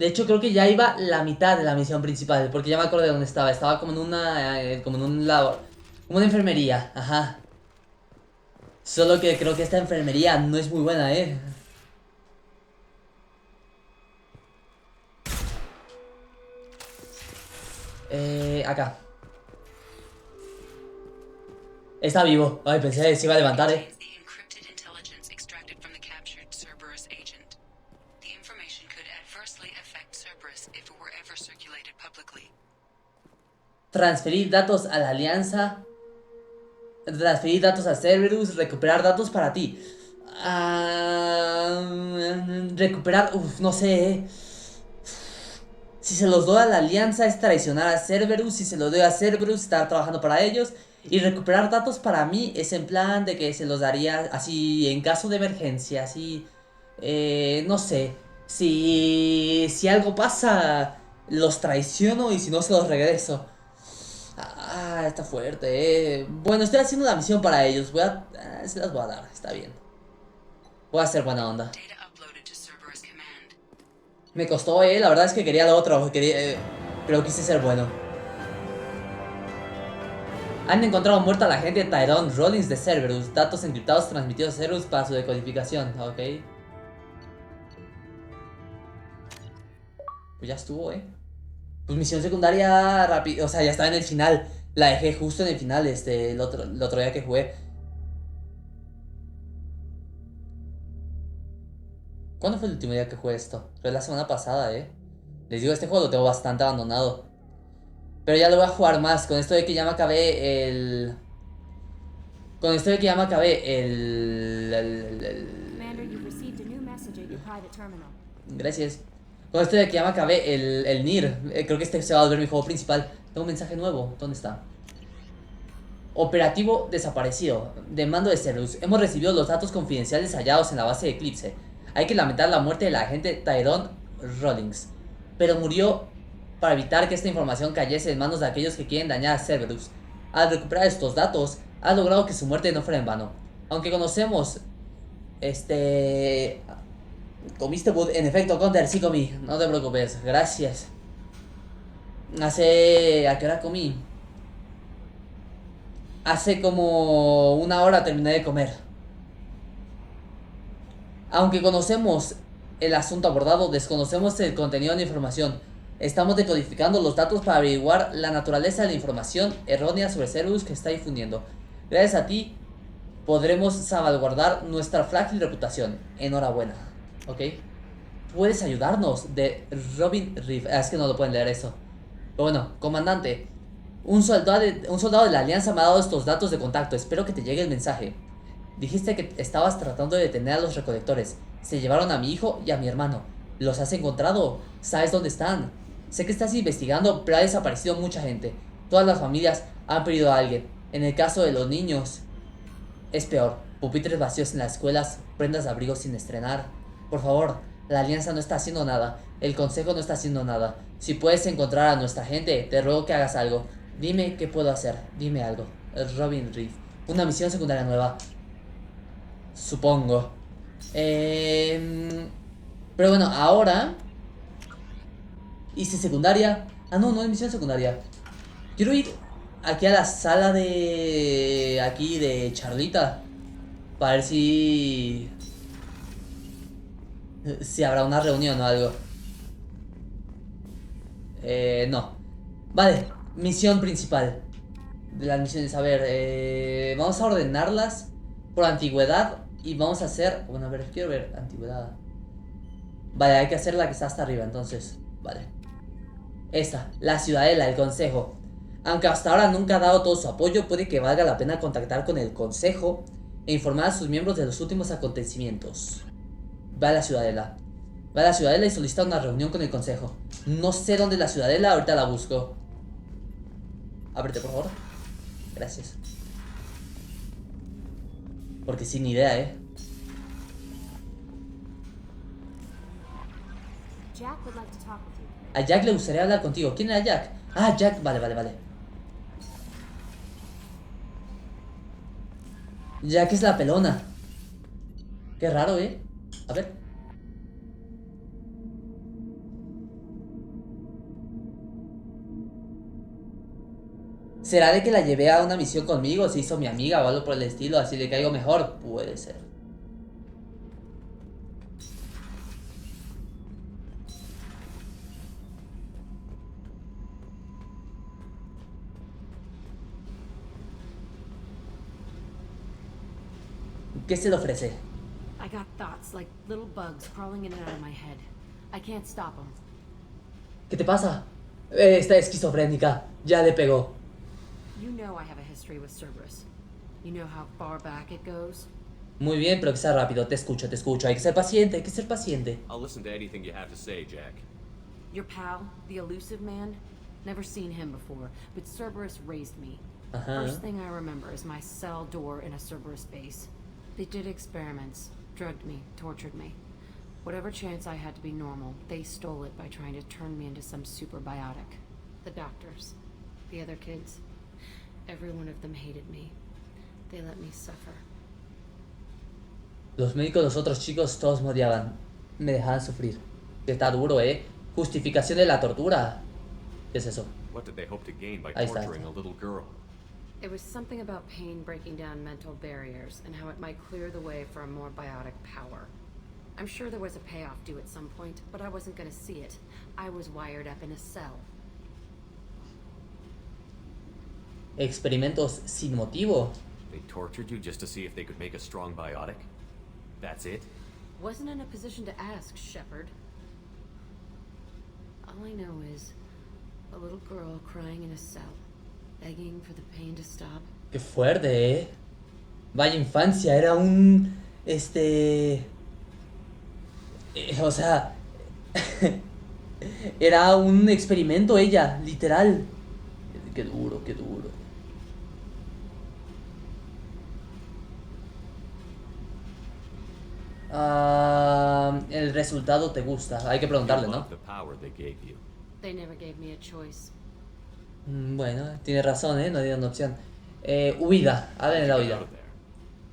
De hecho, creo que ya iba la mitad de la misión principal, porque ya me acuerdo de dónde estaba. Estaba como en una, como en un labor, como una enfermería, ajá. Solo que creo que esta enfermería no es muy buena, ¿eh? Acá. Está vivo. Ay, pensé que se iba a levantar, ¿eh? Transferir datos a la alianza. Transferir datos a Cerberus. Recuperar datos para ti. Recuperar. Uf, no sé, ¿eh? Si se los doy a la alianza es traicionar a Cerberus. Si se los doy a Cerberus, estar trabajando para ellos. Y recuperar datos para mí es en plan de que se los daría así en caso de emergencia. Así. No sé. Si algo pasa, los traiciono y si no, se los regreso. Está fuerte, Bueno, estoy haciendo la misión para ellos. Se las voy a dar, está bien. Voy a hacer buena onda. Me costó, la verdad es que quería lo otro. Pero quise ser bueno. Han encontrado muerta a la agente Tyrone Rollins de Cerberus. Datos encriptados transmitidos a Cerberus para su decodificación. Ok. Pues ya estuvo, Pues misión secundaria rápido. O sea, ya estaba en el final. La dejé justo en el final, el otro día que jugué. ¿Cuándo fue el último día que jugué esto? Fue la semana pasada, Les digo, este juego lo tengo bastante abandonado. Pero ya lo voy a jugar más. Con esto de que ya me acabé el... Con esto de que ya me acabé Gracias. Con esto de que ya me acabé el NIR. Creo que este se va a volver mi juego principal. Tengo un mensaje nuevo. ¿Dónde está? Operativo desaparecido. De mando de Cerberus. Hemos recibido los datos confidenciales hallados en la base de Eclipse. Hay que lamentar la muerte de la agente Tyrone Rollins. Pero murió para evitar que esta información cayese en manos de aquellos que quieren dañar a Cerberus. Al recuperar estos datos, ha logrado que su muerte no fuera en vano. Aunque conocemos... ¿Comiste Bud? En efecto, Counter, sí comí. No te preocupes, gracias. ¿A qué hora comí? Hace como una hora terminé de comer. Aunque conocemos el asunto abordado, desconocemos el contenido de la información. Estamos decodificando los datos para averiguar la naturaleza de la información errónea sobre Cerberus que está difundiendo. Gracias a ti, podremos salvaguardar nuestra frágil reputación. Enhorabuena. ¿Ok? Puedes ayudarnos. De Robin Reeve. Es que no lo pueden leer eso. Pero bueno, comandante. Un soldado de la alianza me ha dado estos datos de contacto. Espero que te llegue el mensaje. Dijiste que estabas tratando de detener a los recolectores. Se llevaron a mi hijo y a mi hermano. ¿Los has encontrado? ¿Sabes dónde están? Sé que estás investigando, pero ha desaparecido mucha gente. Todas las familias han perdido a alguien. En el caso de los niños, es peor. Pupitres vacíos en las escuelas, prendas de abrigo sin estrenar. Por favor, la alianza no está haciendo nada. El consejo no está haciendo nada. Si puedes encontrar a nuestra gente, te ruego que hagas algo. Dime qué puedo hacer. Dime algo. Robin Reed. Una misión secundaria nueva. Supongo. Pero bueno, ahora hice secundaria. No, no es misión secundaria. Quiero ir aquí a la sala de... Aquí de Charlita. Para ver si habrá una reunión o algo. No. Vale, misión principal de las misiones. A ver, vamos a ordenarlas por antigüedad. Y vamos a hacer... Bueno, a ver, quiero ver antigüedad. Vale, hay que hacer la que está hasta arriba, entonces. Vale. Esta, la ciudadela, el consejo. Aunque hasta ahora nunca ha dado todo su apoyo, puede que valga la pena contactar con el consejo e informar a sus miembros de los últimos acontecimientos. Va a la ciudadela. Va a la ciudadela y solicita una reunión con el consejo. No sé dónde es la ciudadela, ahorita la busco. Ábrete, por favor. Gracias. Porque sin idea, A Jack le gustaría hablar contigo. ¿Quién era Jack? Jack. Vale, vale, vale. Jack es la pelona. Qué raro, A ver. ¿Será de que la llevé a una misión conmigo? Se hizo mi amiga o algo por el estilo, así le caigo mejor. Puede ser. ¿Qué se le ofrece? I got thoughts like little bugs crawling in and out of my head. I can't stop them. ¿Qué te pasa? Está esquizofrénica. Ya le pegó. You know I have a history with Cerberus. You know how far back it goes? Muy bien, pero que sea rápido. Te escucho, te escucho. Hay que ser paciente, hay que ser paciente. I'll listen to anything you have to say, Jack. Your pal, the elusive man? Never seen him before, but Cerberus raised me. First thing I remember is my cell door in a Cerberus base. They did experiments, drugged me, tortured me. Whatever chance I had to be normal, they stole it by trying to turn me into some superbiotic. The doctors, the other kids, every one of them hated me. They let me suffer. Los médicos, los otros chicos, todos me odiaban. Me dejaban sufrir. Está duro, Justificación de la tortura. ¿Qué es eso? What did they hope to gain by Ahí está. torturing a little girl? It was something about pain breaking down mental barriers and how it might clear the way for a more biotic power. I'm sure there was a payoff due at some point, but I wasn't going to see it. I was wired up in a cell. Experimentos sin motivo. They tortured you just to see if they could make a strong biotic? That's it? Wasn't in a position to ask, Shepard. All I know is a little girl crying in a cell, begging for the pain to stop. Qué fuerte, Vaya infancia, era un... o sea... era un experimento ella, literal. Qué duro, qué duro. El resultado te gusta. Hay que preguntarle, ¿no? The power they gave you. They never gave me a choice. Bueno, tiene razón, no dieron opción. Huida, hablen de la Get huida. out of there.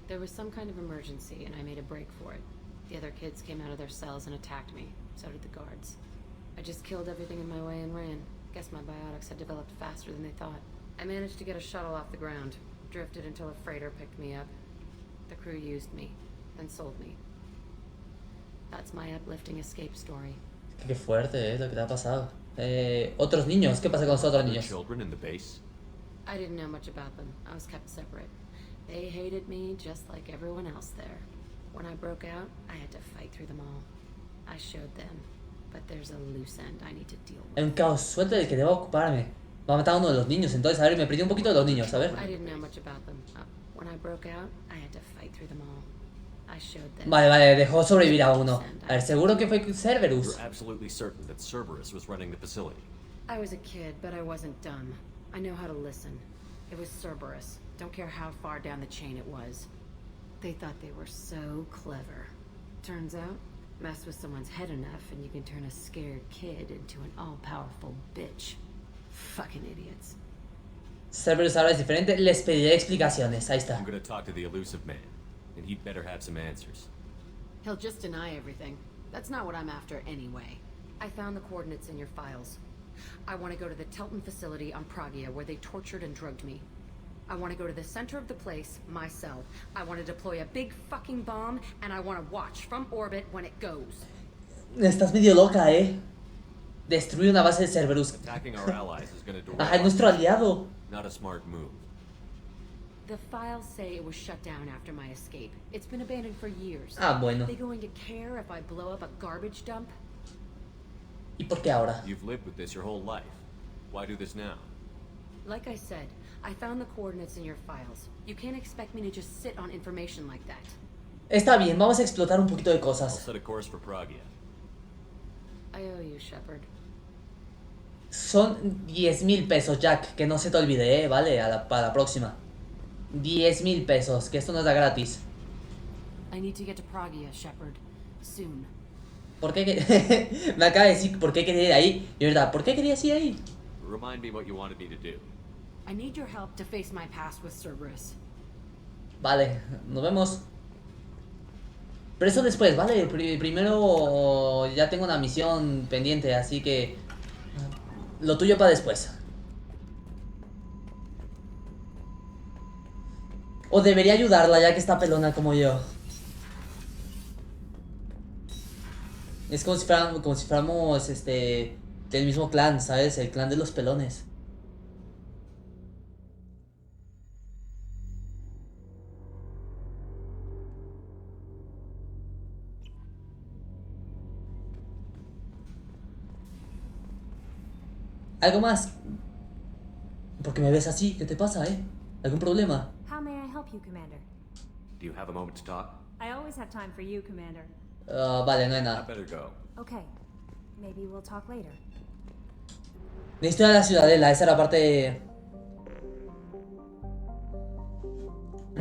There was some kind of emergency and I made a break for it. The other kids came out of their cells and attacked me. So did the guards. I just killed everything in my way and ran. Guess my biotics had developed faster than they thought. I managed to get a shuttle off the ground. Drifted until a freighter picked me up. The crew used me, then sold me. That's my uplifting escape story. Qué fuerte, lo que te ha pasado. Otros niños, ¿qué pasa con los otros Other niños? children in the base? I didn't know much about them. I was kept separate. They hated me just like everyone else there. When I broke out, I had to fight through them all. I showed them, but there's a loose end I need to deal Hay un with. caos suelto del que debo ocuparme. Va a matar a uno de los niños, entonces, a ver, me perdí un poquito de los niños, a ver. I didn't know much about them. When I broke out, I had to fight through them all. I showed them. Vale, vale, dejó sobrevivir a uno. A ver, seguro que fue Cerberus. You're absolutely certain that Cerberus was running the facility. I was a kid, but I wasn't dumb. I know how to listen. It was Cerberus. Don't care how far down the chain it was. They thought they were so clever. Turns out, mess with someone's head enough and you can turn a scared kid into an all-powerful bitch. Fucking idiots. Cerberus ahora es diferente, les pediré explicaciones, ahí I'm está. gonna talk to the elusive man, and he'd better have some answers. He'll just deny everything. That's not what I'm after anyway. I found the coordinates in your files. I want to go to the Telton facility on Pragia where they tortured and drugged me. I want to go to the center of the place, my cell. I want to deploy a big fucking bomb and I want to watch from orbit when it goes. Estás medio loca, Destruir una base de Cerberus. Attacking our allies is gonna derail Ajá, es nuestro aliado. Not a smart move. The files say it was shut down after my escape. It's been abandoned for years. Ah, bueno. They going to care if I blow up a garbage dump? ¿Y por qué ahora? You've lived with this your whole life. Why do this now? Like I said, I found the coordinates in your files. You can't expect me to just sit on information like that. Está bien, vamos a explotar un poquito de I'll cosas. set a course for Pragia. I owe you, Shepard. Son 10.000 pesos, Jack, que no se te olvide, ¿vale? Para la próxima. 10.000 pesos, que esto no está gratis. I need to get to Pragia, Shepard. Soon. ¿Por qué me acaba de decir por qué quería ir ahí? Y verdad, ¿por qué querías ir ahí? Remind me what you wanted me to do. I need your help to face my past with Cerberus. Vale, nos vemos. Pero eso después, ¿vale? Primero ya tengo una misión pendiente, así que... Lo tuyo para después. O debería ayudarla ya que está pelona como yo. Es como si fuéramos, del mismo clan, ¿sabes? El clan de los pelones. ¿Algo más? ¿Por qué me ves así? ¿Qué te pasa, ¿Algún problema? How may I help you, Commander? Do you have a moment to talk? I always have time for you, Commander. Vale, no hay I nada. better go. Okay. Maybe we'll talk later. Necesito ir a la ciudadela, esa era la parte...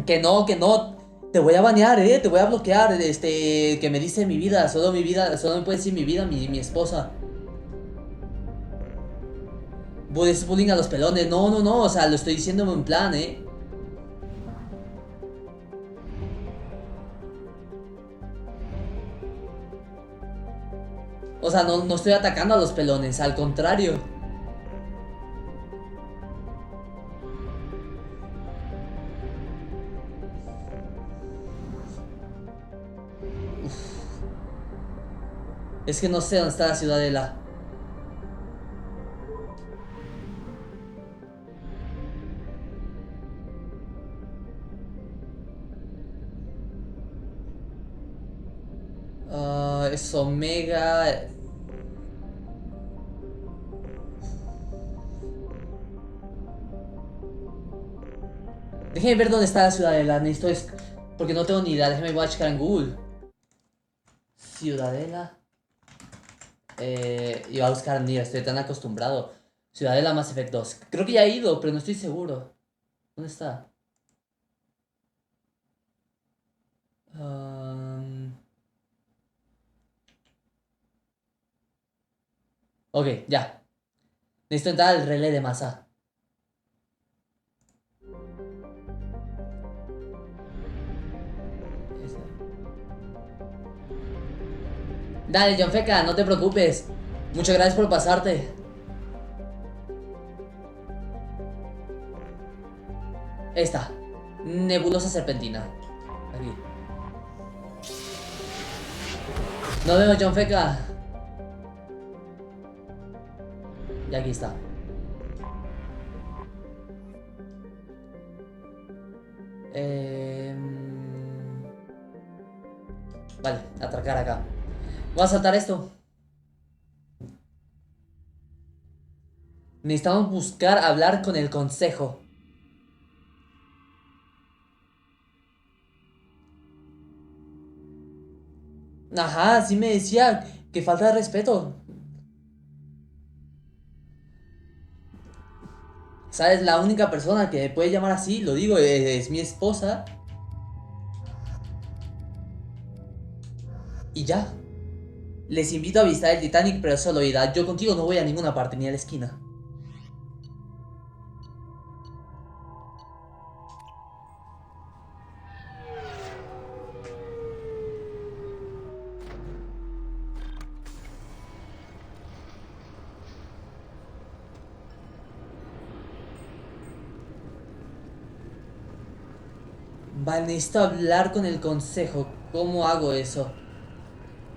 Que no, que no. Te voy a banear, te voy a bloquear. Que me dice mi vida, solo me puede decir mi vida, mi esposa. Es bullying a los pelones. No, no, no, o sea, lo estoy diciendo en plan, O sea, no estoy atacando a los pelones, al contrario. Es que no sé dónde está la ciudadela. Es Omega. Déjeme ver dónde está la ciudadela. Porque no tengo ni idea. Déjeme voy a checar en Google. Ciudadela. Iba a buscar, mira, estoy tan acostumbrado. Ciudadela Mass Effect 2. Creo que ya he ido, pero no estoy seguro. ¿Dónde está? Ok, ya. Necesito entrar al relé de masa. Dale, John Feca, no te preocupes. Muchas gracias por pasarte. Esta. Nebulosa serpentina. Aquí. Nos vemos, John Feca. Y aquí está. Vale, atracar acá. Voy a saltar esto. Necesitamos buscar hablar con el consejo. Ajá, sí me decía que falta de respeto. ¿Sabes? La única persona que me puede llamar así, lo digo, es mi esposa. Y ya. Les invito a visitar el Titanic, pero solo ida. Yo contigo no voy a ninguna parte, ni a la esquina. Vale, necesito hablar con el consejo. ¿Cómo hago eso?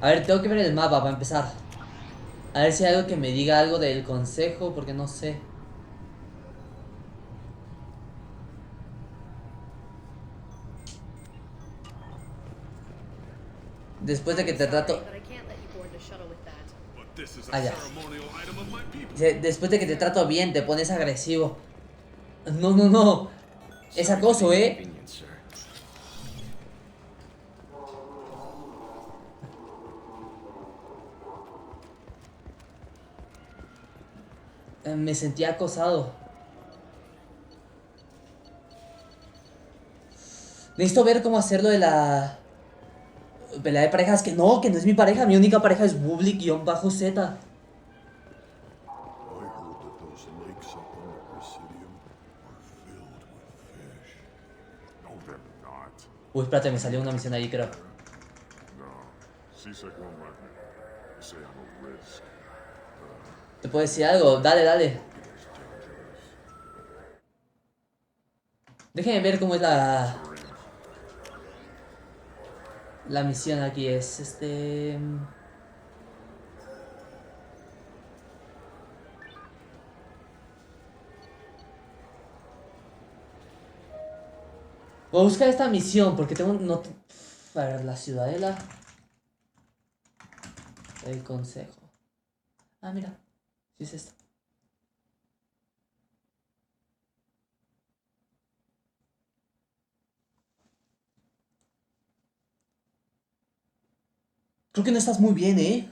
A ver, tengo que ver el mapa para empezar. A ver si hay algo que me diga algo del consejo, porque no sé. Después de que te trato... Ah, ya. Después de que te trato bien, te pones agresivo. No, no, no. Es acoso, Me sentía acosado. Necesito ver cómo hacerlo de la... pelea de parejas. Que no es mi pareja. Mi única pareja es Bubbly-Z. Uy, espérate, me salió una misión ahí, creo. ¿Te puedo decir algo? Dale, dale. Déjenme ver cómo es la misión aquí. Es voy a buscar esta misión porque tengo... No, a ver, la ciudadela. El consejo. Ah, mira. Sí es esto. Creo que no estás muy bien, ¿eh?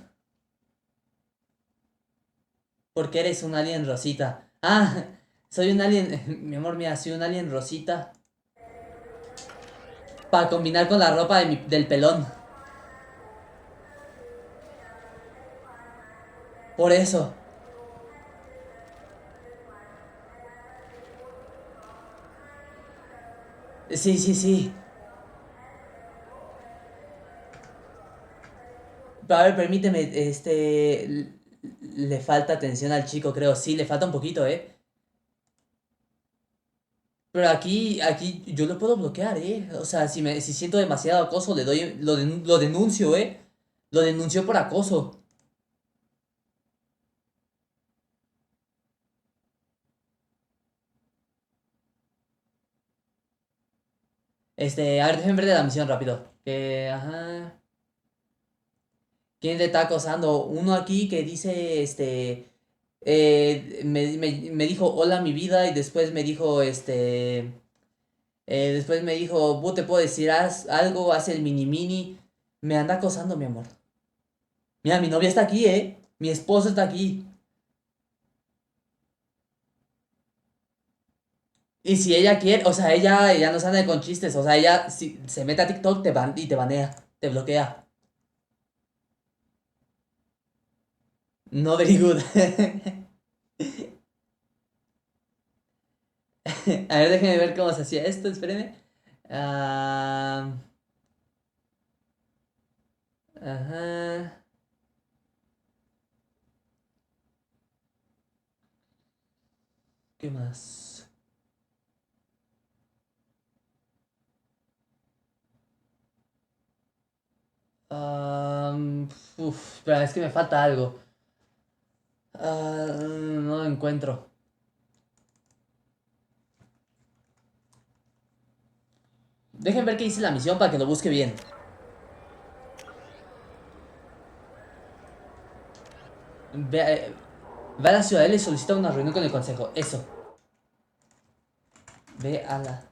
Porque eres un alien rosita. Ah, soy un alien... Mi amor, mira, soy un alien rosita. Para combinar con la ropa del pelón. Por eso. Sí, sí, sí. Pero a ver, permíteme, le falta atención al chico, creo. Sí, le falta un poquito, ¿eh? Pero aquí yo lo puedo bloquear, ¿eh? O sea, si siento demasiado acoso, le doy, lo denuncio, ¿eh? Lo denuncio por acoso. A ver, déjenme ver de la misión rápido. Ajá. ¿Quién le está acosando? Uno aquí que dice, me dijo, hola mi vida, y después me dijo, después me dijo, ¿vos te puedo decir algo? Hace el mini mini. Me anda acosando, mi amor. Mira, mi novia está aquí, ¿eh? Mi esposo está aquí. Y si ella quiere, o sea, ella no se anda con chistes, o sea, ella si se mete a TikTok y te banea, te bloquea. No very good. A ver, déjenme ver cómo se hacía esto, espérenme. Ah, ajá. ¿Qué más? Espera, es que me falta algo. No lo encuentro. Dejen ver qué dice la misión para que lo busque bien. Ve a la ciudadela y solicita una reunión con el consejo. Eso. Ve a la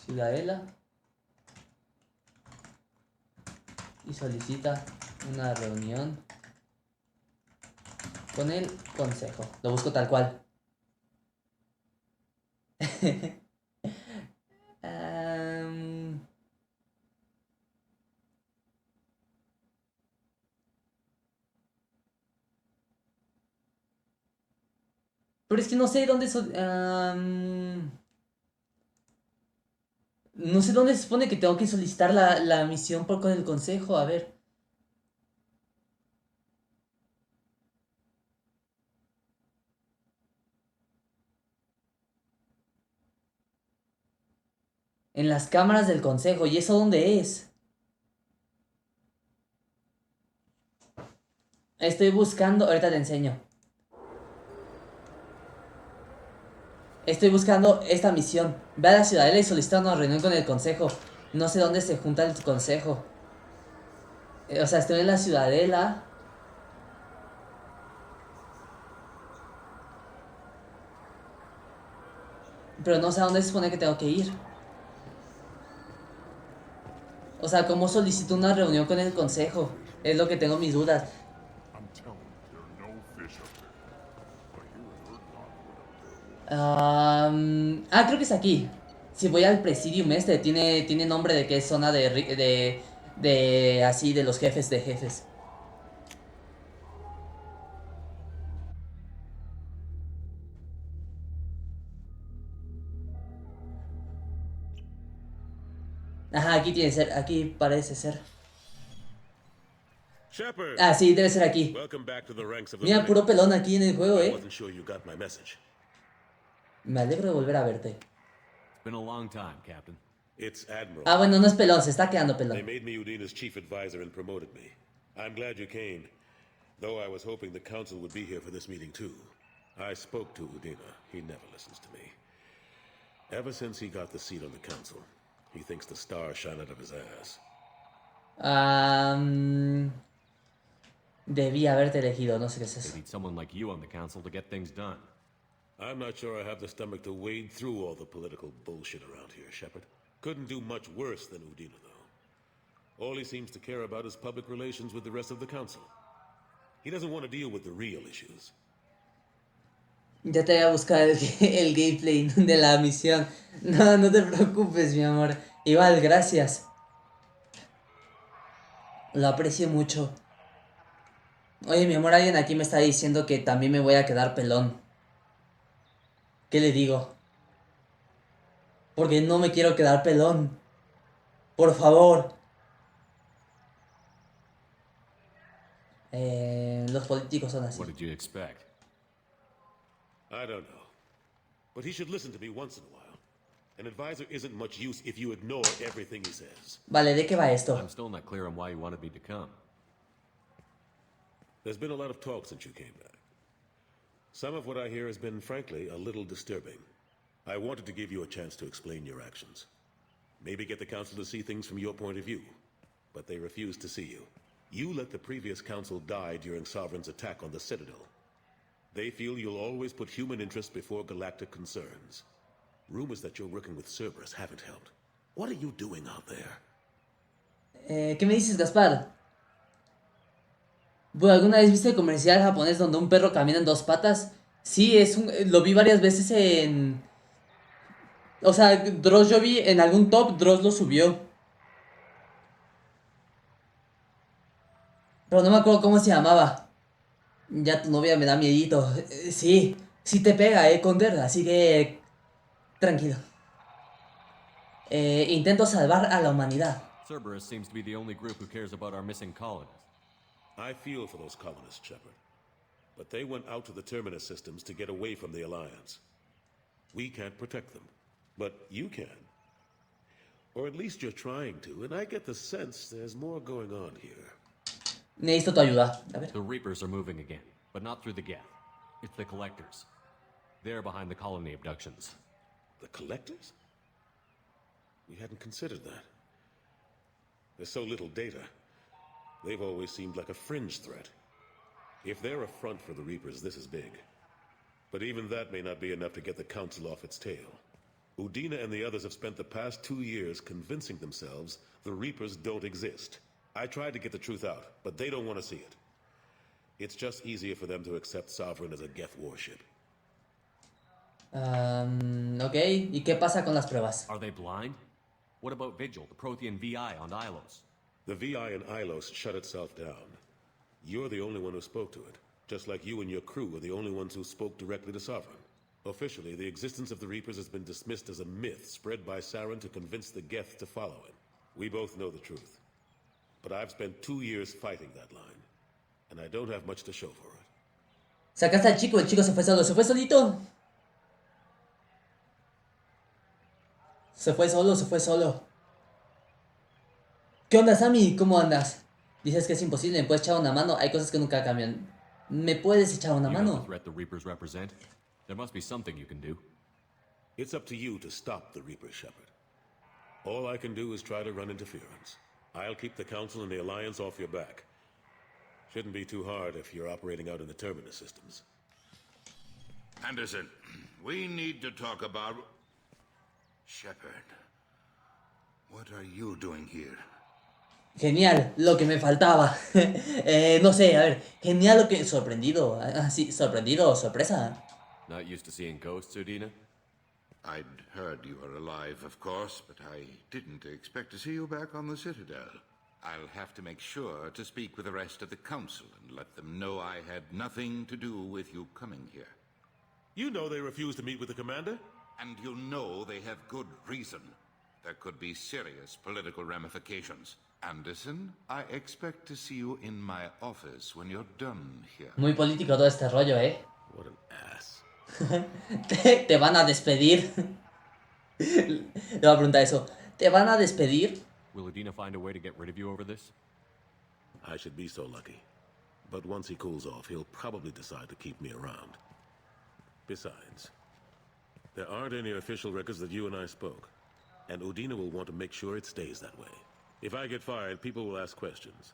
ciudadela y solicita una reunión con el consejo. Lo busco tal cual. Pero es que no sé dónde... no sé dónde se supone que tengo que solicitar la misión con el consejo. A ver. En las cámaras del consejo. ¿Y eso dónde es? Estoy buscando... Ahorita te enseño. Estoy buscando esta misión. Ve a la ciudadela y solicita una reunión con el consejo. No sé dónde se junta el consejo. O sea, estoy en la ciudadela. Pero no sé a dónde se supone que tengo que ir. O sea, ¿cómo solicito una reunión con el consejo? Es lo que tengo mis dudas. Creo que es aquí. Si voy al presidium tiene nombre de que es zona de así, de los jefes de jefes. Ajá, aquí tiene que ser, aquí parece ser. Shepard, Ah, sí, debe ser aquí. welcome back to the ranks of the Mira, living. puro pelón aquí en el juego, I wasn't sure you got my message. Me alegro de volver a verte. Been a long time, Captain. It's Admiral. Ah, bueno, no es pelón, se está quedando They pelón. made me Udina's chief advisor and promoted me. I'm glad you came, though I was hoping the council would be here for this meeting too. I spoke to Udina. He never listens to me. Ever since he got the seat on the council, he thinks the stars shine out of his ass. Debí haberte elegido, no sé qué es They eso. need someone like you on the council to get things done. I'm not sure I have the stomach to wade through all the political bullshit around here, Shepard. Couldn't do much worse than Udina, though. All he seems to care about is public relations with the rest of the council. He doesn't want to deal with the real issues. Ya te voy a buscar el gameplay de la misión. No, no te preocupes, mi amor. Igual, gracias. Lo aprecio mucho. Oye, mi amor, alguien aquí me está diciendo que también me voy a quedar pelón. ¿Qué le digo? Porque no me quiero quedar pelón. Por favor. Los políticos son así. What did you expect? I don't know. But he should listen to me once in a while. An advisor isn't much use if you ignore everything he says. Vale, ¿de qué va esto? I'm still not clear on why you wanted me to come. There's been a lot of talk since you came back. Some of what I hear has been, frankly, a little disturbing. I wanted to give you a chance to explain your actions. Maybe get the council to see things from your point of view. But they refuse to see you. You let the previous council die during Sovereign's attack on the Citadel. They feel you'll always put human interests before galactic concerns. Rumors that you're working with Cerberus haven't helped. What are you doing out there? ¿Qué me dices, Gaspar? Bueno, ¿alguna vez viste el comercial japonés donde un perro camina en dos patas? Sí, lo vi varias veces en... O sea, Dross yo vi en algún top, Dross lo subió. Pero no me acuerdo cómo se llamaba. Ya tu novia me da miedito. Sí, sí te pega, Conter, así que... Tranquilo. Intento salvar a la humanidad. Cerberus seems to be the only group who cares about our missing colonists. I feel for those colonists, Shepard. But they went out to the Terminus systems to get away from the Alliance. We can't protect them. But you can. Or at least you're trying to, and I get the sense there's more going on here. Necesito tu ayuda. A ver. The Reapers are moving again, but not through the gap. It's the Collectors. They're behind the colony abductions. The Collectors? We hadn't considered that. There's so little data. They've always seemed like a fringe threat. If they're a front for the Reapers, this is big. But even that may not be enough to get the Council off its tail. Udina and the others have spent the past 2 years convincing themselves the Reapers don't exist. I tried to get the truth out, but they don't want to see it. It's just easier for them to accept Sovereign as a Geth warship. Ok, ¿y qué pasa con las pruebas? Are they blind? What about Vigil, the Prothean VI on Ilos? The VI in Ilos shut itself down. You're the only one who spoke to it, just like you and your crew are the only ones who spoke directly to Sovereign. Officially, the existence of the Reapers has been dismissed as a myth spread by Saren to convince the Geth to follow him. We both know the truth. But I've spent 2 years fighting that line, and I don't have much to show for it. Sacaste al chico, el chico se fue solo, se fue solito. Se fue solo, se fue solo. ¿Qué onda, Sammy? ¿Cómo andas? Dices que es imposible, ¿me puedes echar una mano? Hay cosas que nunca cambian. ¿Me puedes echar una You know the mano? threat the Reapers represent? There must be something you can do. It's up to you to stop the Reapers, Shepard. All I can do is try to run interference. I'll keep the Council and the Alliance off your back. Shouldn't be too hard if you're operating out in the Terminus systems. Anderson, we need to talk about... Shepard, what are you doing here? Genial, lo que me faltaba. No sé, a ver, genial lo que... Sorprendido, sí, sorprendido, sorpresa. Not used to seeing ghosts, Udina? I'd heard you were alive, of course, but I didn't expect to see you back on the Citadel. I'll have to make sure to speak with the rest of the Council and let them know I had nothing to do with you coming here. You know they refused to meet with the Commander? And you know they have good reason. There could be serious political ramifications. Anderson, I expect to see you in my office when you're done here. Muy político todo este rollo, What an ass. Te van a despedir. Le voy a preguntar eso. ¿Te van a despedir? Will Udina find a way to get rid of you over this? I should be so lucky. But once he cools off, he'll probably decide to keep me around. Besides, there aren't any official records that you and I spoke. And Udina will want to make sure it stays that way. If I get fired, people will ask questions.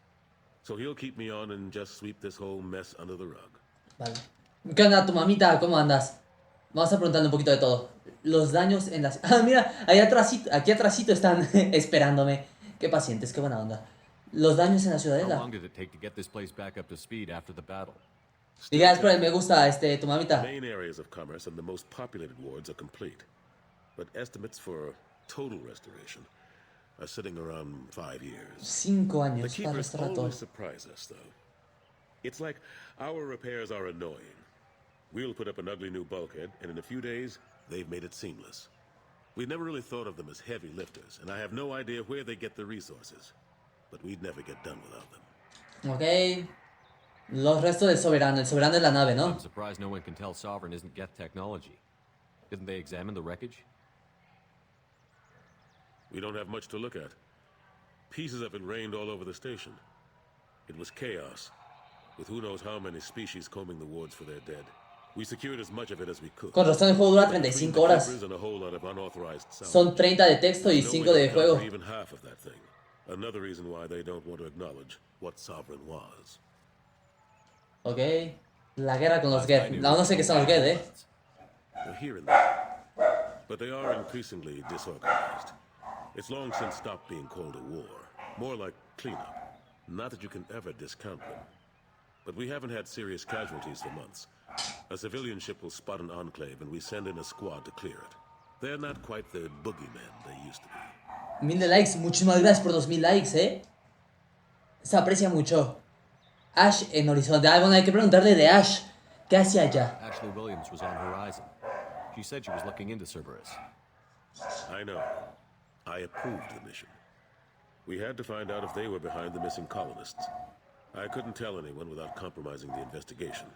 So he'll keep me on and just sweep this whole mess under the rug. Vale. ¿Qué onda, tu mamita? ¿Cómo andas? Vamos a preguntarle un poquito de todo. Los daños en las... Ah, mira, ahí atrásito, aquí atrásito están esperándome. Qué pacientes, qué buena onda. Los daños en la How ciudadela. long did it take to get this place back up to speed after the battle? Y gracias por el me gusta, tu mamita. Main areas of commerce and the most populated wards are complete. But estimates for total restoration are sitting around 5 years. 5 The años para keepers restaurar todo. always surprise us, though. It's like our repairs are annoying. We'll put up an ugly new bulkhead, and in a few days, they've made it seamless. We never really thought of them as heavy lifters, and I have no idea where they get the resources. But we'd never get done without them. Ok. Los restos del soberano. El soberano de la nave, ¿no? I'm surprised no one can tell Sovereign isn't Geth technology. Didn't they examine the wreckage? We don't have much to look at. Pieces of it rained all over the station. It was chaos, with who knows how many species combing the wards for their dead. We secured as much of it as we could. Con razón el juego dura 35 horas. And a whole lot of unauthorized salvage. Son 30 de texto y No 5 way de to juego. cover even half of that thing. Another reason why they don't want to acknowledge what Sovereign was. Ok. La guerra con los Geth. No sé qué son los Geth, We're hearing that. But they are increasingly disorganized. It's long since stopped being called a war. More like cleanup. Not that you can ever discount them. But we haven't had serious casualties for months. A civilian ship will spot an enclave and we send in a squad to clear it. They're not quite the boogeymen they used to be. 1000 de likes. Muchísimas gracias por 2000 likes, Se aprecia mucho. Ash en horizonte. Ah, bueno, hay que preguntarle de Ash. ¿Qué hacía allá? Ashley Williams was on Horizon. She said she was looking into Cerberus. I know. I approved the mission. We had to find out if they were behind the missing colonists. I couldn't tell anyone without compromising the investigation.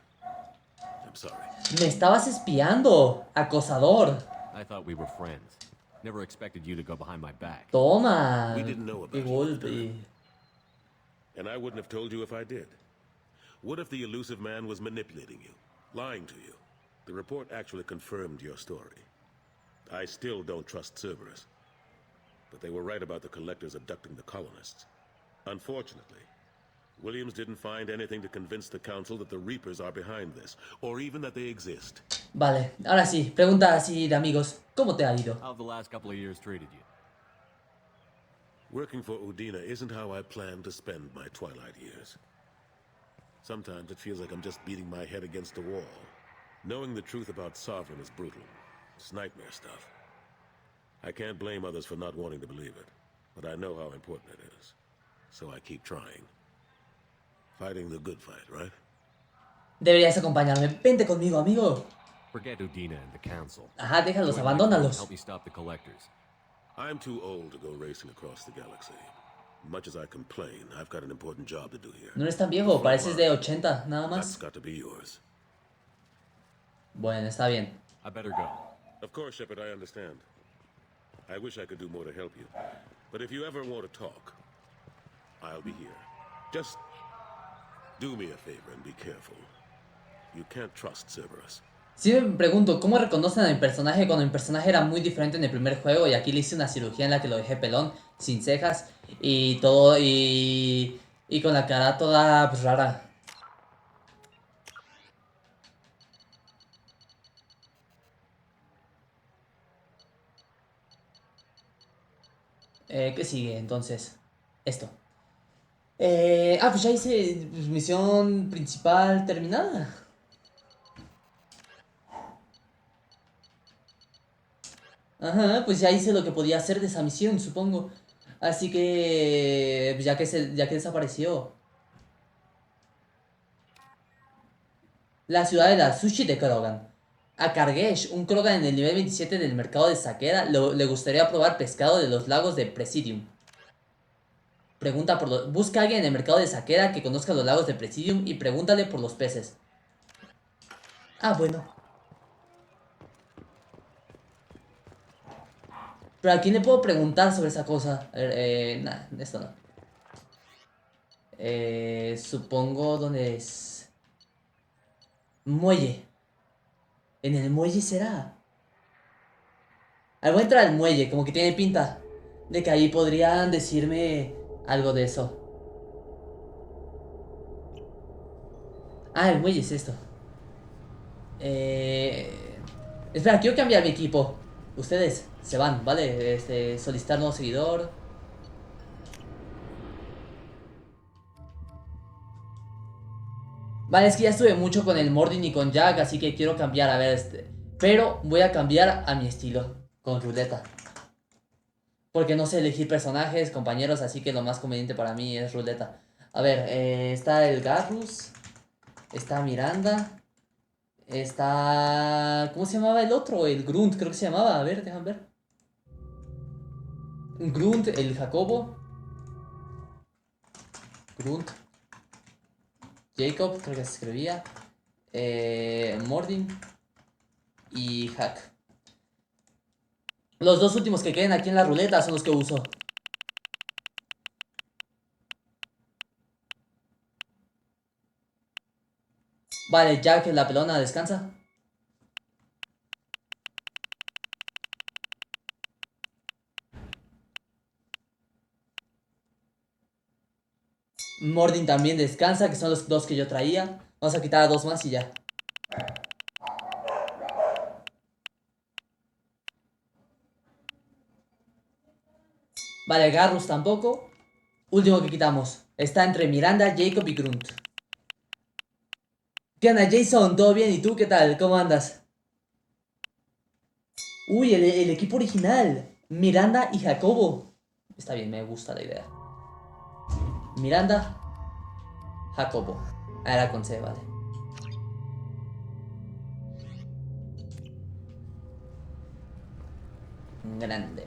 I'm sorry. Me estabas espiando, acosador. I thought we were friends. Never expected you to go behind my back. Toma. We didn't know about Qué you at the golpe. time. And I wouldn't have told you if I did. What if the elusive man was manipulating you, lying to you? The report actually confirmed your story. I still don't trust Cerberus. But they were right about the collectors abducting the colonists. Unfortunately, Williams didn't find anything to convince the council that the Reapers are behind this, or even that they exist. Vale, ahora sí, pregunta así de amigos. ¿Cómo te ha ido? How have the last couple of years treated you? Working for Udina isn't how I planned to spend my twilight years. Sometimes it feels like I'm just beating my head against a wall. Knowing the truth about Sovereign is brutal. It's nightmare stuff. I can't blame others for not wanting to believe it, but I know how important it is. So I keep trying. Fighting the good fight, right? Deberías acompañarme. Vente conmigo, amigo. Forget Udina and the council. Ajá, déjalos, Join my crew and abandónalos. Help me stop the collectors. I'm too old to go racing across the galaxy. Much as I complain, I've got an important job to do here. No eres tan viejo, pareces de 80, nada That's más. got to be yours. Bueno, está bien. I better go. Of course, Shepard, I understand. I wish I could do more to help you. But if you ever want to talk, I'll be here. Just do me a favor and be careful. You can't trust Cerberus. Sí me pregunto, ¿cómo reconocen a mi personaje cuando mi personaje era muy diferente en el primer juego y aquí le hice una cirugía en la que lo dejé pelón, sin cejas y todo y con la cara toda pues, rara? ¿Qué sigue entonces? Esto. Pues ya hice pues, misión principal terminada. Ajá, pues ya hice lo que podía hacer de esa misión, supongo. Así que, pues ya que desapareció. La ciudadela Sushi de Krogan. A Kargesh, un Krogan en el nivel 27 del mercado de Sakera, le gustaría probar pescado de los lagos de Presidium. Busca a alguien en el mercado de Sakera que conozca los lagos de Presidium y pregúntale por los peces. Ah, bueno. Pero ¿a quién le puedo preguntar sobre esa cosa? Nah, esto no. Supongo dónde es. Muelle. ¿En el muelle será? Voy a entrar al muelle, como que tiene pinta de que ahí podrían decirme algo de eso. Ah, el muelle es esto. Espera, quiero cambiar mi equipo. Ustedes se van, ¿vale? Solicitar nuevo seguidor. Vale, es que ya estuve mucho con el Mordin y con Jack, así que quiero cambiar, a ver, pero voy a cambiar a mi estilo, con ruleta. Porque no sé elegir personajes, compañeros, así que lo más conveniente para mí es ruleta. A ver, está el Garrus, está Miranda, está... ¿Cómo se llamaba el otro? El Grunt, creo que se llamaba, a ver, déjame ver. Grunt, el Jacobo. Grunt. Jacob, creo que se escribía. Mordin. Y Hack. Los dos últimos que queden aquí en la ruleta son los que uso. Vale, Jack, la pelona, descansa. Mordin también descansa, que son los dos que yo traía. Vamos a quitar a dos más y ya. Vale, Garrus tampoco. Último que quitamos. Está entre Miranda, Jacob y Grunt. ¿Qué onda, Jason? ¿Todo bien? ¿Y tú qué tal? ¿Cómo andas? Uy, el equipo original. Miranda y Jacobo. Está bien, me gusta la idea. Miranda, Jacobo. Ah, era con C, vale. Grande.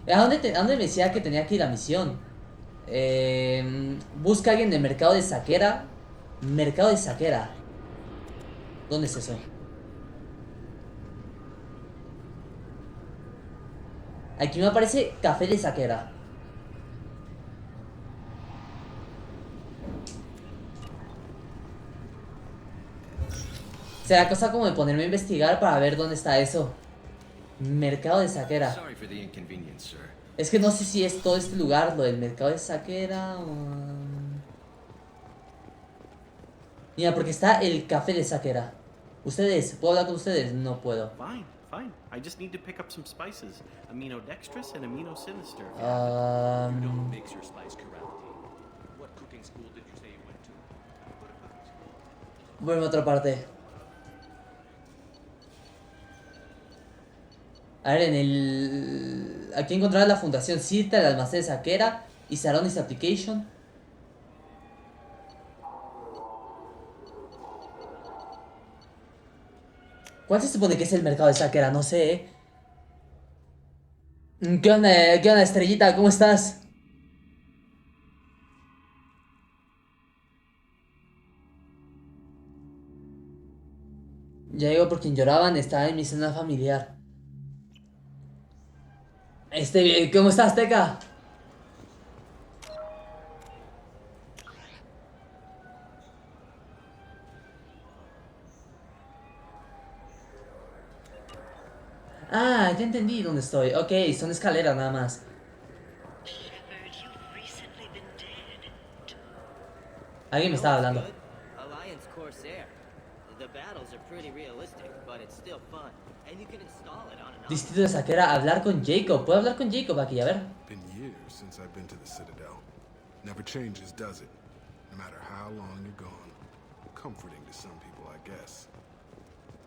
¿A dónde me decía que tenía que ir la misión? Busca a alguien de mercado de saquera. Mercado de saquera. ¿Dónde es eso? Aquí me aparece café de saquera. Será cosa como de ponerme a investigar para ver dónde está eso. Mercado de saquera. Es que no sé si es todo este lugar, lo del mercado de saquera o... Mira, porque está el café de saquera. Ustedes, ¿puedo hablar con ustedes? No puedo. Fine. I just need to pick up some spices. Aminodextrous and aminosinister. You don't mix your spice correctly. What cooking school did you say you went to? Go to cooking school. Bueno, otra parte. A ver, aquí encontrarás la fundación Cita, el almacén de saquera y Saronis Application. ¿Cuál se supone que es el mercado de saquera? No sé, ¿Qué onda, Estrellita? ¿Cómo estás? Ya digo, por quien lloraban, estaba en mi cena familiar. ¿Cómo estás, Teca? Ah, ya entendí dónde estoy. Ok, son escaleras nada más. Shepard, you've recently been dead. Alguien me estaba hablando. Alliance Corsair. The battles are pretty realistic, but it's still fun. And you can install it on an Distrito de saquera, hablar con Jacob. ¿Puedo hablar con Jacob aquí? A ver. Been years since I've been to the Citadel. Never changes, does it? No matter how long you're gone. Comforting to some people, I guess.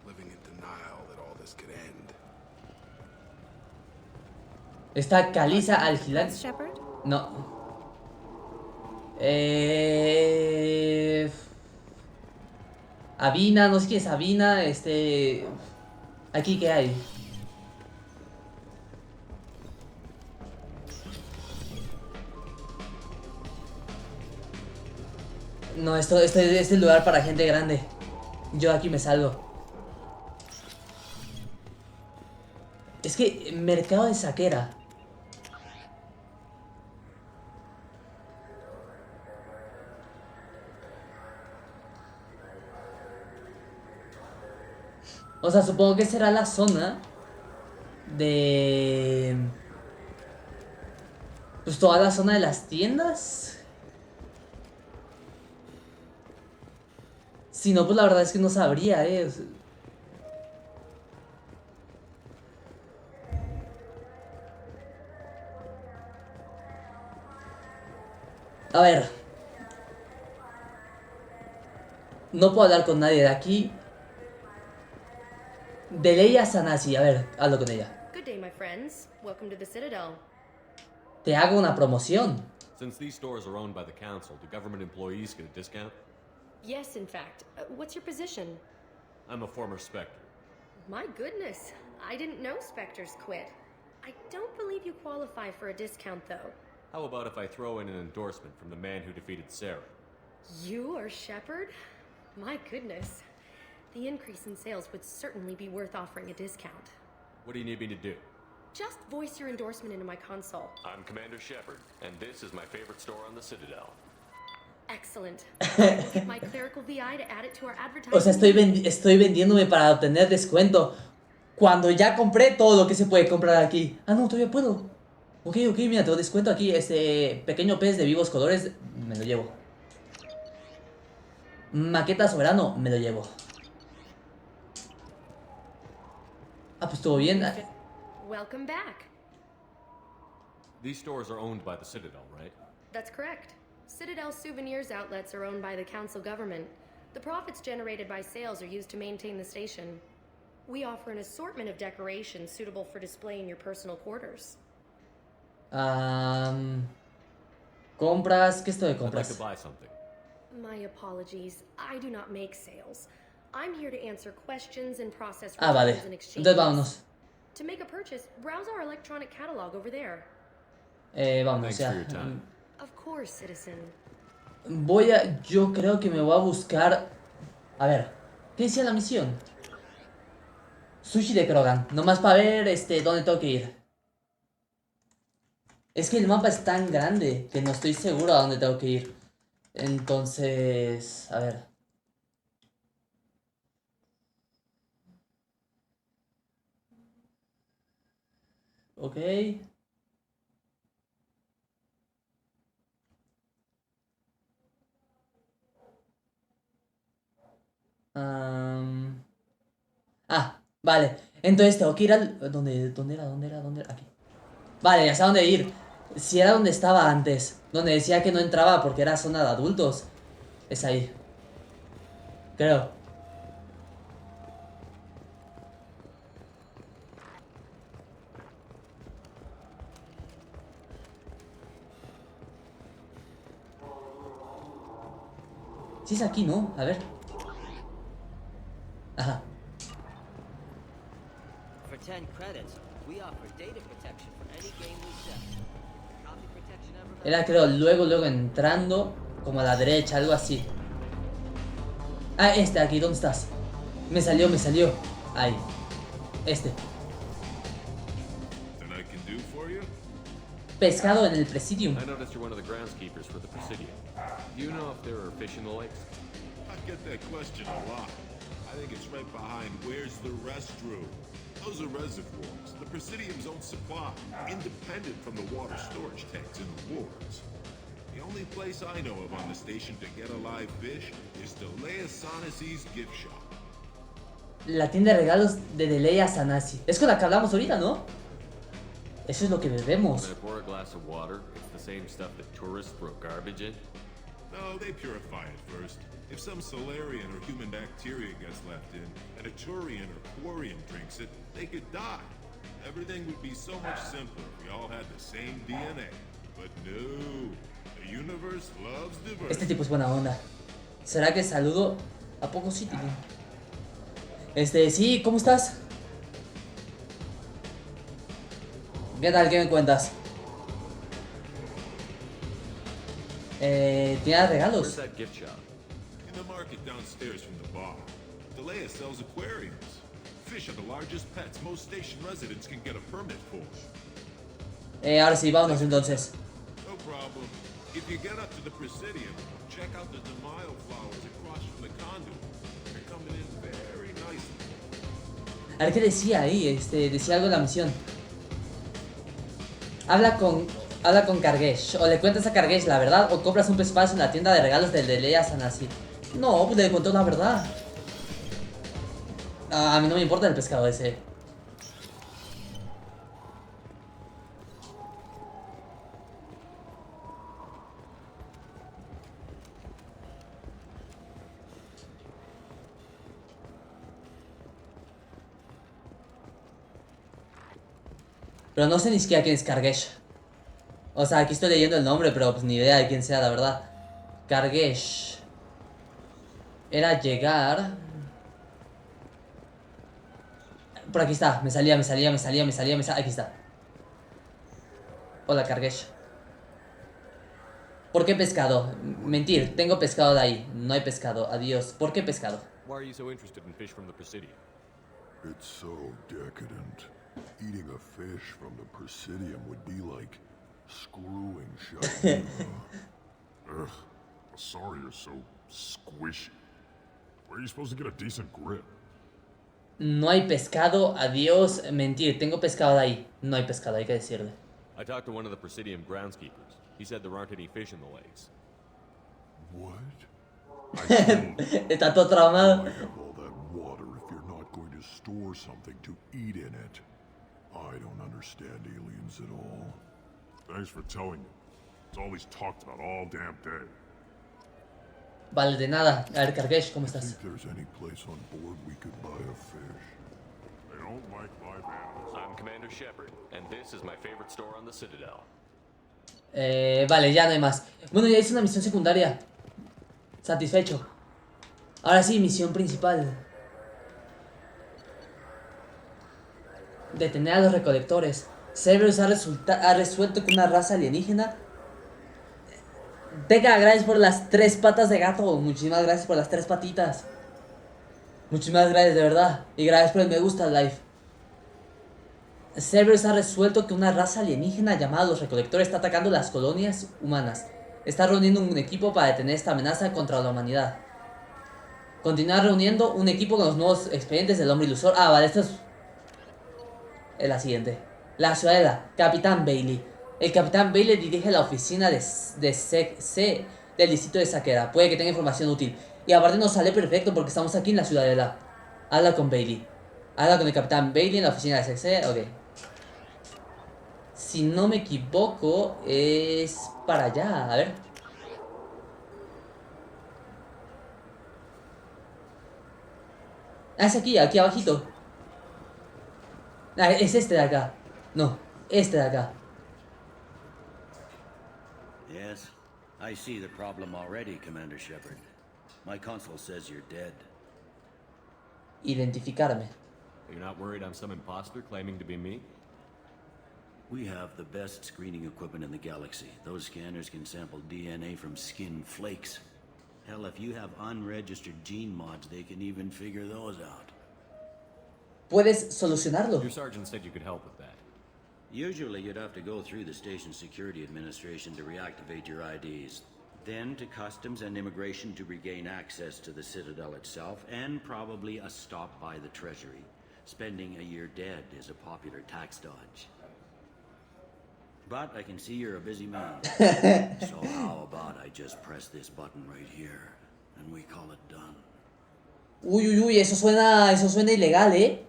Living in denial that all this could end. Está Caliza Algilán. Shepard? No. Avina, no sé quién es Avina. Aquí, ¿qué hay? No, este es el lugar para gente grande. Yo aquí me salgo. Es que mercado de saquera. O sea, supongo que será la zona de... Pues toda la zona de las tiendas. Si no, pues la verdad es que no sabría, A ver. No puedo hablar con nadie de aquí. Deleya Sanasi, a ver, hablo con ella. Good day, my friends. Welcome to the Citadel. Te hago una promoción. Since these stores are owned by the council, do government employees get a discount? Yes, in fact. What's your position? I'm a former Spectre. My goodness. I didn't know Spectres quit. I don't believe you qualify for a discount, though. How about if I throw in an endorsement from the man who defeated Sarah? You are Shepard? My goodness. The increase in sales would certainly be worth offering a discount. What do you need me to do? Just voice your endorsement into my console. I'm Commander Shepard, and this is my favorite store on the Citadel. Excellent. I will get my clerical VI to add it to our advertising. O sea, estoy vendiéndome para obtener descuento cuando ya compré todo lo que se puede comprar aquí. Ah, no, todavía puedo. Ok, mira, tengo descuento aquí. Este pequeño pez de vivos colores, me lo llevo. Maqueta soberano, me lo llevo. Ah, pues estuvo bien. Welcome back. These stores are owned by the Citadel, right? That's correct. Citadel souvenirs outlets are owned by the council government. The profits generated by sales are used to maintain the station. We offer an assortment of decorations suitable for display in your personal quarters. Compras, ¿qué esto de compras? I'd like to buy something. My apologies. I do not make sales. I'm here to answer questions and process vale. returns and exchanges. Entonces vámonos. To make a purchase, browse our electronic catalog over there. Vámonos Thanks ya. for your time. Of course, citizen. Yo creo que me voy a buscar. A ver, ¿qué decía la misión? Sushi de Krogan, nomás para ver dónde tengo que ir. Es que el mapa es tan grande que no estoy seguro a dónde tengo que ir. Entonces, a ver. Ok. Vale. Entonces tengo que ir al... ¿Dónde era? Aquí. Vale, ya sé a dónde ir. Si era donde estaba antes. Donde decía que no entraba porque era zona de adultos. Es ahí. Creo. Sí es aquí, ¿no? A ver. Ajá. For 10 credits, we offer data protection for any game we sell. Copy protection ever... Era creo luego entrando como a la derecha, algo así. Ah, aquí, ¿dónde estás? Me salió. Ahí. And I can do for you? Pescado en el Presidium. I noticed you're one of the groundskeepers for the Presidium. Do you know if there are fish in the lakes? I get that question a lot. I think it's right behind where's the restroom. Those are reservoirs, the Presidium's own supply, independent from the water storage tanks in the wards. The only place I know of on the station to get a live fish is Delea Sanasi's gift shop. La tienda de regalos de Delea Sanasi. Es con la que hablamos ahorita, ¿no? Eso es lo que bebemos. When I pour a glass of water, it's the same stuff that tourists throw garbage in? No, they purify it first. If some Solarian or human bacteria gets left in, and a Turian or Quarian drinks it, they could die. Everything would be so much simpler if we all had the same DNA. But no, the universe loves diversity. Este tipo es buena onda. ¿Será que saludo? ¿A poco sí, tío? Sí, ¿cómo estás? ¿Qué tal? ¿Qué me cuentas? ¿Tiene regalos? Where's that gift shop? In the market downstairs from the bar. Delea sells aquariums. Fish are the largest pets most station residents can get a permit for. Ahora sí, vámonos entonces. No problem. If you get up to the Presidium, check out the Demaio flowers across from the conduit. They're coming in very nicely. A ver qué decía ahí, decía algo de la misión. Habla con Kargesh. O le cuentas a Kargesh la verdad, o compras un pespazo en la tienda de regalos del de Leia Sanasi. No, pues le contó la verdad. A mí no me importa el pescado ese. Pero no sé ni siquiera quién es Kargesh. O sea, aquí estoy leyendo el nombre, pero pues ni idea de quién sea, la verdad. Kargesh. Era llegar... Por aquí está, me salía. Aquí está. Hola, Kargesh. ¿Por qué pescado? Mentir, tengo pescado de ahí. No hay pescado, adiós. ¿Por qué pescado? Why are you so interested in fish from the Presidium? It's so decadent. Eating a fish from the Presidium would be like screwing shut. Ugh, sorry you're so squishy. Where are you supposed to get a decent grip? No hay pescado, adiós. Mentir, tengo pescado de ahí. No hay pescado, hay que decirle. I talked to one of the Presidium groundskeepers. He said there aren't any fish in the lakes. What? Está todo traumado. I have all that water if you're not going to store something to eat in it. I don't understand aliens at all. Thanks for telling me. It's all he's talked about all damn day. Vale, de nada. A ver, Kargesh, ¿cómo estás? If there's any place on board we could buy a fish. They don't like live animals. I'm Commander Shepard, and this is my favorite store on the Citadel. Vale, ya no hay más. Bueno, ya hice una misión secundaria. Satisfecho. Ahora sí, misión principal. Detener a los recolectores. Cerberus ha resuelto que una raza alienígena... Tenga, gracias por las 3 patas de gato. Muchísimas gracias por las 3 patitas. Muchísimas gracias, de verdad. Y gracias por el me gusta al live. Cerberus ha resuelto que una raza alienígena llamada los recolectores está atacando las colonias humanas. Está reuniendo un equipo para detener esta amenaza contra la humanidad. Continúa reuniendo un equipo con los nuevos expedientes del hombre ilusor. Ah, vale, esto es la siguiente. La ciudadela, Capitán Bailey. El Capitán Bailey dirige la oficina de C del distrito de Saquera. Puede que tenga información útil. Y aparte nos sale perfecto porque estamos aquí en la ciudadela. Habla con Bailey. Habla con el Capitán Bailey en la oficina de C. Ok. Si no me equivoco, es para allá. A ver. Ah, es aquí abajito. Ah, es este de acá. No, este de acá. Yes, I see the problem already, Commander Shepard. My console says you're dead. Identificarme. You're not worried I'm some imposter claiming to be me? We have the best screening equipment in the galaxy. Those scanners can sample DNA from skin flakes. Hell, if you have unregistered gene mods, they can even figure those out. Puedes solucionarlo. Your sergeant said you could help with that. Usually you'd have to go through the station security administration to reactivate your IDs. Then to customs and immigration to regain access to the Citadel itself, and probably a stop by the Treasury. Spending a year dead is a popular tax dodge. But I can see you're a busy man. So how about I just press this button right here, and we call it done. Uy, eso suena ilegal, ¿eh?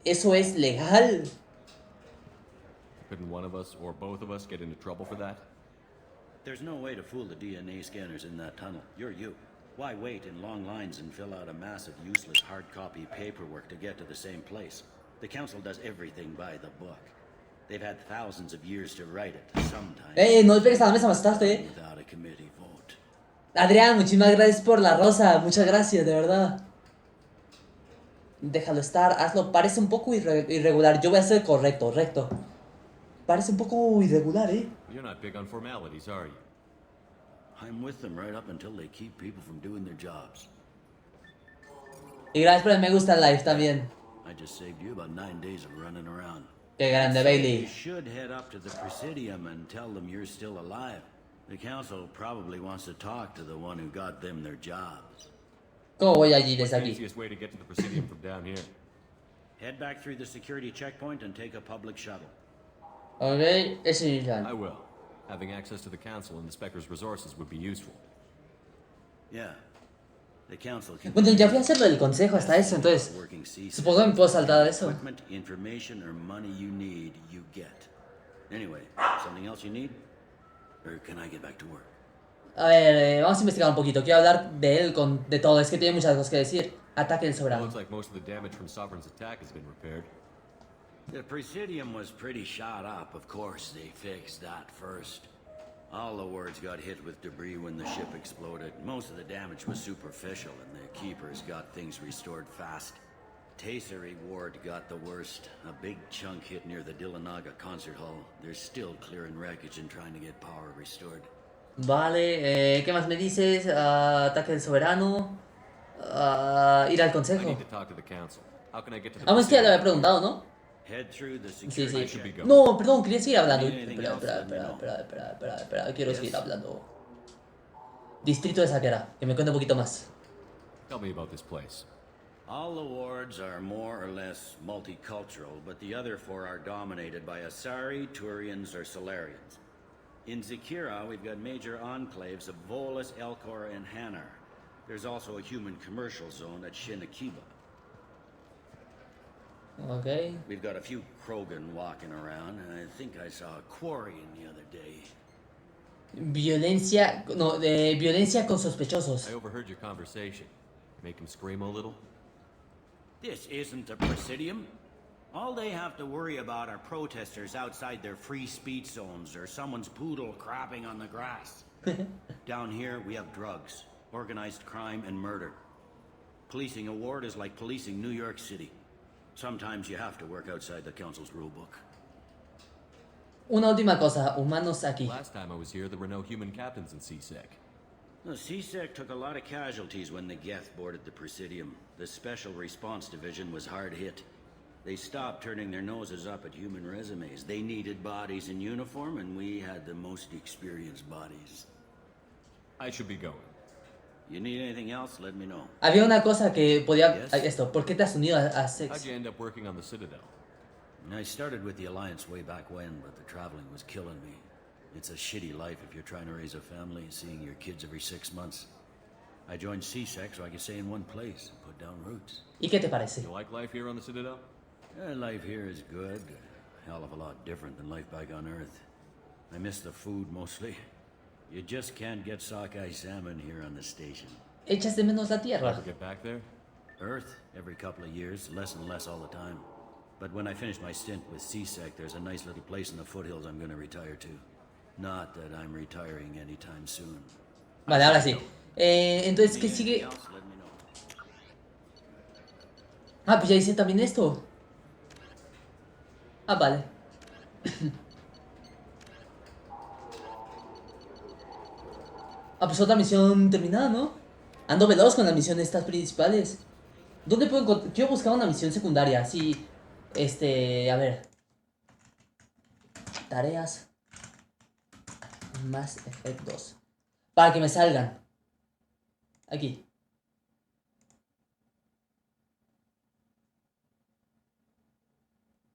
Eso es legal. Couldn't one of us or both of us get into trouble for that? There's no way to fool the DNA scanners in that tunnel. You're you. Why wait in long lines and fill out a massive useless hard copy paperwork to get to the same place? The Council does everything by the book. They've had thousands of years to write it. Sometimes. No le pegues a la mesa, me asustaste, Without a committee vote. Adrián, muchísimas gracias por la rosa. Muchas gracias, de verdad. Déjalo estar, hazlo. Parece un poco irregular. Yo voy a hacer correcto, recto. Parece un poco irregular, ¿eh? You're not big on formalities, are you? I'm with them right up until they keep people from doing their jobs. Y gracias por el me gusta al live también. I just saved you about 9 days of running around. Qué grande, Bailey. You should head up to the Presidium and tell them you're still alive. The Council probably wants to talk to the one who got them their jobs. ¿Cómo voy allí desde What's the aquí? easiest way to get to the Presidium from down here? Head back through the security checkpoint and take a public shuttle. Ok, ese es Miranda. I will. Having access to the council and the Spectre's resources would be useful. Yeah. The council can... Bueno, ya fui a hacerlo del consejo hasta eso, entonces supongo que me puedo saltar eso. Equipment, information, or money you need, you get. Anyway, something else you need? Or can I get back to work? A ver, vamos a investigar un poquito. Quiero hablar de él, de todo. Es que tiene muchas cosas que decir. Ataque del soberano. Looks like most of the damage from Sovereign's attack has been repaired. The Presidium was pretty shot up. Of course, they fixed that first. All the wards got hit with debris when the ship exploded. Most of the damage was superficial, and the Keepers got things restored fast. Tasery Ward got the worst. A big chunk hit near the Dillanaga concert hall. They're still clearing wreckage and trying to get power restored. Vale, ¿qué más me dices? Ataque del soberano. Ir al consejo. Es que ya le había preguntado, ¿no? Sí, sí. No, perdón, quería seguir hablando. Espera, quiero seguir hablando. Distrito de Sakura, que me cuente un poquito más. Tell me about this place. All the wards are more or less multicultural, but the other four are dominated by Asari, Turians, or Solarians. In Zakira, we've got major enclaves of Volus, Elcor, and Hanar. There's also a human commercial zone at Shinakiba. Okay. We've got a few Krogan walking around, and I think I saw a Quarian the other day. Violencia con sospechosos. I overheard your conversation. Make him scream a little? This isn't the Presidium. All they have to worry about are protesters outside their free speech zones or someone's poodle crapping on the grass. Down here, we have drugs, organized crime, and murder. Policing a ward is like policing New York City. Sometimes you have to work outside the council's rulebook. Una última cosa, humanos aquí. Last time I was here, there were no human captains in CSEC. The CSEC took a lot of casualties when the Geth boarded the Presidium. The Special Response Division was hard hit. They stopped turning their noses up at human resumes. They needed bodies in uniform, and we had the most experienced bodies. I should be going. You need anything else, let me know. Había una cosa que podía... Esto, ¿por qué te has unido a Sex? How'd you end up working on the Citadel? I started with the Alliance way back when, but the traveling was killing me. It's a shitty life if you're trying to raise a family and seeing your kids every 6 months. I joined CSEC so I could stay in one place and put down roots. ¿Y qué te parece? You like life here on the Citadel? Life here is good. A hell of a lot different than life back on Earth. I miss the food mostly. You just can't get sockeye salmon here on the station. Echas de menos la tierra. Ever get back there? Earth, every couple of years, less and less all the time. But when I finish my stint with CSEC, there's a nice little place in the foothills I'm going to retire to. Not that I'm retiring anytime soon. Vale, ahora sí. Entonces, ¿qué sigue? Ah, pues ya hice también esto. Ah, vale. Ah, pues otra misión terminada, ¿no? Ando veloz con las misiones estas principales. ¿Dónde puedo encontrar? Quiero buscar una misión secundaria. Sí. A ver. Tareas. Más efectos. Para que me salgan. Aquí.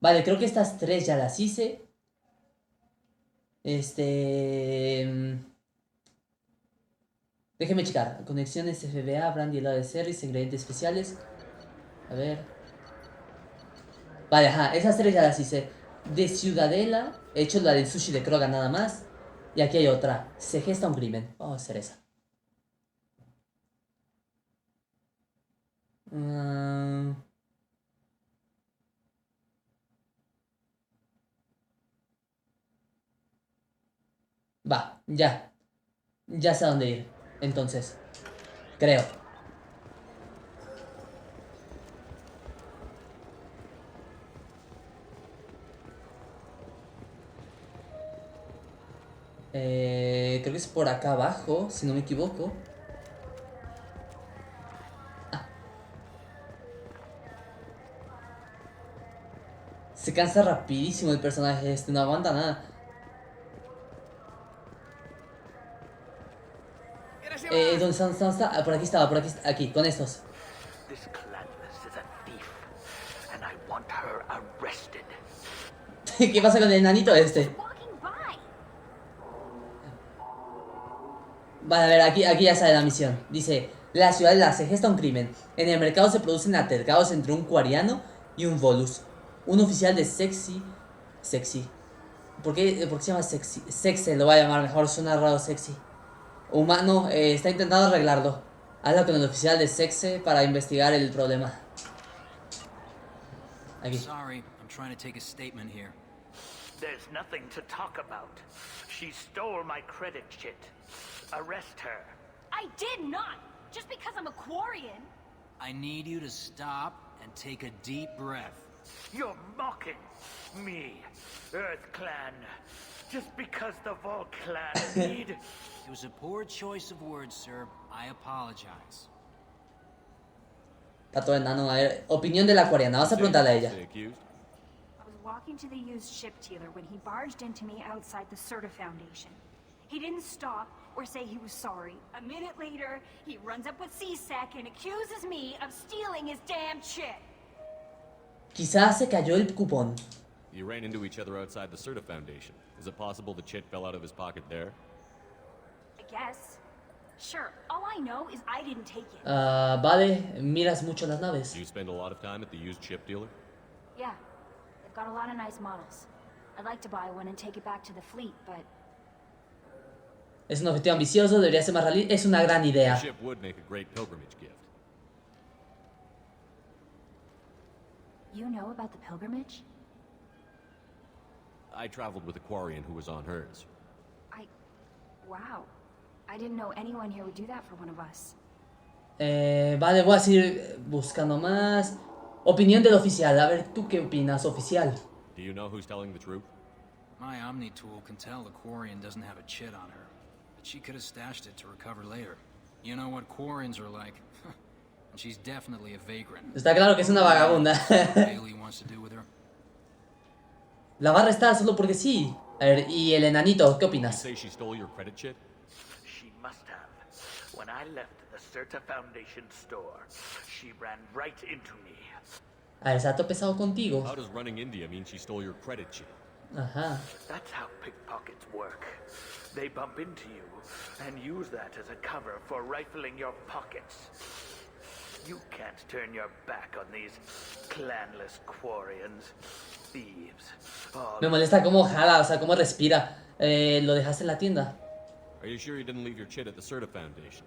Vale, creo que estas tres ya las hice. Déjenme checar. Conexiones FBA, Brandy, helado de Service, ingredientes especiales. A ver. Vale, ajá, esas tres ya las hice. De Ciudadela, he hecho la del sushi de Krogan nada más. Y aquí hay otra. Se gesta un crimen. Vamos a hacer esa. Va, ya. Ya sé a dónde ir. Entonces, creo. Creo que es por acá abajo, si no me equivoco. Ah. Se cansa rapidísimo el personaje no aguanta nada. ¿Dónde está? Por aquí estaba, aquí, con estos. ¿Qué pasa con el enanito este? Vale, a ver, aquí ya sale la misión. Dice, la ciudad de la se gesta un crimen. En el mercado se producen altercados entre un cuariano y un volus. Un oficial de Sexy. ¿Por qué se llama Sexy? Sexe, lo voy a llamar mejor, suena raro Sexy. Humano, está intentando arreglarlo. Habla con el oficial de Sexe para investigar el problema. Aquí. Sorry, I'm trying to take a statement here. There's nothing to talk about. She stole my credit chit. Arrest her. I did not! Just because I'm a Quarian. I need you to stop and take a deep breath. You're mocking me, Earth Clan. Just because the Vol Clan need... It was a poor choice of words, sir. I apologize. Está todo enano. A ver, opinión de la coreana. Vas a preguntarle a ella. I was walking to the used ship dealer when he barged into me outside the Serta Foundation. He didn't stop or say he was sorry. A minute later, he runs up with C-Sec and accuses me of stealing his damn chip. Quizás se cayó el cupón. You ran into each other outside the Serta Foundation. Is it possible the chit fell out of his pocket there? I guess. Sure, all I know is I didn't take it. Vale, miras mucho las naves. Do you spend a lot of time at the used chip dealer? Yeah, they've got a lot of nice models. I'd like to buy one and take it back to the fleet, but... Es un objetivo ambicioso, debería ser más realista. Es una gran idea. The ship would make a great pilgrimage gift. You know about the pilgrimage? I traveled with a Quarian who was on hers. Wow. I didn't know anyone here would do that for one of us. Vale, voy a seguir buscando más. Opinión del oficial. A ver, ¿tú qué opinas, oficial? Do you know who's telling the truth? My Omni tool can tell the Quarian doesn't have a chit on her, but she could have stashed it to recover later. You know what Quarians are like. And she's definitely a vagrant. Está claro que es una vagabunda. Bailey wants to do with her. La va a arrestar solo porque sí. A ver, y el enanito, ¿qué opinas? You say she stole your credit chit? She must have. When I left the Serta Foundation store, she ran right into me. A ver, se ha tropezado contigo. How does running India mean she stole your credit chit? Ajá. That's how pickpockets work. They bump into you and use that as a cover for rifling your pockets. You can't turn your back on these clanless Quarians, thieves. Me molesta cómo jala, o sea, cómo respira. Lo dejaste en la tienda. Are you sure you didn't leave your chit at the Serta Foundation?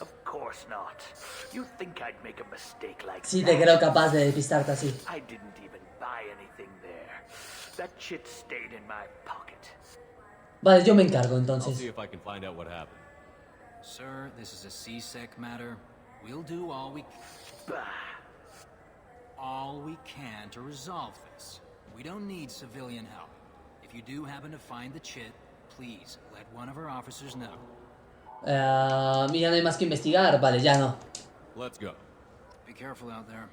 Of course not. You think I'd make a mistake like Sí, that? te creo capaz de despistarte así. I didn't even buy anything there. That chit stayed in my pocket. Vale, yo me encargo I'll entonces. see if I can find out what happened. Sir, this is a C-Sec matter. We'll do all we can to resolve this. We don't need civilian help. If you do happen to find the chit, please let one of our officers know. Mira, no hay más que investigar. Vale, ya no. Let's go. Be careful out there.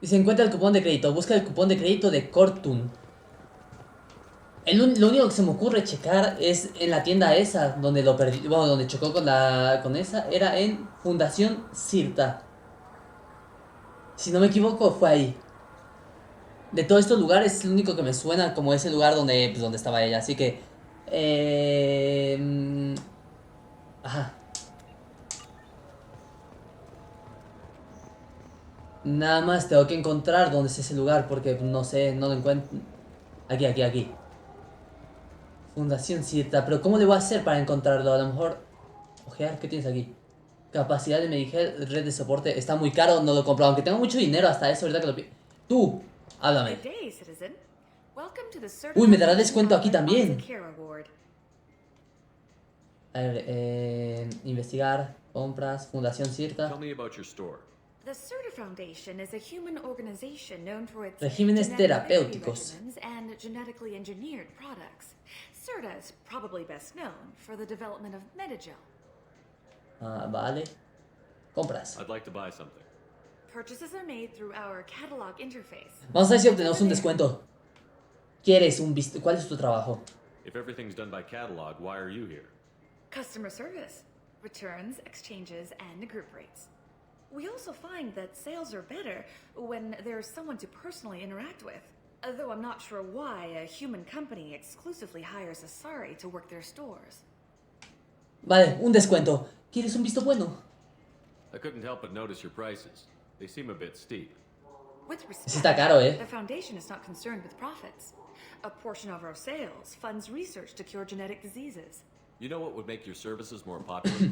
Y se encuentra el cupón de crédito. Busca el cupón de crédito de Cortun. Lo único que se me ocurre checar es en la tienda esa, donde lo perdí, bueno, donde chocó con esa, era en Fundación Sirta. Si no me equivoco, fue ahí. De todos estos lugares, es el único que me suena como ese lugar donde, pues, donde estaba ella. Así que... Ajá. Nada más tengo que encontrar dónde es ese lugar, porque no sé, no lo encuentro. Aquí. Fundación Sirta, pero ¿cómo le voy a hacer para encontrarlo? A lo mejor... Ojear, ¿qué tienes aquí? Capacidad de Medical, red de soporte. Está muy caro, no lo compro. Aunque tengo mucho dinero hasta eso, ahorita que lo pido. Tú, háblame. Uy, me dará descuento aquí también. A ver, investigar, compras, Fundación Sirta. Tell me about your store. The Serta Foundation is a human organization known for its Regímenes genetic terapéuticos. regimens and genetically engineered products. Serta is probably best known for the development of Metagel. Vale. Compras. I'd like to buy something. Purchases are made through our catalog interface. Vamos a ver si obtenemos un descuento. ¿Quieres un visto? ¿Cuál es tu trabajo? If everything's done by catalog, why are you here? Customer service, returns, exchanges, and group rates. We also find that sales are better when there's someone to personally interact with. Though I'm not sure why a human company exclusively hires Asari to work their stores. Vale, un descuento. ¿Quieres un visto bueno? I couldn't help but notice your prices. They seem a bit steep. With respect, Sí está caro, the Foundation is not concerned with profits. A portion of our sales funds research to cure genetic diseases. You know what would make your services more popular?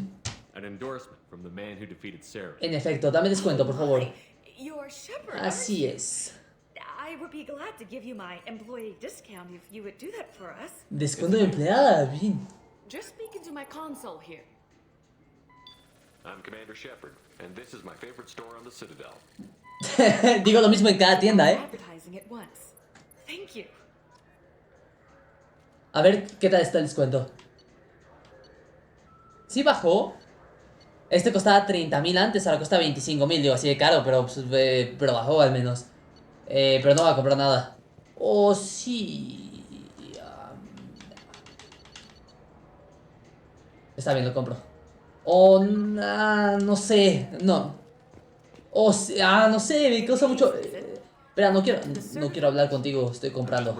An endorsement from the man who defeated Sarah. En efecto, dame descuento, por favor. You're Shepard. Así es. I would be glad to give you my employee discount if you would do that for us. Descuento de empleada, bien. Just speak into my console here. I'm Commander Shepard, and this is my favorite store on the Citadel. Digo lo mismo en cada tienda, Advertising it once. Thank you. A ver, ¿qué tal está el descuento? Sí bajó. Este costaba 30.000 antes, ahora cuesta 25.000. Digo, así de caro, pero bajó al menos. Pero no va a comprar nada. Oh, sí. Está bien, lo compro. Oh, no sé. No. Oh, sí, no sé, me causa mucho... espera, no quiero hablar contigo, estoy comprando.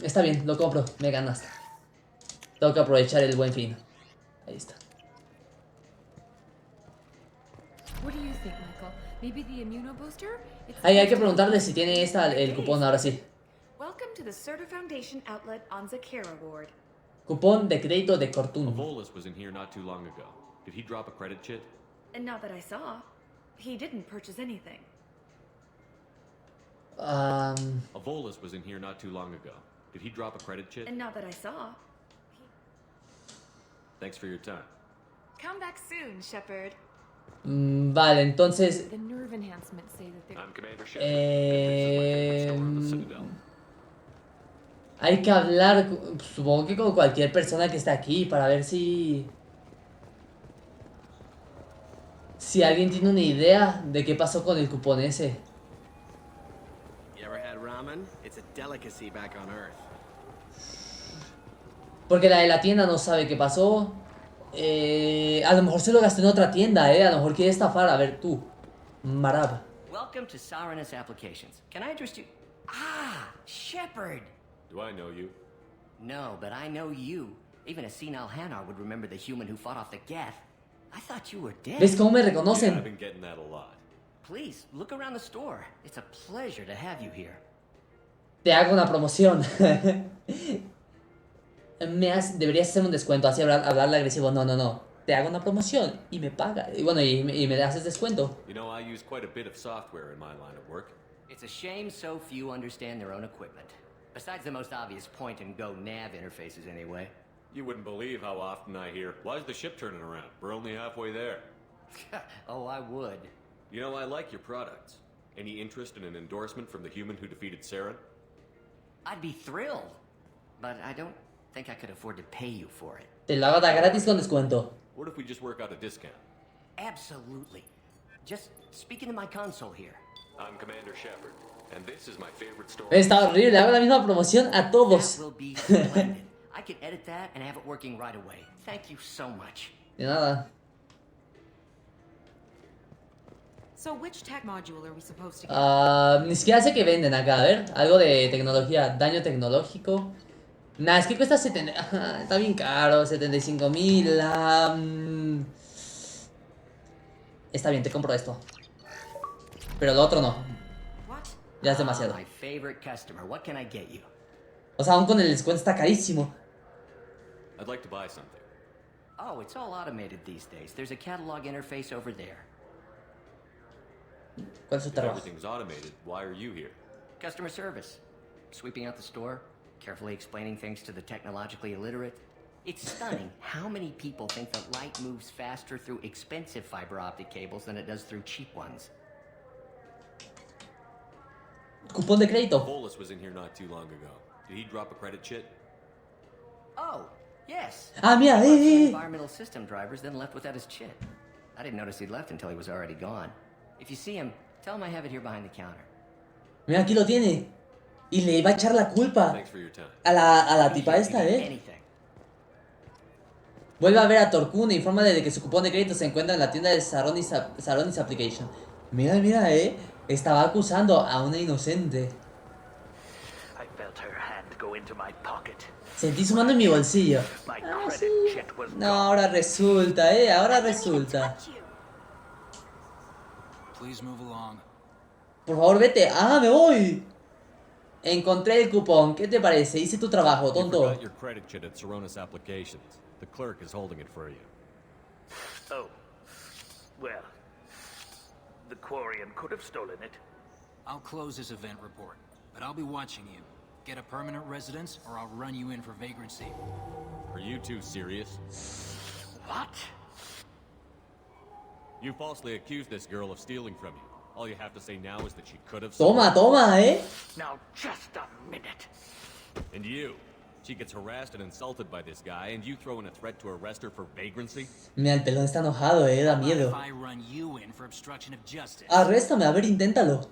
Está bien, lo compro, me ganas. Tengo que aprovechar el buen fin. Ahí está. Hay que preguntarle si tiene el cupón ahora sí. Cupón de crédito de Cortún. Volus was in here not too long ago. Did he drop a credit chit? Not that I saw. He didn't purchase anything. Volus was in here not too long ago. Did he drop a credit chit? Not that I saw. Thanks for your time. Come back soon, Shepard. Vale, entonces... The nerve enhancements say that I'm Commander Shepard. This is my favorite store on the Citadel. Hay que hablar, supongo que con cualquier persona que esté aquí para ver si alguien tiene una idea de qué pasó con el cupón ese. You ever had ramen? It's a delicacy back on Earth. Porque la de la tienda no sabe qué pasó. A lo mejor se lo gastó en otra tienda, a lo mejor quiere estafar. A ver, tú, Marab. Welcome to Saranus Applications. Can I address you? Ah, Shepard. Do I know you? No, but I know you. Even a senile Hanar would remember the human who fought off the Geth. I thought you were dead. ¿Ves cómo me reconocen? Yeah, I've been getting that a lot. Please, look around the store. It's a pleasure to have you here. Te hago una promoción. Deberías hacer un descuento, así hablarle agresivo. No. Te hago una promoción y me paga. Y bueno, y me haces descuento. You know, I use quite a bit of software in my line of work. It's a shame so few understand their own equipment. Besides the most obvious point-and-go nav interfaces, anyway. You wouldn't believe how often I hear, "Why's the ship turning around? We're only halfway there." Oh, I would. You know, I like your products. Any interest in an endorsement from the human who defeated Saren? I'd be thrilled. But I don't think I could afford to pay you for it. Te lo hago gratis con descuento. What if we just work out a discount? Absolutely. Just speak into my console here. I'm Commander Shepard, and this is my favorite store. Está horrible, hago la misma promoción a todos. That will be splendid. I can edit that and have it working right away. Thank you so much. De nada. So which tech module are we supposed to get? Ni siquiera sé qué venden acá, a ver. Algo de tecnología, daño tecnológico. Nah, es que cuesta 70... está bien caro, 75.000. Está bien, te compro esto. Pero lo otro no. Ya es demasiado. My favorite customer. What can I get you? O sea, aún con el descuento está carísimo. I'd like to buy something. Oh, it's all automated these days. There's a catalog interface over there. ¿Cuál es su trabajo? Everything's automated. Why are you here? Customer service. Sweeping out the store. Carefully explaining things to the technologically illiterate. It's stunning how many people think that light moves faster through expensive fiber optic cables than it does through cheap ones. Cupón de crédito. Volus was in here not too long ago. Did he drop a credit chit? Oh, yes. Mira, Environmental system drivers then left without his chit. I didn't notice he'd left until he was already gone. If you see him, tell him I have it here behind the counter. Mira, aquí lo tiene. Y le iba a echar la culpa a la tipa esta, Vuelve a ver a Torkun e informa de que su cupón de crédito se encuentra en la tienda de Saronis Application. Mira, Estaba acusando a una inocente. I felt her hand go into my pocket. Sentí su mano en mi bolsillo. My Ah, credit sí. chit was No, ahora resulta, ahora resulta. Please move along. Por favor, vete. ¡Ah, me voy! Encontré el cupón. ¿Qué te parece? Hice tu trabajo, You tonto. forgot your credit chit at Saronis Applications. The clerk is holding it for you. Oh. Well. The Quarian could have stolen it. I'll close this event report, but I'll be watching you. Get a permanent residence, or I'll run you in for vagrancy. Are you two serious? What? You falsely accused this girl of stealing from you. All you have to say now is that she could have Toma, toma, Now just a minute. And you. She gets harassed and insulted by this guy, and you throw in a threat to arrest her for vagrancy? Mira, el pelón está enojado, da miedo. If I run you in for obstruction of justice. Arréstame, a ver, inténtalo.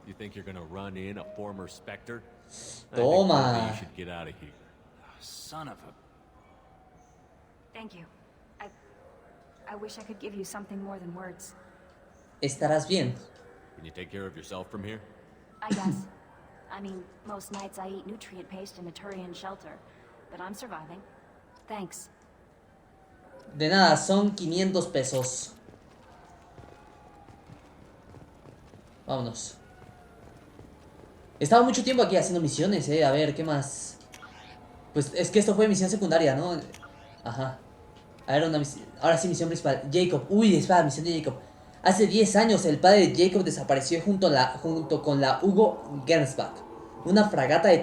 You think you're gonna run in a former Spectre? Toma. I think maybe you should get out of here. Son of a... Thank you. I wish I could give you something more than words. Estarás bien. Can you take care of yourself from here? I guess. I mean, most nights I eat nutrient paste in a Turian shelter, but I'm surviving. Thanks. De nada, son 500 pesos. Vámonos. He estado mucho tiempo aquí haciendo misiones, A ver, ¿qué más? Pues es que esto fue misión secundaria, ¿no? Ajá. A ver, ahora sí, misión principal. Jacob. Uy, espera, misión de Jacob. Hace 10 años el padre de Jacob desapareció junto con la Hugo Gernsback, una fragata de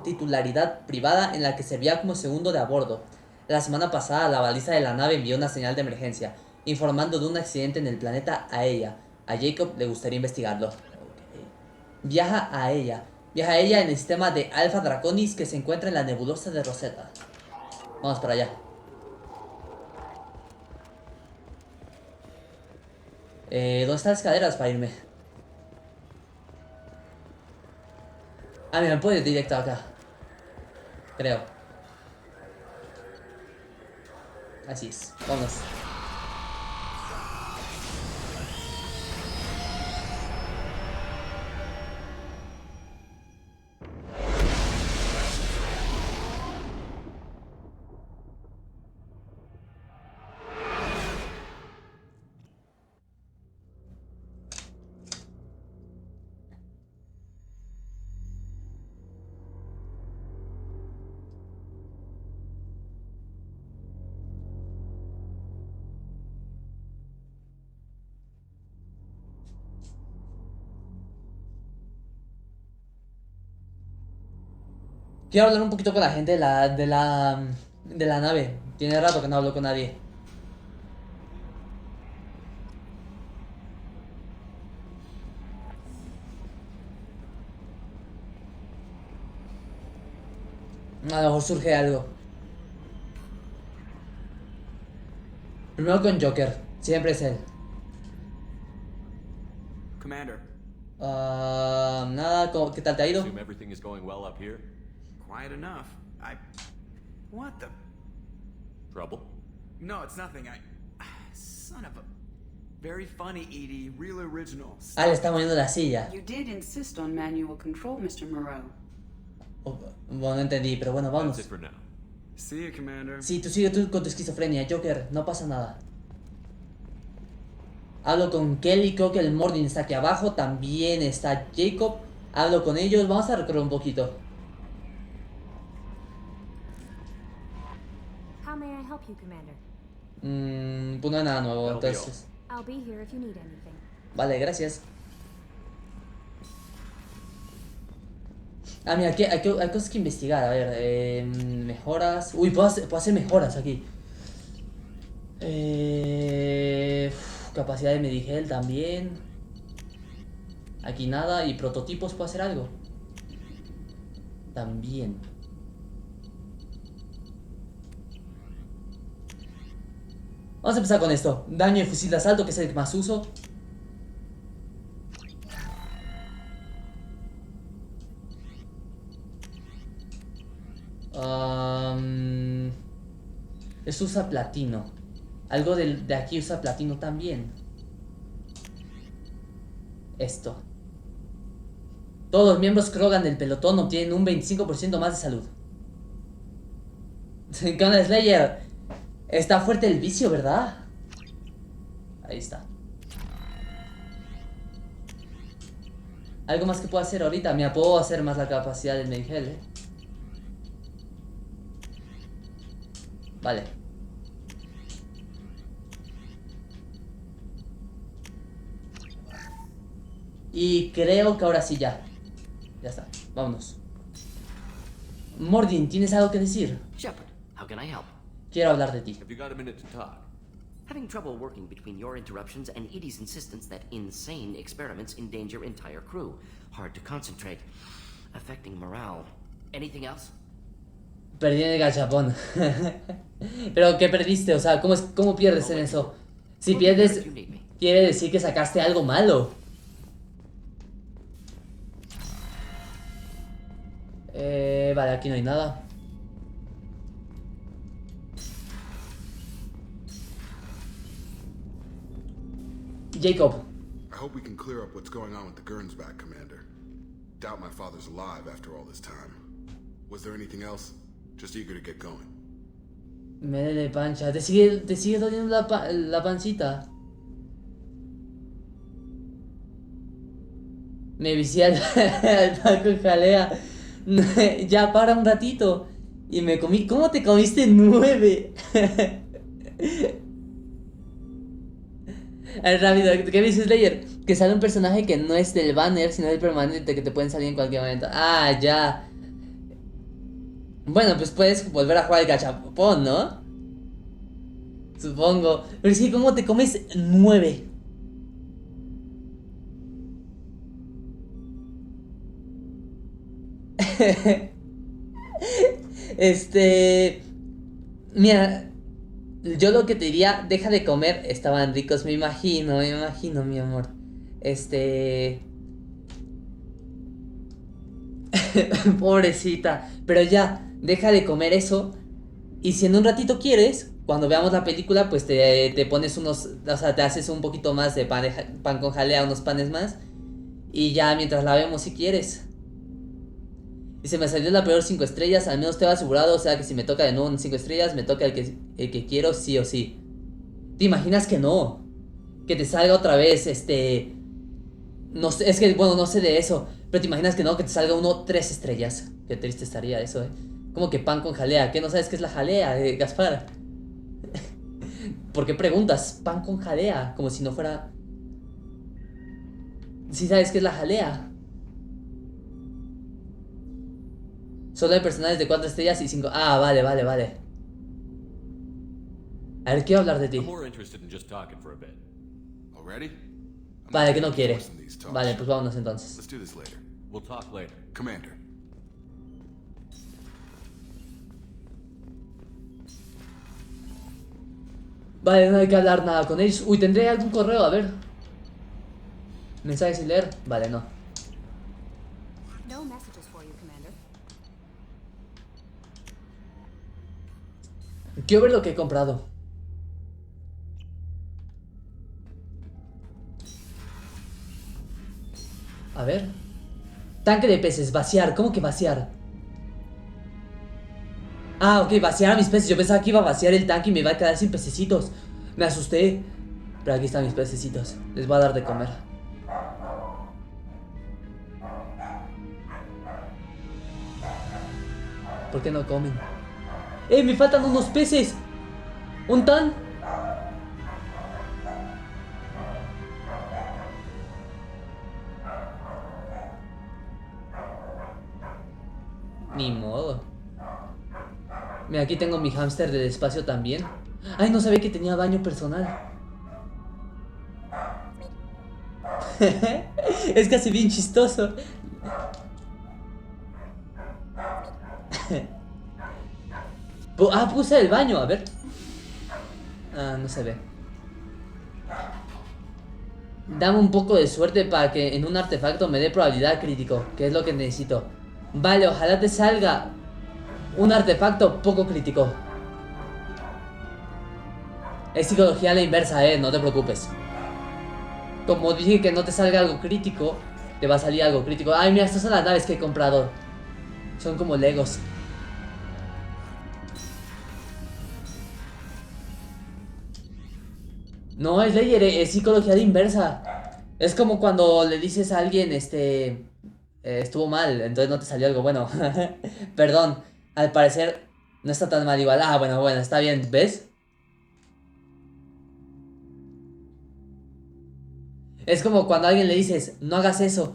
titularidad privada en la que servía como segundo de a bordo. La semana pasada la baliza de la nave envió una señal de emergencia, informando de un accidente en el planeta a ella. A Jacob le gustaría investigarlo. Okay. Viaja a ella en el sistema de Alpha Draconis que se encuentra en la nebulosa de Rosetta. Vamos para allá. ¿Dónde están las escaleras para irme? Ah, mira, puedo ir directo acá. Creo. Así es. Vámonos. Quiero hablar un poquito con la gente de la nave. Tiene rato que no hablo con nadie. A lo mejor surge algo. Primero con Joker. Siempre es él. Commander. Nada, ¿qué tal te ha ido? Assume everything is going well up here. Quiet enough. What the? Trouble? No, it's nothing. Son of a... Very funny, Edie. Real original. Le está moviendo la silla. You did insist on manual control, Mr. Moreau. Bueno, no entendí, pero bueno, vamos. That's it for now. See you, Commander. Sí, tú sigue con tu esquizofrenia, Joker, no pasa nada. Hablo con Kelly, creo que el Morning está aquí abajo, también está Jacob. Hablo con ellos, vamos a recorrer un poquito. How may I help you, Commander? Pues no hay nada nuevo, entonces. I'll be here if you need anything. Vale, gracias. Ah, mira, aquí hay cosas que investigar. A ver, mejoras. Uy, puedo hacer mejoras aquí. Capacidad de Medigel también. Aquí nada. Y prototipos, ¿puedo hacer algo? También. Vamos a empezar con esto. Daño de fusil de asalto, que es el que más uso. Esto usa platino. Algo de aquí usa platino también. esto. Todos los miembros Krogan del pelotón obtienen un 25% más de salud. Canal Slayer. Está fuerte el vicio, ¿verdad? Ahí está. Algo más que puedo hacer ahorita. Mira, puedo hacer más la capacidad del Medigel, ¿eh? Vale. Y creo que ahora sí ya. Ya está. Vámonos. Mordin, ¿tienes algo que decir? Shepard, how can I help? Quiero hablar de ti. Have you got a minute to talk? Having trouble working between your interruptions and Edie's insistence that insane experiments endanger entire crew. Hard to concentrate. Affecting morale. Anything else? Perdí en el gachapón. Pero ¿qué perdiste? O sea, ¿cómo pierdes en eso? Si pierdes, quiere decir que sacaste algo malo. Vale, aquí no hay nada. Jacob. I hope we can clear up what's going on with the Gernsback, Commander. Doubt my father's alive after all this time. Was there anything else? Just eager to get going. Me duele pancha. ¿Te sigue doliendo la pancita? Me vicié al pan con jalea. Ya para un ratito. Y me comí. ¿Cómo te comiste 9? A ver, rápido, ¿qué dices, Slayer? Que sale un personaje que no es del banner, sino del permanente, que te pueden salir en cualquier momento. Ah, ya. Bueno, pues puedes volver a jugar el gachapón, ¿no? Supongo. Pero sí, ¿cómo te comes 9? Mira, yo lo que te diría, deja de comer. Estaban ricos, me imagino, mi amor. Pobrecita. Pero ya, deja de comer eso. Y si en un ratito quieres, cuando veamos la película, pues te pones unos. O sea, te haces un poquito más de pan con jalea, unos panes más. Y ya mientras la vemos, si quieres. Y se me salió la peor 5 estrellas, al menos te va asegurado, o sea que si me toca de nuevo un 5 estrellas, me toca el que quiero sí o sí. ¿Te imaginas que no? Que te salga otra vez, no sé, es que, bueno, no sé de eso, pero te imaginas que no, que te salga uno 3 estrellas. Qué triste estaría eso, Como que pan con jalea, ¿qué no sabes qué es la jalea, Gaspar? ¿Por qué preguntas? Pan con jalea, como si no fuera... ¿Sí sabes qué es la jalea? Solo hay personajes de 4 estrellas y 5. Ah, vale. A ver, quiero hablar de ti. Vale, que no quiere. Vale, pues vámonos entonces. Commander. Vale, no hay que hablar nada con ellos. Uy, ¿tendré algún correo? A ver. ¿Mensajes sin leer? Vale, no. No messages for you, Commander. Quiero ver lo que he comprado. A ver. Tanque de peces, vaciar. ¿Cómo que vaciar? Ah, ok, vaciar a mis peces. Yo pensaba que iba a vaciar el tanque y me iba a quedar sin pececitos. Me asusté. Pero aquí están mis pececitos. Les voy a dar de comer. ¿Por qué no comen? Me faltan unos peces. ¿Un tan? Ni modo. Mira, aquí tengo mi hámster del espacio también. Ay, no sabía que tenía baño personal. Es casi bien chistoso. Ah, puse el baño, a ver. Ah, no se ve. Dame un poco de suerte para que en un artefacto me dé probabilidad crítico, que es lo que necesito. Vale, ojalá te salga un artefacto poco crítico. Es psicología a la inversa, no te preocupes. Como dije que no te salga algo crítico, te va a salir algo crítico. Ay, mira, estas son las naves que he comprado. Son como Legos. No, es Layer, es psicología de inversa. Es como cuando le dices a alguien, estuvo mal, entonces no te salió algo bueno. Perdón, al parecer no está tan mal igual. Ah, bueno, está bien, ¿ves? Es como cuando a alguien le dices, no hagas eso.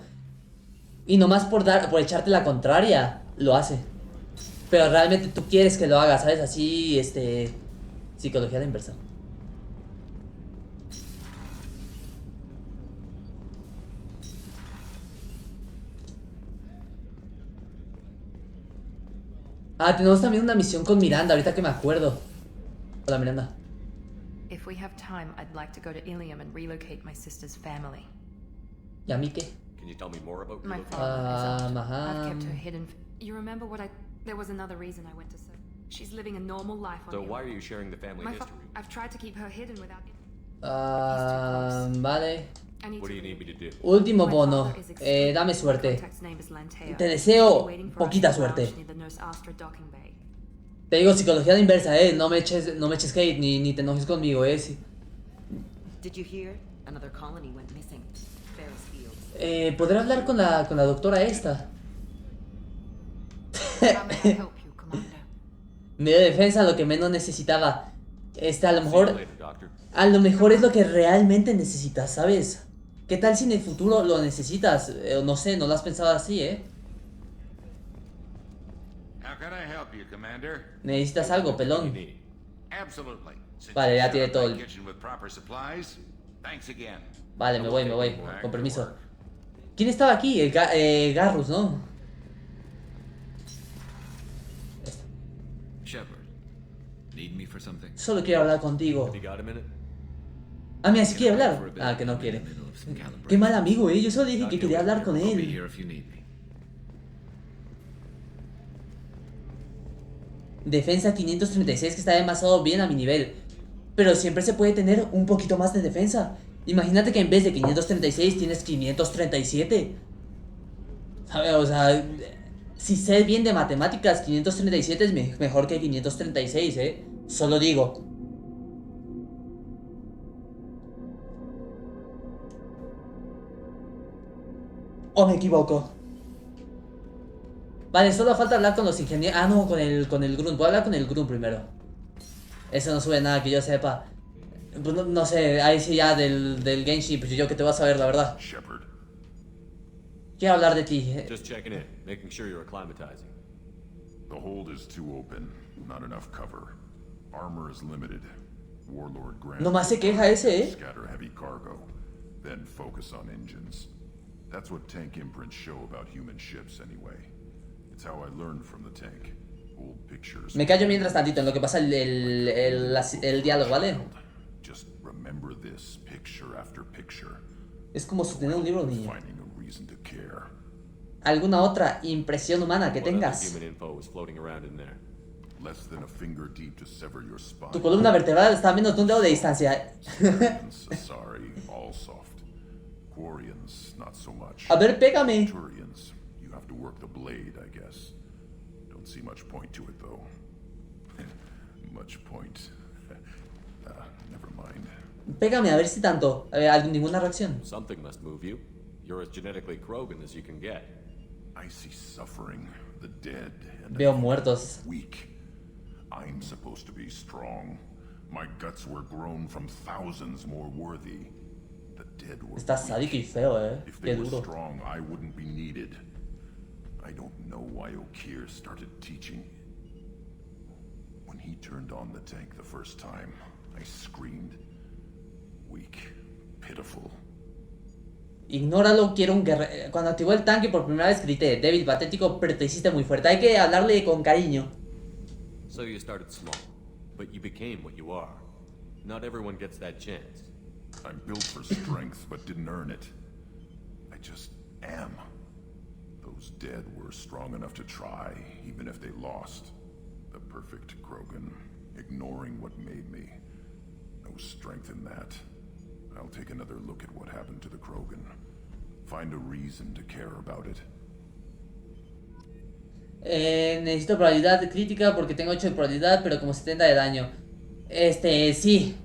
Y nomás por echarte la contraria, lo hace. Pero realmente tú quieres que lo haga, ¿sabes? Así, psicología de inversa. Ah, tenemos también una misión con Miranda, ahorita que me acuerdo. Hola, Miranda. If we have time, I'd like to go to Ilium and relocate my sister's family. ¿Y a mí qué? Can you tell me more about My your father is out. I've kept her hidden. You remember what there was another reason I went to Sir. She's living a normal life on So Ilium. why are you sharing the family history? I've tried to keep her hidden without. Vale. What do you need me to do? Último bono. Dame suerte. Te deseo poquita suerte. Te digo psicología de inversa, no me eches hate ni te enojes conmigo, sí. Did you hear? Another colony went missing. Ferris Field. ¿Podré hablar con la doctora esta? Medio de defensa, lo que menos necesitaba. A lo mejor es lo que realmente necesitas, ¿sabes? ¿Qué tal si en el futuro lo necesitas? No sé, no lo has pensado así, Necesitas algo, pelón. Vale, ya tiene todo. Vale, me voy. Con permiso. ¿Quién estaba aquí? Garrus, ¿no? Shepard, need me for something? Solo quiero hablar contigo. Ah, mira, si quiere hablar. Ah, que no quiere. Qué mal amigo, Yo solo dije que quería hablar con él. Defensa 536, que está demasiado bien a mi nivel. Pero siempre se puede tener un poquito más de defensa. Imagínate que en vez de 536 tienes 537. ¿Sabes? O sea, si sé bien de matemáticas, 537 es mejor que 536, Solo digo. ¿O me equivoco? Vale, solo falta hablar con los ingenieros. Ah, no, con el Grunt. Voy a hablar con el Grunt primero. Eso no sube nada que yo sepa. Pues no sé, ahí sí ya del Genshin, pues yo que te vas a saber, la verdad. Shepard. Quiero hablar de ti. Just checking in, making sure you're acclimatizing. The hold is too open, not enough cover. Armor is limited. Warlord grants. Nomás se queja ese, Scatter heavy cargo, then focus on engines. That's what tank imprints show about human ships anyway. It's how I learned from the tank. Old pictures. Me callo mientras tantito en lo que pasa el diálogo, ¿vale? Just remember this picture after picture. Es como sostener un libro, niño. Finding a reason to care. ¿Alguna otra impresión humana que tengas? Less than a finger deep to sever your spine. Tu columna vertebral está a menos de un dedo de distancia. Sorry, all soft. Quarians, not so much. A ver, pégame. Turians, you have to work the blade, I guess. Don't see much point to it, though. Much point. Never mind. Pégame, a ver si tanto. Ninguna reacción. Something must move you. You're as genetically Krogan as you can get. I see suffering, the dead, and Veo muertos. Weak. I'm supposed to be strong. My guts were grown from thousands more worthy. The dead were Está sádico y feo, If they Qué were duro. strong, I wouldn't be needed. I don't know why O'Keir started teaching. When he turned on the tank the first time, I screamed. Weak, pitiful. Ignóralo, quiero un guerrero. Cuando activó el tanque por primera vez grité, débil, patético, pero te hiciste muy fuerte. Hay que hablarle con cariño. So you started small, but you became what you are. Not everyone gets that chance. I'm built for strength, but didn't earn it. I just am. Those dead were strong enough to try, even if they lost. The perfect Krogan, ignoring what made me. No strength in that. I'll take another look at what happened to the Krogan. Find a reason to care about it. Necesito probabilidad crítica porque tengo 8 de probabilidad, pero como 70 de daño. Sí.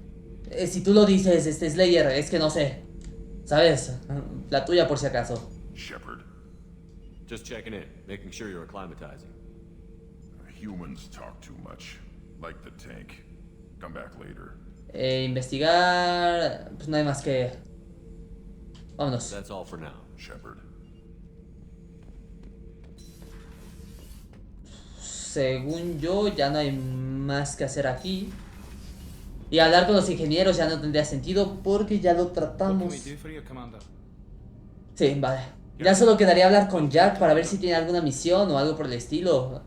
Si tú lo dices, Slayer, es que no sé. ¿Sabes? La tuya por si acaso. Shepard. Just checking in, making sure you're acclimatizing. Humans talk too much. Like the tank. Come back later. Investigar... Pues no hay más que... Vámonos. That's all for now, Shepard. Según yo, ya no hay más que hacer aquí. Y hablar con los ingenieros ya no tendría sentido porque ya lo tratamos. Sí, vale. Ya solo quedaría hablar con Jack para ver si tiene alguna misión o algo por el estilo.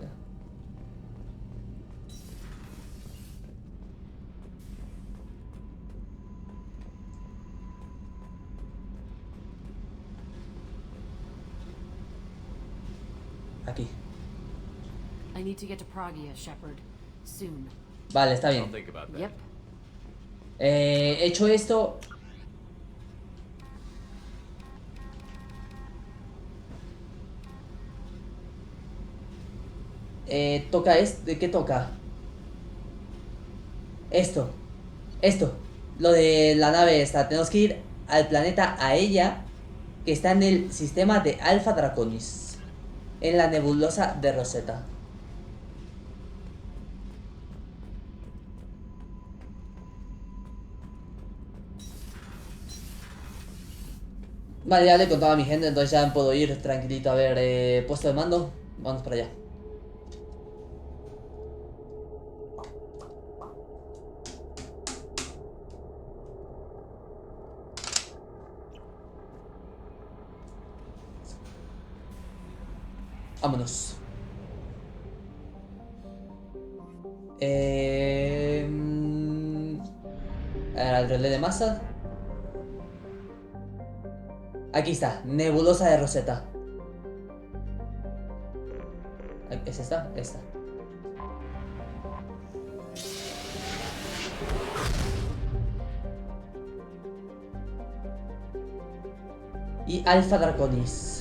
Aquí. I need to get to Pragia, Shepard. Soon. Vale, está bien. Yep. Hecho esto... toca esto. ¿De qué toca? Esto. Lo de la nave esta. Tenemos que ir al planeta Aella, que está en el sistema de Alpha Draconis, en la nebulosa de Rosetta. Vale, ya le he contado a mi gente, entonces ya puedo ir tranquilito a ver puesto de mando. Vamos para allá. Vámonos. El relé de masa. Aquí está, nebulosa de Rosetta. ¿Es esta? Esta. Y Alpha Draconis.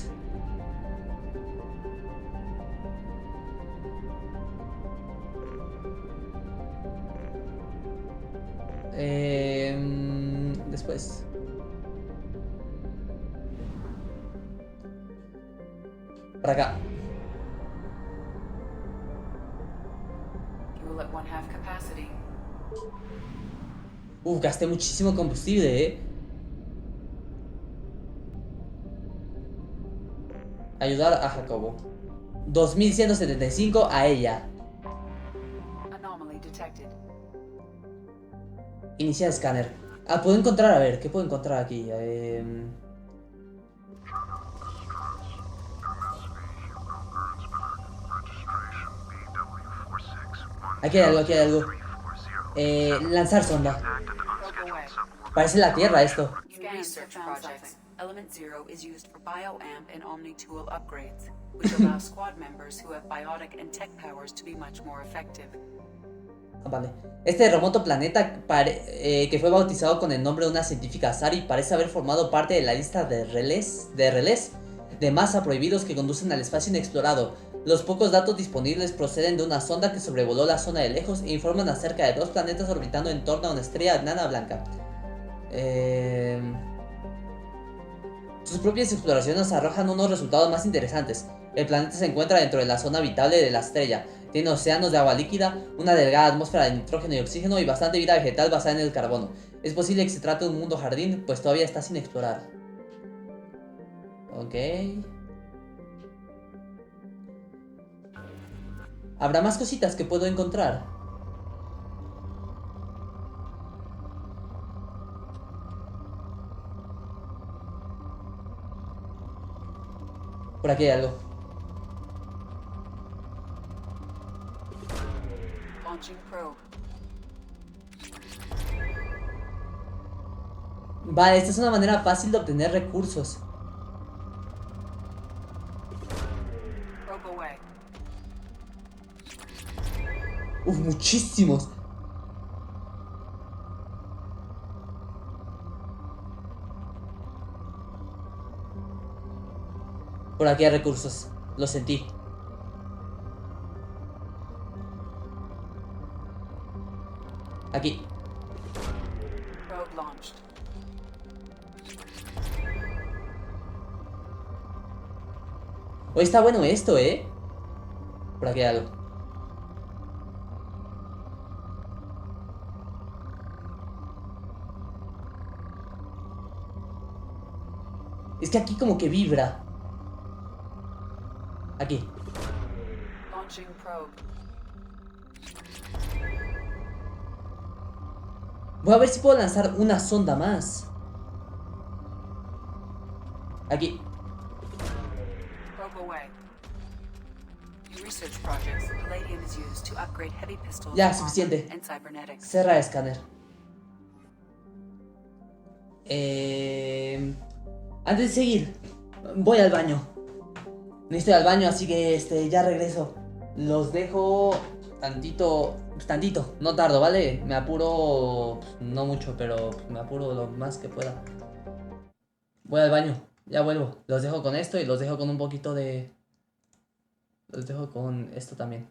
Después. Para acá. Gasté muchísimo combustible, Ayudar a Jacobo. 2175 a ella. Iniciar escáner. Puedo encontrar, a ver, ¿qué puedo encontrar aquí? Aquí hay algo. Lanzar sonda. Parece la Tierra esto. Research projects. Element 0 is used for bioamp and omni-tool upgrades, which allow squad members who have biotic and tech powers to be much more effective. Vale. Este remoto planeta que fue bautizado con el nombre de una científica Sari parece haber formado parte de la lista de relés de masa prohibidos que conducen al espacio inexplorado. Los pocos datos disponibles proceden de una sonda que sobrevoló la zona de lejos e informan acerca de 2 planetas orbitando en torno a una estrella enana blanca. Sus propias exploraciones arrojan unos resultados más interesantes. El planeta se encuentra dentro de la zona habitable de la estrella. Tiene océanos de agua líquida, una delgada atmósfera de nitrógeno y oxígeno y bastante vida vegetal basada en el carbono. Es posible que se trate de un mundo jardín, pues todavía está sin explorar. Ok. ¿Habrá más cositas que puedo encontrar? Por aquí hay algo. Vale, esta es una manera fácil de obtener recursos. Muchísimos. Por aquí hay recursos. Lo sentí. Aquí. Probe launched. Hoy está bueno esto, ¿eh? Por aquí hay algo. Es que aquí como que vibra. Aquí. Launching probe. Voy a ver si puedo lanzar una sonda más. Aquí. Probe away. In research projects, palladium is used to upgrade heavy pistols, Ya, armor, suficiente. and cybernetics. Cerra escáner. Antes de seguir, voy al baño. Necesito ir al baño, así que ya regreso. Los dejo tantito, no tardo, ¿vale? Me apuro, no mucho, pero me apuro lo más que pueda. Voy al baño, ya vuelvo. Los dejo con esto y los dejo con un poquito de... Los dejo con esto también.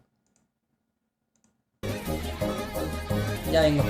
Ya vengo.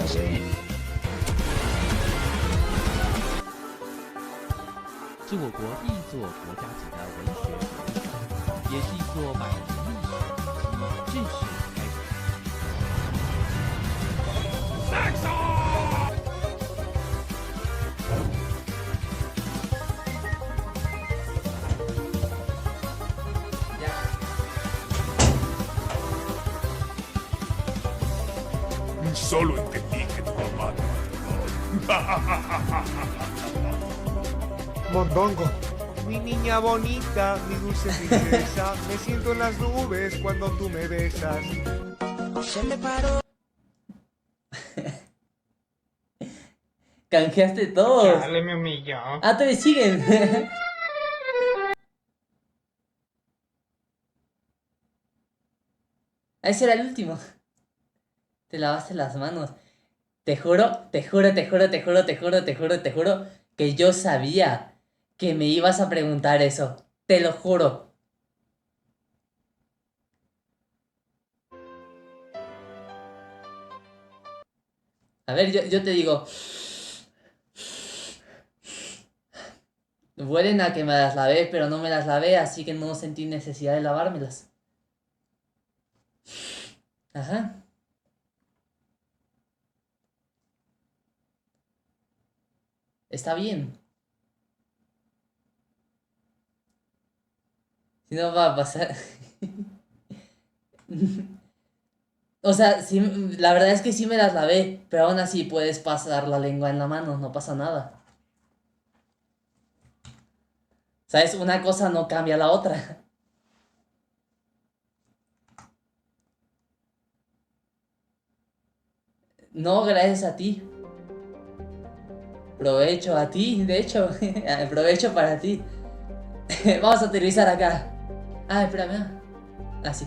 谁？是我国第一座国家级的文学博物馆，也是一座百年历史及正式开Solo entendí que tu mamá Mondongo, mi niña bonita, mi dulce princesa, me siento en las nubes cuando tú me besas. Se me paró. Canjeaste todos. Dale, me humilló. Ah, todavía siguen. Ese era el último. Te lavaste las manos. Te juro que yo sabía que me ibas a preguntar eso. Te lo juro. A ver, yo te digo. Huelen a que me las lavé, pero no me las lavé, así que no sentí necesidad de lavármelas. Ajá. Está bien. Si no va a pasar. O sea, sí, la verdad es que sí me las lavé, pero aún así puedes pasar la lengua en la mano, no pasa nada. ¿Sabes? Una cosa no cambia la otra. No, gracias a ti. Provecho a ti, de hecho. Provecho para ti. Vamos a aterrizar acá. Ah, espérame. Ah, sí.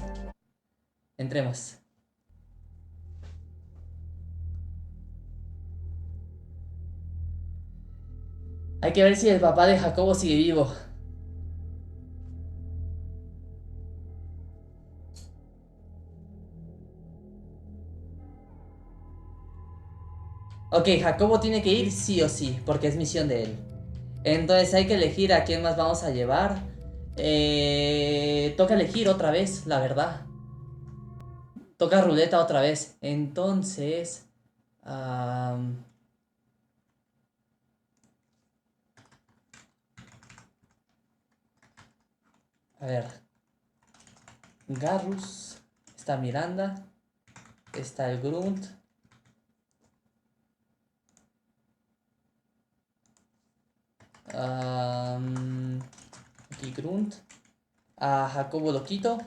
Entremos. Hay que ver si el papá de Jacobo sigue vivo. Ok, Jacobo tiene que ir sí o sí, porque es misión de él. Entonces hay que elegir a quién más vamos a llevar. Toca elegir otra vez, la verdad. Toca ruleta otra vez. Entonces... a ver. Garrus. Está Miranda. Está el Grunt. Aquí Grunt. A Jacobo lo quito.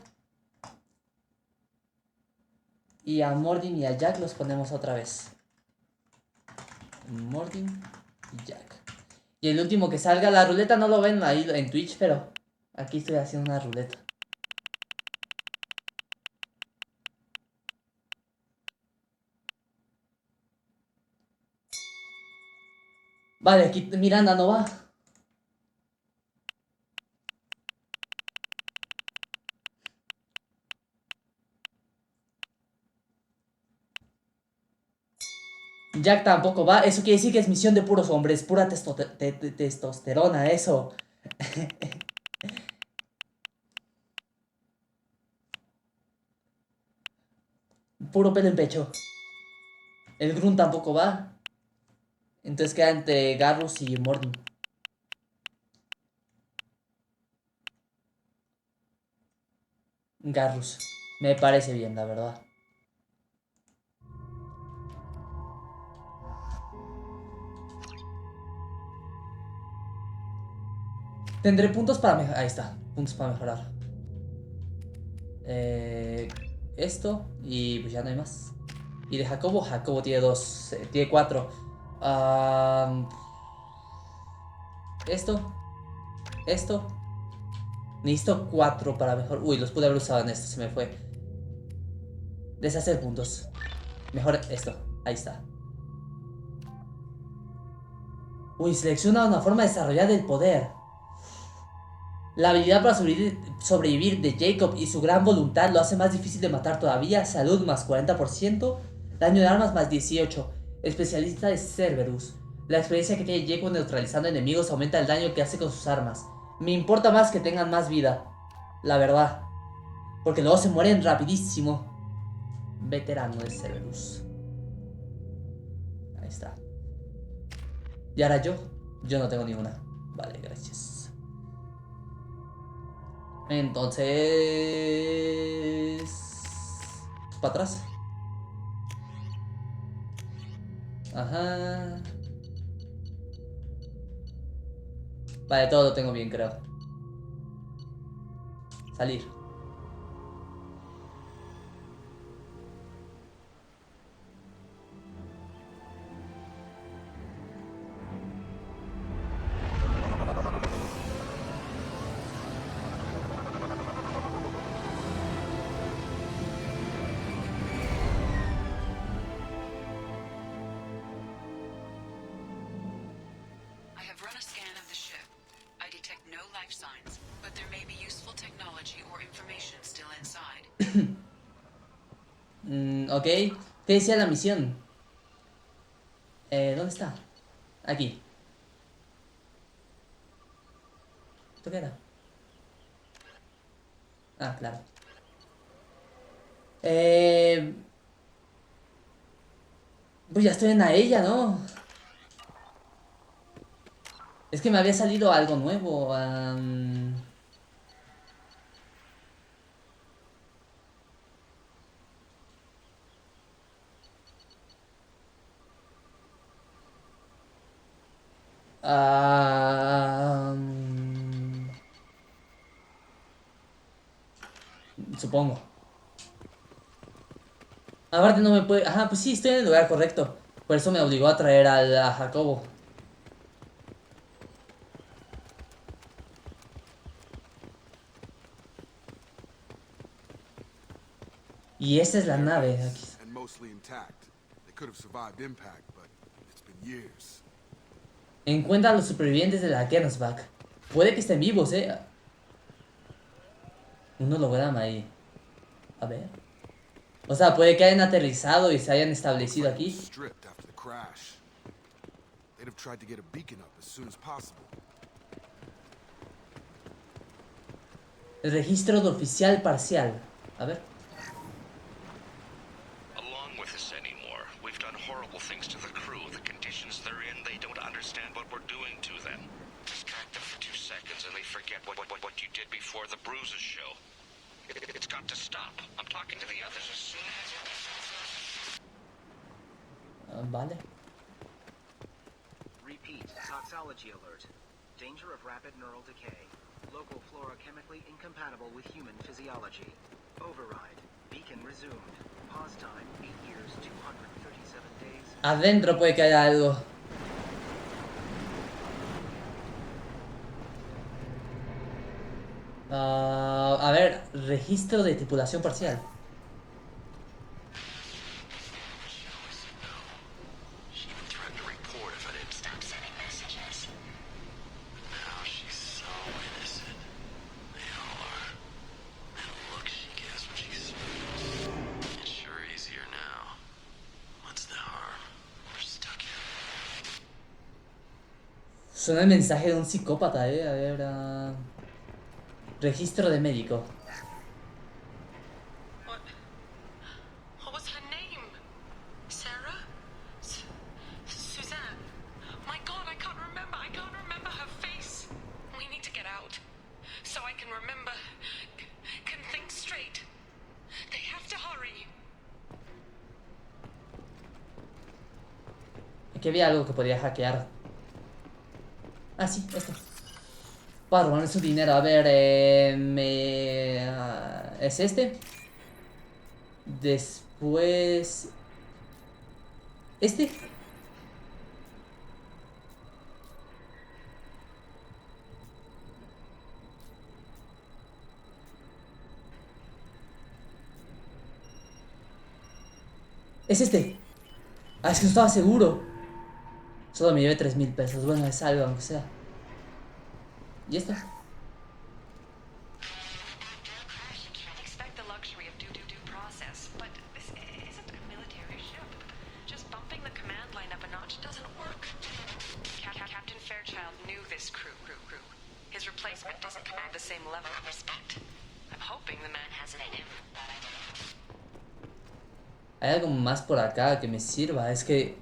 Y a Mordin y a Jack los ponemos otra vez. Mordin y Jack. Y el último que salga, la ruleta no lo ven ahí en Twitch, pero aquí estoy haciendo una ruleta. Vale, aquí Miranda no va. Jack tampoco va. Eso quiere decir que es misión de puros hombres. Pura testosterona, eso. Puro pelo en pecho. El Grunt tampoco va. Entonces queda entre Garrus y Mordin. Garrus. Me parece bien, la verdad. Tendré puntos para mejorar. Ahí está. Puntos para mejorar. Esto. Y pues ya no hay más. Y de Jacobo. Jacobo tiene 2. Tiene 4. Esto. Necesito 4 para mejor. Uy, los pude haber usado en esto. Se me fue. Deshacer puntos. Mejor esto. Ahí está. Uy, selecciona una forma desarrollada del poder. La habilidad para sobrevivir de Jacob y su gran voluntad lo hace más difícil de matar todavía. Salud más 40%. Daño de armas más 18. especialista de Cerberus. La experiencia que tiene Jacob neutralizando enemigos aumenta el daño que hace con sus armas. Me importa más que tengan más vida, la verdad, porque luego se mueren rapidísimo. Veterano de Cerberus. Ahí está. Y ahora yo no tengo ninguna. Vale, gracias. Entonces... para atrás. Ajá. Vale, todo lo tengo bien, creo. Salir. Ok, ¿qué decía la misión? ¿Dónde está? Aquí. ¿Esto qué era? Ah, claro. Pues ya estoy en ella, ¿no? Es que me había salido algo nuevo. Supongo. Aparte no me puede... Ajá, pues sí, estoy en el lugar correcto. Por eso me obligó a traer a Jacobo. Y esa es la nave aquí. Encuentra a los supervivientes de la Gernsback. Puede que estén vivos, un holograma ahí. A ver. O sea, puede que hayan aterrizado y se hayan establecido aquí. El registro de oficial parcial. A ver. Vale. Repeat, toxology alert. Danger of rapid neural decay. Local flora chemically incompatible with human physiology. Override. Beacon resumed. Pause time 8 years, 237 days. Adentro puede que haya algo. A ver, registro de tripulación parcial. Suena el mensaje de un psicópata, A ver, registro de médico. What was her name? Sarah? Suzanne? My God, I can't remember. I can't remember her face. We need to get out. So I can remember. Can think straight. They have to hurry. Aquí había algo que podía hackear. Ah, sí, esto. Para robarme su dinero. A ver, es este. Después... este. Es este. Ah, es que no estaba seguro. Solo me llevé 3,000 pesos. Bueno, es algo, aunque sea. ¿Y esto? this crew. His replacement doesn't command the same level of respect. I'm hoping the man has it in him. Hay algo más por acá que me sirva. Es que...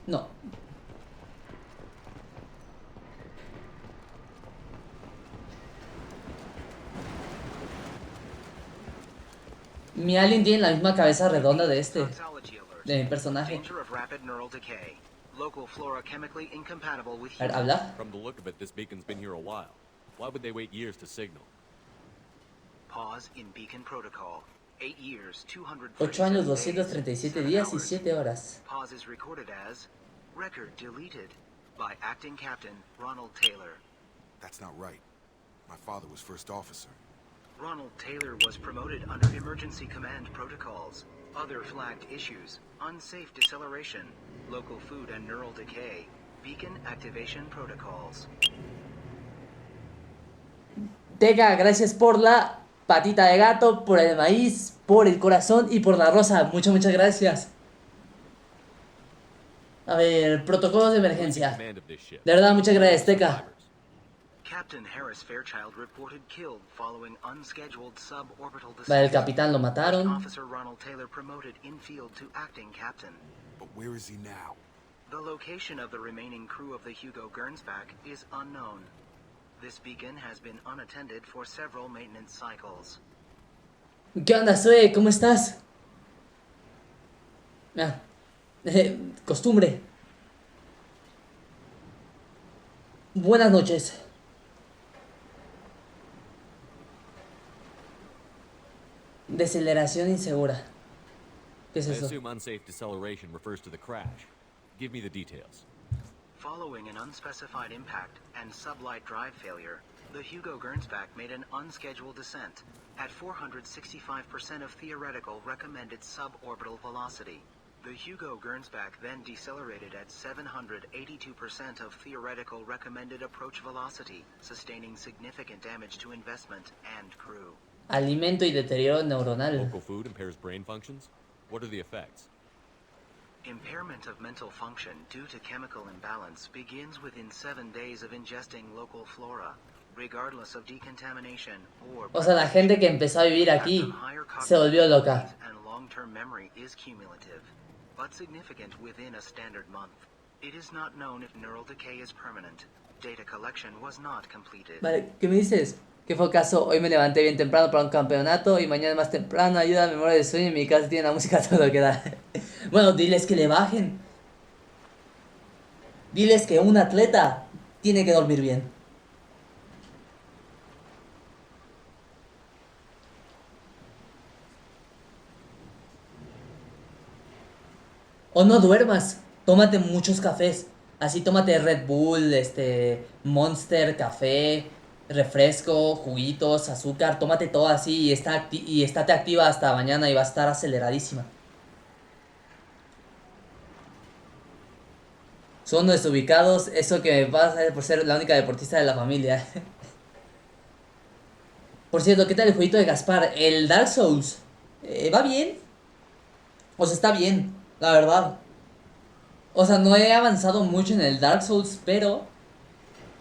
No. Mi alien tiene la misma cabeza redonda de este. De mi personaje. A ver, habla. From the look of it, this beacon's been here a while. Why would they wait years to signal? Pause in beacon protocol. 8 years, 8 años, 237 días y 7 horas. Pause is recorded as record deleted by acting captain Ronald Taylor. That's not right. My father was first officer. Ronald Taylor was promoted under emergency command protocols. Other flagged issues: unsafe deceleration, local food and neural decay, beacon activation protocols. Teca, gracias por la patita de gato, por el maíz, por el corazón y por la rosa. Muchas gracias. A ver, protocolos de emergencia. De verdad, muchas gracias, Teca. Vale, el capitán lo mataron. But where is he now? The location of the remaining crew of the Hugo Gernsback is unknown. This beacon has been unattended for several maintenance cycles. ¿Qué onda, Sue? ¿Cómo estás? Ah, costumbre. Buenas noches. Deceleración insegura. ¿Qué es eso? I assume unsafe deceleration refers to the crash. Give me the details. Following an unspecified impact and sublight drive failure, the Hugo Gernsback made an unscheduled descent at 465% of theoretical recommended suborbital velocity. The Hugo Gernsback then decelerated at 782% of theoretical recommended approach velocity, sustaining significant damage to investment and crew. Alimento y deterioro neuronal. Local food impairs brain functions? What are the effects? Impairment of mental function due to chemical imbalance begins within 7 days of ingesting local flora, regardless of decontamination or... O sea, la gente que empezó a vivir aquí se volvió loca. And long-term memory is cumulative, but significant within a standard month. It is not known if neural decay is permanent. Data collection was not completed. Vale, ¿qué me dices? ¿Qué fue caso? Hoy me levanté bien temprano para un campeonato y mañana más temprano, ayuda, memoria de sueño, en mi casa tiene la música todo lo que da. Bueno, diles que le bajen. Diles que un atleta tiene que dormir bien. O no duermas, tómate muchos cafés. Así tómate Red Bull, Monster, café, refresco, juguitos, azúcar, tómate todo así y estate activa hasta mañana y va a estar aceleradísima. Son desubicados, eso que me pasa por ser la única deportista de la familia. Por cierto, ¿qué tal el jueguito de Gaspar? El Dark Souls, ¿va bien? O sea, está bien, la verdad. O sea, no he avanzado mucho en el Dark Souls, pero...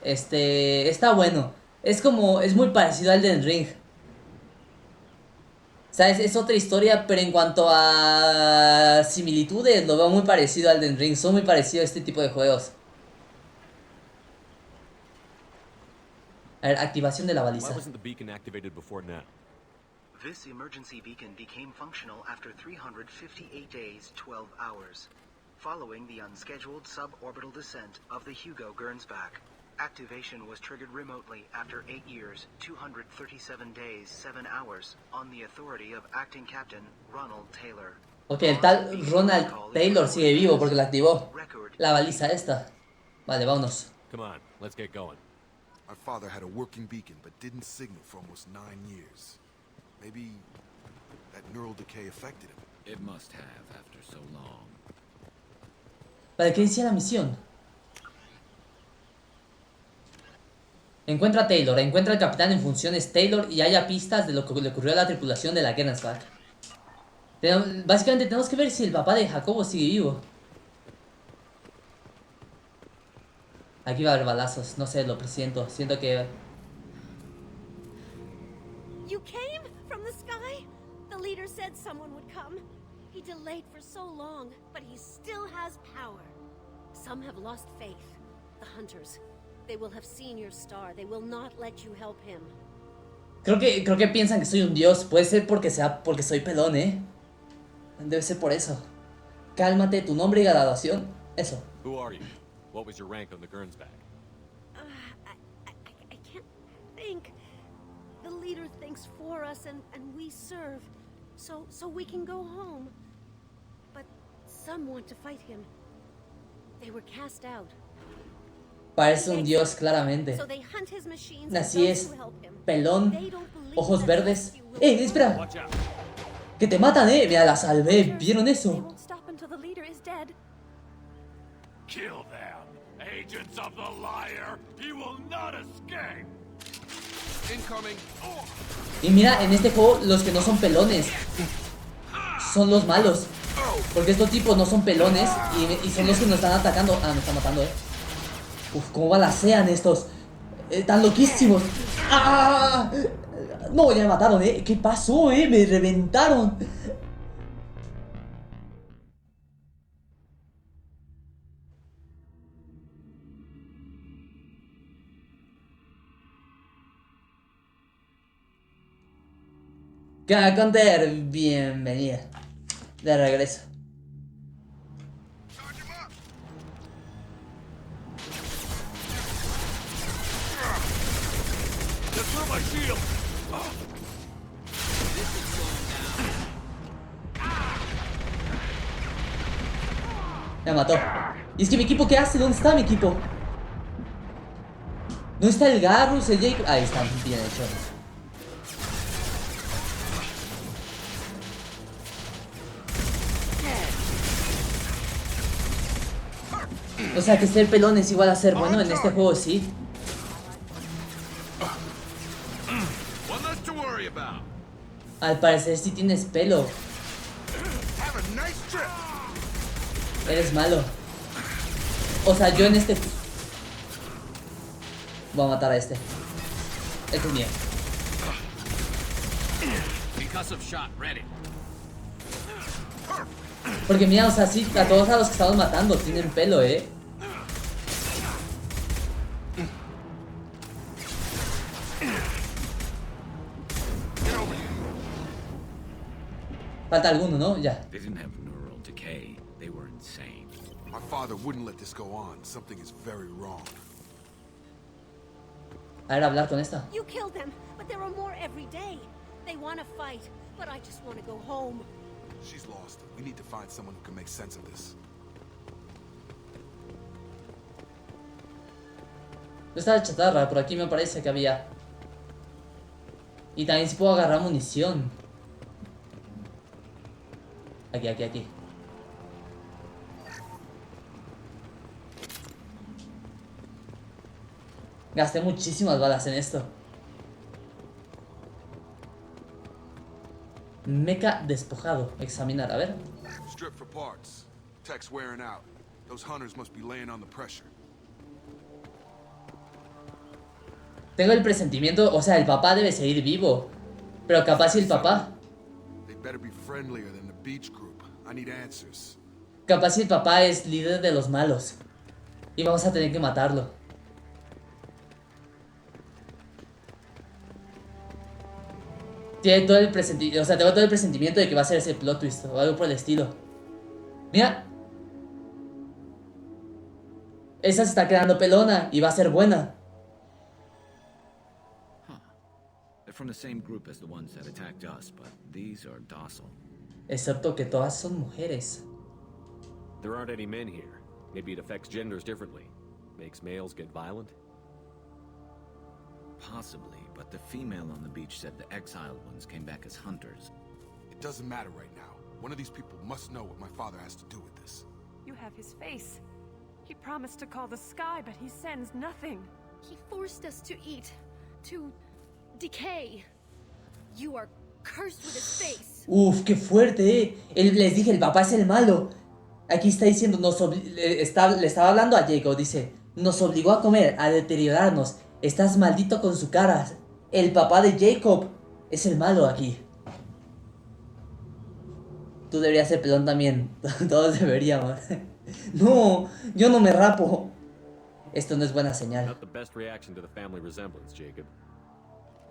está bueno. Es muy parecido al Elden Ring. ¿Sabes? Es otra historia, pero en cuanto a similitudes, lo veo muy parecido al Elden Ring. Son muy parecidos a este tipo de juegos. A ver, activación de la baliza. Why wasn't the beacon activated before now? This emergency beacon became functional after 358 days, 12 hours, following the unscheduled suborbital descent of the Hugo Gernsback. Activation was triggered remotely after 8 years, 237 days, 7 hours, on the authority of acting captain Ronald Taylor. Ok, el tal Ronald Taylor sigue vivo porque la activó. La baliza esta. Vale, vámonos. Come on, let's get going. My father had a working beacon but didn't signal for almost 9 years. Maybe that neural decay affected him. It must have after so long. Vale, ¿qué decía la misión? Encuentra a Taylor, encuentra al capitán en funciones Taylor y haya pistas de lo que le ocurrió a la tripulación de la Gernsback. Básicamente tenemos que ver si el papá de Jacobo sigue vivo. Aquí va a haber balazos, no sé, lo presiento. Siento que... You came from the sky? The leader said someone would come. He delayed for so long, but he still has power. Some have lost faith. The hunters. They will have seen your star. They will not let you help him. Creo que piensan que soy un dios. Puede ser porque soy pelón, ¿eh? Debe ser por eso. Cálmate, tu nombre y graduación. Eso. Who are you? What was your rank on the Gernsback? I can't think. The leader thinks for us and we serve. So we can go home. But some want to fight him. They were cast out. Parece un dios, claramente. So they hunt his machines. Así es. Pelón. Ojos verdes. Espera. Que te matan, Mira, la salvé. ¿Vieron eso? Kill them, agents of the liar. He will not escape. Incoming. Y mira, en este juego los que no son pelones son los malos. Porque estos tipos no son pelones y son los que nos están atacando. Ah, me están matando, Uf, cómo balacean estos. Están loquísimos. ¡Ah! No, ya me mataron, ¿Qué pasó, Me reventaron. ¿Qué onda, Conter? Bienvenida. De regreso. Me mató. Y es que mi equipo, ¿qué hace? ¿Dónde está mi equipo? ¿Dónde está el Garrus, el Jake? Ahí está, bien hecho. O sea que ser pelón es igual a ser bueno en este juego, sí. Al parecer sí tienes pelo. Eres malo. O sea, yo en este... Voy a matar a este. Este es mío. Porque mira, o sea, sí, a todos a los que estamos matando tienen pelo, Falta alguno, ¿no? Ya. My father wouldn't let this go on. Something is very wrong. A ver, hablar con esta. You killed them, but there are more every day. They want to fight, but I just want to go home. She's lost. We need to find someone who can make sense of this. No está la chatarra, por aquí me parece que había. Y también si puedo agarrar munición. Aquí. Gasté muchísimas balas en esto. Mecha despojado. Examinar, a ver. Strip for parts. Tech's wearing out. Those hunters must be laying on the pressure. Tengo el presentimiento, o sea, el papá debe seguir vivo. Pero capaz si el papá. They better be friendlier than the beach group. I need answers. Capaz si el papá es líder de los malos. Y vamos a tener que matarlo. Tiene todo el presentimiento, o sea, tengo todo el presentimiento de que va a ser ese plot twist o algo por el estilo. Mira. Esa se está quedando pelona y va a ser buena. They're from the same group as the ones that attacked us, but these are docile. Excepto que todas son mujeres. There aren't any men here. Maybe it affects genders differently. Makes males get violent? Possibly, but the female on the beach said the exiled ones came back as hunters. It doesn't matter right now. One of these people must know what my father has to do with this. You have his face. He promised to call the sky, but he sends nothing. He forced us to eat, to decay. You are cursed with his face. Uf, qué fuerte, Les dije, el papá es el malo. Aquí está diciendo, le estaba hablando a Jacob, dice, Nos obligó a comer, a deteriorarnos. Estás maldito con su cara. El papá de Jacob es el malo aquí. Tú deberías ser pelón también. Todos deberíamos. No, yo no me rapo. Esto no es buena señal. Not the best reaction to the family resemblance, Jacob.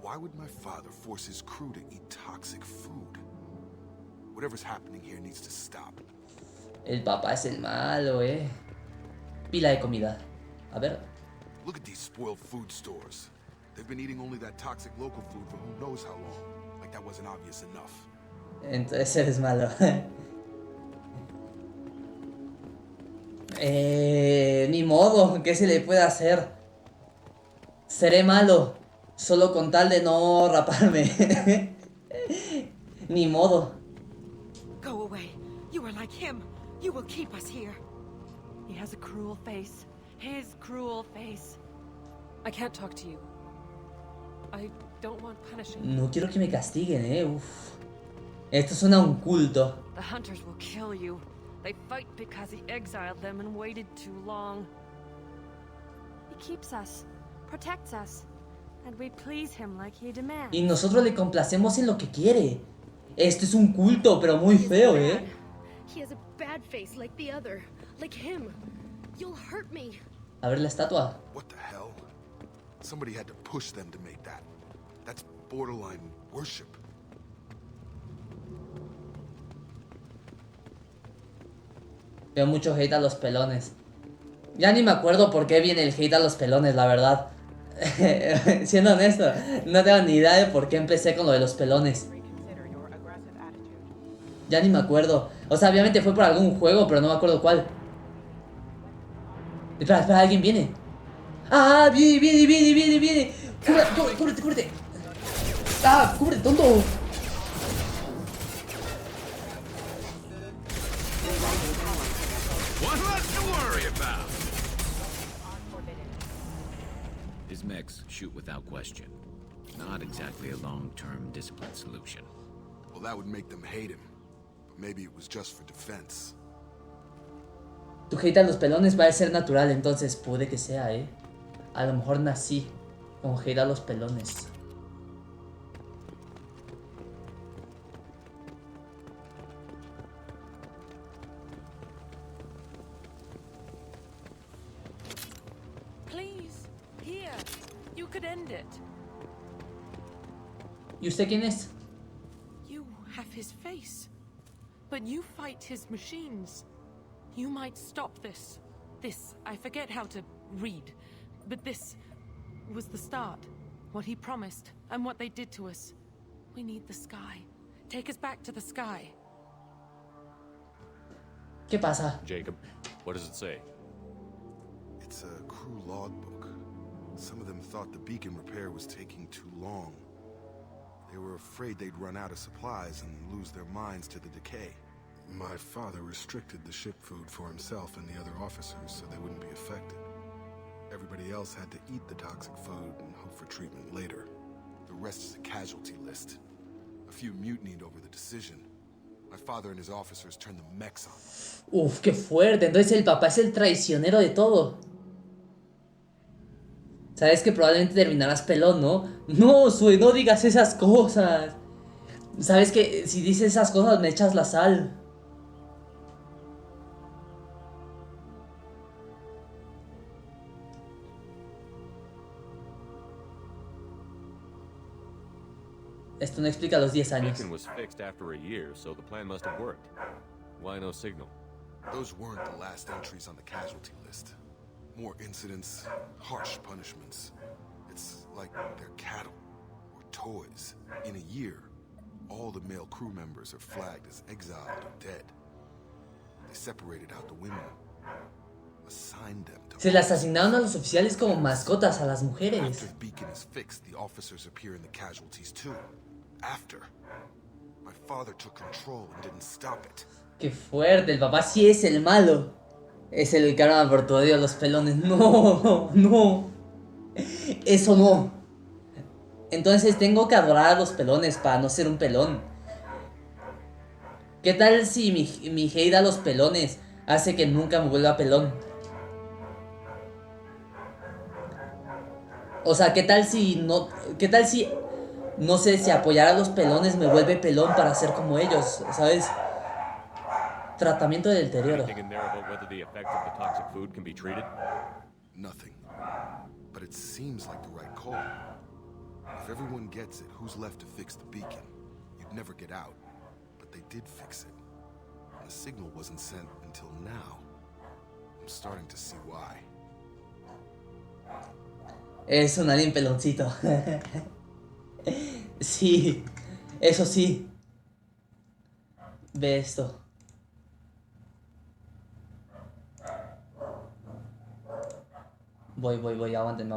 Why would my father force his crew to eat toxic food? Whatever's happening here needs to stop. El papá es el malo, Pila de comida. A ver. Look at these spoiled food stores. They've been eating only that toxic local food for who knows how long. Like that wasn't obvious enough. Entonces eres malo. Ni modo, ¿qué se le puede hacer? Seré malo, solo con tal de no raparme. Ni modo. Go away. You are like him. You will keep us here. He has a cruel face. His cruel face. I can't talk to you. I don't want punishing. No quiero que me castiguen, Uf. Esto suena a un culto. The hunters will kill you. They fight because he exiled them and waited too long. He keeps us, protects us, and we please him like he demands. Y nosotros le complacemos en lo que quiere. Esto es un culto, pero muy feo, He has a bad face like the other, like him. You'll hurt me. A ver la estatua. What the hell? Somebody had to push them to make that. That's borderline worship. Veo mucho hate a los pelones. Ya ni me acuerdo por qué viene el hate a los pelones, la verdad. Siendo honesto, no tengo ni idea de por qué empecé con lo de los pelones. Ya ni me acuerdo. O sea, obviamente fue por algún juego, pero no me acuerdo cuál. Espera, alguien viene. ¡Ah! ¡Viene! ¡Cúbrete! ¡Ah! ¡Cúbrete, tonto! His mechs shoot without question. Not exactly a long-term discipline solution. Well, that would make them hate him. But maybe it was just for defense. Tu hate a los pelones va a ser natural, entonces puede que sea, A lo mejor nací con hate a los pelones. Please, here. You could end it. ¿Y usted quién es? You have his face, but you fight his machines. You might stop this. This, I forget how to read, but this was the start. What he promised, and what they did to us. We need the sky. Take us back to the sky. ¿Qué pasa? Jacob, what does it say? It's a crew logbook. Some of them thought the beacon repair was taking too long. They were afraid they'd run out of supplies and lose their minds to the decay. My father restricted the ship food for himself and the other officers so they wouldn't be affected. Everybody else had to eat the toxic food and hope for treatment later. The rest is a casualty list. A few mutinied over the decision. My father and his officers turned the mechs on. Uf, qué fuerte. Entonces el papá es el traicionero de todo. Sabes que probablemente terminarás pelón, ¿no? No, Sue, no digas esas cosas. Sabes que si dices esas cosas me echas la sal. Esto no explica los 10 años. Beacon was fixed after a year, so the plan must have worked. Why no signal? Those weren't the last entries on the casualty list. More incidents, harsh punishments. It's like they're cattle or toys. In a year, all the male crew members are flagged as exiled or dead. They separated out the women, assigned them to... Se las asignaron a los oficiales como mascotas a las mujeres. After the beacon is fixed, the officers appear in the casualties too. After, my father took control and didn't stop it. Qué fuerte, el papá sí es el malo. Es el karma por tu odio a los pelones. No, no. Eso no. Entonces tengo que adorar a los pelones para no ser un pelón. ¿Qué tal si mi hate a los pelones hace que nunca me vuelva pelón? O sea, ¿qué tal si no... ¿Qué tal si... No sé, si apoyar a los pelones me vuelve pelón para ser como ellos, ¿sabes? Tratamiento del deterioro. Nothing. But it seems like the right call. If everyone gets it, who's left to fix the beacon? You'd never get out. But they did fix it. And the signal wasn't sent until now. I'm starting to see why. Es un alien peloncito. Sí, eso sí. Ve esto. Voy, aguántenme.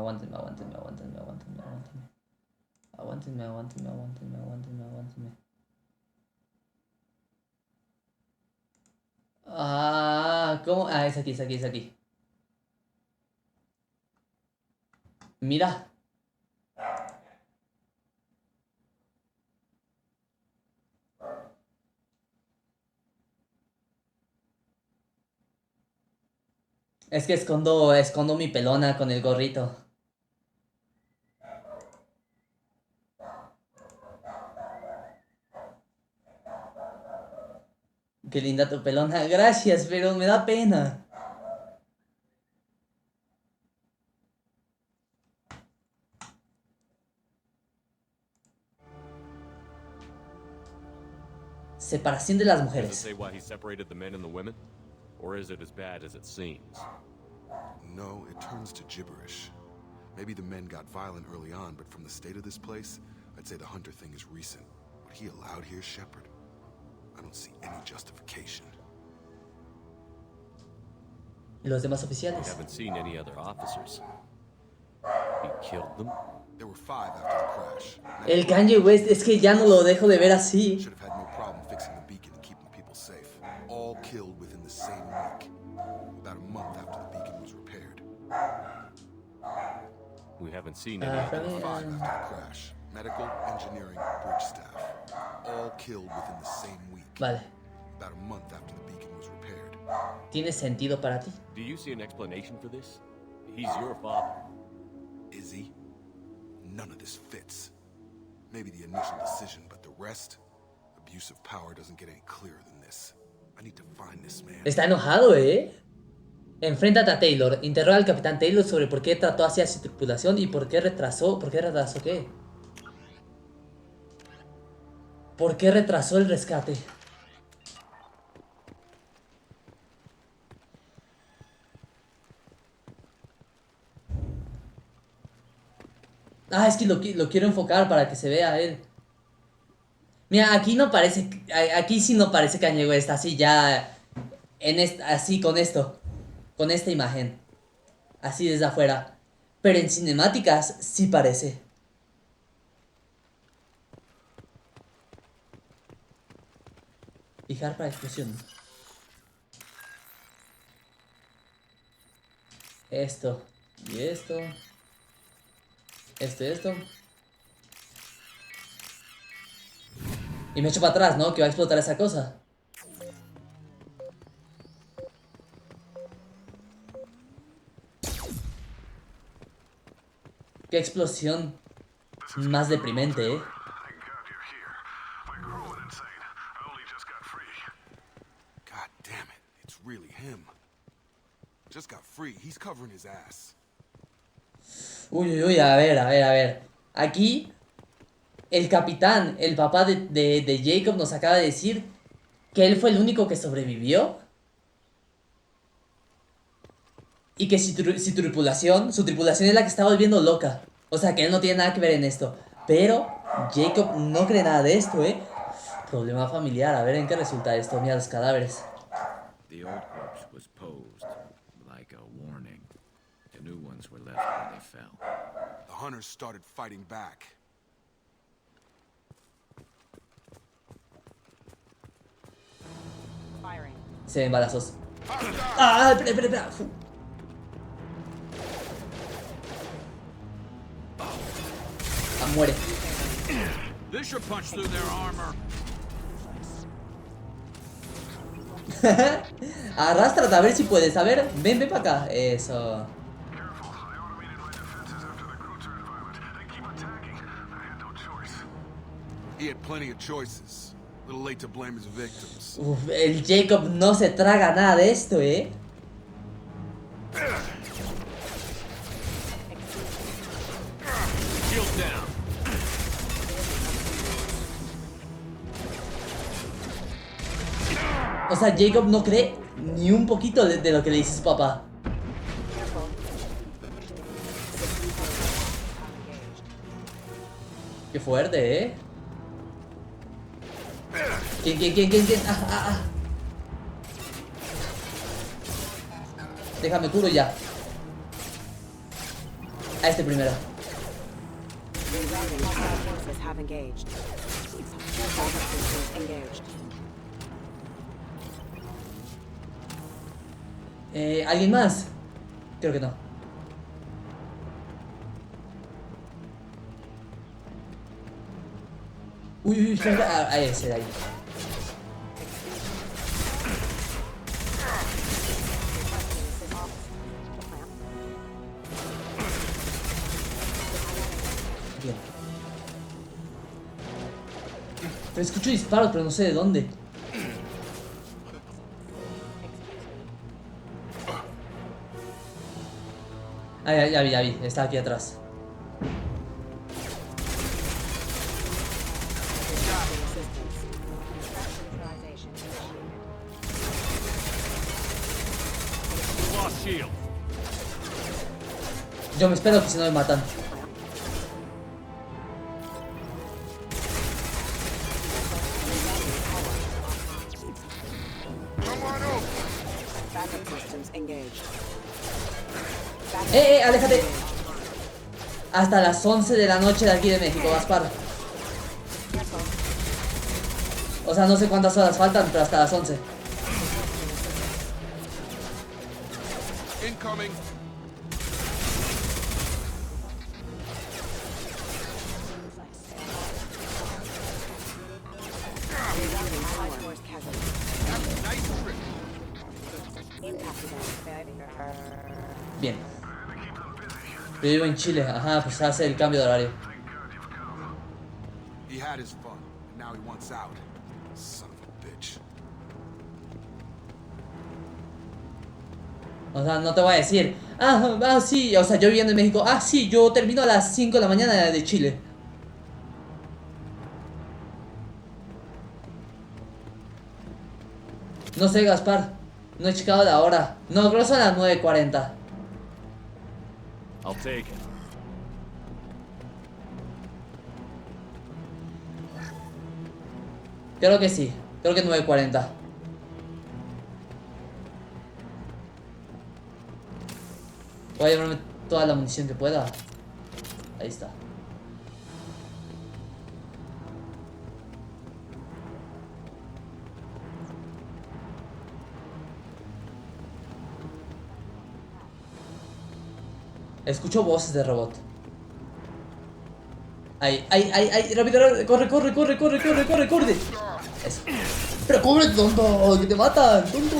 Ah, ¿cómo? Ah, es aquí. Mira. Es que escondo mi pelona con el gorrito. Qué linda tu pelona. Gracias, pero me da pena. Separación de las mujeres. Or is it as bad as it seems? No, it turns to gibberish. Maybe the men got violent early on, but from the state of this place, I'd say the hunter thing is recent. What he allowed here, Shepard? I don't see any justification. ¿Y los demás oficiales? I haven't seen any other officers. He killed them? There were 5 after the crash. El Kanye West, es que ya no lo dejo de ver así. Should have had no problem fixing the beacon and keeping people safe. All killed within the same week. About a month after the beacon was repaired. We haven't seen any. 5 after the crash. Medical, engineering, bridge staff. All killed within the same week. Vale. About a month after the beacon was repaired. ¿Tiene sentido para ti? Do you see an explanation for this? He's your father. Is he? None of this fits. Maybe the initial decision, but the rest? Abuse of power doesn't get any clearer than this. I need to find this man. Está enojado, ¿eh? Enfréntate a Taylor. Interroga al capitán Taylor sobre por qué trató hacia su tripulación y por qué retrasó qué. ¿Por qué retrasó el rescate? Ah, es que lo quiero enfocar para que se vea a él. Mira, aquí no parece... Aquí sí no parece Kanye West, así ya... así con esto. Con esta imagen. Así desde afuera. Pero en cinemáticas sí parece. Fijar para explosión. Esto. Y esto. Esto. Y me echo para atrás, ¿no? Que va a explotar esa cosa. Qué explosión más deprimente, ¿eh? God damn it, it's really him. Just got free. He's covering his ass. Uy, a ver. Aquí, el capitán, el papá de Jacob nos acaba de decir que él fue el único que sobrevivió. Y que su tripulación es la que está volviendo loca. O sea, que él no tiene nada que ver en esto. Pero Jacob no cree nada de esto, ¿eh? Problema familiar, a ver en qué resulta esto. Mira los cadáveres. The old corpse was posed like a warning. The new ones were left where they fell. The hunters started fighting back. Firing. Se ven balazos. ¡Ah! Espera. Muere. This should punch through their armor. Arrástrate a ver si puedes. A ver, ven para acá. Eso. He had plenty of choices. A little late to blame his victims. Uf, el Jacob no se traga nada de esto, ¿eh? Shield down. O sea, Jacob no cree ni un poquito de lo que le dice su papá. Qué fuerte, ¿eh? ¿Quién? Ah. Déjame curo ya. A este primero. ¿Alguien más? Creo que no. Uy, a ese de ahí. Bien. Pero escucho disparos, pero no sé de dónde. Ah, ya vi, está aquí atrás. Yo me espero que si no me matan. Aléjate. Hasta las 11 de la noche de aquí de México, Gaspar. O sea, no sé cuántas horas faltan, pero hasta las 11. Incoming. Bien. Yo vivo en Chile, ajá, pues hace el cambio de horario. He had his fun, and now he wants out. Son of a bitch. O sea, no te voy a decir, sí, o sea, yo viviendo en México, sí, yo termino a las 5 de la mañana de Chile. No sé, Gaspar, no he checado la hora. No, creo que son las 9:40. I'll take it. Creo que sí, creo que 9:40. Voy a llevarme toda la munición que pueda. Ahí está. Escucho voces de robot. Ahí, rápido, corre. Eso. Pero corre, tonto, que te matan, tonto.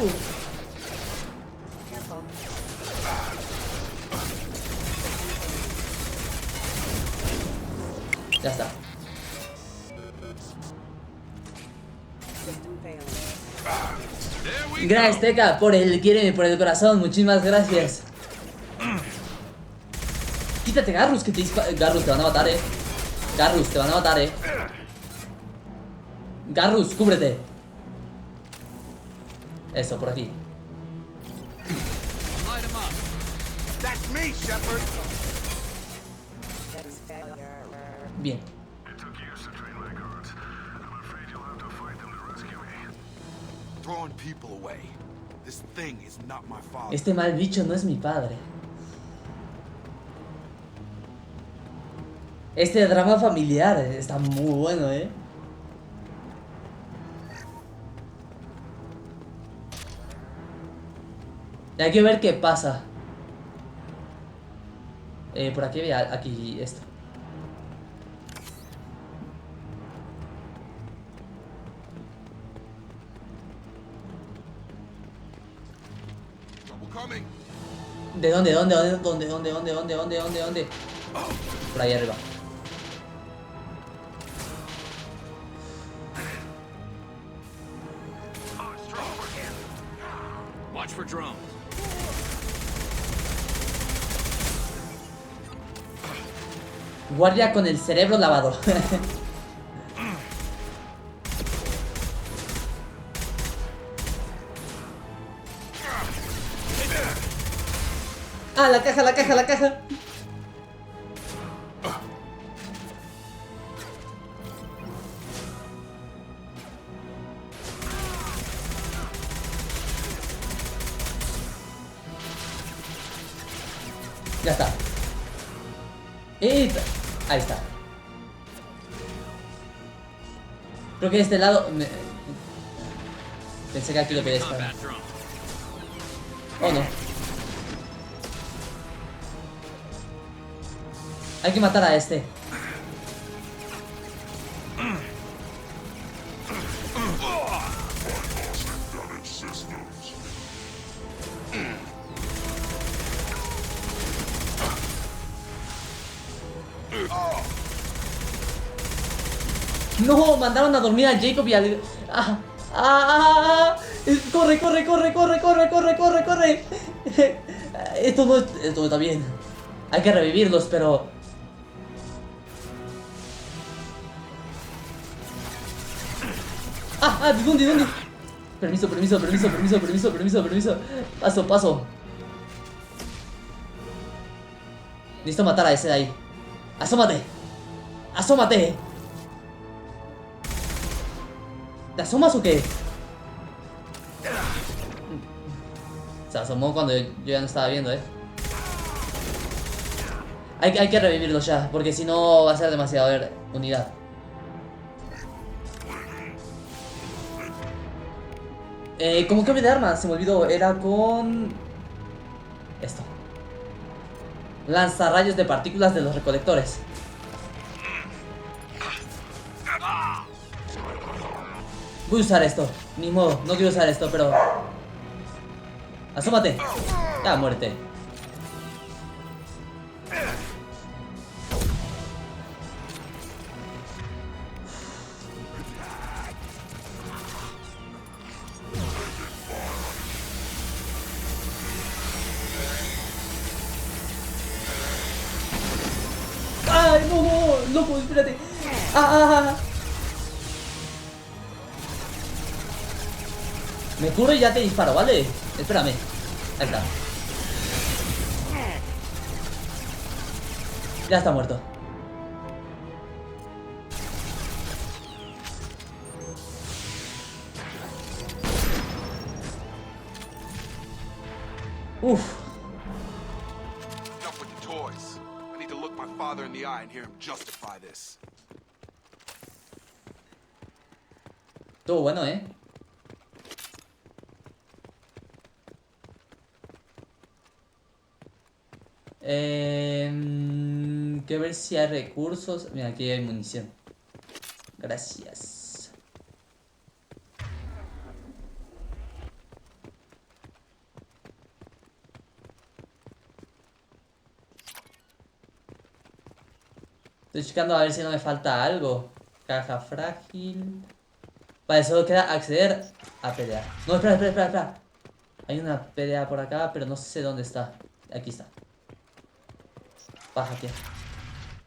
Ya está. Gracias, Teca, por el quieren y por el corazón. Muchísimas gracias. Quítate, Garrus, que te Garrus, te van a matar, Garrus, te van a matar, Garrus, cúbrete. Eso, por aquí. That's me, Shepard. Bien. Throwing people away. This thing is not my father. Este mal bicho no es mi padre. Este drama familiar está muy bueno, Ya quiero ver qué pasa. Por aquí había aquí esto. ¿De dónde? Por ahí arriba. Guardia con el cerebro lavado. Ah, la caja, la caja, la caja. Ya está. Ahí está. Creo que de este lado... Pensé que aquí lo quería estar. Oh, no. Hay que matar a este. No, mandaron a dormir a Jacob y al... Corre, corre, corre, corre, corre, corre, corre, corre. Esto no está bien. Hay que revivirlos, pero... ¿De dónde, de dónde? Permiso, permiso, permiso, permiso, permiso, permiso, permiso. Paso, paso. Necesito matar a ese de ahí. ¡Asómate! ¡Asómate! ¿Te asomas o qué? Se asomó cuando yo ya no estaba viendo, Hay que revivirlos ya, porque si no va a ser demasiado. A ver, unidad. ¿Cómo cambio de arma? Se me olvidó, era con... esto. Lanzarrayos de partículas de los recolectores. Voy a usar esto, ni modo, no quiero usar esto, pero... Asómate. Ya, muerte. ¡Ay, no, no! ¡Loco, espérate! Me curo y ya te disparo, ¿vale? Espérame. Ahí está. Ya está muerto. Uf. Enough with the toys. I need to look my father in the eye and hear him justify this. Estuvo bueno, que ver si hay recursos. Mira, aquí hay munición. Gracias. Estoy checando a ver si no me falta algo. Caja frágil. Vale, solo queda acceder a PDA. No, espera, espera, espera, espera. Hay una PDA por acá, pero no sé dónde está. Aquí está. Baja aquí.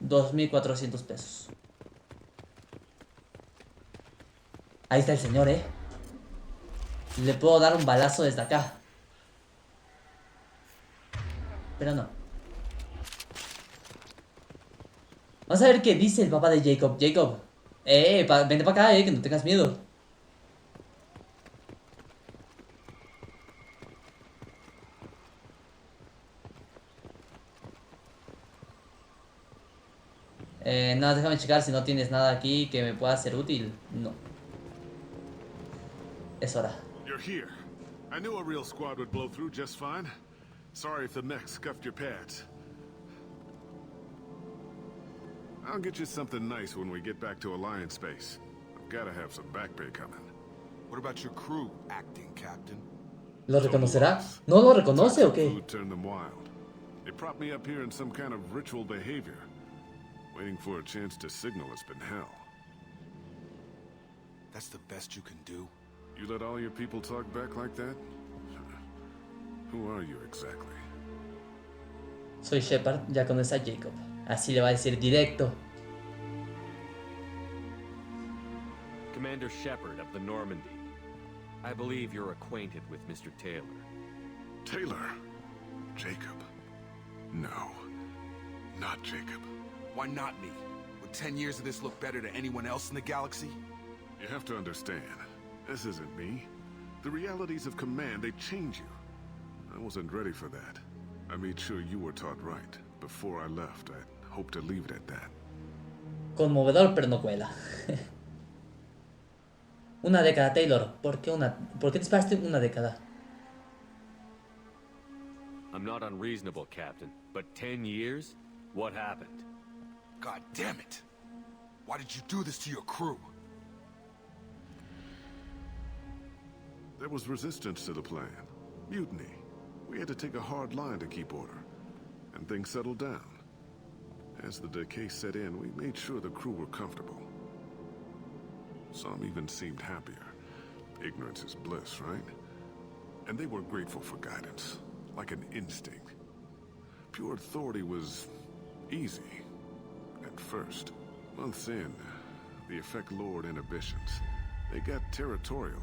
2.400 pesos. Ahí está el señor, Le puedo dar un balazo desde acá. Pero no. Vamos a ver qué dice el papá de Jacob. Jacob. Vente para acá, que no tengas miedo. No, déjame checar si no tienes nada aquí que me pueda ser útil. No. Es hora. You're here. I knew a real squad would blow through just fine. Sorry if the mech scuffed your pads. I'll get you something nice when we get back to Alliance space. I've gotta have some back pay coming. What about your crew, acting captain? ¿Lo reconocerá? ¿No lo reconoce o qué? Food turned them wild. They propped me up here in some kind of ritual behavior. Waiting for a chance to signal has been hell. That's the best you can do? You let all your people talk back like that? Who are you exactly? Soy Shepard, ya conoces a Jacob. Así le va a decir Directo. Commander Shepard of the Normandy. I believe you're acquainted with Mr. Taylor. Taylor? Jacob? No. Not Jacob. Why not me? Would 10 years of this look better to anyone else in the galaxy? You have to understand, this isn't me. The realities of command, they change you. I wasn't ready for that. I made sure you were taught right. Before I left, I hope to leave it at that. Conmovedor, pero no cuela. Una década, Taylor. ¿Por qué disparaste una década? I'm not unreasonable, Captain, but 10 years? What happened? God damn it! Why did you do this to your crew? There was resistance to the plan. Mutiny. We had to take a hard line to keep order. And things settled down. As the decay set in, we made sure the crew were comfortable. Some even seemed happier. Ignorance is bliss, right? And they were grateful for guidance, like an instinct. Pure authority was easy, at first. Months in, the effect lowered inhibitions. They got territorial.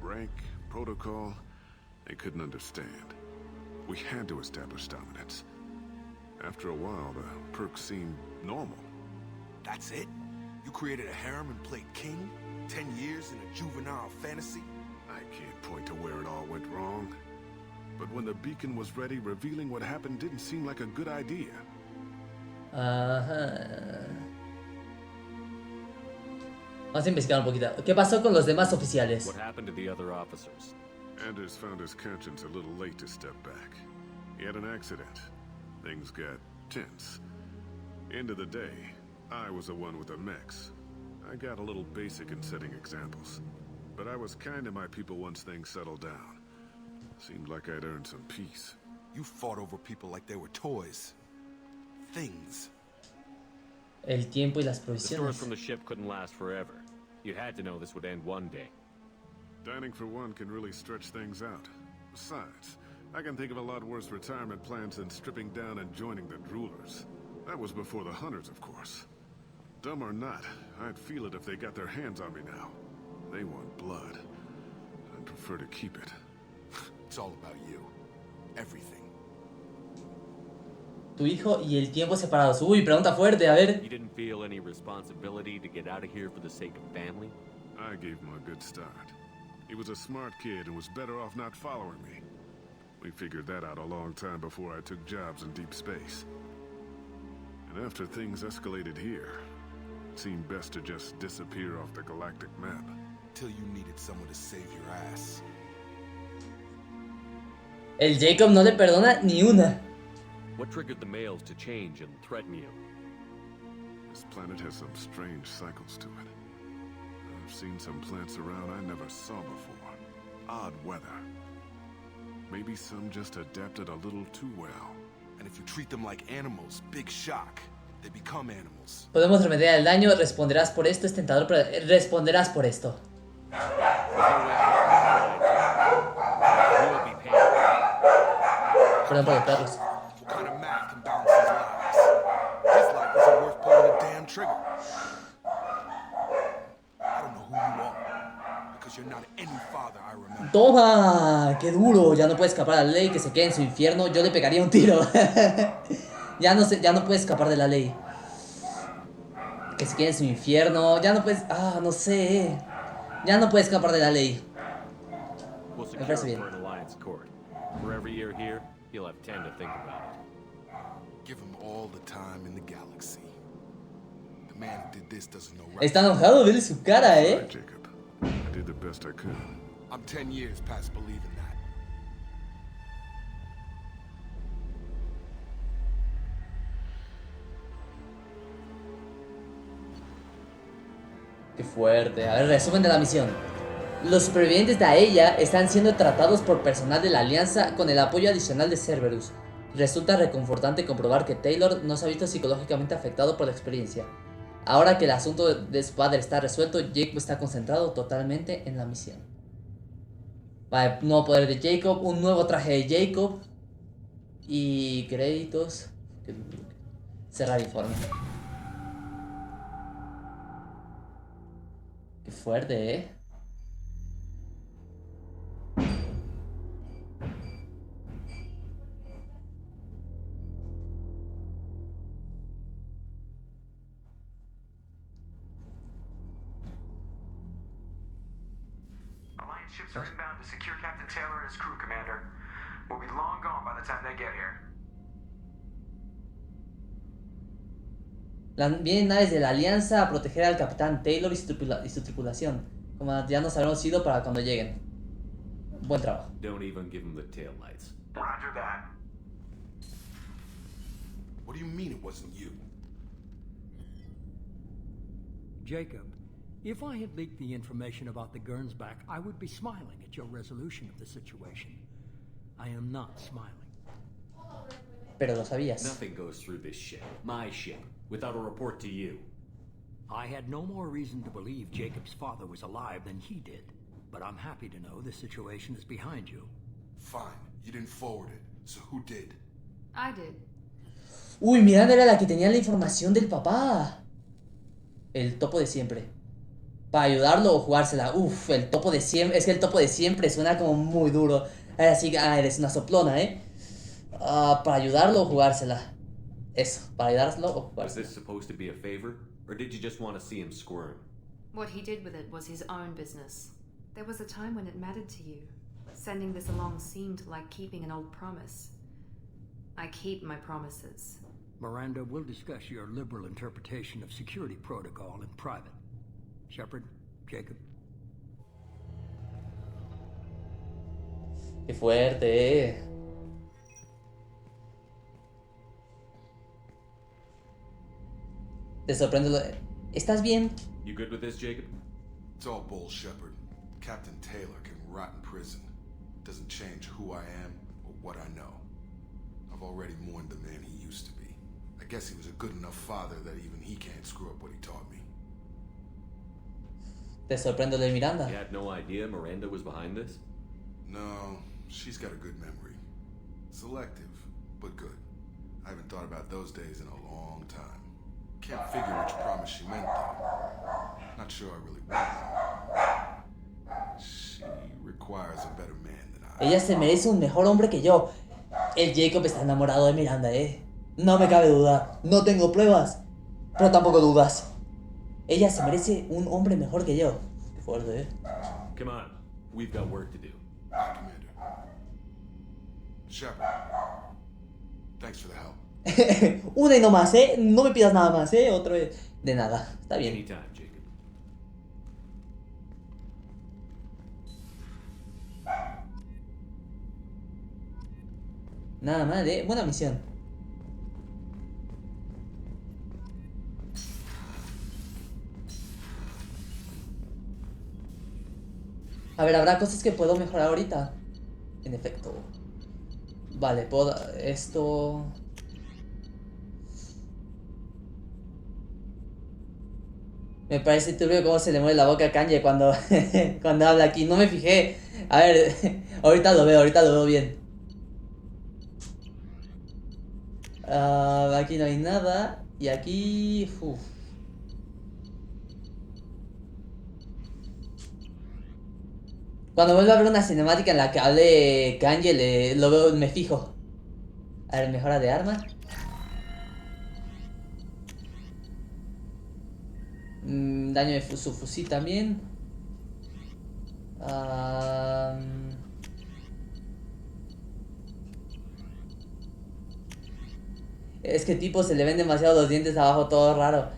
Rank, protocol, they couldn't understand. We had to establish dominance. After a while, the perks seemed normal. That's it? You created a harem and played king? 10 years in a juvenile fantasy? I can't point to where it all went wrong. But when the beacon was ready, revealing what happened didn't seem like a good idea. Ajá. Vamos a investigar un poquito. ¿Qué pasó con los demás oficiales? What happened to the other officers? Anders found his conscience a little late to step back. He had an accident. Things got tense. End of the day, I was the one with the mechs. I got a little basic in setting examples. But I was kind to my people once things settled down. Seemed like I'd earned some peace. You fought over people like they were toys. Things. El tiempo y las The stores provisiones. from the ship couldn't last forever. You had to know this would end one day. Dining for one can really stretch things out. Besides, I can think of a lot worse retirement plans than stripping down and joining the droolers. That was before the hunters, of course. Dumb or not, I'd feel it if they got their hands on me now. They want blood. I'd prefer to keep it. It's all about you. Everything. Tu hijo y el tiempo separados. Uy, pregunta fuerte, a ver. You didn't feel any responsibility to get out of here for the sake of family? I gave him a good start. He was a smart kid and was better off not following me. We figured that out a long time before I took jobs in deep space. And after things escalated here, it seemed best to just disappear off the galactic map. Till you needed someone to save your ass. El Jacob no le perdona ni una. What triggered the males to change and threaten you? This planet has some strange cycles to it. I've seen some plants around I never saw before. Odd weather. Maybe some just adapted a little too well. And if you treat them like animals, big shock. They become animals. Podemos remediar el daño, responderás por esto, es tentador, pero responderás por esto. Perdón por golpearlos. What kind of math can balance these lives? His life isn't worth pulling a damn trigger. I don't know who you are, because you're not any father I remember. Toma, qué duro, ya no puede escapar de la ley, que se quede en su infierno, yo le pegaría un tiro. Ya no puede escapar de la ley. Que se quede en su infierno, ya no puedes, no sé. Ya no puede escapar de la ley. We'll Me parece secure bien. for an alliance court. For every year here, you'll have 10 to think about it. Give him all the time in the galaxy. The man who did this doesn't know right. Está enojado, vele su cara, Sorry, Jacob. I did the best I could. I'm 10 years past believing that. Qué fuerte. A ver, resumen de la misión. Los supervivientes de Aella están siendo tratados por personal de la Alianza con el apoyo adicional de Cerberus. Resulta reconfortante comprobar que Taylor no se ha visto psicológicamente afectado por la experiencia. Ahora que el asunto de su padre está resuelto, Jacob está concentrado totalmente en la misión. Vale, nuevo poder de Jacob, un nuevo traje de Jacob. Y créditos. Cerrar informe. Qué fuerte, ¿eh? Alliance ships are inbound to secure Captain Taylor and his crew, Commander. We'll be long gone by the time they get here. Vienen naves de la Alianza a proteger al Capitán Taylor y su tripulación. Como ya nos habremos ido para cuando lleguen. Buen trabajo. Don't even give them the tail lights. Roger that. What do you mean it wasn't you? Jacob, if I had leaked the information about the Gernsback, I would be smiling at your resolution of the situation. I am not smiling. Pero lo sabías. Nothing goes through this ship, my ship, without a report to you. I had no more reason to believe Jacob's father was alive than he did. But I'm happy to know the situation is behind you. Fine, you didn't forward it. So who did? I did. Uy, Miranda era la que tenía la información del papá. El topo de siempre. Para ayudarlo o jugársela. Uf, el topo de siempre. Es que el topo de siempre suena como muy duro. Así que, eres una soplona, ¿eh? Para ayudarlo o jugársela. Eso, para ayudarlo o jugársela. Was this supposed to be a favor? Or did you just want to see him squirm? What he did with it was his own business. There was a time when it mattered to you. Sending this along seemed like keeping an old promise. I keep my promises. Miranda, we'll discuss your liberal interpretation of security protocol in private. Shepard, Jacob. Qué fuerte. Te sorprende lo... ¿Estás bien? You good with this, Jacob? It's all bull, Shepard. Captain Taylor can rot in prison. Doesn't change who I am or what I know. I've already mourned the man he used to be. I guess he was a good enough father that even he can't screw up what he taught me. Te sorprende lo de Miranda. You had no idea Miranda was behind this? No, she's got a good memory. Selective, but good. I haven't thought about those days in a long time. Can't figure which promise she meant, though. Not sure I really want her. She requires a better man than I. Ella se merece un mejor hombre que yo. El Jacob está enamorado de Miranda, No me cabe duda. No tengo pruebas, pero tampoco dudas. Ella se merece un hombre mejor que yo. Qué fuerte, Come on, we've got work to do. Commander. Shepard. Thanks for the help. Una y no más, No me pidas nada más, Otro de nada. Está bien. Anytime, Jacob. Nada más, buena misión. A ver, habrá cosas que puedo mejorar ahorita. En efecto. Vale, puedo... Esto... Me parece turbio cómo se le mueve la boca a Kanye cuando, cuando habla aquí. No me fijé. A ver, ahorita lo veo bien. Aquí no hay nada. Y aquí... Uf. Cuando vuelva a ver una cinemática en la que hable Kanye, lo veo, me fijo. A ver, mejora de arma. Daño de su fusil también. Es que tipo se le ven demasiado los dientes abajo, todo raro.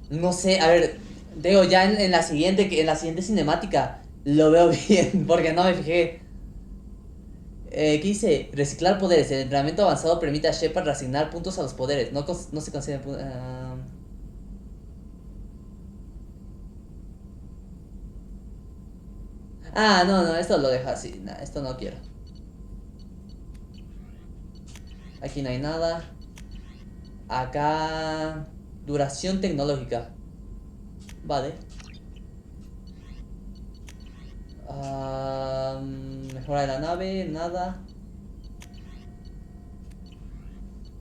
No sé, a ver, digo, ya en la siguiente cinemática lo veo bien, porque no me fijé. ¿Qué dice? Reciclar poderes. El entrenamiento avanzado permite a Shepard reasignar puntos a los poderes. No se considera... no, esto lo deja así. Nah, esto no quiero. Aquí no hay nada. Acá... Duración tecnológica. Vale. Mejora de la nave, nada.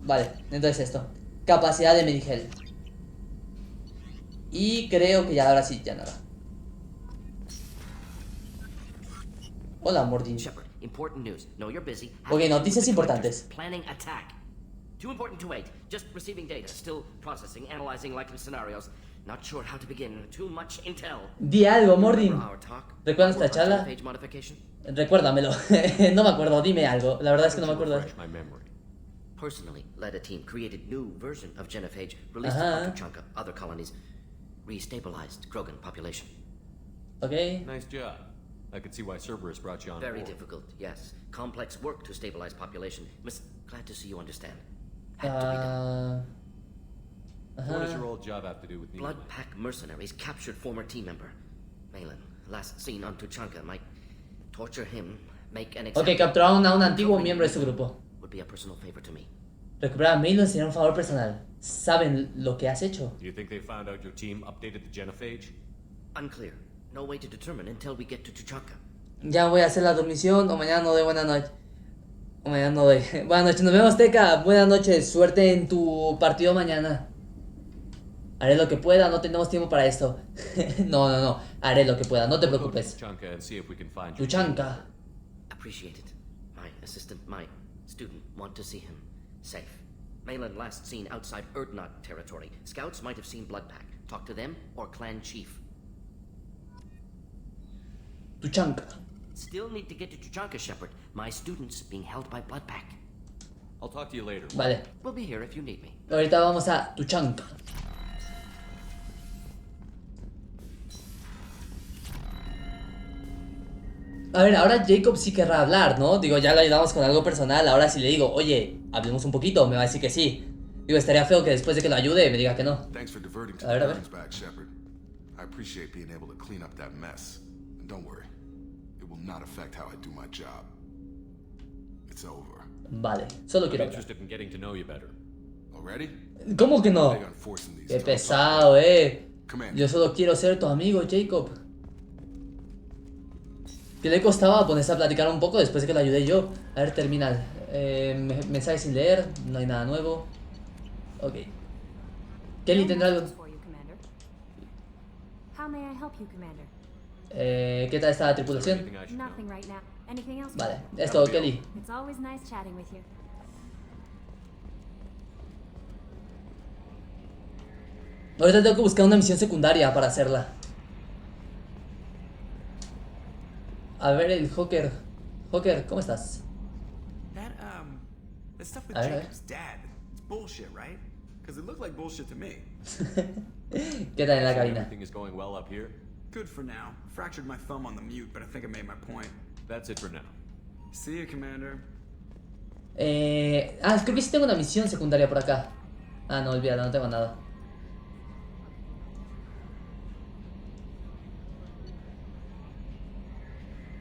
Vale, entonces esto. capacidad de Medigel. Y creo que ya ahora sí, ya nada. Hola, Mordin. Shepard, important news. No, you're busy. Ok, noticias importantes. Planning attack. Too important to wait. Just receiving data. Still processing, analyzing likely scenarios. Not sure how to begin. Too much intel. Di algo, Mordin. ¿Recuerdas esta charla? Recuérdamelo. No me acuerdo, dime algo. La verdad es que no me acuerdo. Personally led a team, created new version of Genophage, released it to Chunka, other colonies, restabilized Krogan population. Okay. Nice job. I could see why Cerberus brought you on Very board. difficult, yes. Complex work to stabilize population. Glad to see you understand. Had to be done. What does your old job have to do with me? Blood Pack mercenaries captured former team member. Malin, last seen on Tuchanka, might torture him, make an example. Ok, capturaron a un antiguo miembro de su grupo. Would be a personal favor to me. Recuperar a Menos sería un favor personal. ¿Saben lo que has hecho? Do you think they found out your team updated the genophage? Unclear. No way to determine until we get to Tuchanka. Ya voy a hacer la dormición o mañana no doy buena noche. O mañana no doy. Buenas noches, nos vemos, Teca. Buenas noches, suerte en tu partido mañana. Haré lo que pueda, no tenemos tiempo para esto. No. Haré lo que pueda, no te preocupes. Tuchanka. Appreciate it. My assistant, my student want to see him safe. Malin last seen outside Erdnot territory. Scouts might have seen Bloodpack. Talk to them or clan chief. Tuchanka. Still need to get to Tuchanka, Shepard. My students being held by Bloodpack. I'll talk to you later. Vale. We'll be here if you need me. Ahorita vamos a Tuchanka. A ver, ahora Jacob sí querrá hablar, ¿no? Digo, ya le ayudamos con algo personal. Ahora si le digo, oye, hablemos un poquito, me va a decir que sí. Digo, estaría feo que después de que lo ayude me diga que no. A ver, a ver. I appreciate being able to clean up that mess. And don't worry, it will not affect how I do my job. It's over. Vale, solo quiero hablar. Interested in getting to know you better. Already? ¿Cómo que no? Qué pesado, Yo solo quiero ser tu amigo, Jacob. ¿Qué le costaba ponerse a platicar un poco después de que lo ayudé yo? A ver, terminal. Mensaje sin leer, no hay nada nuevo. Ok. Kelly, ¿tendrá algo? ¿Qué tal está la tripulación? Vale, es todo, Kelly. Ahorita tengo que buscar una misión secundaria para hacerla. A ver, el Joker. Joker, ¿cómo estás? That stuff with Jacob's dad. It's bullshit, right? Because it looked like bullshit to me. ¿Qué tal en la cabina? Everything is going well up here. Good for now. Fractured my thumb on the mute, but I think I made my point. That's it for now. See you, Commander. Creo que sí tengo una misión secundaria por acá. Ah, no, olvídalo, no tengo nada.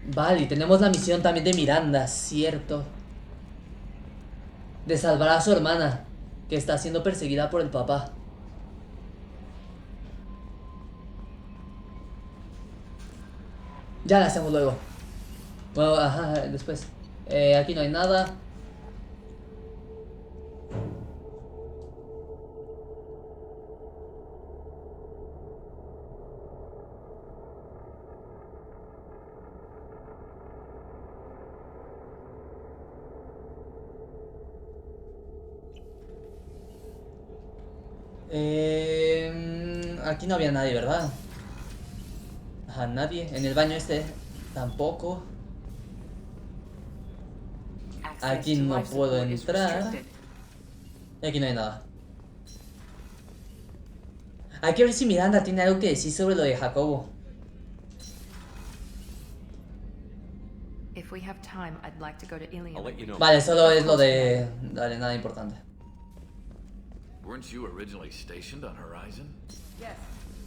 Vale, y tenemos la misión también de Miranda, cierto. De salvar a su hermana, que está siendo perseguida por el papá. Ya la hacemos luego. Bueno, ajá, después. Aquí no hay nada. Aquí no había nadie, ¿verdad? Ajá, nadie. En el baño este tampoco. Aquí no puedo entrar. Y aquí no hay nada. Hay que ver si Miranda tiene algo que decir sobre lo de Jacobo. Vale, solo es lo de... Dale, nada importante. Weren't you originally stationed on Horizon? Yes.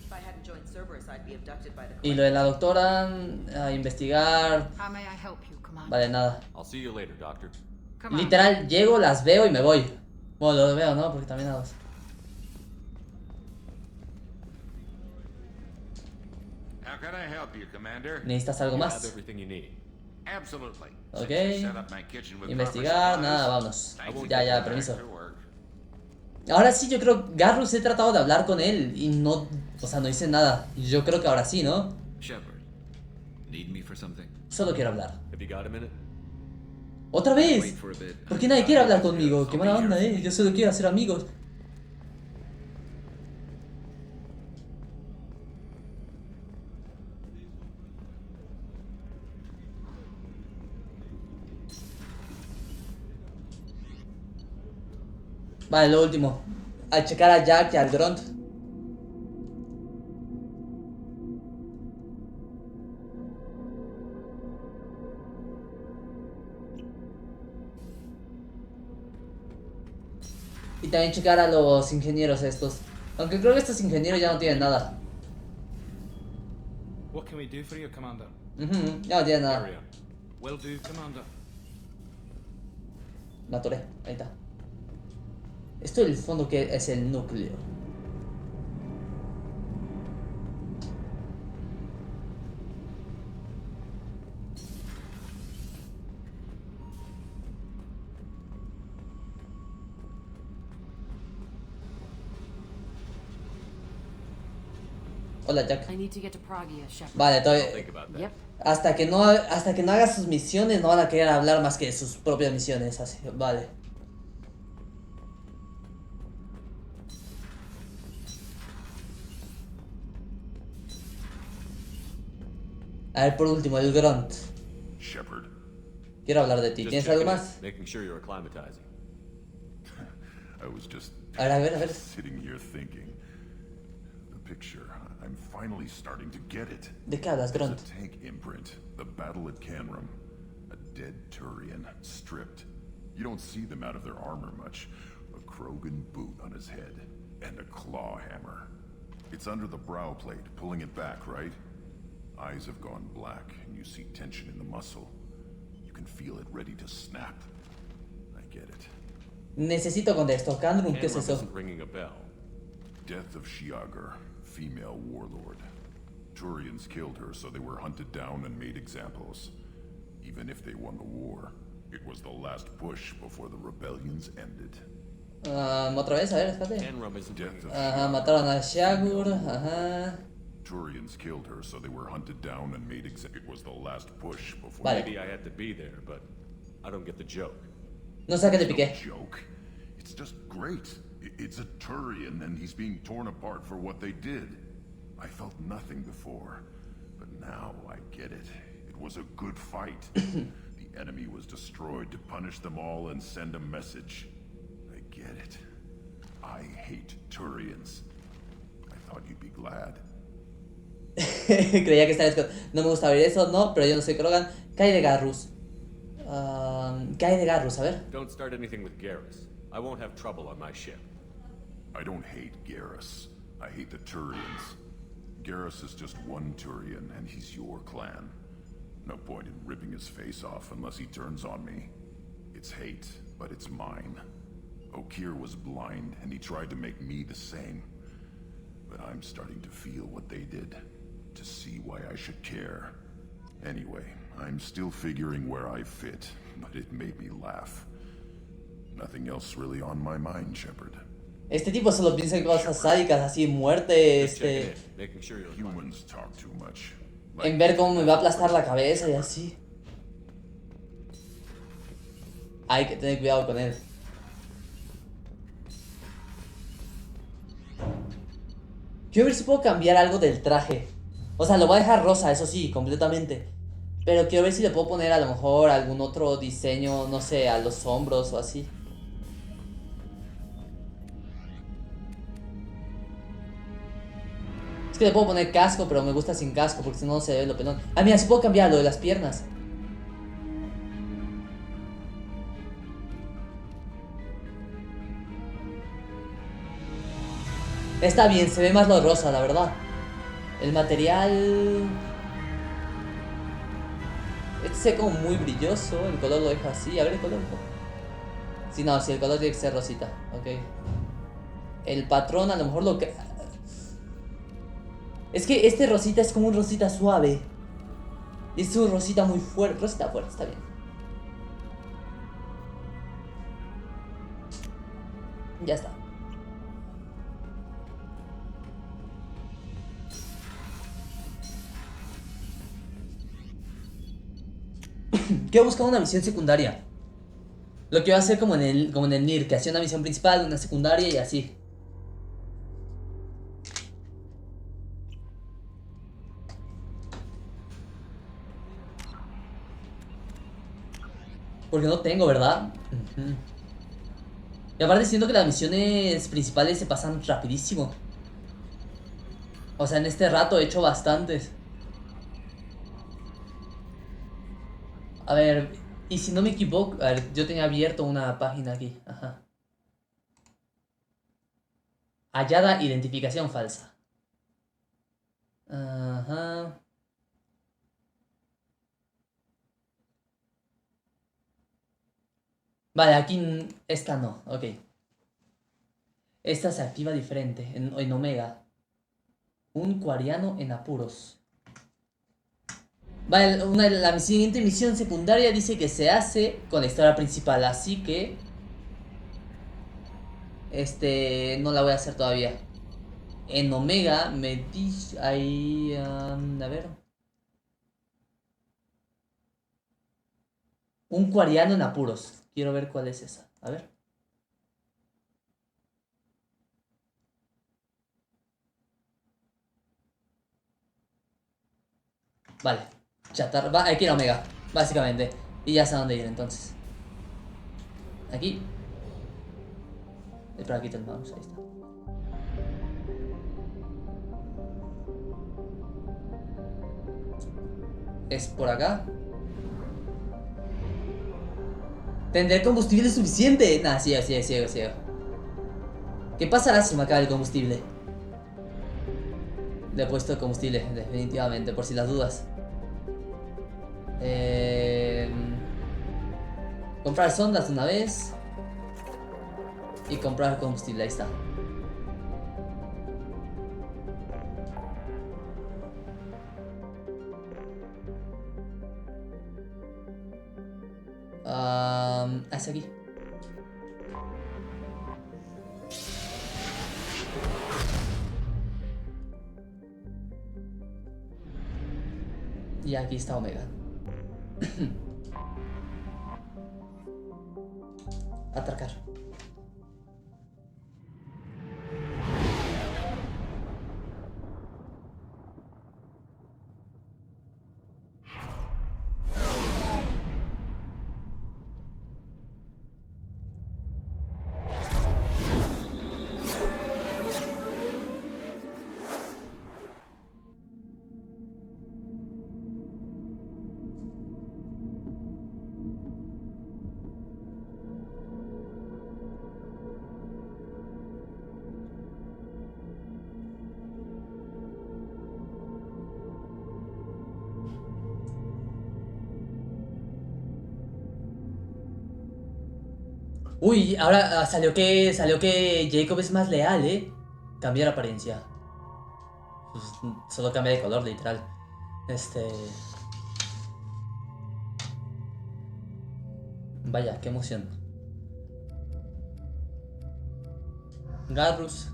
If I hadn't joined Cerberus, I'd be abducted by the... Y lo de la doctora, a investigar. How may I help you, Commander? Vale, nada. I'll see you later, Doctor. Literal, llego, las veo y me voy. Bueno, lo veo, ¿no? Porque también hago. How can I help you, Commander? ¿Necesitas algo más? Absolutely. Ok. Investigar, nada, vámonos. Ya, permiso. Ahora sí, yo creo que Garrus he tratado de hablar con él y no, o sea, no hice nada. Yo creo que ahora sí, ¿no? Shepard, need me for something? Solo quiero hablar. Have you got a minute? ¿Otra vez? ¿Por qué nadie quiere hablar conmigo? Qué mala onda, Yo solo quiero hacer amigos. Vale, lo último. A checar a Jack y al Grunt. Y también checar a los ingenieros estos. Aunque creo que estos ingenieros ya no tienen nada. What can we do for you, Commander? Ya no tienen nada. Will do, Commander. Me atoré, ahí está. Esto en el fondo que es el núcleo. Hola, Jack. Vale, hasta que no haga sus misiones no van a querer hablar más que de sus propias misiones, así, vale. A ver, por último, el Grunt. Shepard. Quiero hablar de ti. ¿Tienes algo más? Making sure you're acclimatizing. I was just a ver. sitting here thinking. The picture. I'm finally starting to get it. ¿De qué hablas, Grunt? There's a tank imprint. The battle at Canram. A dead Turian, stripped. You don't see them out of their armor much. A Krogan boot on his head. And a claw hammer. It's under the brow plate, pulling it back, right? Eyes have gone black, and you see tension in the muscle. You can feel it ready to snap. I get it. Necesito contexto. Canrum, ¿qué es eso? Isn't ringing a bell. Death of Shiagar, female warlord. Turians killed her, so they were hunted down and made examples. Even if they won the war, it was the last push before the rebellions ended. Otra vez, a ver, espérate. Ajá, mataron a Shiagar, ajá. Turians killed her, so they were hunted down and made it was the last push before. Vale. Maybe I had to be there, but I don't get the joke. No sé a qué te piqué. Joke. It's just great. It's a Turian, and he's being torn apart for what they did. I felt nothing before, but now I get it. It was a good fight. The enemy was destroyed to punish them all and send a message. I get it. I hate Turians. I thought you'd be glad. Creía que esta vez no me gusta ver eso, no, pero yo no soy Krogan. Cae de Garrus. Cae de Garrus, a ver. Don't start anything with Garrus. I won't have trouble on my ship. I don't hate Garrus. I hate the Turians. Garrus is just one Turian, and he's your clan. No point in ripping his face off unless he turns on me. It's hate, but it's mine. Okeer was blind, and he tried to make me the same. But I'm starting to feel what they did. To see why I should care. Anyway, I'm still figuring where I fit, but it made me laugh. Nothing else really on my mind, Shepard. Este tipo solo piensa en cosas sádicas, así, muerte, Humans talk too much. En ver cómo me va a aplastar la cabeza y así. Hay que tener cuidado con él. Quiero ver si puedo cambiar algo del traje. O sea, lo voy a dejar rosa, eso sí, completamente. Pero quiero ver si le puedo poner a lo mejor algún otro diseño, no sé, a los hombros o así. Es que le puedo poner casco, pero me gusta sin casco porque si no se ve lo pelón. Ah, mira, sí puedo cambiar lo de las piernas. Está bien, se ve más lo rosa, la verdad. El material... Este se ve como muy brilloso. El color lo deja así. A ver el color. Sí, no, sí, el color tiene que ser rosita. Ok. El patrón a lo mejor lo que... Es que este rosita es como un rosita suave. Es un rosita muy fuerte. Rosita fuerte, está bien. Ya está. Quiero buscar una misión secundaria. Lo que voy a hacer como en el NIR, que hacía una misión principal, una secundaria y así. Porque no tengo, ¿verdad? Y aparte siento que las misiones principales se pasan rapidísimo. O sea, en este rato he hecho bastantes. A ver, y si no me equivoco... A ver, yo tenía abierto una página aquí. Ajá. Hallada identificación falsa. Ajá. Vale, aquí esta no, ok. Esta se activa diferente, en Omega. Un cuariano en apuros. Vale, la siguiente misión secundaria dice que se hace con la historia principal, así que... no la voy a hacer todavía. En Omega me dice... Ahí... a ver... Un cuariano en apuros. Quiero ver cuál es esa. A ver. Vale. Chatarra. Hay que ir a Omega. Básicamente. Y ya sé a dónde ir entonces. Aquí. Espera, aquí el mouse. Ahí está. Es por acá. ¿Tendré combustible suficiente? Nah, ciego. ¿Qué pasará si me acaba el combustible? Le he puesto combustible, definitivamente, por si las dudas. Comprar sondas una vez. Y comprar combustible, ahí está. Hacia aquí. Y aquí está Omega. Atracar. Uy, ahora salió que Jacob es más leal, Cambiar apariencia. Pues, solo cambia de color, literal. Vaya, qué emoción. Garrus.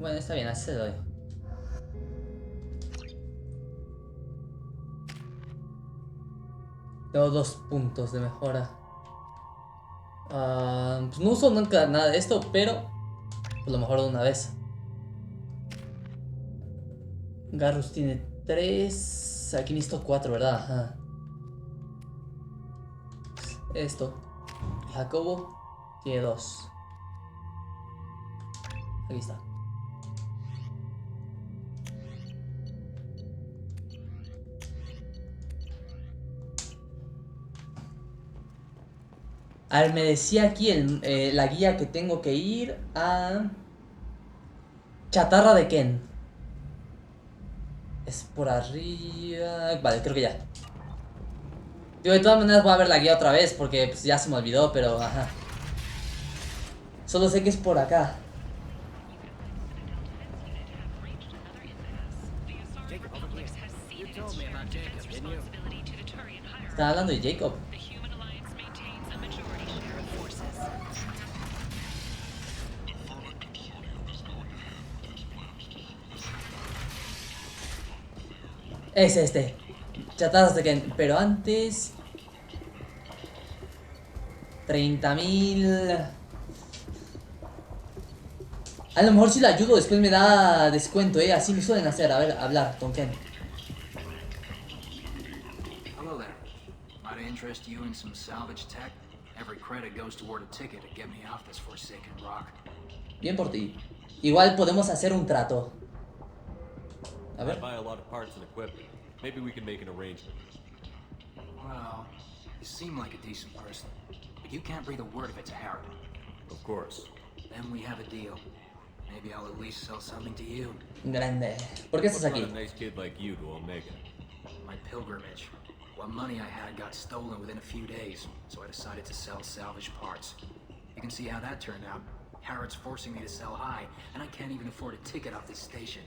Bueno, está bien, así se doy. Tengo 2 puntos de mejora. Pues no uso nunca nada de esto, pero pues lo mejor de una vez. Garrus tiene 3. Aquí necesito 4, ¿verdad? Ajá. Esto. Jacobo tiene 2. Aquí está. A ver, me decía aquí la guía que tengo que ir a... Chatarra de Ken. Es por arriba... Vale, creo que ya. Digo, de todas maneras voy a ver la guía otra vez porque pues, ya se me olvidó, pero ajá. Solo sé que es por acá. Estaba hablando de Jacob. Es este. Chatadas de Ken. Pero antes... 30.000. A lo mejor si lo ayudo después me da descuento, así me suelen hacer. A ver, hablar con Ken. Hello there. Might I interest you in some salvage tech? Every credit goes toward a ticket to get me off this forsaken rock. Bien por ti. Igual podemos hacer un trato. A ver. I buy a lot of parts and equipment. Maybe we can make an arrangement. Well, you seem like a decent person, but you can't breathe a word of it to Harrod. Of course. Then we have a deal. Maybe I'll at least sell something to you. Grande. ¿Por qué estás aquí? What brought a nice kid like you to Omega? My pilgrimage. What money I had got stolen within a few days, so I decided to sell salvage parts. You can see how that turned out. Harrod's forcing me to sell high, and I can't even afford a ticket off this station.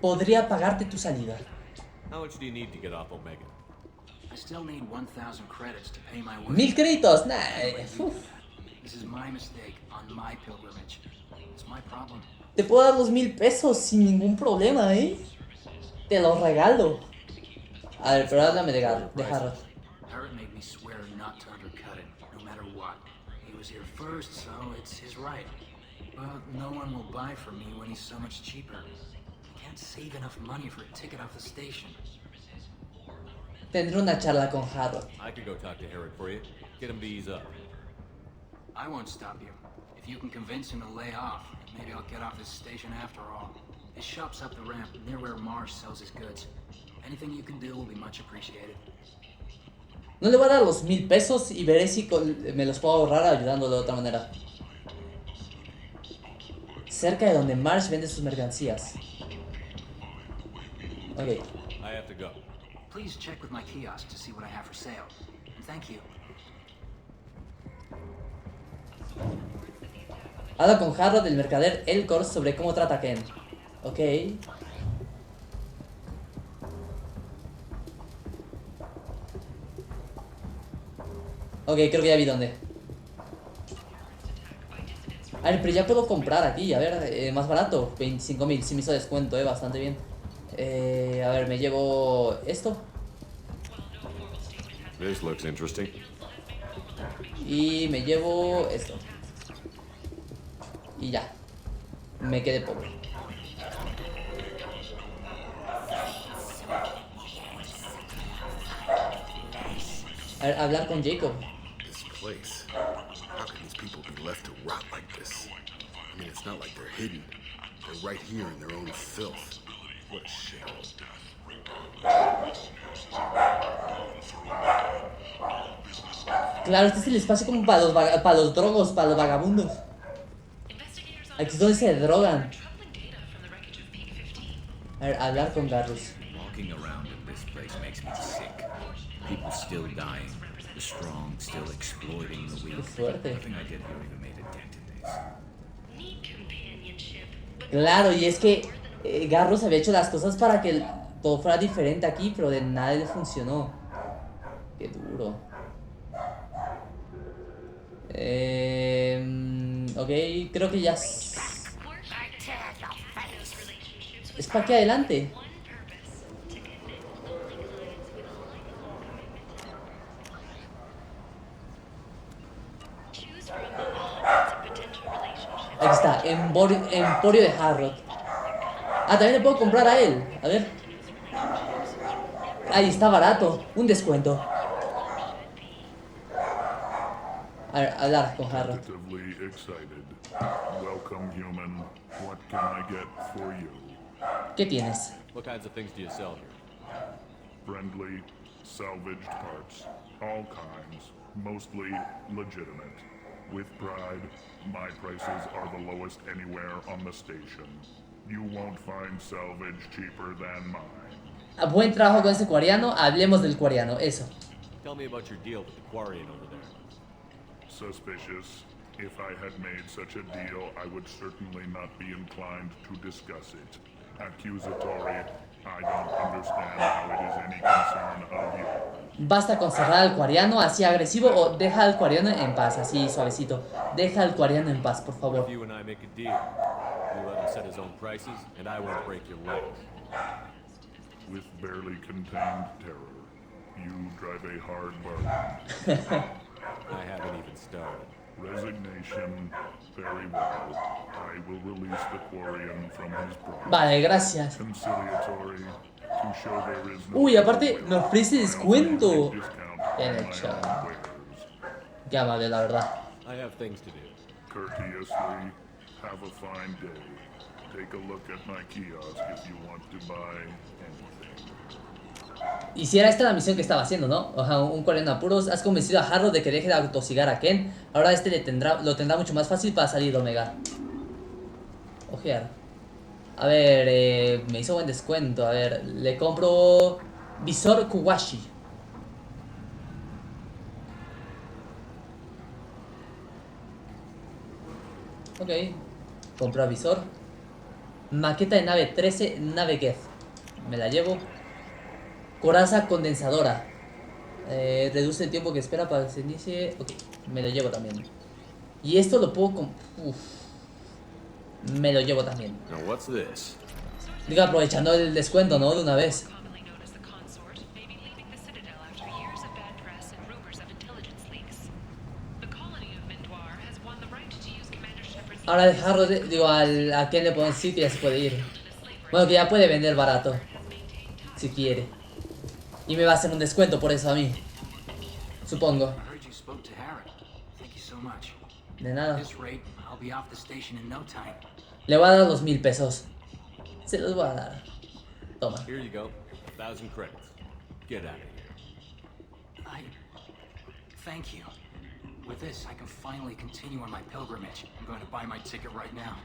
Podría pagarte tu salida. How much do you need to get off Omega? I still need 1,000 credits to pay my way. 1000 créditos, nah. This is my mistake on my pilgrimage. It's my problem. Te puedo dar los 1000 pesos sin ningún problema, Te los regalo. A ver, pero háblame de Harrod. Harrod made me swear not to undercut it, no matter what. He was here first, so it's his right. But no one will buy from me when he's so much cheaper. I can't save enough money for a ticket off the station. Tendré una charla con Harrod. I could go talk to Harrod for you. Get him to ease up. I won't stop you. If you can convince him to lay off, maybe I'll get off this station after all. His shop's up the ramp, near where Marsh sells his goods. Anything you can do will be much appreciated. No le voy a dar los 1000 pesos y veré si me los puedo ahorrar ayudándolo de otra manera. Cerca de donde Marsh vende sus mercancías. Ok. I have to go. Please check with my kiosk to see what I have for sale. And thank you. Habla con Harrod del mercader Elcor sobre cómo trata a Ken. Ok. Ok, creo que ya vi dónde. A ver, pero ya puedo comprar aquí, a ver, más barato, 25.000, si me hizo descuento, bastante bien. A ver, me llevo esto. This looks interesting. Y me llevo esto. Y ya. Me quedé pobre. A ver, hablar con Jacob. This place. How can these people be left to rot like this? I mean, it's not like they're hidden. They're right here in their own filth. What a shithole. Claro, este es el espacio como para los drogos, para los vagabundos. Aquí es donde se drogan. A ver, hablar con Garrus. Walking around in this place makes me sick. People still dying. The strong still exploiting the weak. Nothing I did here even made a dent in this. Claro, y es que Garrus había hecho las cosas para que todo fuera diferente aquí, pero de nada le funcionó. Qué duro. Ok, creo que ya es para aquí adelante. Aquí está, Emporio de Harrod. Ah, también le puedo comprar a él. A ver. Ahí está barato. Un descuento. A ver, hablar con Harrod. ¿Qué tienes? What kinds of things do you sell here? Friendly, salvaged parts, all kinds, mostly legitimate. With pride, my prices are the lowest anywhere on the station. You won't find salvage cheaper than mine. Buen trabajo con ese coreano. Hablemos del coreano, eso. Tell me about your deal with the Quarian over there. Suspicious. If I had made such a deal, I would certainly not be inclined to discuss it. Accusatory. I don't understand how it is any concern of you. Basta con cerrar al coreano así agresivo o deja al coreano en paz, así suavecito. Deja al coreano en paz, por favor. If you and I make a deal, you let him set his own prices, and I won't break your legs. With barely contained terror, you drive a hard bargain. I haven't even started. Resignation. Very well. I will release the Quarian from his promise. Vale, gracias. Conciliatory. To show there is no Uy, aparte me ofrece descuento. discount Bien on my hecho. own wares. Qué amable, la verdad. I have things to do. Courteously, have a fine day. Take a look at my kiosk if you want to buy anything. Y si era esta la misión que estaba haciendo, ¿no? O sea, un coreano en apuros. Has convencido a Harrow de que deje de autosigar a Ken. Ahora este lo tendrá mucho más fácil para salir de Omega. Ojear. A ver, me hizo buen descuento. A ver, le compro visor Kuwashi. Ok, compro visor. Maqueta de nave 13, nave Geth. Me la llevo. Coraza condensadora. Reduce el tiempo que espera para que se inicie. Ok, me lo llevo también. Y esto lo puedo me lo llevo también. Now what's this? Digo, aprovechando el descuento, ¿no? De una vez. Ahora dejarlo, digo, a quién le ponen sitio ya se puede ir. Bueno, que ya puede vender barato. Si quiere. Y me va a hacer un descuento por eso a mí. Supongo. De nada. Le voy a dar los 1000 pesos. Se los voy a dar. Toma. Here you go. 1,000 credits. Get out of here. Thank you. With this, I can finally continue on my pilgrimage. I'm going to buy my ticket right now.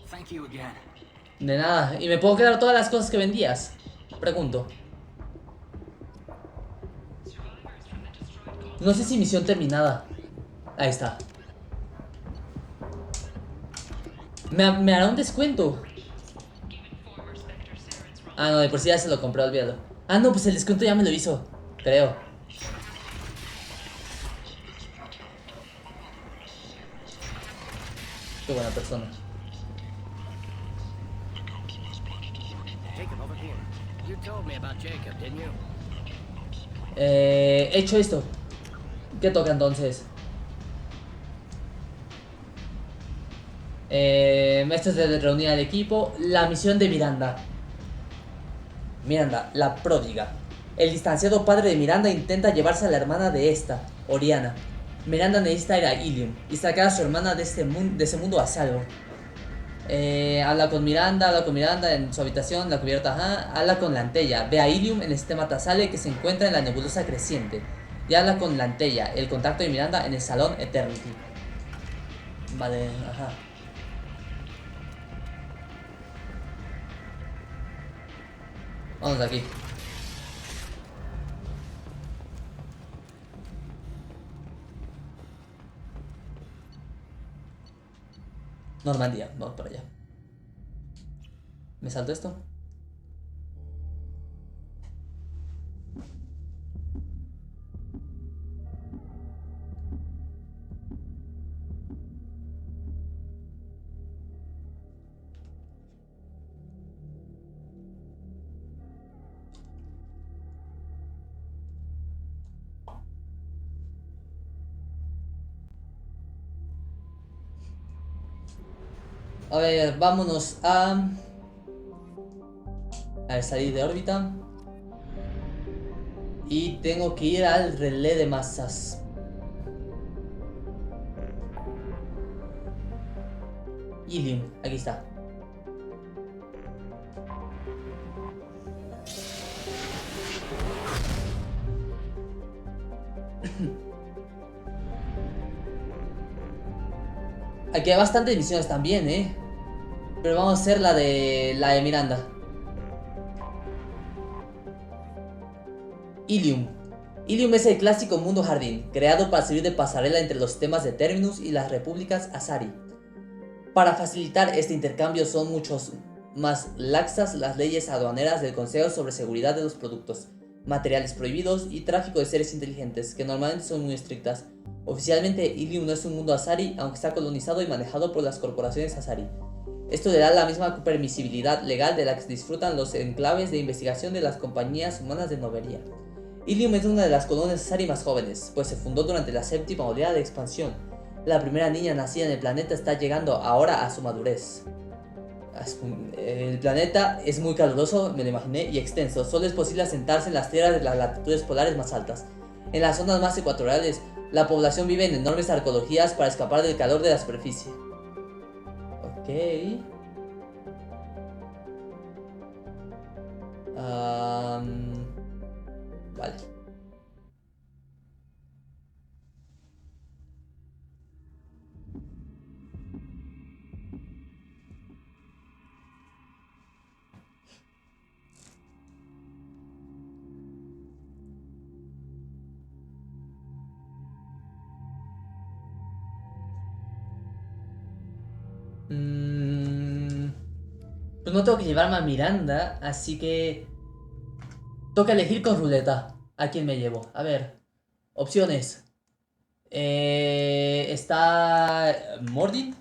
Thank you again. De nada. ¿Y me puedo quedar todas las cosas que vendías? Pregunto. No sé si misión terminada. Ahí está. Me hará un descuento. Ah, no, de por sí ya se lo compré, olvídalo. Ah, no, pues el descuento ya me lo hizo. Creo. Qué buena persona. Jacob, over here. You told me about Jacob, didn't you? Hecho esto. ¿Qué toca entonces? Esto es de reunir al equipo. La misión de Miranda. Miranda, la pródiga. El distanciado padre de Miranda intenta llevarse a la hermana de esta, Oriana. Miranda necesita ir a Ilium y sacar a su hermana de ese mundo a salvo. Habla con Miranda en su habitación, la cubierta, ajá. Habla con Lantella, ve a Ilium en el sistema Tasale que se encuentra en la nebulosa creciente. Y habla con Lantella, el contacto de Miranda en el salón Eternity. Vale, ajá. Vamos de aquí. Normandía, vamos para allá. ¿Me salto esto? A ver, vámonos a ver, salir de órbita. Y tengo que ir al relé de masas. Ilium, aquí está. Aquí hay bastantes misiones también, pero vamos a hacer la de Miranda. Ilium. Ilium es el clásico mundo jardín, creado para servir de pasarela entre los sistemas de Terminus y las repúblicas Asari. Para facilitar este intercambio son muchos más laxas las leyes aduaneras del Consejo sobre seguridad de los productos, materiales prohibidos y tráfico de seres inteligentes, que normalmente son muy estrictas. Oficialmente, Ilium no es un mundo Asari, aunque está colonizado y manejado por las corporaciones Asari. Esto le da la misma permisibilidad legal de la que disfrutan los enclaves de investigación de las compañías humanas de Novería. Ilium es una de las colonias Asari más jóvenes, pues se fundó durante la séptima oleada de expansión. La primera niña nacida en el planeta está llegando ahora a su madurez. El planeta es muy caluroso, me lo imaginé, y extenso. Solo es posible asentarse en las tierras de las latitudes polares más altas. En las zonas más ecuatoriales, la población vive en enormes arqueologías para escapar del calor de la superficie. Ok. Vale. Pues no tengo que llevarme a Miranda, así que toca elegir con ruleta a quién me llevo. A ver, opciones. Está Mordin,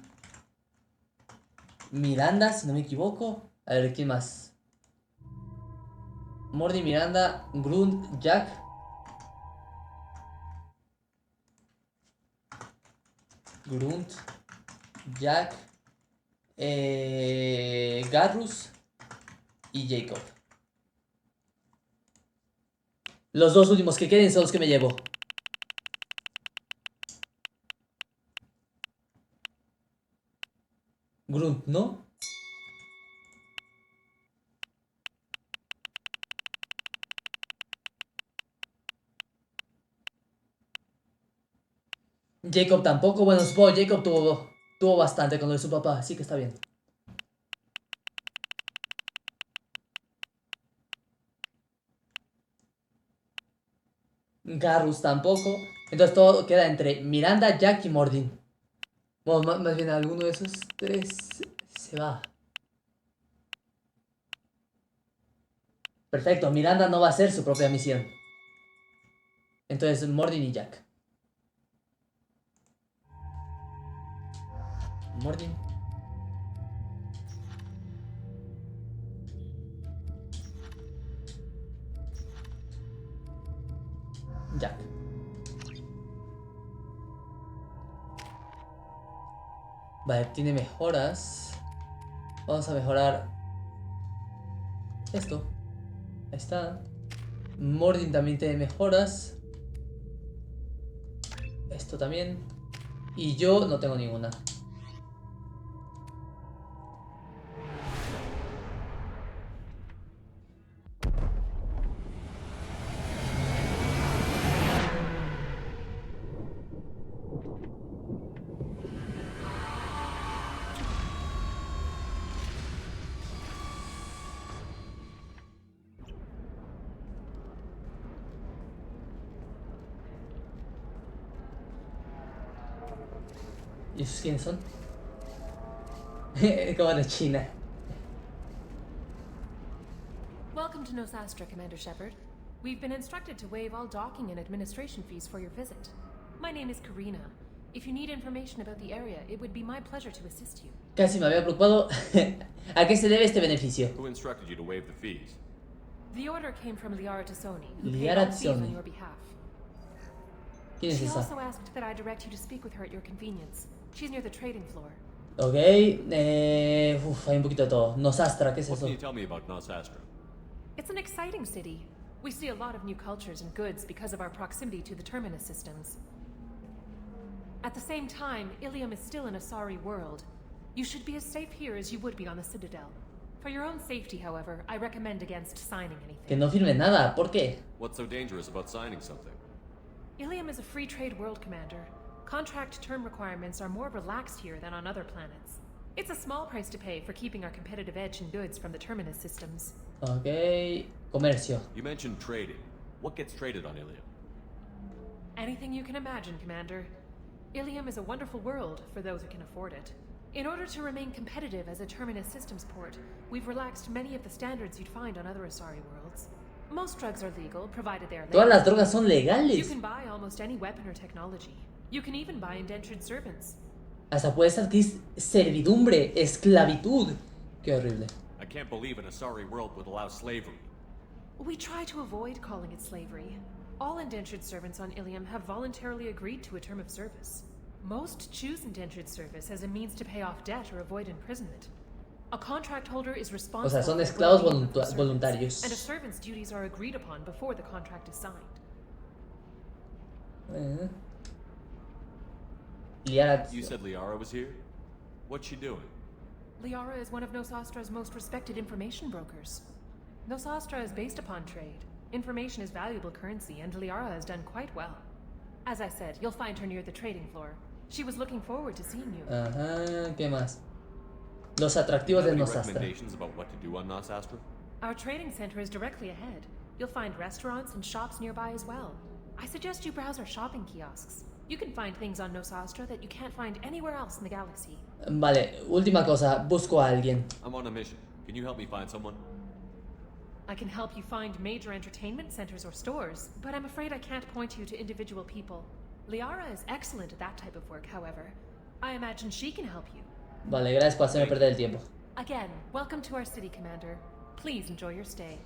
Miranda, si no me equivoco. A ver, ¿quién más? Mordin, Miranda, Grunt, Jack. Grunt, Jack, Garrus y Jacob. Los dos últimos que queden son los que me llevo. Grunt, ¿no? Jacob tampoco. Bueno, supongo que Jacob tuvo bastante con lo de su papá, así que está bien. Garrus tampoco. Entonces todo queda entre Miranda, Jack y Mordin. Bueno, más bien alguno de esos tres se va. Perfecto, Miranda no va a hacer su propia misión. Entonces Mordin y Jack. Mordin. Jack. Vale, tiene mejoras. Vamos a mejorar esto. Ahí está. Mordin también tiene mejoras. Esto también. Y yo no tengo ninguna. ¿Y esos quiénes son? Como de China. Welcome to Nosostros, Commander Shepard. We've been instructed to waive all docking and administration fees for your visit. My name is Karina. If you need information about the area, it would be my pleasure to assist you. Casi me había preocupado. ¿A qué se debe este beneficio? Who instructed you to waive the fees? The order came from Liara Tassoni, who paid Liara all fees on Tassoni. your behalf. ¿Quién es She esa? also asked that I direct you to speak with her at your convenience. She's near the trading floor. Ok, hay un poquito de todo. Nosastra, ¿qué es What eso? can you tell me about Nosastra? It's an exciting city. We see a lot of new cultures and goods because of our proximity to the terminus systems. At the same time, Ilium is still an Asari world. You should be as safe here as you would be on the Citadel. For your own safety, however, I recommend against signing anything. Que no firme nada, ¿por qué? What's so dangerous about signing something? Ilium is a free trade world, Commander. Contract term requirements are more relaxed here than on other planets. It's a small price to pay for keeping our competitive edge in goods from the terminus systems. Ok, comercio. You mentioned trading. What gets traded on Ilium? Anything you can imagine, Commander. Ilium is a wonderful world for those who can afford it. In order to remain competitive as a terminus systems port, we've relaxed many of the standards you'd find on other Asari worlds. Most drugs are legal, provided they are Todas las legal. drogas son legales. You can buy almost any weapon or technology. You can even buy indentured servants. Hasta puedes adquirir servidumbre, esclavitud. Qué horrible. I can't believe an Asari world would allow slavery. We try to avoid calling it slavery. All indentured servants on Ilium have voluntarily agreed to a term of service. Most choose indentured service as a means to pay off debt or avoid imprisonment. A contract holder is responsible. O sea, son esclavos voluntarios. And a servant's duties are agreed upon before the contract is signed. You said Liara was here? What's she doing? Liara is one of Nosostra's most respected information brokers. Nosostra is based upon trade. Information is valuable currency, and Liara has done quite well. As I said, you'll find her near the trading floor. She was looking forward to seeing you. Ajá, ¿qué más? Los atractivos de Nosostra. Recommendations about what to do on Nosostra? Our trading center is directly ahead. You'll find restaurants and shops nearby as well. I suggest you browse our shopping kiosks. You can find things on Nosostra that you can't find anywhere else in the galaxy. Vale, última cosa, busco a alguien. I'm on a mission. Can you help me find someone? I can help you find major entertainment centers or stores, but I'm afraid I can't point you to individual people. Liara is excellent at that type of work, however. I imagine she can help you. Vale, gracias por hacerme perder el tiempo. Again, welcome to our city, Commander. Please enjoy your stay.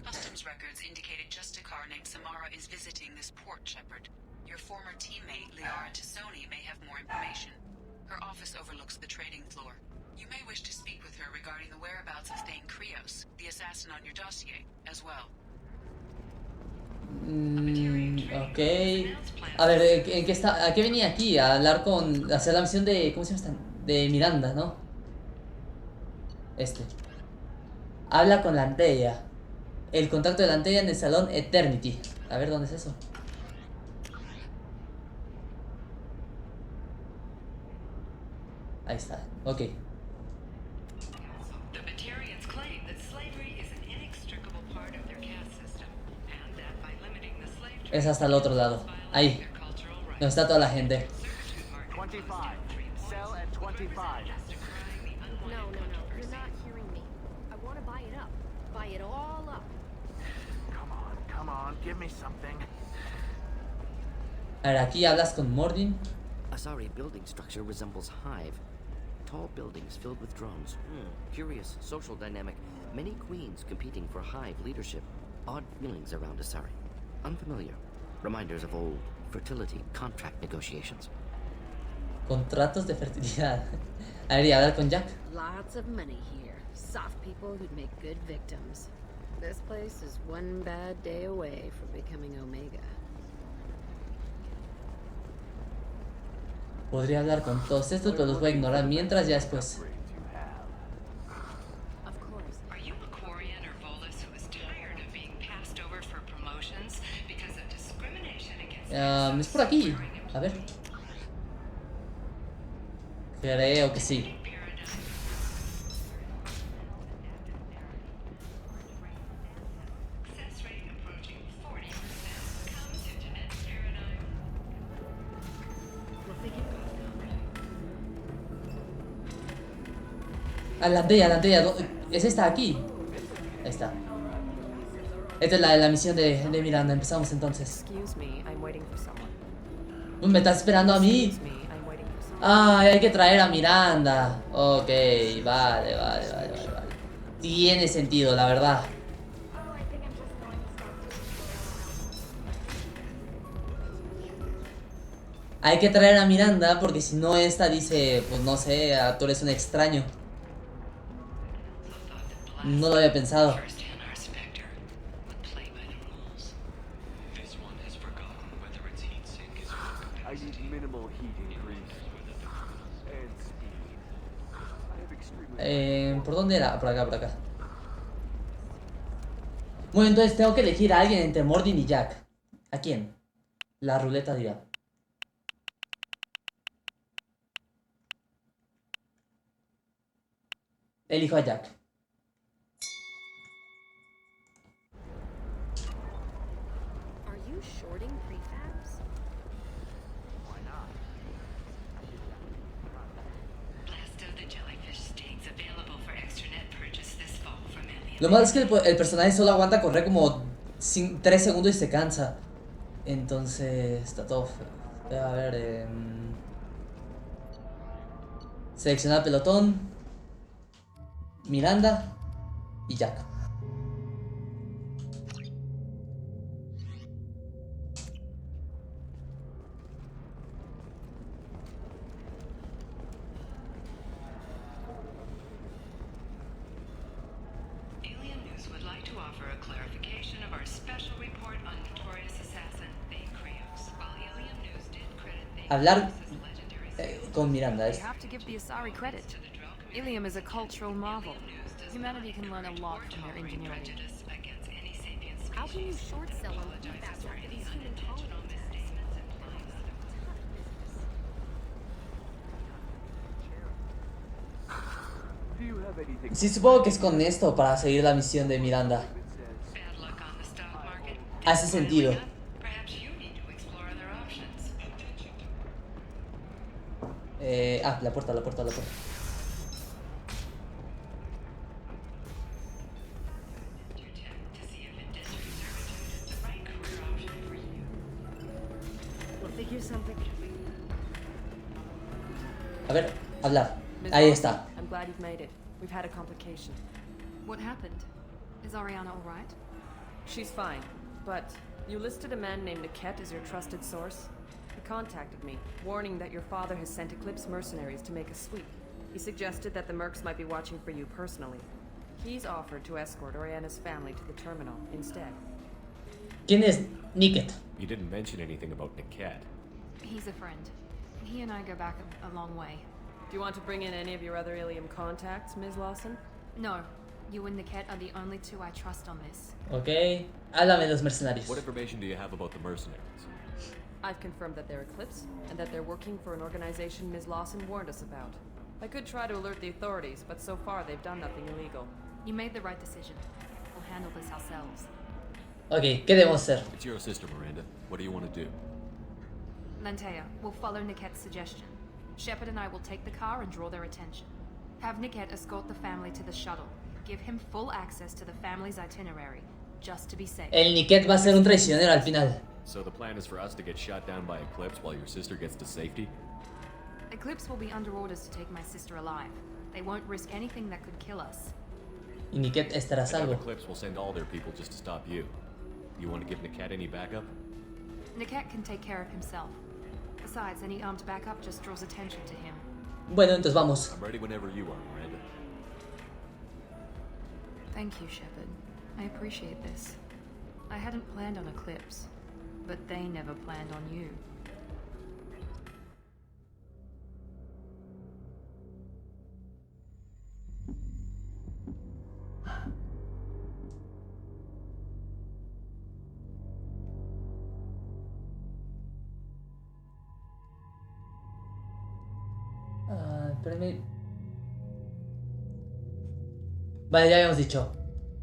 Customs records indicated just a car named Samara is visiting this port, Shepard. Your former teammate, Liara Tassoni, may have more information. Her office overlooks the trading floor. You may wish to speak with her regarding the whereabouts of Thane Krios, the assassin on your dossier, as well. Ok. A ver, ¿en qué está? ¿A qué venía aquí? A hablar a hacer la misión de... ¿Cómo se llama esta? De Miranda, ¿no? Habla con la Antea. El contacto de la Antea en el salón Eternity. A ver, ¿dónde es eso? Ahí está, ok. Es hasta el otro lado. Ahí. Donde está toda la gente. 25. Sell at 25. No. You're not hearing me. I want to buy it up. Buy it all up. Come on. Give me something. A ver, aquí hablas con Mordin. Asari building structure resembles hive. Tall buildings filled with drones. Curious social dynamic. Many queens competing for hive leadership. Odd feelings around Asari. Unfamiliar. Reminders of old fertility contract negotiations. Contratos de fertilidad. A ver, y hablar con Jack. Lots of money here. Soft people who'd make good victims. This place is one bad day away from becoming Omega. Podría hablar con todos estos, pero los voy a ignorar mientras, ya después. Es por aquí. A ver. Creo que sí. A la Antea. ¿Es esta aquí? Ahí está. Esta es la misión de Miranda. Empezamos entonces. Me estás esperando a mí. Ay, hay que traer a Miranda. Ok, vale. Tiene sentido, la verdad. Hay que traer a Miranda porque si no esta dice, pues no sé, tú eres un extraño. No lo había pensado. ¿Por dónde era? Por acá. Bueno, entonces tengo que elegir a alguien entre Mordin y Jack. ¿A quién? La ruleta dirá. Elijo a Jack. Lo malo es que el personaje solo aguanta correr como 3 segundos y se cansa. Entonces está todo feo. A ver, seleccionar pelotón, Miranda y Jack. Hablar con Miranda You have to give the Asari credit. Ilium is a cultural marvel. Humanity can learn a lot from their ingenuity. How can you short sell on feedback after these human colonies? Sí, supongo que es con esto para seguir la misión de Miranda. Hace sentido. La puerta. A ver, hablar. Ahí está. I'm glad you've made it. We've had a complication. What happened? Is Ariana all right? She's fine, but you listed a man named Niket as your trusted source. He contacted me, warning that your father has sent Eclipse mercenaries to make a sweep. He suggested that the mercs might be watching for you personally. He's offered to escort Oriana's family to the terminal instead. ¿Quién es Niket? You didn't mention anything about Niket. He's a friend. He and I go back a long way. Do you want to bring in any of your other Ilium contacts, Ms. Lawson? No. You and Niket are the only two I trust on this. Ok. Háblame de los mercenarios. What information do you have about the mercenaries? I've confirmed that they're Eclipse, and that they're working for an organization Ms. Lawson warned us about. I could try to alert the authorities, but so far they've done nothing illegal. You made the right decision. We'll handle this ourselves. Ok, ¿qué debemos hacer? It's your sister, Miranda. What do you want to do? Lantea, we'll follow Niket's suggestion. Shepard and I will take the car and draw their attention. Have Niket escort the family to the shuttle. Give him full access to the family's itinerary, just to be safe. El Niket va a ser un traicionero al final. So the plan is for us to get shot down by Eclipse while your sister gets to safety? Eclipse will be under orders to take my sister alive. They won't risk anything that could kill us. Y Niket estará a salvo. Eclipse will send all their people just to stop you. You want to give Niket any backup? Niket can take care of himself. Besides, any armed backup just draws attention to him. Bueno, entonces vamos. I'm ready whenever you are, Miranda. Thank you, Shepard. I appreciate this. I hadn't planned on Eclipse, but they never planned on you. Espérenme. Vale, ya habíamos dicho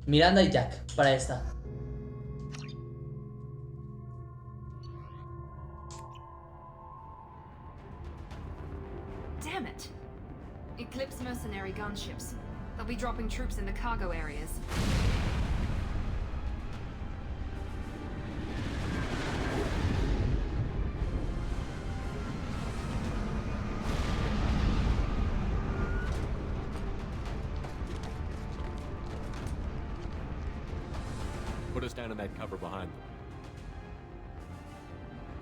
Miranda y Jack para esta. Damn it! Eclipse mercenary gunships. They'll be dropping troops in the cargo areas. Put us down in that cover behind them.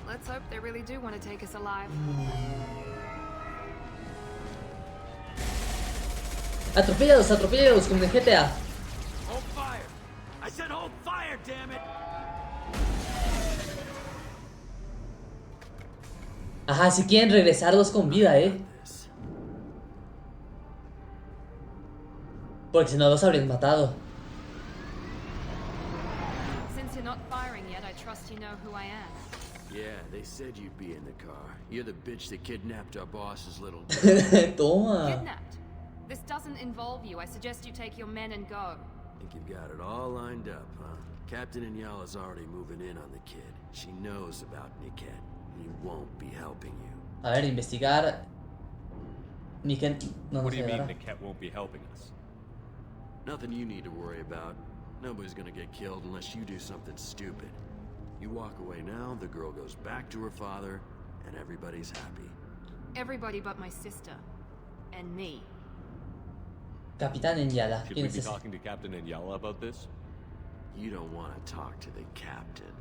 Let's hope they really do want to take us alive. Atropéllalos como en GTA. Hold fire! I said hold fire, damn it! Ajá, si quieren regresarlos con vida, porque si no los habrían matado. Since you're not firing yet, I trust you know who I am. Yeah, they said you'd be in the car. You're the bitch that kidnapped our boss's little girl. Toma. Kidnapped? This doesn't involve you. I suggest you take your men and go. Think you've got it all lined up, huh? Captain Inyala's already moving in on the kid. She knows about Niket. He won't be helping you. A ver, investigar. Niket no What nos do you mean ayudará. Niket won't be helping us? Nothing you need to worry about. Nobody's gonna get killed unless you do something stupid. You walk away now, the girl goes back to her father, and everybody's happy. Everybody but my sister. And me. Capitán Enyala. Should we be talking to Captain Enyala about this? You don't want to talk to the captain.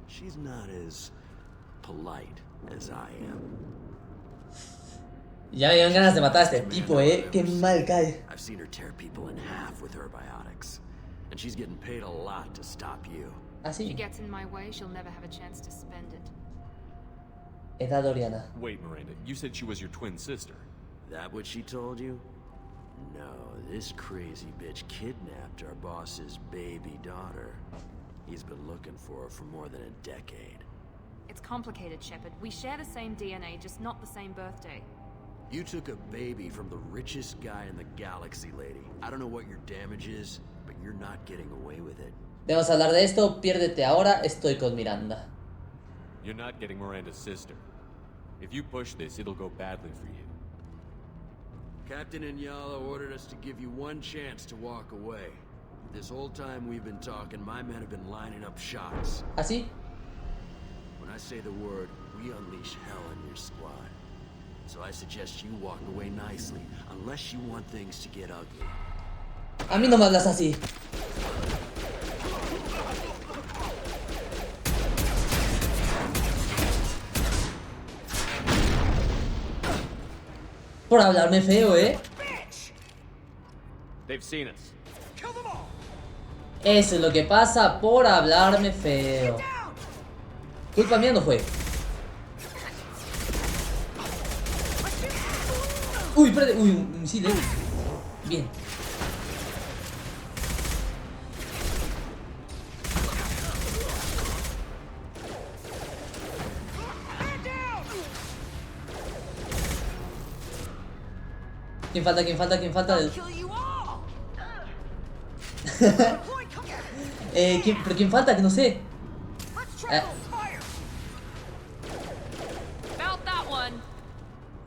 She's not as polite as I am. Ya me dieron ganas de matar a este tipo, Qué mal cae. I've seen her tear people in half with her biotics. And she's getting paid a lot to stop you. ¿Ah, sí? She gets in my way, she'll never have a chance to spend it. Edad Oriana. Wait, Miranda, you said she was your twin sister. That what she told you? No, this crazy bitch kidnapped our boss's baby daughter. He's been looking for her for more than a decade. It's complicated, Shepard. We share the same DNA, just not the same birthday. You took a baby from the richest guy in the galaxy, lady. I don't know what your damage is, but you're not getting away with it. Debemos hablar de esto. Piérdete ahora. Estoy con Miranda. You're not getting Miranda's sister. If you push this, it'll go badly for you. Captain Enyala ordered us to give you one chance to walk away. This whole time we've been talking, my men have been lining up shots. ¿Ah, sí? When I say the word, we unleash hell on your squad. So I suggest you walk away nicely, unless you want things to get ugly. A mí no me hablas así. Por hablarme feo, They've seen us. Eso es lo que pasa por hablarme feo. Culpa mía no fue. Uy, espérate. Uy, un misil, Bien. ¿Quién falta? ¿Quién falta? ¿Quién falta? ¿Pero quién falta? Que no sé.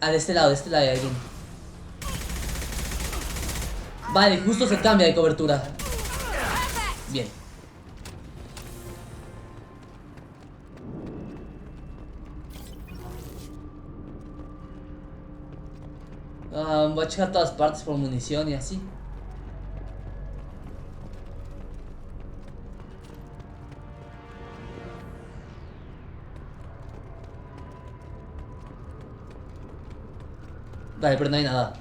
De este lado hay alguien. Vale, justo se cambia de cobertura. Bien. Voy a checar todas partes por munición y así. Vale, pero no hay nada.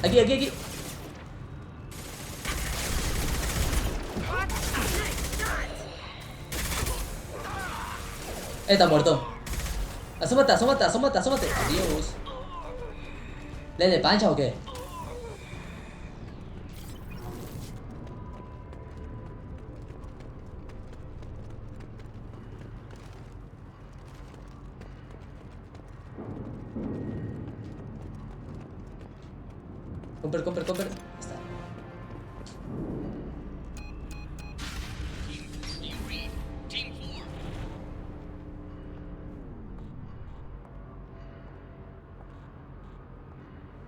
Aquí, aquí, aquí. Está muerto. Asómate, asómate, asómate, asómate. Adiós. ¿Le pancha o qué? Comper, comper, comper. Está.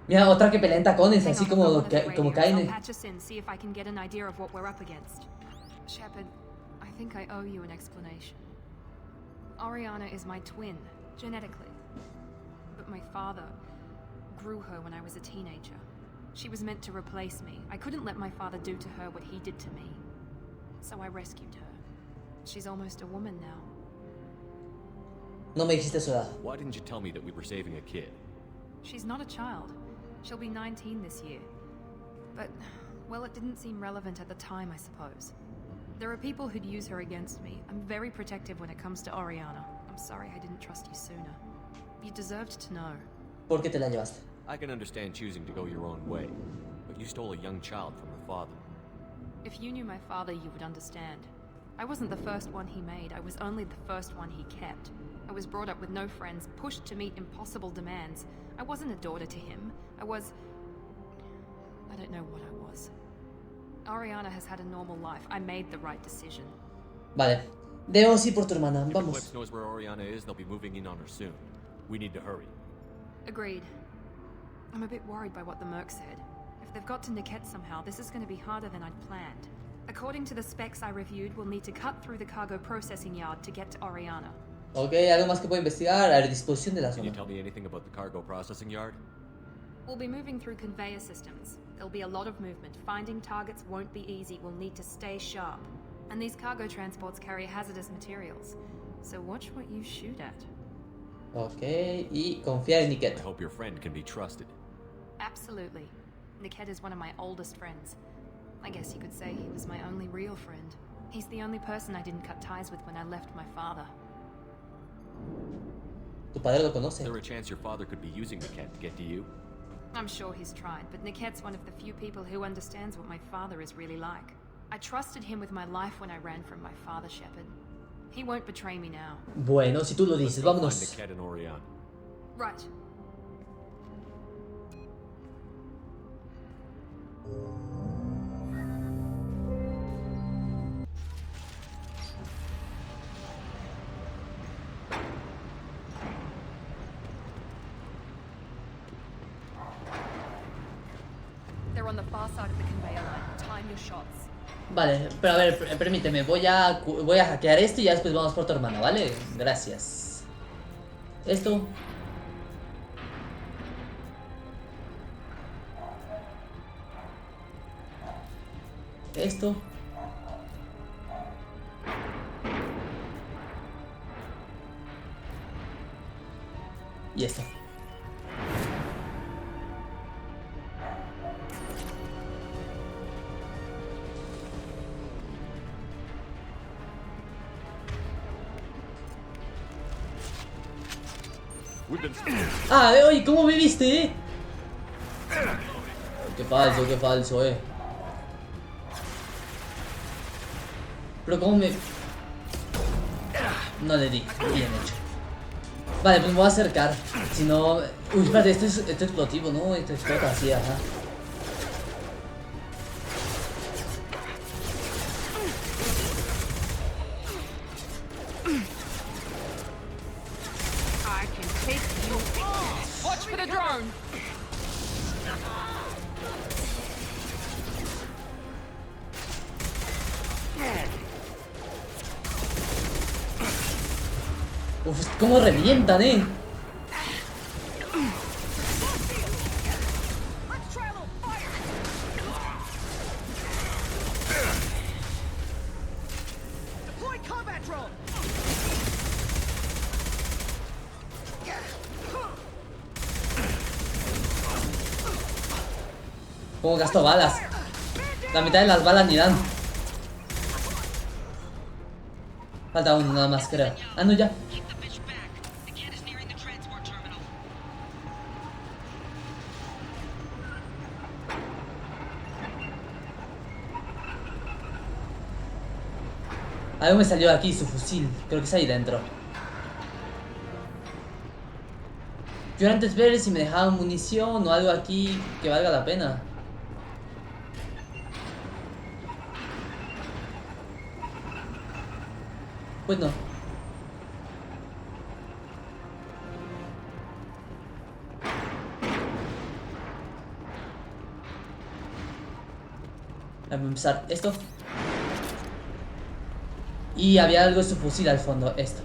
Mira, otra que pelea en tacones, así como Kaine. Shepard, I think I owe you an explanation. Oriana is my twin, genetically. But my father grew her when I was a teenager. She was meant to replace me. I couldn't let my father do to her what he did to me. So I rescued her. She's almost a woman now. No me dijiste su edad. Why didn't you tell me that we were saving a kid? She's not a child. She'll be 19 this year. But, well, it didn't seem relevant at the time, I suppose. There are people who'd use her against me. I'm very protective when it comes to Oriana. I'm sorry I didn't trust you sooner. You deserved to know. ¿Por qué te la llevaste? I can understand choosing to go your own way, but you stole a young child from her father. If you knew my father, you would understand. I wasn't the first one he made. I was only the first one he kept. I was brought up with no friends, pushed to meet impossible demands. I wasn't a daughter to him. I don't know what I was. Oriana has had a normal life. I made the right decision. Vale. Debemos ir por tu hermana. If Vamos. Eclipse knows where Oriana is, they'll be moving in on her soon. We need to hurry. Agreed. I'm a bit worried by what the merc said. If they've got to Niket somehow, this is going to be harder than I'd planned. According to the specs I reviewed, we'll need to cut through the cargo processing yard to get to Oriana. Ok, algo más que puedo investigar. A disposición de la Can you zona. tell me anything about the cargo processing yard? We'll be moving through conveyor systems. There'll be a lot of movement. Finding targets won't be easy. We'll need to stay sharp. And these cargo transports carry hazardous materials. So watch what you shoot at. Ok, y confiar en Niket. I hope your friend can be trusted. Absolutely. Niket is one of my oldest friends. I guess you could say he was my only real friend. He's the only person I didn't cut ties with when I left my father. Tu padre lo conoce. Is there a chance your father could be using Niket to get to you? I'm sure he's tried, but Niket's one of the few people who understands what my father is really like. I trusted him with my life when I ran from my father, Shepard. He won't betray me now. Bueno, si tú lo dices, vámonos. Niket and Oriana. Right. They're on the far side of the conveyor line. Time your shots. Vale, pero a ver, permíteme, voy a hackear esto y ya después vamos por tu hermana, ¿vale? Gracias. Esto. Esto. Y esto. Ah, oye, ¿cómo me viste? Qué falso, Pero cómo me... No le di, bien hecho. Vale, pues me voy a acercar. Si no... Uy, espérate, esto es explosivo, ¿no? Esto explota así, ajá. Uf, cómo revientan, Cómo gasto balas. La mitad de las balas ni dan. Falta uno nada más, creo. Ah, no, ya. Algo me salió de aquí, su fusil. Creo que es ahí dentro. Yo antes ver si me dejaban munición o algo aquí que valga la pena. Pues no. Vamos a empezar esto. Y había algo de su fusil al fondo, esto.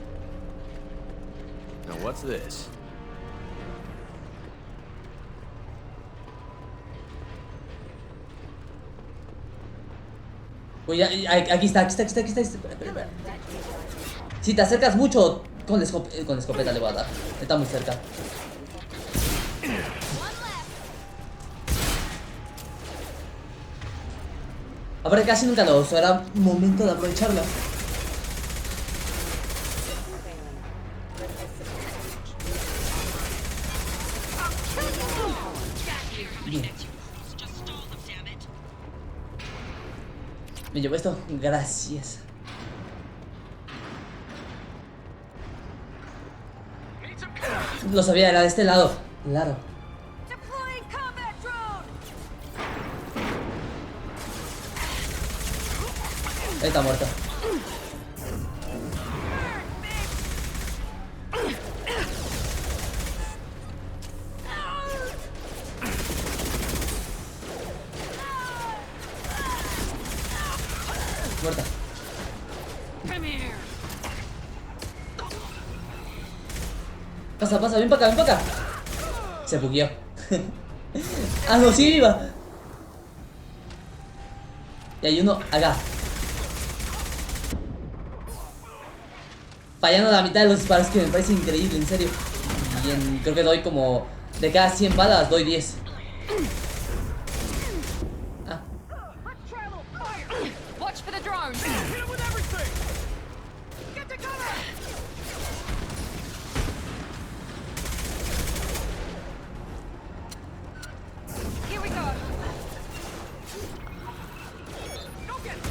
Now what's this? Uy, aquí está. Espera. Si te acercas mucho, con la escopeta le voy a dar. Está muy cerca. Aparte casi nunca lo uso, era momento de aprovecharla. Bien. Me llevo esto, gracias. Lo sabía, era de este lado. Claro. Está muerto. Pasa, pasa, ven para acá, ven para acá. Se bugueó. Ah, no, sigue viva. Y hay uno acá. Fallando la mitad de los disparos, que me parece increíble, en serio. Y creo que doy como... De cada 100 balas, doy 10. Ah. Watch for the drones. Hit him with everything. Get the cover. Here we go. Go get him.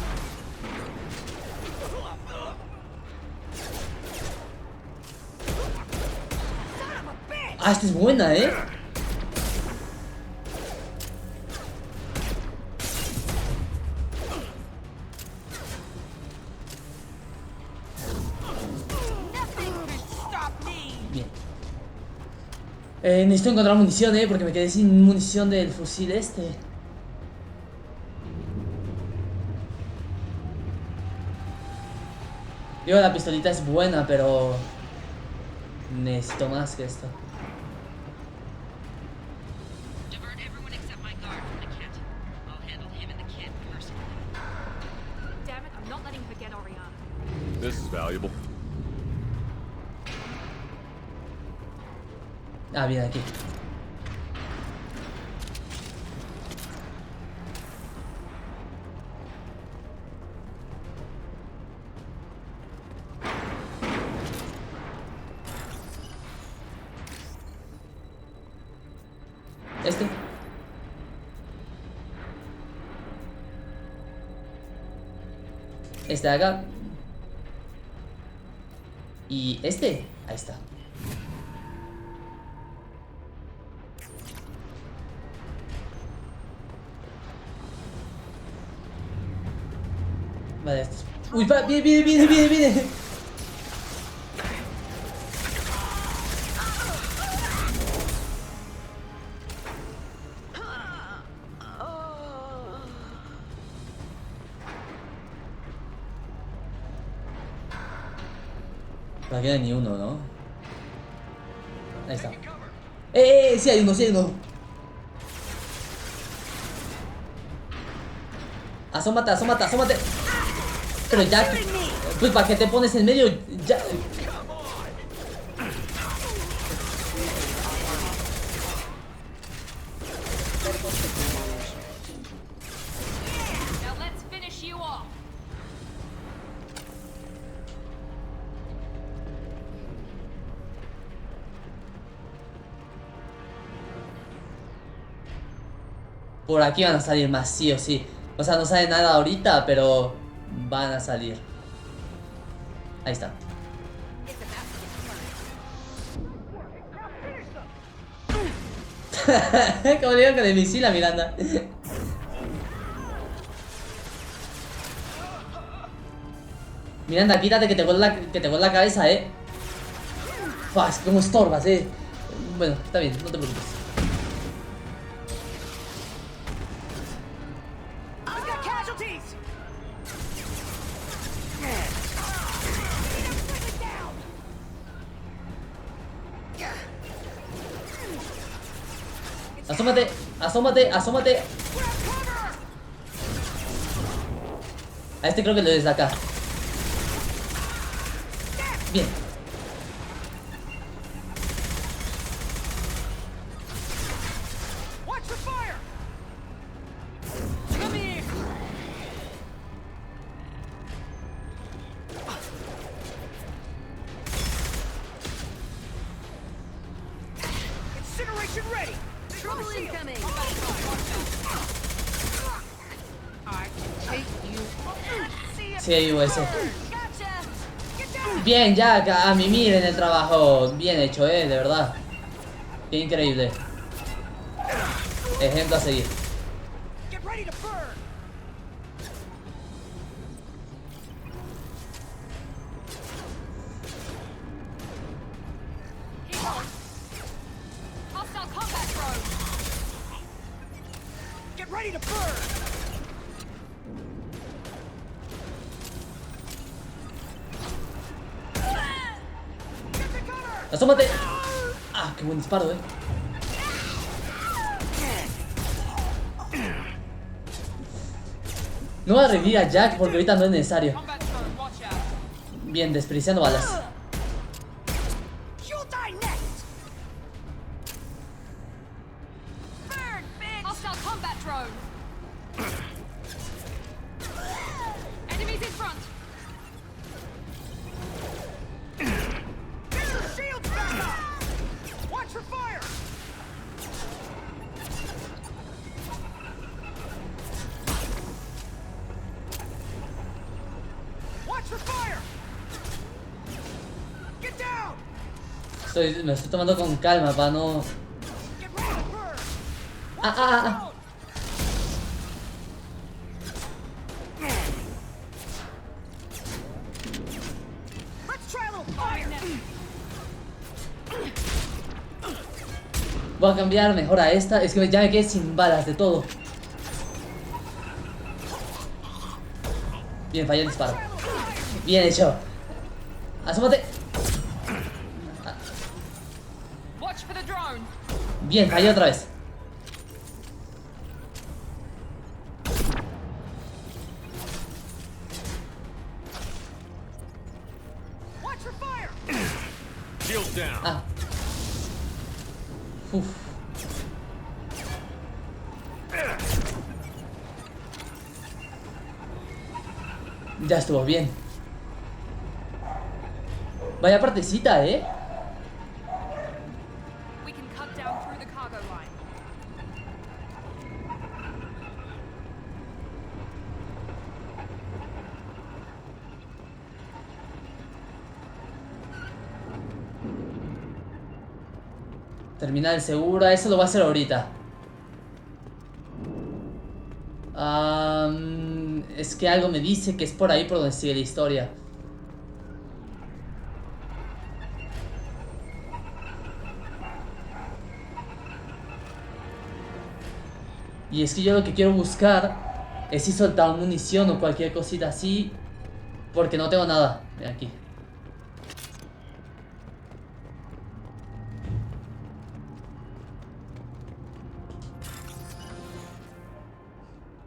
Ah, esta es buena, ¿eh? Bien. Necesito encontrar munición, porque me quedé sin munición del fusil este. Digo, la pistolita es buena, pero... necesito más que esto. This is valuable. Ah, bien, aquí. Este. Este de acá. Y este. Ahí está. Vale, estos. Uy, viene. No queda ni uno, ¿no? Ahí está. Sí hay uno, sí hay uno. Asómate. Pero ya, pues para que te pones en medio, ya. Por aquí van a salir más, sí o sí. O sea, no sale nada ahorita, pero van a salir. Ahí está. Como digo con el misil a Miranda. Miranda, quítate que te vuelve la cabeza, Fas, como estorbas, Bueno, está bien, no te preocupes. Asómate. A este creo que lo desde acá. Bien. Sí, ese. Bien, Jack, a mimir en el trabajo. Bien hecho, de verdad. Qué increíble. Ejemplo a seguir. ¡Asómate! Ah, qué buen disparo, No voy a revivir a Jack porque ahorita no es necesario. Bien, desperdiciando balas. Me estoy tomando con calma para no... Voy a cambiar mejor a esta. Es que ya me quedé sin balas de todo. Bien, falló el disparo. Bien hecho. Asómate. Bien, falló otra vez. Ah. Uf. Ya estuvo bien. Vaya partecita, Terminal segura, eso lo voy a hacer ahorita. Es que algo me dice que es por ahí por donde sigue la historia. Y es que yo lo que quiero buscar es si soltar munición o cualquier cosita así, porque no tengo nada. Mira aquí.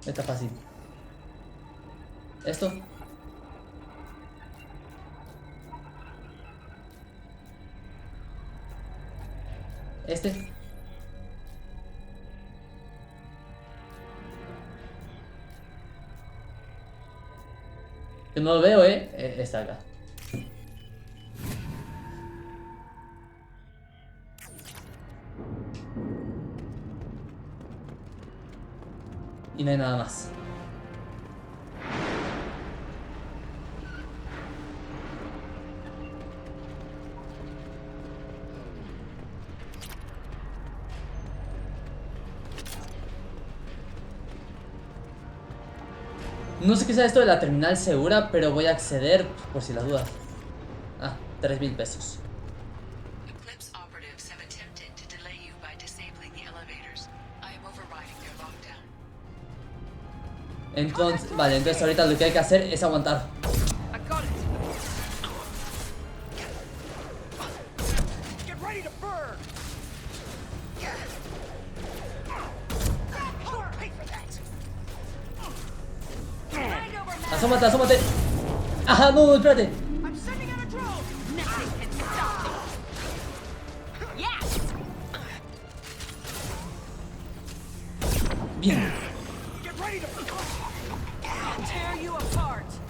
Está fácil. Esto. Este. Que no lo veo, está acá. Y no hay nada más. No sé qué sea esto de la terminal segura, pero voy a acceder por si las dudas. Ah, 3,000 pesos. Entonces, vale, entonces ahorita lo que hay que hacer es aguantar. Asómate, asómate. Ajá, no, espérate. Bien.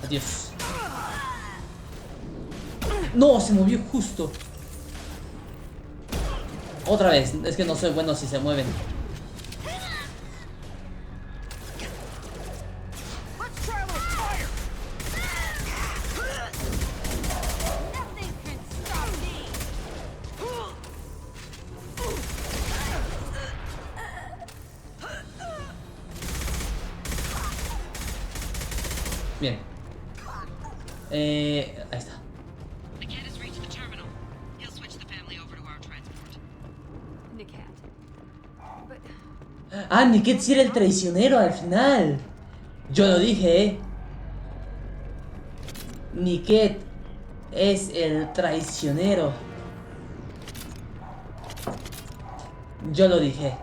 Adiós. No, se movió justo. Otra vez, es que no soy bueno si se mueven. Bien. Ahí está. Ah, Niket sí era el traicionero al final. Yo lo dije, Niket es el traicionero. Yo lo dije.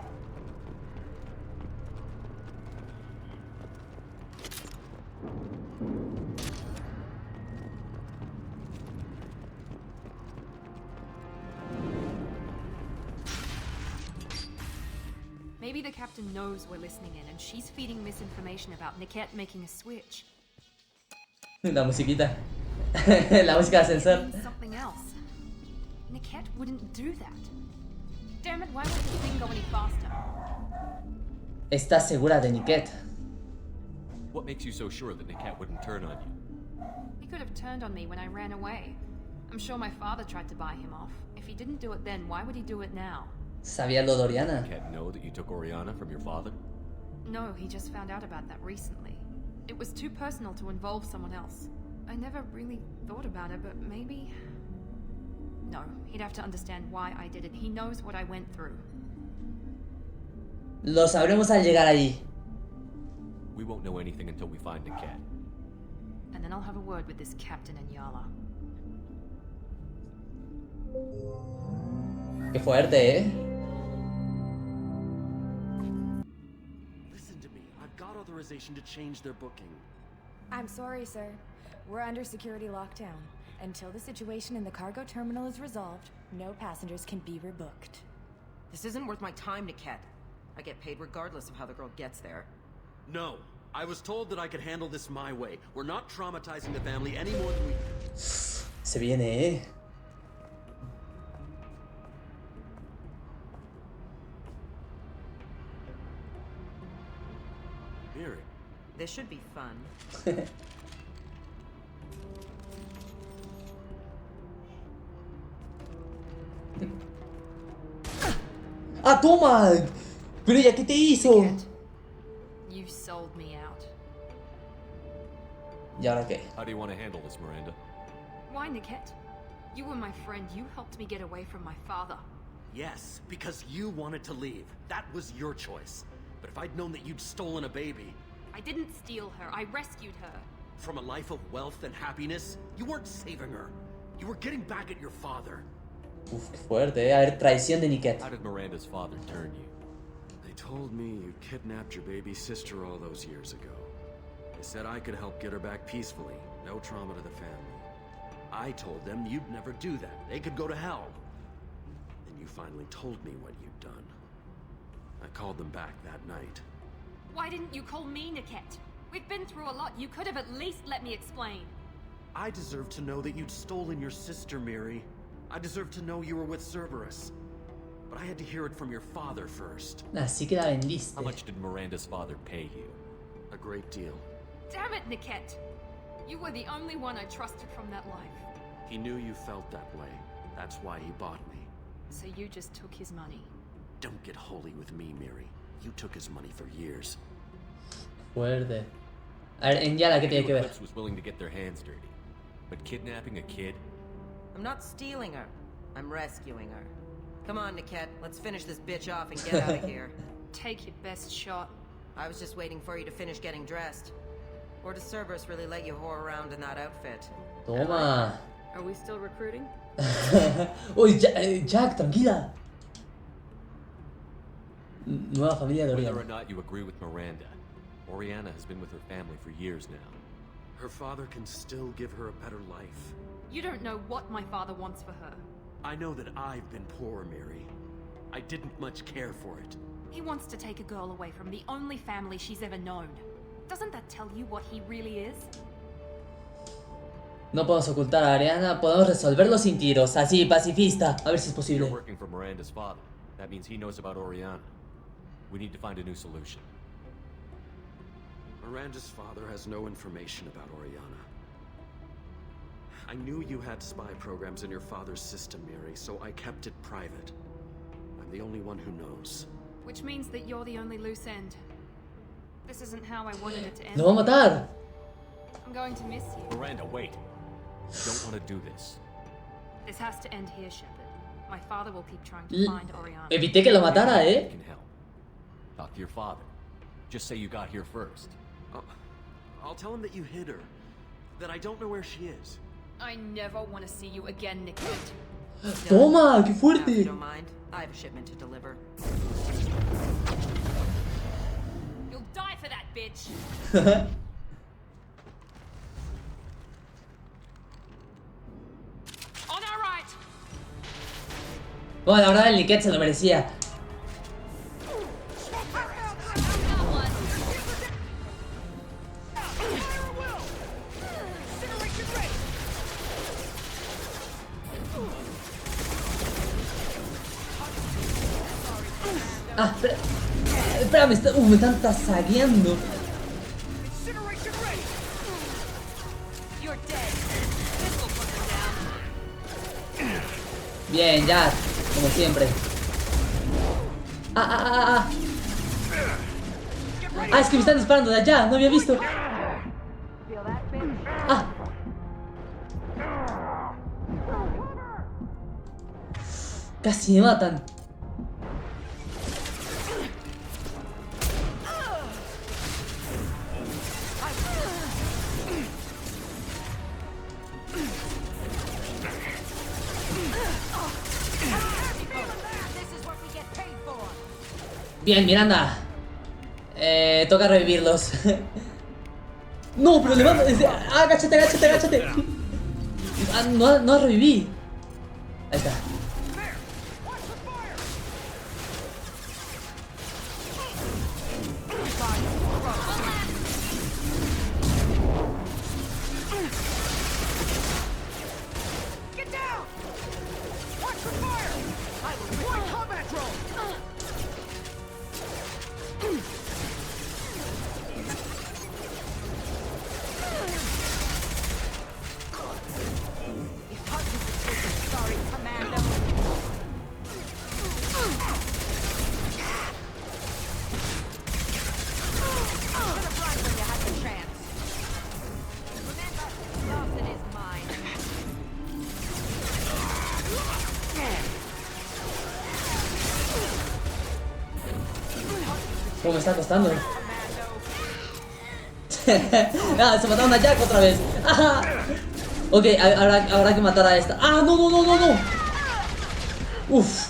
Maybe the captain knows we're listening in and she's feeding misinformation about Niket making a switch. La musiquita. La música de ascensor. Means something else. Niket wouldn't do that. Damn it, why won't the thing go any faster? ¿Estás segura de Niket? What makes you so sure that Niket wouldn't turn on you? He could have turned on me when I ran away. I'm sure my father tried to buy him off. If he didn't do it then, why would he do it now? ¿Sabía lo de Oriana? Did Niket know that you took Oriana from your father? No, he just found out about that recently. It was too personal to involve someone else. I never really thought about it, but maybe... No, he'd have to understand why I did it. He knows what I went through. Lo sabremos al llegar allí. We won't know anything until we find Niket. And then I'll have a word with this captain and Yala. Qué fuerte, ¿eh? Listen to me. I've got authorization to change their booking. I'm sorry, sir. We're under security lockdown. Until the situation in the cargo terminal is resolved, no passengers can be rebooked. This isn't worth my time, Niket. I get paid regardless of how the girl gets there. No. I was told that I could handle this my way. We're not traumatizing the family any more than we... Se viene, ¿eh? Miri. This should be fun. ¡Ah, toma! ¿Pero ella qué te hizo? You sold me out. ¿Y ahora qué? How do you want to handle this, Miranda? Why, Niket? You were my friend. You helped me get away from my father. Yes, because you wanted to leave. That was your choice. But if I'd known that you'd stolen a baby... I didn't steal her. I rescued her. From a life of wealth and happiness, you weren't saving her. You were getting back at your father. Uf, qué fuerte, ¿eh? A ver, traición de Niket. How did Miranda's father turn you? They told me you kidnapped your baby sister all those years ago. They said I could help get her back peacefully. No trauma to the family. I told them you'd never do that. They could go to hell. Then you finally told me what you'd done. I called them back that night. Why didn't you call me, Niket? We've been through a lot. You could have at least let me explain. I deserve to know that you'd stolen your sister, Miri. I deserve to know you were with Cerberus. But I had to hear it from your father first. Así que la vendiste. How much did Miranda's father pay you? A great deal. Damn it, Niket! You were the only one I trusted from that life. He knew you felt that way. That's why he bought me. So you just took his money. Don't get holy with me, Miri. You took his money for years. Fuerte. A ver, en Yala, ¿qué tiene que ver? Was willing to get their hands dirty. But kidnapping a kid? I'm not stealing her. I'm rescuing her. Come on, Niket. Let's finish this bitch off and get out of here. Take your best shot. I was just waiting for you to finish getting dressed. Or does Cerberus really let you whore around in that outfit? Toma. Are we still recruiting? Uy, Jack, tranquila. Nueva familia de Whether Oriana. or not you agree with Miranda, Oriana has been with her family for years now. Her father can still give her a better life. You don't know what my father wants for her. I know that I've been poor, Miri. I didn't much care for it. He wants to take a girl away from the only family she's ever known. Doesn't that tell you what he really is? No podemos ocultar a Ariana, podemos resolverlo sin tiros, así, pacifista. A ver si es posible. You're working for Miranda's father. That means he knows about Oriana. We need to find a new solution. Miranda's father has no information about Oriana. I knew you had spy programs in your father's system, Miri, so I kept it private. I'm the only one who knows. Which means that you're the only loose end. This isn't how I wanted it to end. ¡Lo va a matar! I'm going to miss you. Miranda, wait. You don't want to do this. This has to end here, Shepard. My father will keep trying to find Oriana. Evité que lo matara, You ¿eh? can help. Talk to your father. Just say you got here first. I'll tell him that you hid her. That I don't know where she is. I never want to see you again, Niket. ¡Toma! ¡Qué If you fuerte! don't mind, I have a shipment to deliver. You'll die for that, bitch. On our right. Bueno, la verdad el Niket se lo merecía. Ah, espera, me están tasagueando. Bien, ya, como siempre. Ah, es que me están disparando de allá, no había visto. Ah. Casi me matan. Bien, Miranda. Toca revivirlos. No, pero le mando. Agáchate. No reviví. Ahí está. ¿Cómo me está costando? Ah, se mataron a Jack otra vez. ¡Ajá! Ok, habrá que matar a esta. ¡Ah, no! Uf.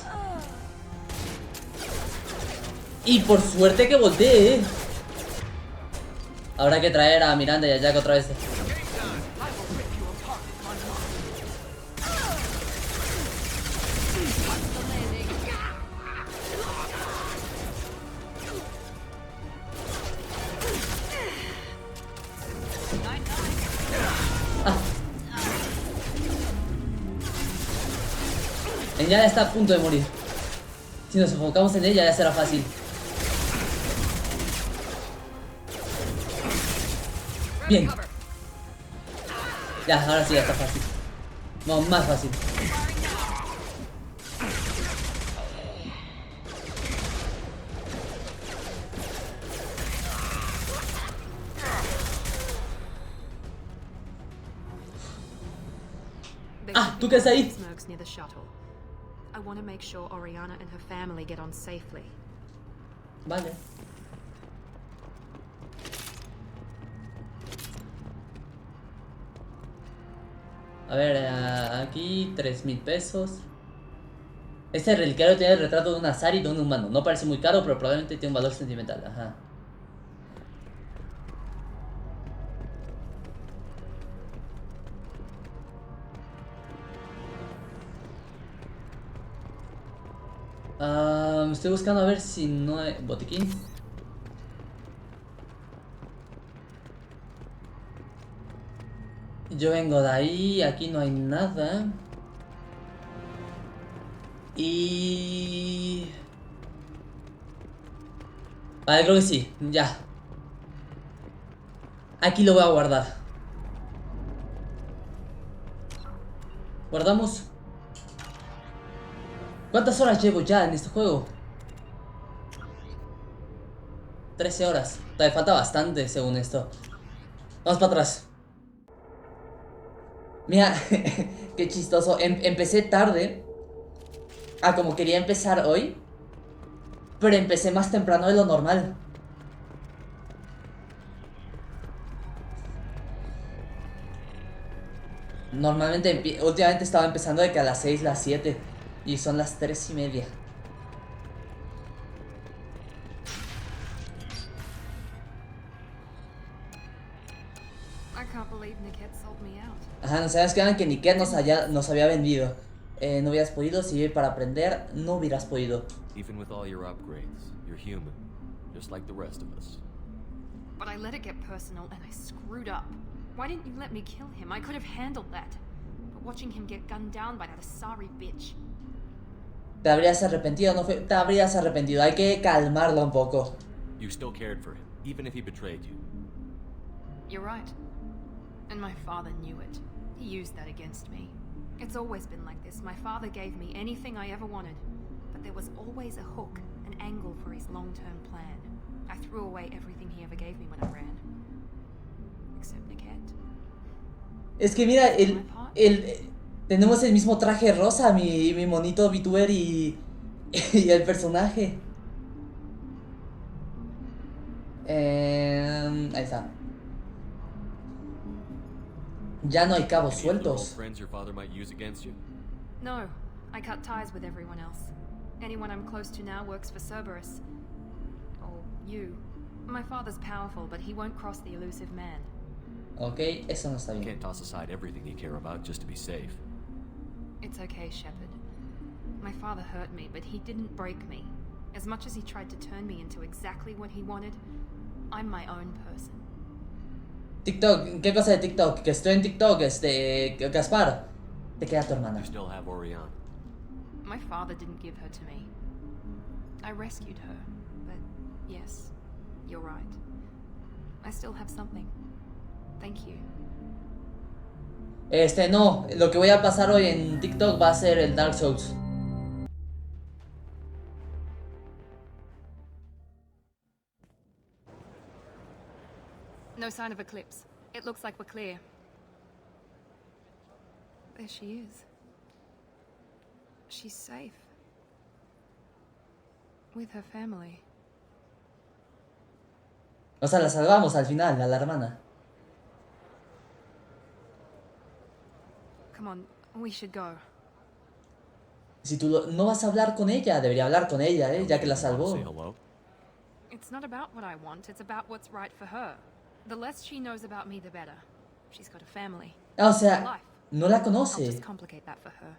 Y por suerte que volteé, Habrá que traer a Miranda y a Jack otra vez. Ella está a punto de morir. Si nos enfocamos en ella ya será fácil. Bien. Ya, ahora sí ya está fácil. No, más fácil. Ah, ¿tú qué haces ahí? I want to make sure Oriana and her family get on safely. Vale. A ver, aquí 3.000 pesos. Este relicario tiene el retrato de un azar y de un humano. No parece muy caro, pero probablemente tiene un valor sentimental. Ajá. Estoy buscando a ver si no hay botiquín. Yo vengo de ahí, aquí no hay nada. Y... Vale, creo que sí, ya. Aquí lo voy a guardar. Guardamos. ¿Cuántas horas llevo ya en este juego? 13 horas. Todavía falta bastante según esto. Vamos para atrás. Mira, qué chistoso. Empecé tarde. Como quería empezar hoy. Pero empecé más temprano de lo normal. Normalmente, últimamente estaba empezando de que a las 6, las 7. Y son las 3:30. Niket sold me out. Ajá, nos habíamos quedado en que Niket nos había vendido. No hubieras podido, si para aprender, no hubieras podido. Even with all your upgrades, you're human, just like the rest of us. But I let it get personal and I screwed up. Why didn't you let me kill him? I could have handled that. But watching him get gunned down by that Asari bitch. Te habrías arrepentido, no fue. Te habrías arrepentido, hay que calmarlo un poco. You still cared for him, even if he betrayed you. You're right. And my father knew it. He used that against me. It's always been like this. My father gave me anything I ever wanted. But there was always a hook, an angle for his long-term plan. I threw away everything he ever gave me when I ran. Except Niket. Es que mira, tenemos el mismo traje rosa, mi monito VTuber y el personaje. Ahí está. Ya no hay cabos sueltos. No, I cut ties with everyone else. Anyone I'm close to now works for Cerberus. Or you. My father's powerful, but he won't cross the elusive man. Okay, eso no está bien. Can't toss aside everything you care about just to be safe. It's okay, Shepard. My father hurt me, but he didn't break me. As much as he tried to turn me into exactly what he wanted, I'm my own person. TikTok, ¿qué cosa de TikTok? Que estoy en TikTok, Gaspar. Te queda tu hermana. You still have Orion. My father didn't give her to me. I rescued her, but yes, you're right. I still have something. Thank you. No, lo que voy a pasar hoy en TikTok va a ser el Dark Souls. No sign of Eclipse. It looks like we're clear. There she is. She's safe. With her family. O sea, la salvamos al final, a la hermana. Come on, we should go. Si tú no vas a hablar con ella, debería hablar con ella, ya que la salvó. It's not about what I want, it's about what's right for her. The less she knows about me, the better. She's got a family. O sea, no la conoce. I'll just complicate that for her.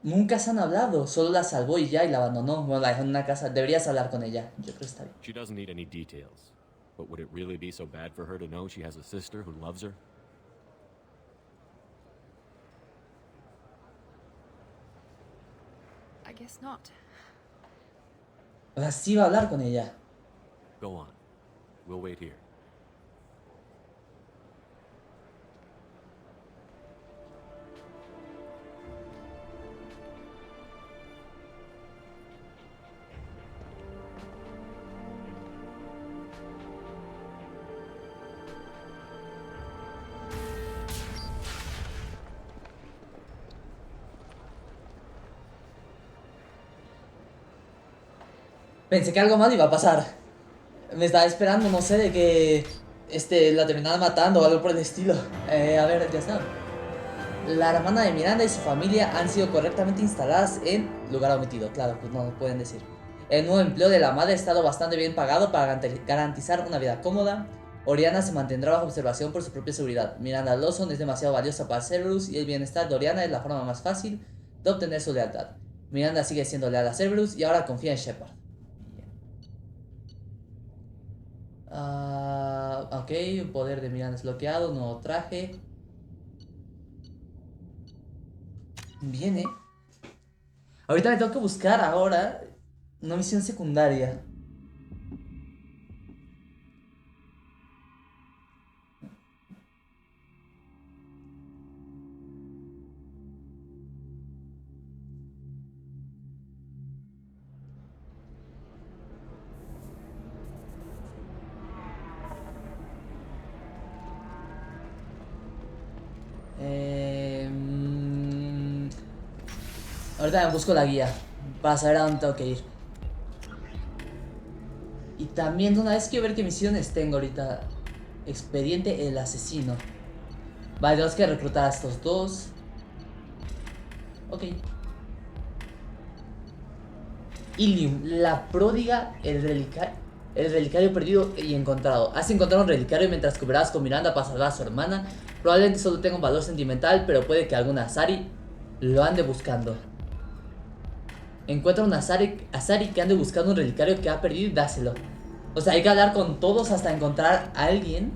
Nunca se han hablado, solo la salvó y ya, y la abandonó. Bueno, la dejó en una casa. Deberías hablar con ella. Yo creo que está bien. She doesn't need any details. But would it really be so bad for her to know she has a sister who loves her? I guess not. O sea, sí va a hablar con ella. Go on. We'll wait here. Pensé que algo malo iba a pasar. Me estaba esperando, no sé, de que la terminara matando o algo por el estilo. A ver, ya está. La hermana de Miranda y su familia han sido correctamente instaladas en lugar omitido. Claro, pues no lo pueden decir. El nuevo empleo de la madre ha estado bastante bien pagado para garantizar una vida cómoda. Oriana se mantendrá bajo observación por su propia seguridad. Miranda Lawson es demasiado valiosa para Cerberus y el bienestar de Oriana es la forma más fácil de obtener su lealtad. Miranda sigue siendo leal a Cerberus y ahora confía en Shepard. Ok, un poder de Miranda desbloqueado, nuevo traje. Bien, ahorita me tengo que buscar ahora una misión secundaria. Ahorita me busco la guía para saber a dónde tengo que ir. Y también de una vez quiero ver qué misiones tengo ahorita. Expediente el asesino. Vale, tenemos que reclutar a estos dos. Ok. Ilium, la pródiga, el relicario. El relicario perdido y encontrado. Has encontrado un relicario mientras cooperabas con Miranda para salvar a su hermana. Probablemente solo tenga un valor sentimental, pero puede que algún Asari lo ande buscando. Encuentra un Asari que ande buscando un relicario que ha perdido y dáselo. O sea, hay que hablar con todos hasta encontrar a alguien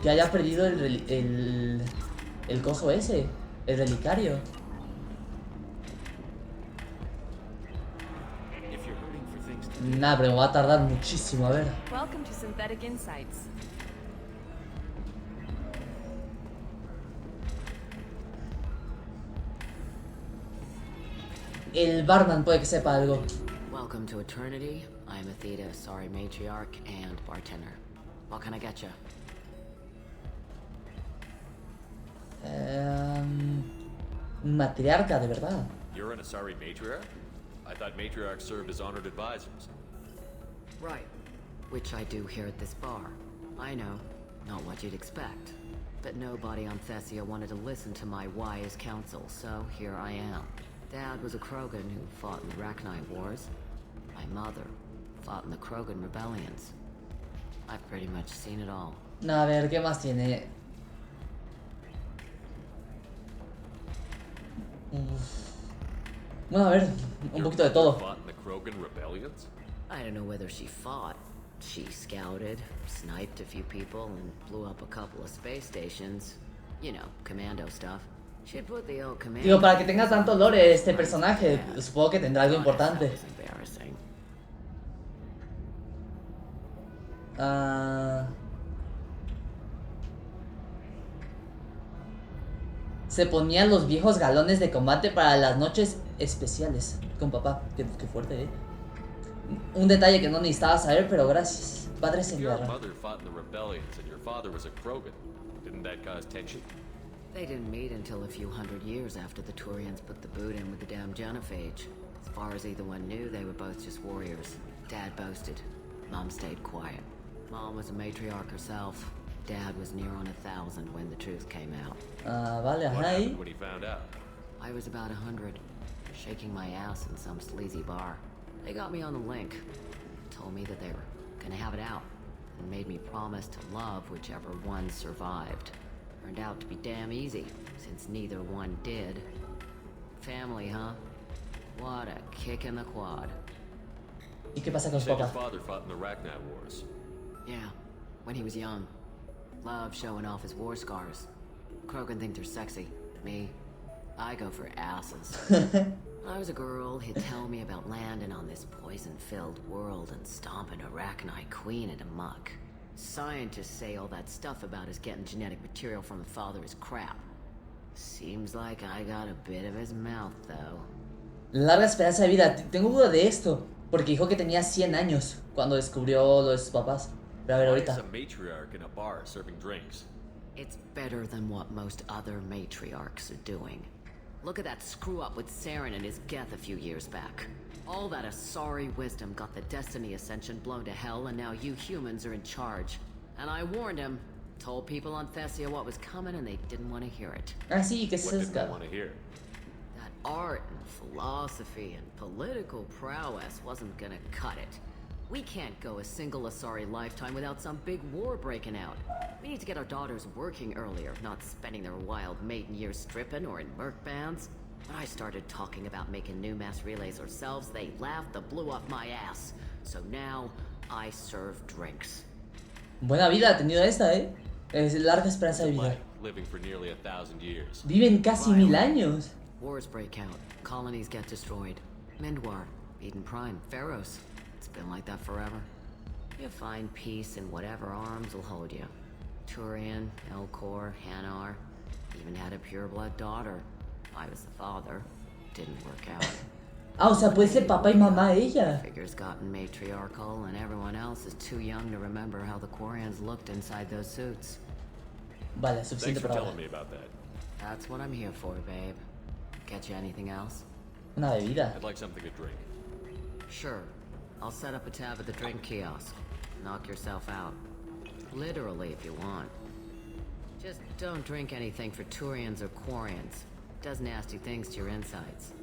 que haya perdido el coso ese, el relicario. Nah, pero me va a tardar muchísimo, a ver. Welcome to Synthetic Insights. El barman puede que sepa algo. Welcome to Eternity. I'm Athena, sorry matriarch and bartender. What can I get you? Matriarca, de verdad. You're an Asari matriarch? I thought matriarchs served as honored advisors. Right. Which I do here at this bar. I know. Not what you'd expect. But nobody on Thessia wanted to listen to my wise counsel, so here I am. Dad was a Krogan who fought in the Rachni Wars. My mother fought in the Krogan rebellions. I've pretty much seen it all. No, a ver, ¿qué más tiene? Bueno, a ver, un poquito de todo. Fought in the Krogan rebellions? I don't know whether she fought. She scouted, sniped a few people, and blew up a couple of space stations. You know, commando stuff. She'd put the old commando. Digo, para que tenga tanto lore este personaje, supongo que tendrá algo importante. Se ponían los viejos galones de combate para las noches especiales con papá. Qué fuerte, Un detalle que no necesitaba saber, pero gracias. Padres en Your guerra. mother fought in the rebellions and your father was a Krogan. Didn't that cause tension? They didn't meet until a few hundred years after the Turians put the boot in with the damn Genophage. As far as either one knew, they were both just warriors. Dad boasted. Mom stayed quiet. Mom was a matriarch herself. Dad was near on 1,000 when the truth came out. Vale, What ajá. happened when he found out? I was about 100, shaking my ass in some sleazy bar. They got me on the link, told me that they were gonna have it out, and made me promise to love whichever one survived. Turned out to be damn easy, since neither one did. Family, huh? What a kick in the quad. ¿Y qué pasa con You su said your papá? father fought in the Rachni Wars. Yeah, when he was young. Loved showing off his war scars. Krogan think they're sexy. Me, I go for asses. When I was a girl, he'd tell me about landing on this poison-filled world and stomping a Rachni queen into muck. Scientists say all that stuff about us getting genetic material from the father is crap. Seems like I got a bit of his mouth, though. Larga esperanza de vida. Tengo duda de esto, porque dijo que tenía 100 años cuando descubrió lo de sus papás. Pero a ver, Why is ahorita. a matriarch in a bar serving drinks? It's better than what most other matriarchs are doing. Look at that screw-up with Saren and his Geth a few years back. All that Asari wisdom got the Destiny Ascension blown to hell, and now you humans are in charge. And I warned him, told people on Thessia what was coming, and they didn't want to hear it. Ah, sí, que What se did they want to hear? That art and philosophy and political prowess wasn't gonna cut it. We can't go a single Asari lifetime without some big war breaking out. We need to get our daughters working earlier, not spending their wild maiden years stripping or in merc bands. When I started talking about making new mass relays ourselves, they laughed the blue off my ass. So now, I serve drinks. Buena vida ha tenido esta, Es larga esperanza de vida. Living for nearly 1,000 years. Viven casi 1000 años. Wars break out, colonies get destroyed. Mindwar, Eden Prime, Pharaohs. It's been like that forever. You find peace in whatever arms will hold you. Turian, Elcor, Hanar, even had a pure-blood daughter. I was the father. Didn't work out. Ah, o sea, puede ser papá y mamá ella. Figure's gotten matriarchal, and everyone else is too young to remember how the Quarians looked inside those suits. Vale, Thanks suficiente for por telling ahora. me about that. That's what I'm here for, babe. Get you anything else? Una bebida. I'd like something to drink. Sure. I'll set up a tab at the drink kiosk. Knock yourself out. Literally, if you want. Just don't drink anything for Turians or Quarians. Does nasty things to your insides.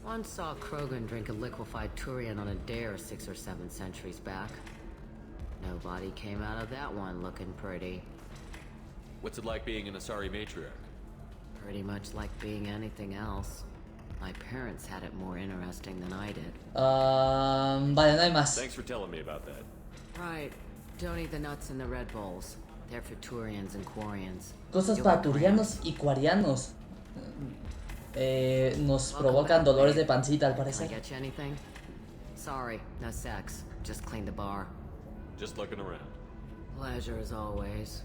Once saw Krogan drink a liquefied Turian on a dare 6 or 7 centuries back. Nobody came out of that one looking pretty. What's it like being an Asari matriarch? Pretty much like being anything else. My parents had it more interesting than I did. Vale, no hay más. Thanks for telling me about that. Right. Don't eat the nuts in the Red Bowls. They're for Turians and Quarians. Cosas para turianos y cuarianos. Nos provocan dolores de pancita, al Can I parecer. get you anything? Sorry, no sex. Just clean the bar. Just looking around. Pleasure as always.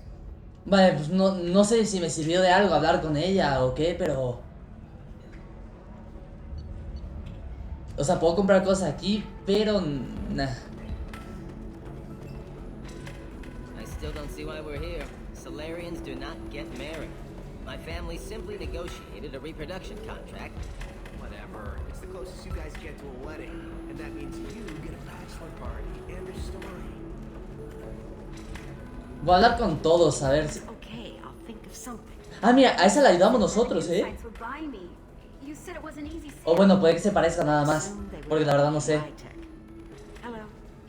Vale, pues no sé si me sirvió de algo hablar con ella o qué, pero... O sea, puedo comprar cosas aquí, pero... Nah. I still don't see why we're here. Solarians do not get married. My family simply negotiated a reproduction contract. Whatever. It's the closest you guys get to a wedding. And that means you get a bachelor party and a story. Voy a hablar con todos, a ver si... Okay, I'll think of something. Ah, mira, a esa la ayudamos nosotros, Insights would buy me. You said it was an easy O bueno, puede que se parezca nada más, porque la verdad no sé. Hello.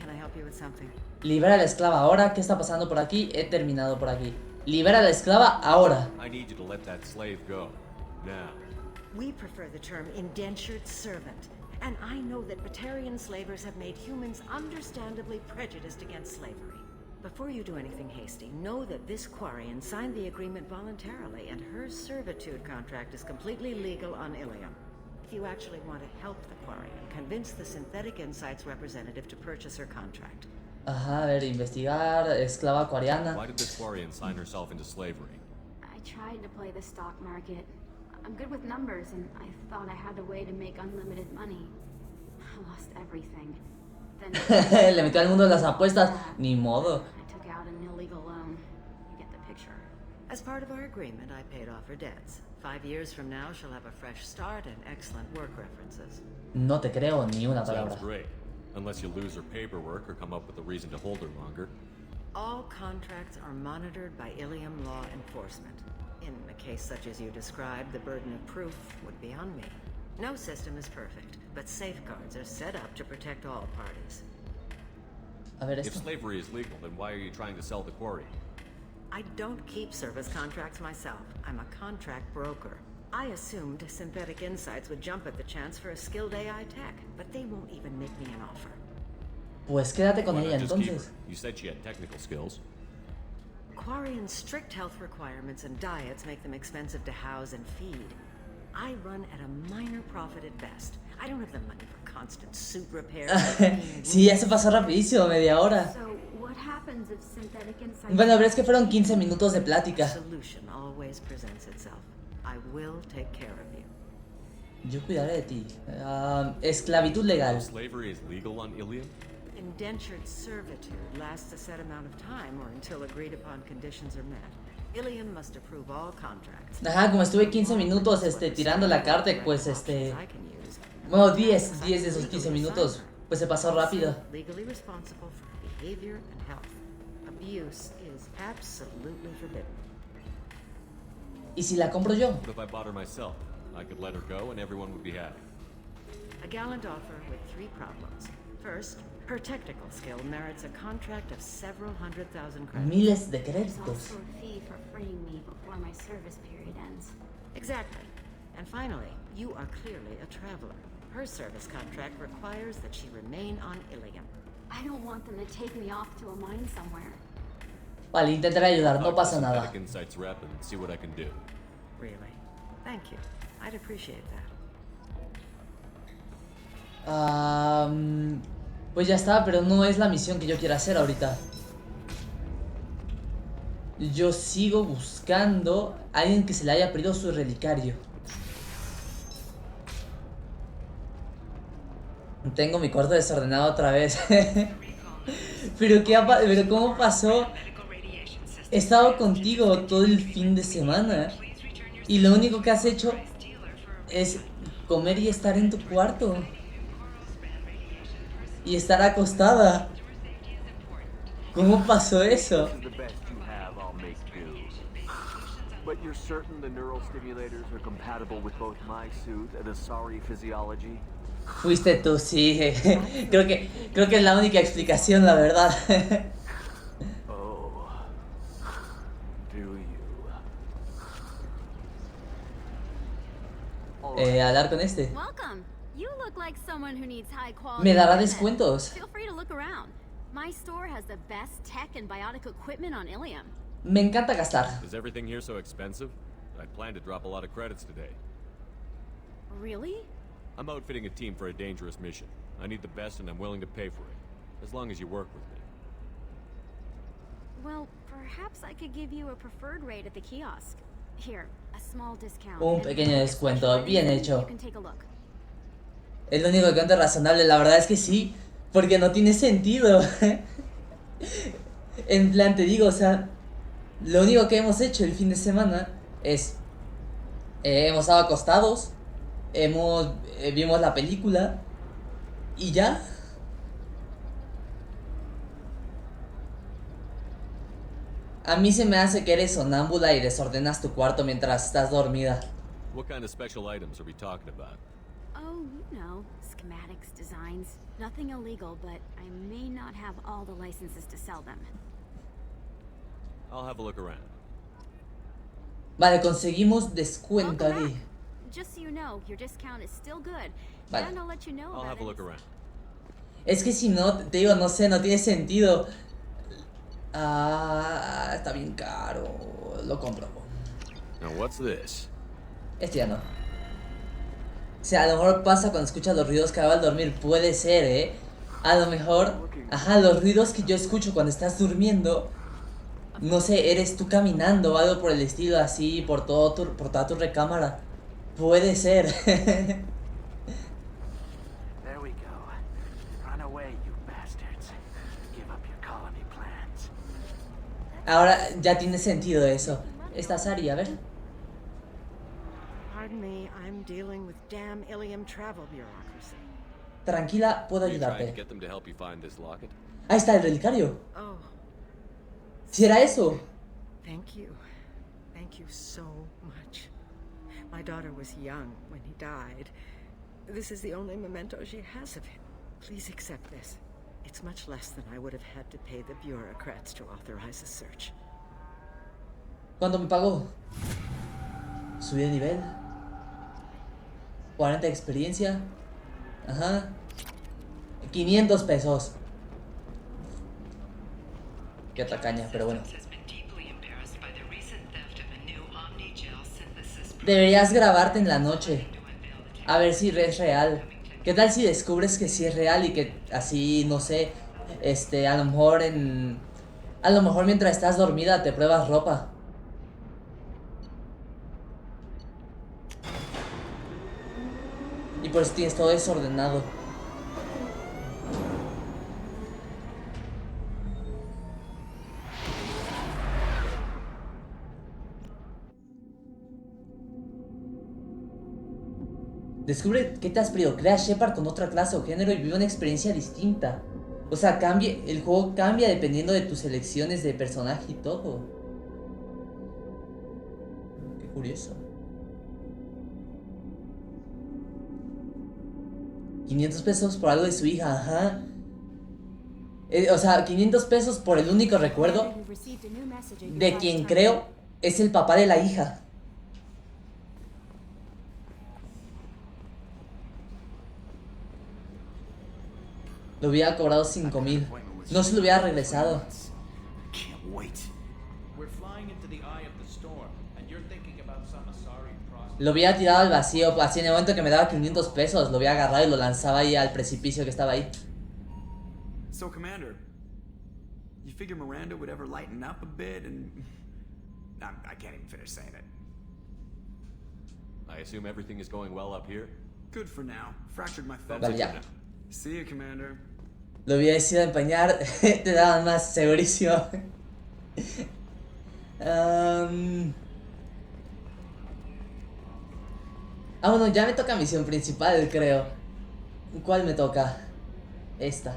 Can I help you with something? Libera a la esclava ahora. ¿Qué está pasando por aquí? He terminado por aquí. Libera a la esclava ahora. I need you to let that slave go. Now. We prefer the term indentured servant. And I know that Batarian slavers have made humans understandably prejudiced against slavery. Before you do anything hasty, know that this Quarian signed the agreement voluntarily, and her servitude contract is completely legal on Ilium. If you actually want to help the Quarian, convince the Synthetic Insights representative to purchase her contract. Ajá, a ver, investigar, esclava coreana. Why did this Quarian sign herself into slavery? I tried to play the stock market. I'm good with numbers, and I thought I had a way to make unlimited money. I lost everything. Then Le metió al mundo de las apuestas. Ni modo. I took out an illegal loan. You get the picture. As part of our agreement, I paid off her debts. 5 years from now, she'll have a fresh start and excellent work references. No te creo ni una palabra. Sounds great. Unless you lose her paperwork or come up with a reason to hold her longer. All contracts are monitored by Ilium law enforcement. In a case such as you described, the burden of proof would be on me. No system is perfect, but safeguards are set up to protect all parties. A ver If esto. slavery is legal, then why are you trying to sell the quarry? I don't keep service contracts myself. I'm a contract broker. I assumed Synthetic Insights would jump at the chance for a skilled AI tech, but they won't even make me an offer. Pues quédate con Why ella not just keep entonces. her? You said she had technical skills. Quarian's strict health requirements and diets make them expensive to house and feed. I run at a minor profit at best. I don't have the money for constant suit repairs. Sí, ya se pasó rapidísimo, media hora. So, what happens if Synthetic Insights... Bueno, pero es que fueron 15 minutos de plática. Solution always presents itself. I will take care of you. Yo cuidaré de ti. Esclavitud legal. Slavery is legal on Ilium? Indentured servitude lasts a set amount of time or until agreed upon conditions are met. Ilium must approve all contracts. Ajá, como estuve 15 minutos tirando la carta, pues bueno, 10 de esos 15 minutos, pues se pasó rápido. Legally responsible for behavior and health. Abuse is absolutely forbidden. ¿Y si la compro yo? What if I bought her myself? I could let her go and everyone would be happy. A gallant offer with 3 problems. First, her technical skill merits a contract of several 100,000 credits. Miles de There's créditos. also a fee for freeing me before my service period ends. Exactly. And finally, you are clearly a traveler. Her service contract requires that she remain on Ilium. I don't want them to take me off to a mine somewhere. Vale, intentaré ayudar, no pasa nada. Synthetic Insights rep and see what I can do. Really? Thank you. I'd appreciate that. Pues ya está, pero no es la misión que yo quiero hacer ahorita. Yo sigo buscando a alguien que se le haya perdido su relicario. Tengo mi cuarto desordenado otra vez. Pero ¿cómo pasó? He estado contigo todo el fin de semana y lo único que has hecho es comer y estar en tu cuarto. Y estar acostada. ¿Cómo pasó eso? But you're certain the neural stimulators are compatible with both my suit and Asari physiology? Fuiste tú, sí. creo que es la única explicación, la verdad. Oh. Do you? Hablar con este. Welcome. You look like someone who needs high quality. Me dará equipment. descuentos. Feel free to look around. My store has the best tech and biotic equipment on Ilium. Me encanta gastar. Is everything here so expensive? I plan to drop a lot of credits today. Really? I'm outfitting a team for a dangerous mission. I need the best and I'm willing to pay for it. As long as you work with me. Well, perhaps I could give you a preferred rate at the kiosk. Here, a small discount. Un pequeño descuento, bien hecho. You can take a look. Es lo único que encuentro razonable, la verdad es que sí. Porque no tiene sentido. En plan, te digo, o sea, lo único que hemos hecho el fin de semana es... hemos estado acostados, vimos la película y ya. A mí se me hace que eres sonámbula y desordenas tu cuarto mientras estás dormida. What kind of special items are we talking about? Oh, you know, schematics, designs. Nothing illegal, but I may not have all the licenses to sell them. I'll have a look around. Vale, conseguimos descuento aquí. Just so you know, your discount is still good. Vale. And I'll let you know I'll about have a it. look around. Es que si no, te digo, no sé, no tiene sentido. Ah, está bien caro. Lo compro. Now what's this? Este ya no. O sea, a lo mejor pasa cuando escuchas los ruidos que hago al dormir. Puede ser, A lo mejor, ajá, los ruidos que yo escucho cuando estás durmiendo. No sé, eres tú caminando o algo por el estilo, así, por toda tu recámara. Puede ser. There we go. Run away, you bastards. Give up your colony plans. Ahora ya tiene sentido eso. Esta Sari, a ver. Pardon me, I'm dealing with damn Ilium travel bureaucracy. Tranquila, puedo Are you trying to ayudarte. get them to help you find this locket? Ahí está el relicario. Oh, Si era eso. thank you. Thank you so much. My daughter was young when he died. This is the only memento she has of him. Please accept this. It's much less than I would have had to pay the bureaucrats to authorize a search. ¿Cuánto me pagó? Subí de nivel. 40 de experiencia. Ajá. 500 pesos. Qué tacaña, pero bueno. Deberías grabarte en la noche. A ver si es real. ¿Qué tal si descubres que sí es real y que así, no sé, a lo mejor mientras estás dormida te pruebas ropa? Y por eso tienes todo desordenado. Descubre qué te has pedido. Crea Shepard con otra clase o género y vive una experiencia distinta. O sea, el juego cambia dependiendo de tus elecciones de personaje y todo. Qué curioso. 500 pesos por algo de su hija, ajá. O sea, 500 pesos por el único recuerdo de quien creo es el papá de la hija. Lo hubiera cobrado 5,000. No se lo hubiera regresado. Lo hubiera tirado al vacío. Así en el momento que me daba 500 pesos, lo hubiera agarrado y lo lanzaba ahí al precipicio que estaba ahí. So, Commander, you figure Miranda would ever lighten up a bit and... I can't even finish saying it. I assume everything is going well up here? Good for now. Fractured my thumb. Vale, ya. See you, Commander. Lo hubieras ido a empañar. Te daban más, segurísimo. Bueno, ya me toca misión principal, creo. ¿Cuál me toca? Esta.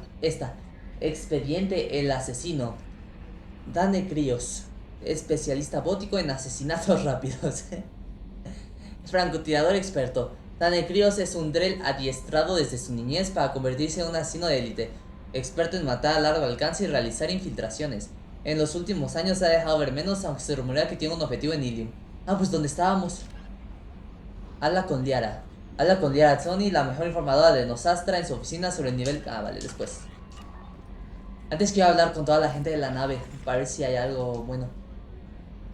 Expediente el asesino. Dane críos. especialista bótico en asesinatos rápidos. Francotirador experto. Daniel Críos es un Drell adiestrado desde su niñez para convertirse en un asesino de élite, experto en matar a largo alcance y realizar infiltraciones. En los últimos años ha dejado ver menos, aunque se rumorea que tiene un objetivo en Ilium. Ah, pues ¿dónde estábamos? Habla con Liara. Habla con Liara Tony, la mejor informadora de nosostros, en su oficina sobre el nivel... Ah, vale, después. Antes quiero hablar con toda la gente de la nave, para ver si hay algo bueno.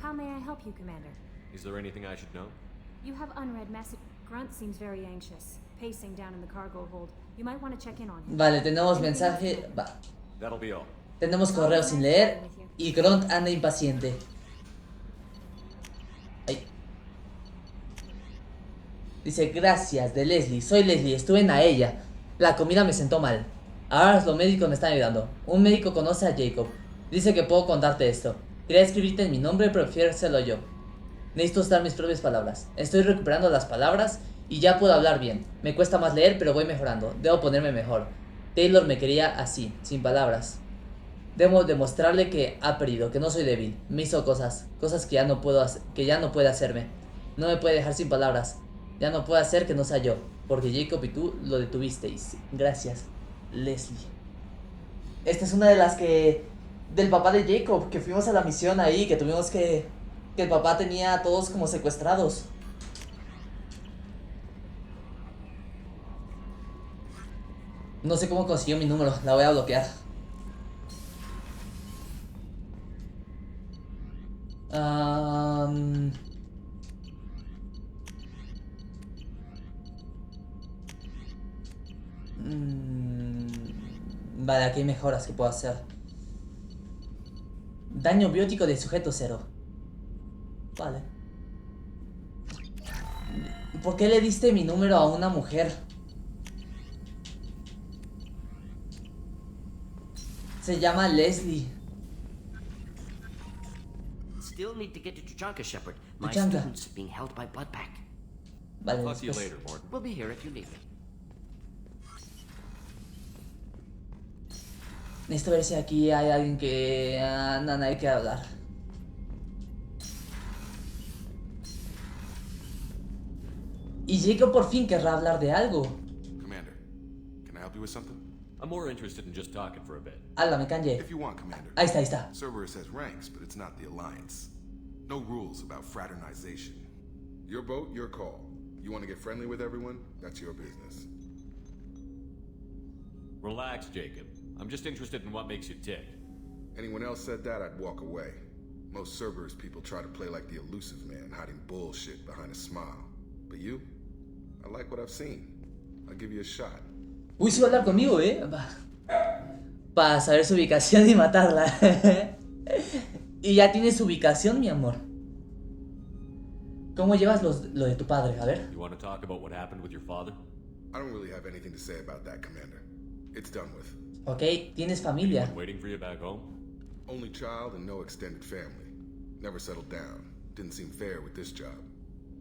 How may I help you, Commander? Is there anything I should know? You have unread message. Grunt seems very anxious, pacing down in the cargo hold. You might want to check in on him. Vale, tenemos mensaje... Va. That'll be all. Tenemos correo sin leer y Grunt anda impaciente. Ay. Dice, gracias, de Leslie. Soy Leslie, estuve en ella. La comida me sentó mal. Ahora los médicos me están ayudando. Un médico conoce a Jacob. Dice que puedo contarte esto. Quería escribirte en mi nombre, pero prefiero hacerlo yo. Necesito usar mis propias palabras. Estoy recuperando las palabras y ya puedo hablar bien. Me cuesta más leer, pero voy mejorando. Debo ponerme mejor. Taylor me quería así, sin palabras. Debo demostrarle que ha perdido, que no soy débil. Me hizo cosas que ya no puede hacerme. No me puede dejar sin palabras. Ya no puede hacer que no sea yo, porque Jacob y tú lo detuvisteis. Gracias, Leslie. Esta es una de las que... del papá de Jacob, que fuimos a la misión ahí, que tuvimos que el papá tenía a todos como secuestrados. No sé cómo consiguió mi número, la voy a bloquear. Vale, aquí hay mejoras que puedo hacer. Daño biótico de sujeto 0. Vale. ¿Por qué le diste mi número a una mujer? Se llama Leslie. Still need to get to Tuchanka, Shepard. My Tuchanka. students being held by Bloodpack. Vale, Talk to you después. later, Morton. We'll be here if you need me. Necesito ver si aquí hay alguien que... no, nadie quiere hablar. Y Jacob por fin querrá hablar de algo. Commander, can I help you with something? I'm more interested in just talking for a bit. Háblame, canje. If you want, Commander. Ahí está, ahí está. Cerberus has ranks, but it's not the Alliance. No rules about fraternization. Your boat, your call. You want to get friendly with everyone? That's your business. Relax, Jacob. I'm just interested in what makes you tick. Anyone else said that, I'd walk away. Most Cerberus people try to play like the elusive man, hiding bullshit behind a smile. But you? I like what I've seen. I'll give you a shot. Uy, sí va a hablar conmigo, para saber su ubicación y matarla. Y ya tienes su ubicación, mi amor. ¿Cómo llevas lo de tu padre? A ver. You want to talk about what happened with your father? I don't really have anything to say about that, Commander. It's done with. Ok, tienes familia. One waiting for you back home? Only child and no extended family. Never settled down. Didn't seem fair with this job.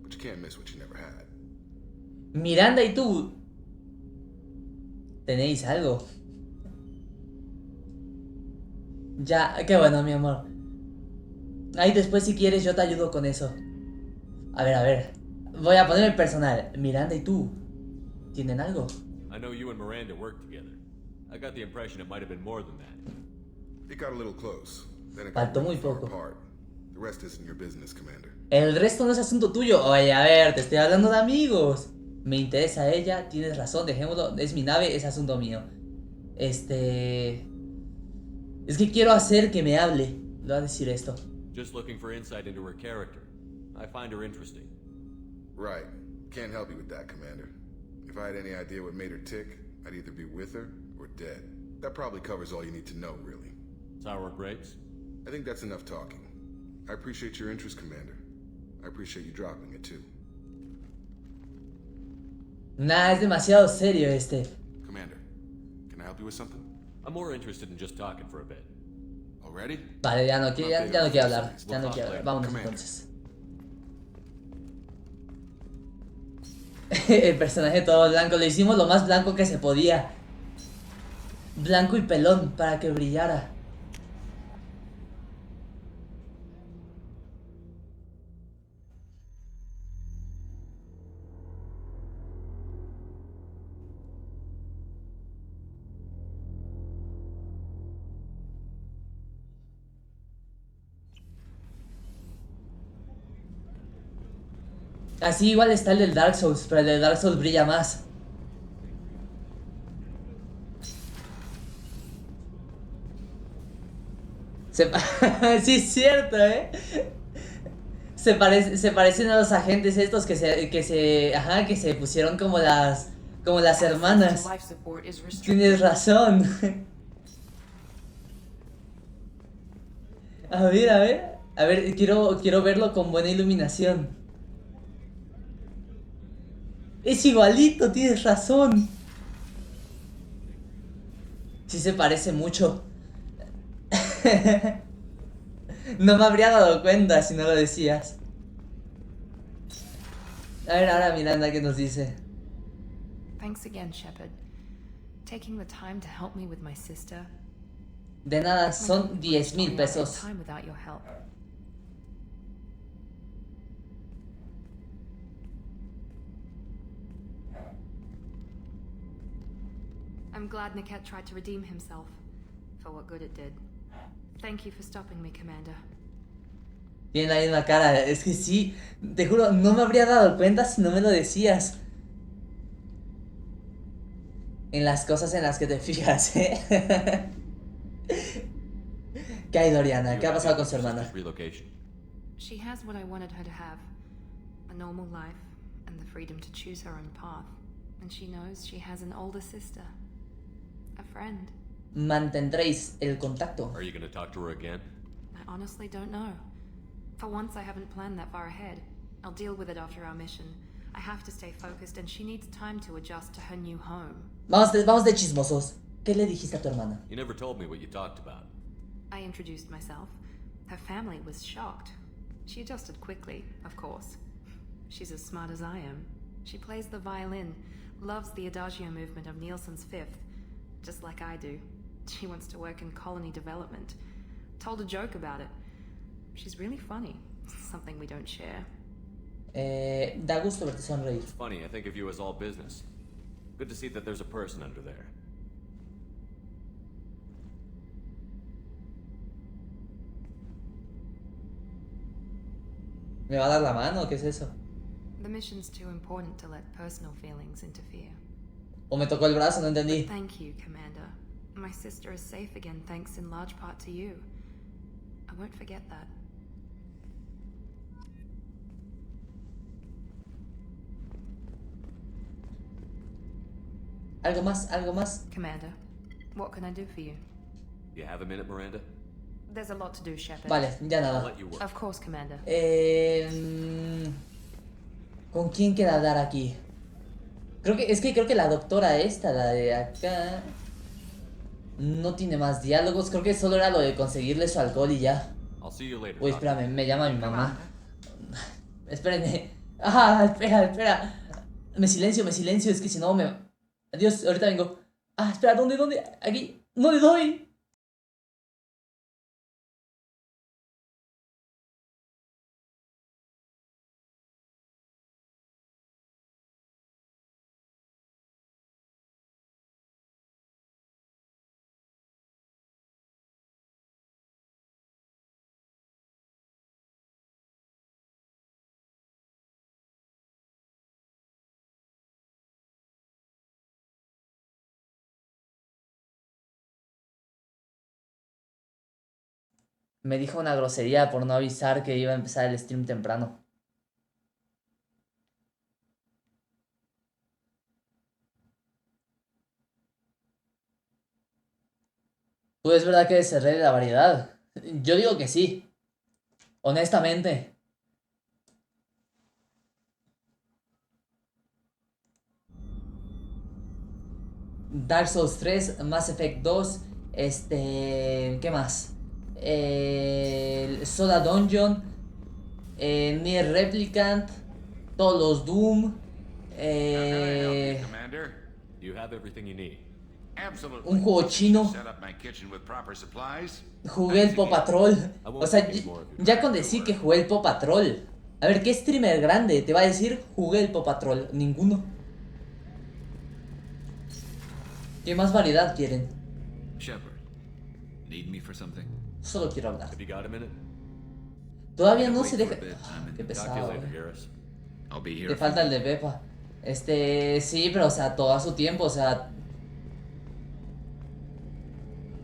But you can't miss what you never had. Miranda y tú tenéis algo. Ya, qué bueno, mi amor. Ahí después si quieres yo te ayudo con eso. A ver. Voy a poner el personal. Miranda y tú ¿tienen algo? I know you and Miranda work together. I got the impression it might have been more than that. It got a little close. Then it got Faltó muy really far poco. apart. The rest isn't your business, Commander. El resto no es asunto tuyo. Oye, a ver, te estoy hablando de amigos. Me interesa ella, tienes razón, dejémoslo. Es mi nave, es asunto mío. Es que quiero hacer que me hable. Le voy a decir esto. Just looking for insight into her character. I find her interesting. Right. Can't help you with that, Commander. If I had any idea what made her tick, I'd either be with her or dead. That probably covers all you need to know, really. Sour grapes? I think that's enough talking. I appreciate your interest, Commander. I appreciate you dropping it, too. Nah, es demasiado serio este. Commander, can I help you with something? I'm more interested in just talking for a bit. Already? Vale, ya no quiero hablar. Ya no quiero hablar. Vámonos entonces. El personaje todo blanco. Le hicimos lo más blanco que se podía. Blanco y pelón para que brillara. Así igual está el del Dark Souls, pero el del Dark Souls brilla más. Sí, es cierto, se parecen a los agentes estos que se pusieron como las hermanas. Tienes razón. A ver, quiero verlo con buena iluminación. Es igualito, tienes razón. Sí se parece mucho. No me habría dado cuenta si no lo decías. A ver ahora Miranda, ¿qué nos dice? Thanks again, Shepard. Taking the time to help me with my sister. De nada, son 10,000 pesos. Time without your help. I'm glad Niket tried to redeem himself for what good it did. Thank you for stopping me, Commander. Tiene la misma cara, es que sí, te juro, no me habría dado cuenta si no me lo decías. En las cosas en las que te fijas, ¿Qué hay, Doriana? ¿Qué ha pasado con su hermana? She has what I wanted her to have. A normal life and the freedom to choose her own path. And she knows she has an older sister. A friend. Mantendréis el contacto. Are you going to talk to her again? I honestly don't know. For once I haven't planned that far ahead. I'll deal with it after our mission. I have to stay focused and she needs time to adjust to her new home. Vamos de chismosos. ¿Qué le dijiste a tu hermana? You never told me what you talked about. I introduced myself. Her family was shocked. She adjusted quickly, of course. She's as smart as I am. She plays the violin, loves the adagio movement of Nielsen's Fifth, just like I do. She wants to work in colony development. Told a joke about it. She's really funny. Something we don't share. Da gusto verte sonreír. It's funny, I think of you as all business. Good to see that there's a person under there. ¿Me va a dar la mano? ¿Qué es eso? The mission's too important to let personal feelings interfere. O me tocó el brazo, no entendí. But thank you, Commander. My sister is safe again thanks in large part to you. I won't forget that. Algo más. Commander, what can I do for you? You have a minute, Miranda? There's a lot to do, Shepard. Vale, ya nada. Of course, Commander. ¿Con quién queda hablar aquí? Creo que la doctora esta, la de acá, no tiene más diálogos. Creo que solo era lo de conseguirle su alcohol y ya. Uy, espérame, me llama mi mamá. Espérenme. Espera. Me silencio, es que si no me... Adiós, ahorita vengo. Espera, ¿dónde? Aquí. No le doy. Me dijo una grosería por no avisar que iba a empezar el stream temprano. Pues es verdad que cerré la variedad. Yo digo que sí. Honestamente. Dark Souls 3, Mass Effect 2, ¿qué más? Soda Dungeon, Nier Replicant, todos los Doom, un juego chino. Jugué el Paw Patrol. O sea, ya con decir que jugué el Paw Patrol. A ver, ¿qué streamer grande te va a decir jugué el Paw Patrol? Ninguno. ¿Qué más variedad quieren? Shepard, need me for something? Solo quiero hablar. Todavía no se deja... qué pesado. I'll be here. Te falta el de Pepa. Sí, pero o sea, todo a su tiempo, o sea.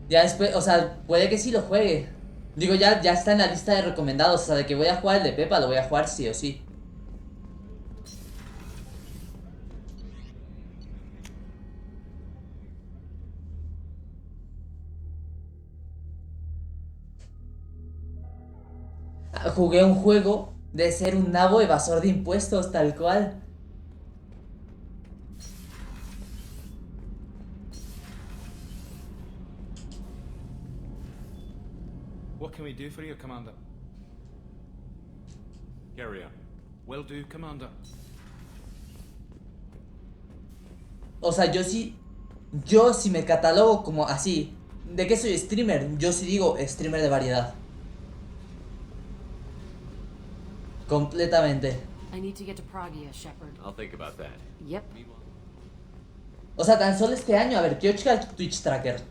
Ya después, o sea, puede que sí lo juegue. Digo, ya está en la lista de recomendados, o sea, de que voy a jugar el de Pepa, lo voy a jugar sí o sí. Jugué un juego de ser un nabo evasor de impuestos, tal cual. What can we do for you, Commander? Carry on. Will do, Commander. O sea, yo sí me catalogo como así. ¿De qué soy streamer? Yo sí digo streamer de variedad. Completamente. I need to get to Prague, Shepard. I'll think about that. Yep. O sea, tan solo este año, a ver, quiero checar el Twitch Tracker.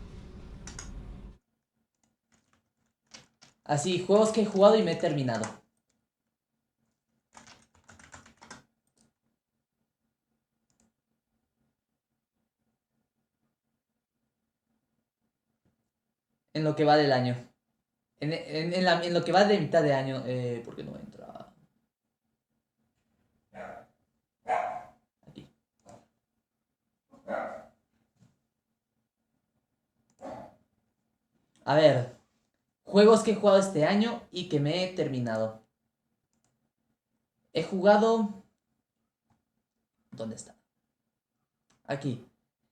Así, juegos que he jugado y me he terminado. En lo que va del año. En lo que va de mitad de año. ¿Por qué no entra? Aquí. A ver. Juegos que he jugado este año y que me he terminado. He jugado... ¿Dónde está? Aquí.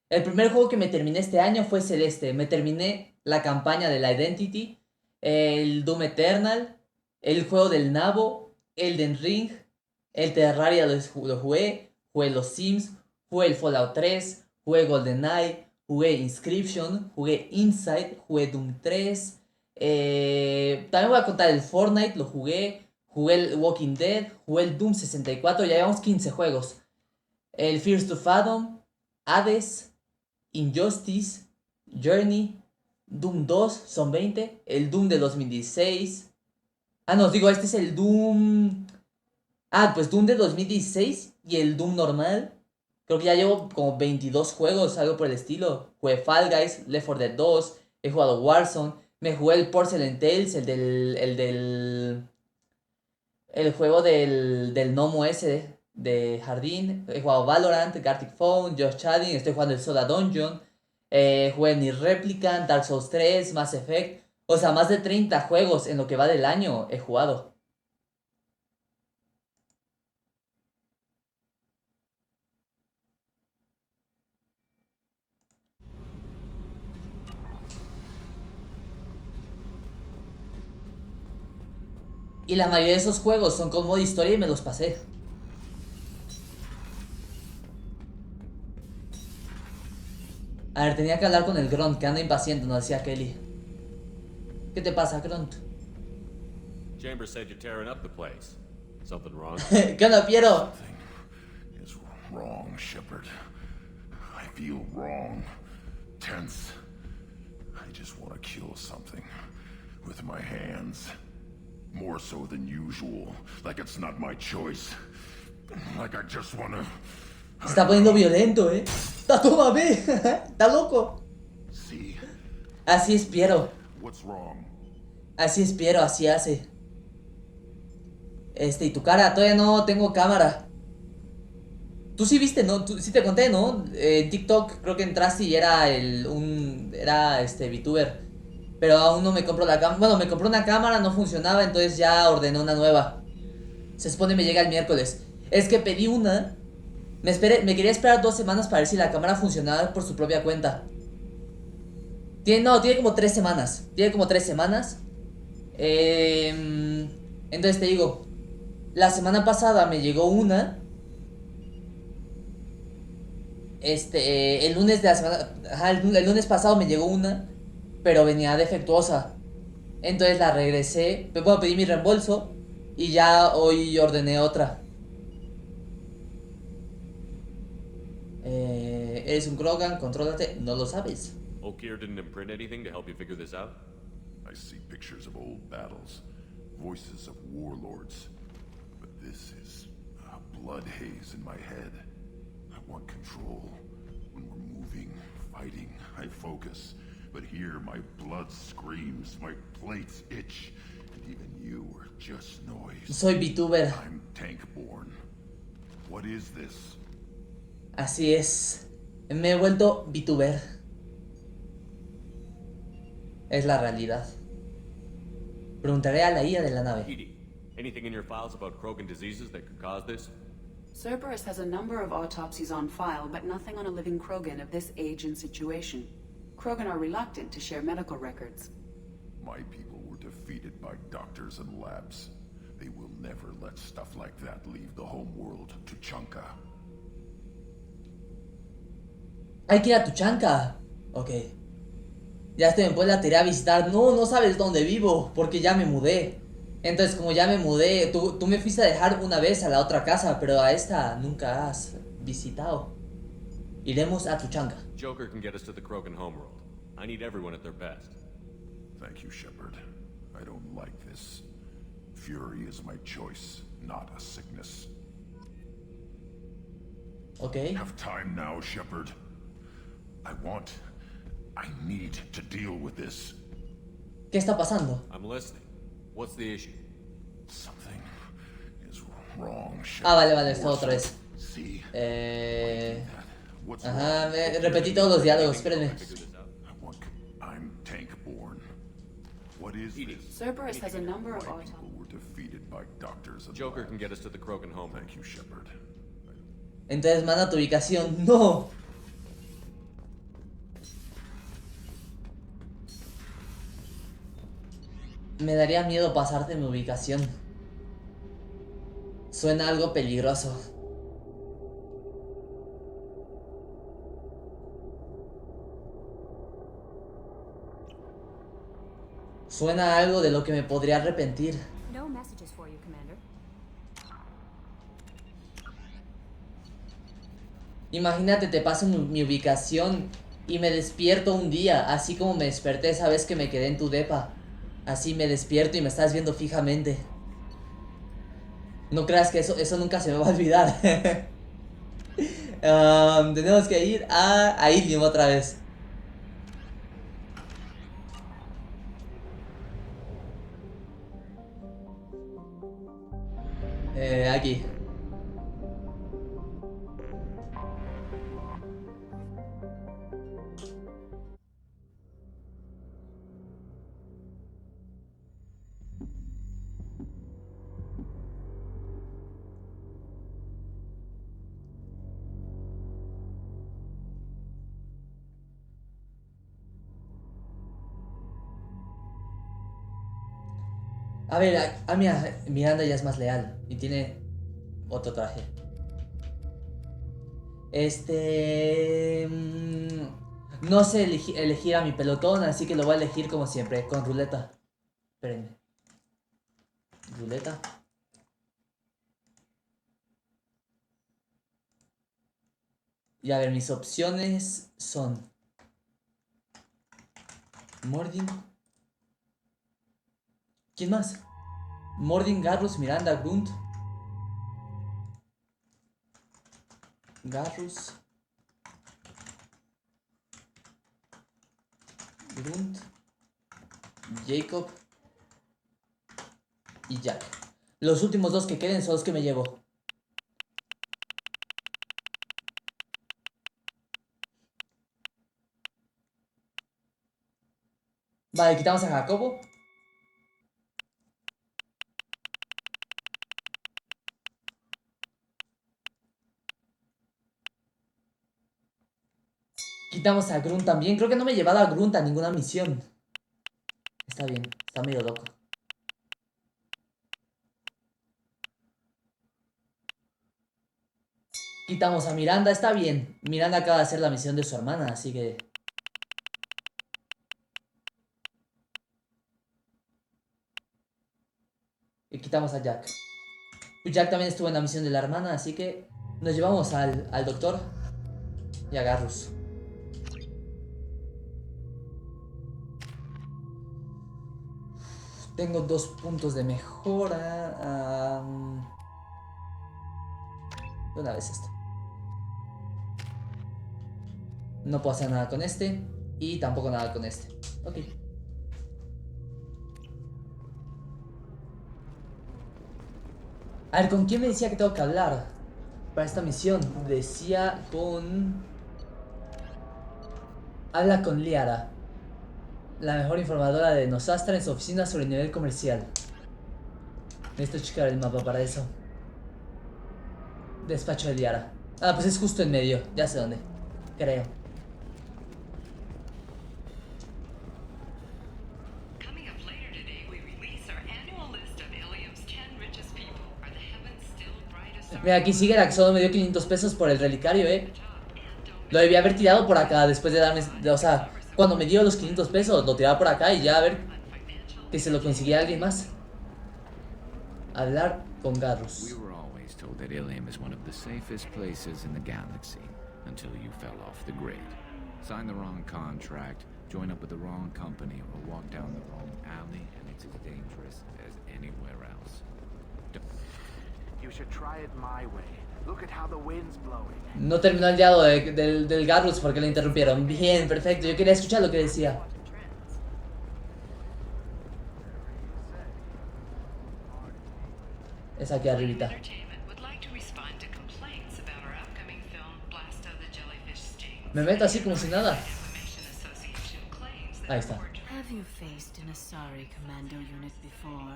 El primer juego que me terminé este año fue Celeste. Me terminé la campaña de la Identity, el Doom Eternal, el juego del Nabo, Elden Ring, el Terraria lo jugué los Sims, jugué el Fallout 3, jugué GoldenEye, jugué Inscription, jugué Inside, jugué Doom 3. También voy a contar el Fortnite, lo jugué el Walking Dead, jugué el Doom 64, ya llevamos 15 juegos. El Fears to Fathom, Hades, Injustice, Journey, Doom 2, son 20, el Doom de 2016. No, digo, este es el Doom... pues Doom de 2016 y el Doom normal. Creo que ya llevo como 22 juegos, algo por el estilo. Jugué Fall Guys, Left 4 Dead 2, he jugado Warzone. Me jugué el Porcelain Tales, el juego del gnomo ese de jardín. He jugado Valorant, Gartic Phone, Josh Chatting, estoy jugando el Soda Dungeon. Jugué Nier Replicant, Dark Souls 3, Mass Effect. O sea, más de 30 juegos en lo que va del año he jugado. Y la mayoría de esos juegos son con modo historia y me los pasé. A ver, tenía que hablar con el Grunt, que anda impaciente, nos decía Kelly. ¿Qué te pasa, Grunt? Chambers said you're tearing up the place. Something wrong? ¿Qué onda, Piero? Something is wrong, Shepard. I feel wrong. Tense. I just want to kill something. With my hands. More so than usual. Like it's not my choice. Like I just want to... Se está poniendo violento, Toma, ve. Está loco. Sí. Así es Piero. What's wrong? Así es Piero, así hace. Y tu cara, todavía no tengo cámara. Tú sí viste, ¿no? Tú sí te conté, ¿no? En TikTok creo que entraste y era VTuber. Pero aún no me compró la cámara. Bueno, me compró una cámara, no funcionaba, entonces ya ordené una nueva. Se supone me llega el miércoles. Es que pedí una. Me quería esperar 2 semanas para ver si la cámara funcionaba por su propia cuenta. Tiene como 3 semanas. Entonces te digo, la semana pasada me llegó una. El lunes de la semana... el lunes pasado me llegó una, pero venía defectuosa. Entonces la regresé. Bueno, pedí mi reembolso y ya hoy ordené otra. Eres un Krogan, contrólate, no lo sabes. Okir didn't imprint anything to help you figure this out? I see pictures of old battles, voices of warlords, but this is a blood haze in my head. I want control. When we're moving, fighting, I focus. But here my blood screams, my plates itch, and even you are just noise. Soy VTuber. I'm tank-born. What is this? Así es. Me he vuelto VTuber. Es la realidad. Preguntaré a la IA de la nave. Edie, anything in your files about Krogan diseases that could cause this? Cerberus has a number of autopsies on file, but nothing on a living Krogan of this age and situation. Krogan are reluctant to share medical records. My people were defeated by doctors and labs. They will never let stuff like that leave the home world, Tuchanka. Hay que ir a Tuchanka. Ok. Ya estoy en Puebla, te iré a visitar. No, no sabes dónde vivo, porque ya me mudé. Entonces, como ya me mudé, tú me fuiste a dejar una vez a la otra casa, pero a esta nunca has visitado. Iremos a Tuchanka. Joker can get us to the Krogan homeworld. I need everyone at their best. Thank you, Shepard. I don't like this. Fury is my choice, not a sickness. Okay. Have time now, Shepard. I need to deal with this. ¿Qué está pasando? I'm listening. What's the issue? Something is wrong, Shepard. Ah, vale, esto otra vez. Ajá, repetí todos los diálogos, espérenme. I'm tank-born. What is this? Cerberus has a number of autopsies. People were defeated by doctors and Joker can get us to the Krogan home. Thank you, Shepard. Entonces manda tu ubicación. ¡No! Me daría miedo pasarte mi ubicación. Suena algo peligroso. Suena algo de lo que me podría arrepentir. No messages for you, Commander. Imagínate, te paso mi ubicación y me despierto un día, así como me desperté esa vez que me quedé en tu depa. Así me despierto y me estás viendo fijamente. No creas que eso nunca se me va a olvidar. Tenemos que ir a Ilium otra vez. Aquí. A ver, mira, Miranda ya es más leal y tiene otro traje. No sé elegir a mi pelotón, así que lo voy a elegir como siempre, con ruleta. Espérenme. Ruleta. Y a ver, mis opciones son Mordin. ¿Quién más? Mordin, Garrus, Miranda, Grunt. Garrus. Grunt. Jacob. Y Jack. Los últimos dos que queden son los que me llevo. Vale, quitamos a Jacobo. Quitamos a Grunt también. Creo que no me he llevado a Grunt a ninguna misión. Está bien, está medio loco. Quitamos a Miranda, está bien. Miranda acaba de hacer la misión de su hermana, así que... Y quitamos a Jack. Jack también estuvo en la misión de la hermana, así que nos llevamos al doctor y a Garrus. Tengo 2 puntos de mejora. De una vez esto. No puedo hacer nada con este. Y tampoco nada con este. Ok. A ver, ¿con quién me decía que tengo que hablar para esta misión? Decía con... Habla con Liara, la mejor informadora de nosostros en su oficina sobre el nivel comercial. Necesito checar el mapa para eso. Despacho de Liara. Ah, pues es justo en medio. Ya sé dónde. Creo. Mira, aquí sigue la que solo me dio 500 pesos por el relicario, Lo debía haber tirado por acá después de darme... O sea, cuando me dio los 500 pesos, lo tiraba por acá y ya a ver que se lo conseguía alguien más. Hablar con Garrus. We were always told that Ilium is one of the safest places in the galaxy until you fell off the grid. Sign the wrong contract, join up with the wrong company, or walk down the wrong alley, and it's as dangerous as anywhere else. You should try it my way. Look at how the wind's blowing. No terminó el diálogo del Garrus porque lo interrumpieron. Bien, perfecto. Yo quería escuchar lo que decía. Es aquí arribita. Me meto así como si nada. Ahí está. Have you faced an Asari commando unit before?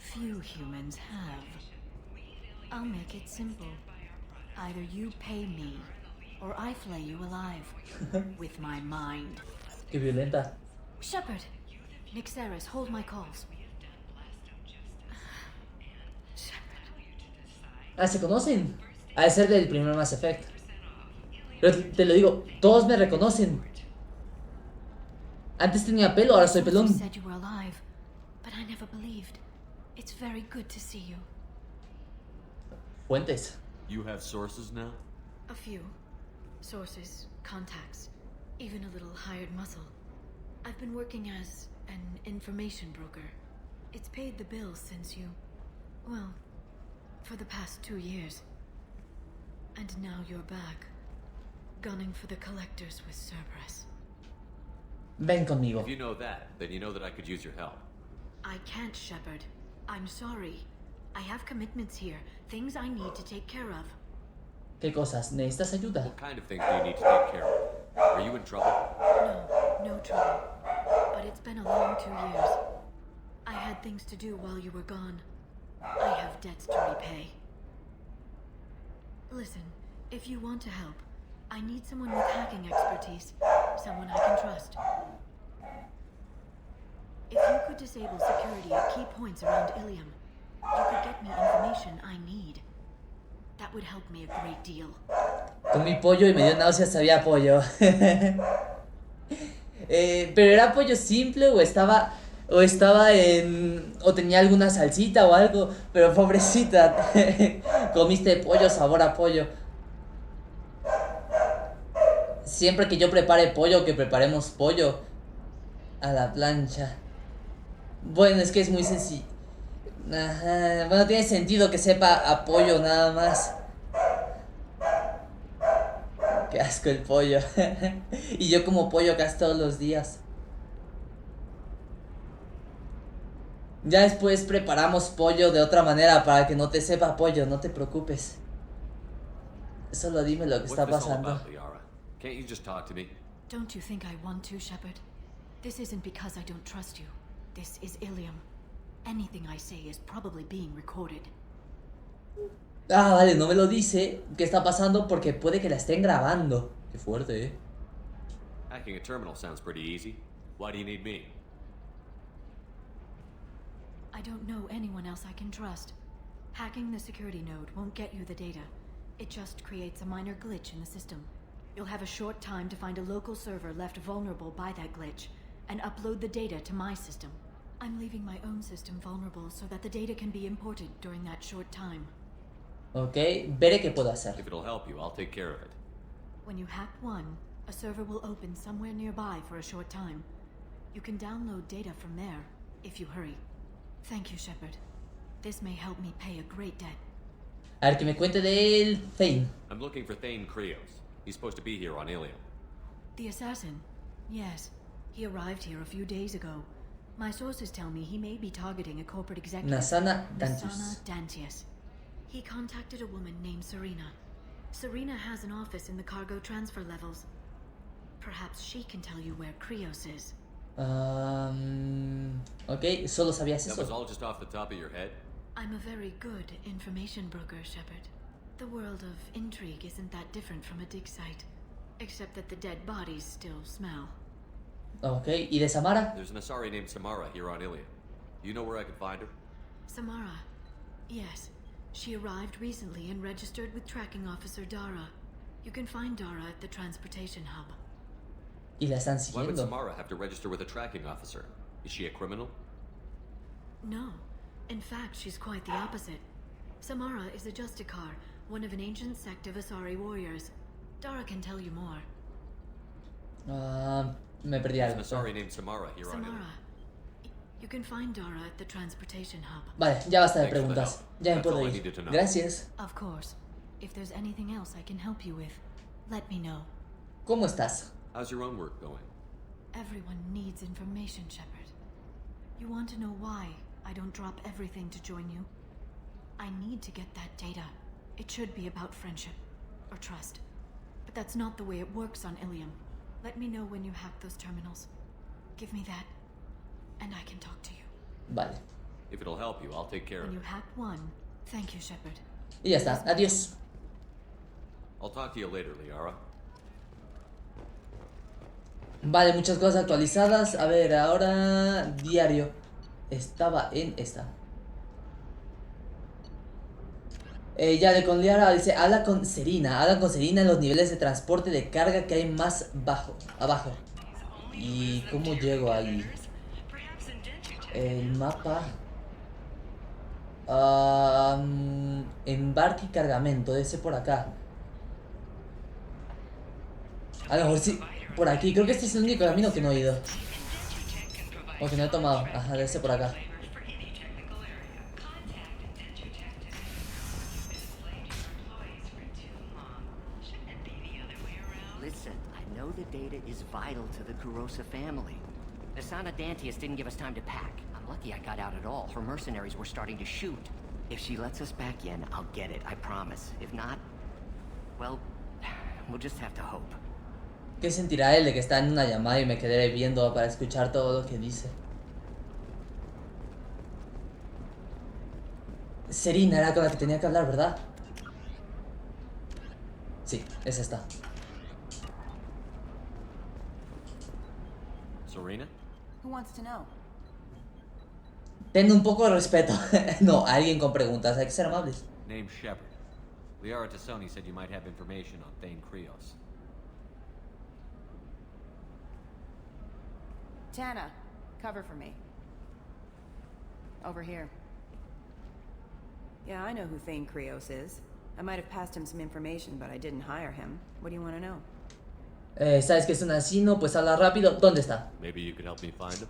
Few humans have. I'll make it simple. Either you pay me, or I flay you alive. With my mind. Qué violenta. Shepard! Nixeris, hold my calls. Ah, ¿se conocen? Ha de ser del primer Mass Effect. Pero te lo digo, todos me reconocen. Antes tenía pelo, ahora soy pelón. Said you were alive, but I never believed. It's very good to see you. Fuentes. You have sources now? A few. Sources, contacts, even a little hired muscle. I've been working as an information broker. It's paid the bills since you... well, for the past 2 years. And now you're back, gunning for the collectors with Cerberus. Ven conmigo. If you know that, then you know that I could use your help. I can't, Shepard. I'm sorry. I have commitments here, things I need to take care of. ¿Qué cosas? ¿Necesitas ayuda? What kind of things do you need to take care of? Are you in trouble? No trouble. But it's been a long 2 years. I had things to do while you were gone. I have debts to repay. Listen, if you want to help, I need someone with hacking expertise. Someone I can trust. If you could disable security at key points around Ilium, you could get me information I need. That would help me a great deal. Comí pollo y me dio náuseas, sabía pollo. Pero era pollo simple o estaba en... o tenía alguna salsita o algo. Pero pobrecita, comiste pollo, sabor a pollo. Siempre que yo prepare pollo, que preparemos pollo a la plancha. Bueno, es que es muy sencillo. Ajá. Bueno, tiene sentido que sepa a pollo nada más. Qué asco el pollo. Y yo como pollo casi todos los días. Ya después preparamos pollo de otra manera para que no te sepa pollo, no te preocupes. Solo dime lo que está pasando. Can't you just talk to me? Don't you think I want to, Shepard? This isn't because I don't trust you. This is Ilium. Anything I say is probably being recorded. Ah, vale, no me lo dice qué está pasando porque puede que la estén grabando. Qué fuerte, Hacking a terminal sounds pretty easy. Why do you need me? I don't know anyone else I can trust. Hacking the security node won't get you the data. It just creates a minor glitch in the system. You'll have a short time to find a local server left vulnerable by that glitch and upload the data to my system. I'm leaving my own system vulnerable so that the data can be imported during that short time. Ok, veré qué puedo hacer. If it'll help you, I'll take care of it. When you hack one, a server will open somewhere nearby for a short time. You can download data from there, if you hurry. Thank you, Shepard. This may help me pay a great debt. A ver, que me cuente del Thane. I'm looking for Thane Krios. He's supposed to be here on Ilium. The assassin? Yes. He arrived here a few days ago. My sources tell me he may be targeting a corporate executive. Nasana Dantius. He contacted a woman named Serena. Serena has an office in the cargo transfer levels. Perhaps she can tell you where Krios is. Ok, solo sabías That eso. was all just off the top of your head? I'm a very good information broker, Shepard. The world of intrigue isn't that different from a dig site. Except that the dead bodies still smell. Ok, ¿y de Samara? There's an Asari named Samara here on Ilium. Do you know where I could find her? Samara? Yes. She arrived recently and registered with tracking officer Dara. You can find Dara at the transportation hub. Y la están Why would siguiendo. Samara have to register with a tracking officer? Is she a criminal? No. In fact, she's quite the opposite. Samara is a Justicar, one of an ancient sect of Asari warriors. Dara can tell you more. Me perdí There's algo. an Asari named Samara here on Ilium. Samara. You can find Dara at the transportation hub. Vale, ya basta de Thanks for the preguntas. help. Ya me That's all puedo I ir. needed to know. Gracias. Of course. If there's anything else I can help you with, let me know. ¿Cómo estás? How's your own work going? Everyone needs information, Shepard. You want to know why I don't drop everything to join you? I need to get that data. It should be about friendship or trust. But that's not the way it works on Ilium. Let me know when you hack those terminals. Give me that, and I can talk to you. Vale. If it'll help you, I'll take care of When it. you hack one, thank you, Shepard. Y ya está. Adiós. I'll talk to you later, Liara. Vale, muchas cosas actualizadas. A ver, ahora diario. Estaba en esta. Ya de con Liara dice, habla con Serena en los niveles de transporte de carga que hay más abajo. ¿Y cómo llego ahí? El mapa. Embarque y cargamento, debe ser por acá. A lo mejor sí, por aquí, creo que este es el único camino que no he ido. O que no he tomado, ajá, debe ser por acá. Listen, I know the data is vital to the Kurosa family. Asana Dantius didn't give us time to pack. I'm lucky I got out at all. Her mercenaries were starting to shoot. If she lets us back in, I'll get it, I promise. If not, well, we'll just have to hope. ¿Qué sentirá él de que está en una llamada y me quedaré viendo para escuchar todo lo que dice? Serena era con la que tenía que hablar, ¿verdad? Sí, es esta. Serena? Who wants to know? Ten un poco de respeto. No, alguien con preguntas, hay que ser amables. Name's Shepard. Liara Tassoni said you might have information on Thane Krios. Tana, cover for me. Over here. Yeah, I know who Thane Krios is. I might have passed him some information, but I didn't hire him. What do you want to know? ¿Sabes que es un asesino? Pues habla rápido. ¿Dónde está? Maybe you could help me find him?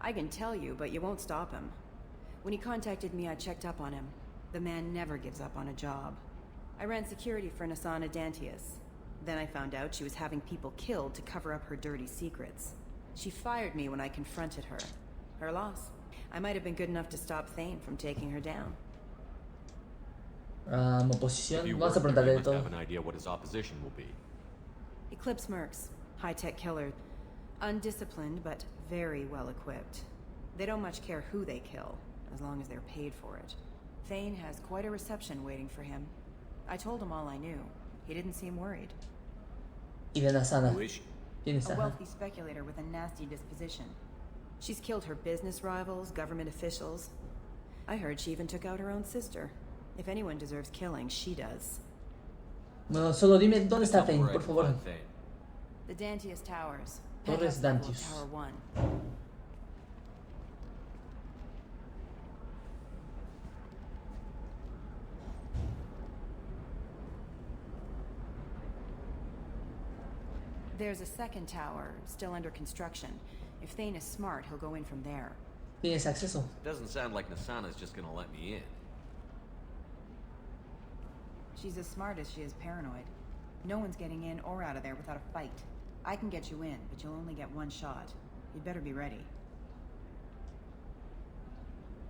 I can tell you, but you won't stop him. When he contacted me, I checked up on him. The man never gives up on a job. I ran security for Asana Dantius. Then I found out she was having people killed to cover up her dirty secrets. She fired me when I confronted her. Her loss. I might have been good enough to stop Thane from taking her down. Oposición. If you Vamos a work preguntarle here, de you must todo. have an idea what his opposition will be. Eclipse mercs. High-tech killer. Undisciplined, but very well-equipped. They don't much care who they kill, as long as they're paid for it. Thane has quite a reception waiting for him. I told him all I knew. He didn't seem worried. Y de Nasana. Who is she? ¿Quién es? A Ajá. wealthy speculator with a nasty disposition. She's killed her business rivals, government officials. I heard she even took out her own sister. If anyone deserves killing, she does. No, solo dime dónde está Tell me Thane, where I por can favor. find Thane. The Dantius Towers. Torres Penthouse level of Dantius. Tower 1. There's a second tower, still under construction. If Thane is smart, he'll go in from there. ¿Tienes acceso? Doesn't sound like Nasana's just gonna let me in. She's as smart as she is paranoid. No one's getting in or out of there without a fight. I can get you in, but you'll only get one shot. You'd better be ready.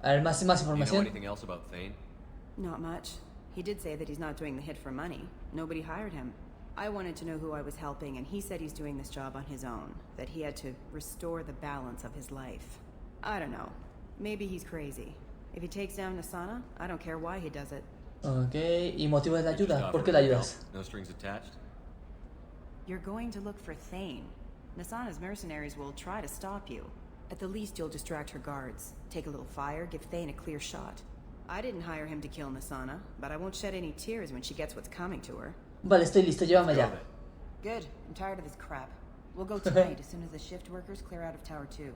A ver, más Do you know información. anything else about Thane? Not much. He did say that he's not doing the hit for money. Nobody hired him. I wanted to know who I was helping, and he said he's doing this job on his own. That he had to restore the balance of his life. I don't know. Maybe he's crazy. If he takes down Nasana, I don't care why he does it. Ok, y motivo de la Just ayuda. ¿Por offer qué la him ayudas? help. No strings attached? You're going to look for Thane. Nasana's mercenaries will try to stop you. At the least, you'll distract her guards. Take a little fire, give Thane a clear shot. I didn't hire him to kill Nasana, but I won't shed any tears when she gets what's coming to her. Vale, estoy listo, llévame allá. Good. I'm tired of this crap. We'll go tonight as soon as the shift workers clear out of Tower 2.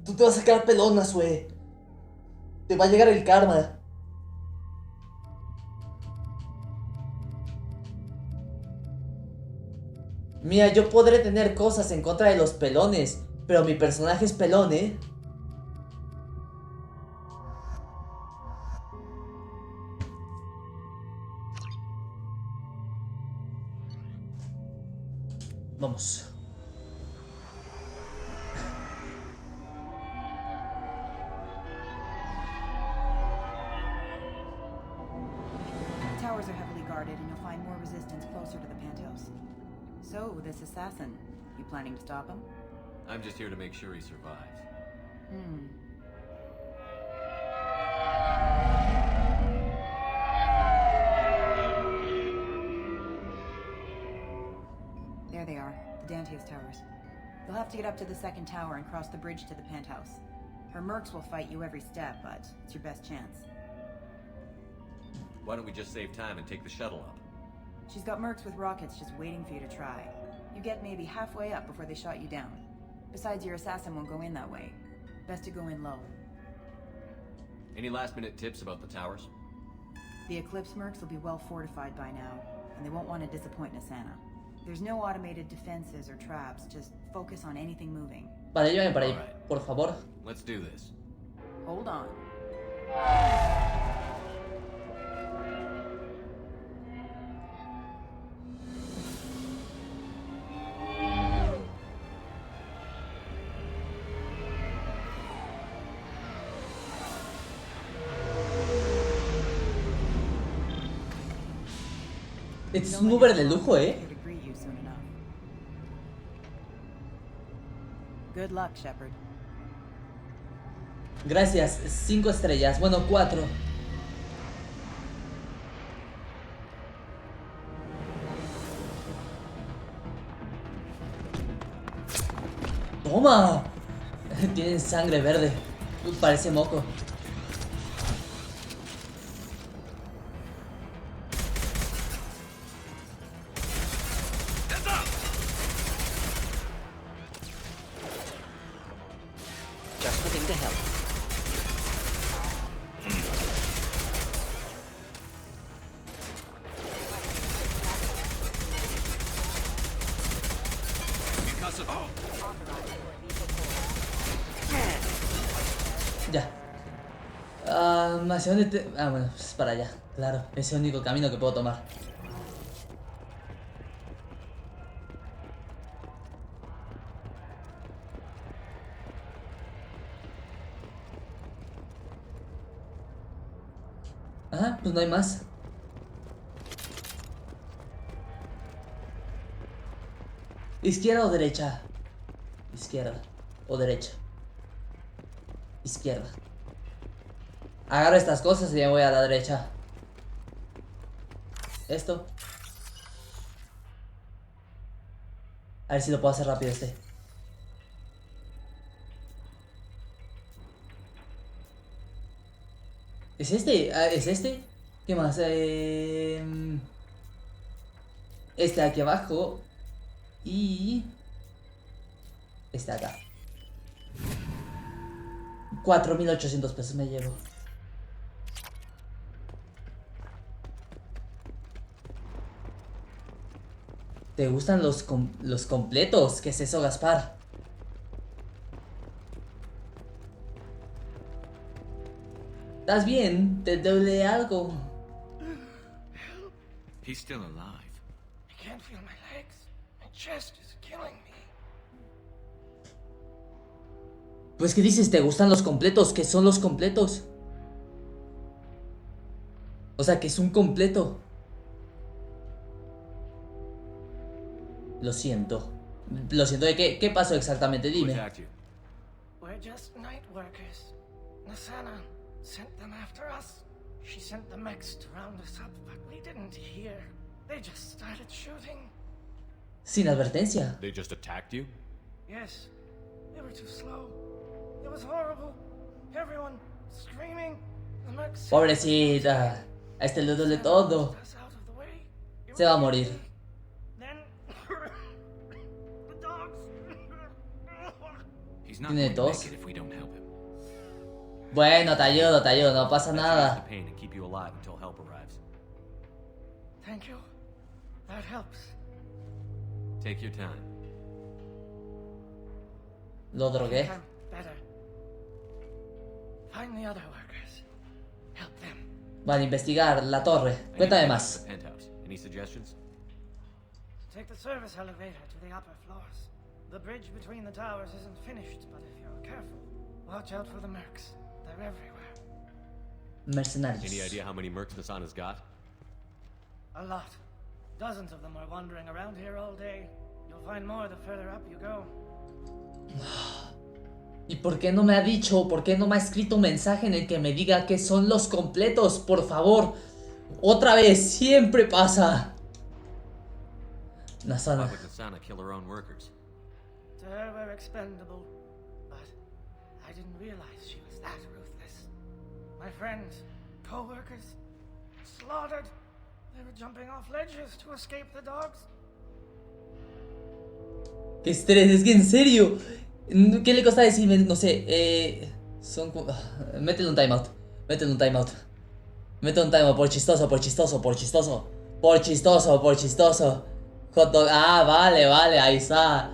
Tú te vas a quedar pelona, Sue. Te va a llegar el karma. Mira, yo podré tener cosas en contra de los pelones, pero mi personaje es pelón, ¿eh? Vamos. The towers are heavily guarded, and you'll find more resistance closer to the penthouse. So, this assassin, you planning to stop him? I'm just here to make sure he survives. There they are, the Dantius towers. You'll have to get up to the second tower and cross the bridge to the penthouse. Her mercs will fight you every step, but it's your best chance. Why don't we just save time and take the shuttle up? She's got mercs with rockets just waiting for you to try. You get maybe halfway up before they shot you down. Besides, your assassin won't go in that way. Best to go in low. Any last-minute tips about the towers? The Eclipse mercs will be well fortified by now, and they won't want to disappoint Nasana. There's no automated defenses or traps, just focus on anything moving. Vale, llévame para ahí, por favor. Let's do this. Hold on. Este es un Uber de lujo, ¿eh? Good luck, Shepard. Gracias, 5 estrellas. Bueno, 4. ¡Toma! Tienen sangre verde. Parece moco. Just looking to help. Ya. ¿Hacia dónde te...? Ah, bueno, pues para allá. Claro, es el único camino que puedo tomar. Ah, pues no hay más. ¿Izquierda o derecha? Izquierda o derecha. Izquierda. Agarro estas cosas y ya voy a la derecha. Esto. A ver si lo puedo hacer rápido este. ¿Es este? ¿Es este? ¿Qué más? Este aquí abajo. Y... este acá. 4.800 pesos me llevo. ¿Te gustan los completos? ¿Qué es eso, Gaspar? ¿Estás bien? ¿Te duele algo? He's still alive. I can't feel my legs. My chest is killing me. Pues, ¿qué dices? ¿Te gustan los completos? ¿Qué son los completos? O sea, ¿qué es un completo? Lo siento. Lo siento de qué. ¿Qué pasó exactamente? Dime. We're just night workers. Nasana sent them after us. She sent the mechs to round us up, but we didn't hear. They just started shooting. Sin advertencia. They just attacked you? Yes. They were too slow. It was horrible. Everyone screaming. The mechs. Pobrecita. A este le duele todo. Se va a morir. Tiene tos. Bueno, te ayudo, no pasa nada. Thank you. That helps. Take your time. Lo drogué. I'm better. Find the other workers. Help them. Vale, investigar la torre. Cuéntame más. Any suggestions? Take the service elevator to the upper floors. The bridge between the towers isn't finished, but if you're careful, watch out for the mercs. They're everywhere. Mercenarios. Any idea how many mercs Nasana's got? A lot. Dozens of them are wandering around here all day. You'll find more the further up you go. ¿Y por qué no me ha dicho, por qué no me ha escrito un mensaje en el que me diga qué son los completos? Por favor. Otra vez, siempre pasa. Nasana. Why would Nasana kill her own workers? To her we're expendable, but I didn't realize she was that ruthless. My friends, co-workers, slaughtered. They were jumping off ledges to escape the dogs. Qué estrés, es que en serio. ¿Qué le cuesta decirme? No sé, son... Métele un timeout. Métele un timeout. Métele un timeout por chistoso. Hot dog. Ah, vale, ahí está.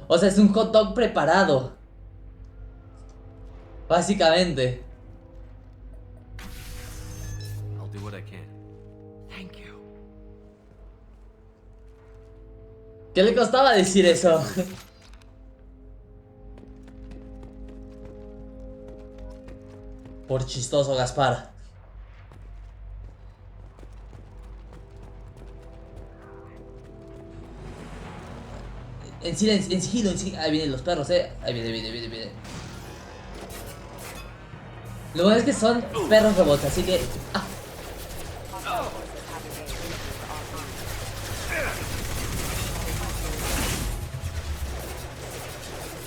O sea, es un hot dog preparado. Básicamente. I'll do what I can. Thank you. ¿Qué le costaba decir eso? Por chistoso, Gaspar. En silencio, en sigilo. Ahí vienen los perros, Ahí viene. Lo bueno es que son perros robots, así que... ¡Ah!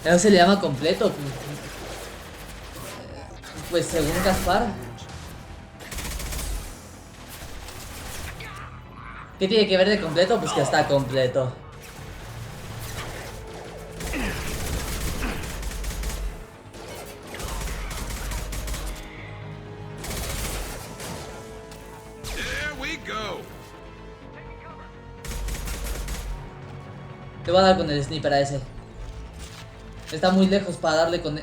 Eso se le llama completo. Pues según Gaspar. ¿Qué tiene que ver de completo? Pues que está completo. Le voy a dar con el sniper a ese. Está muy lejos para darle con...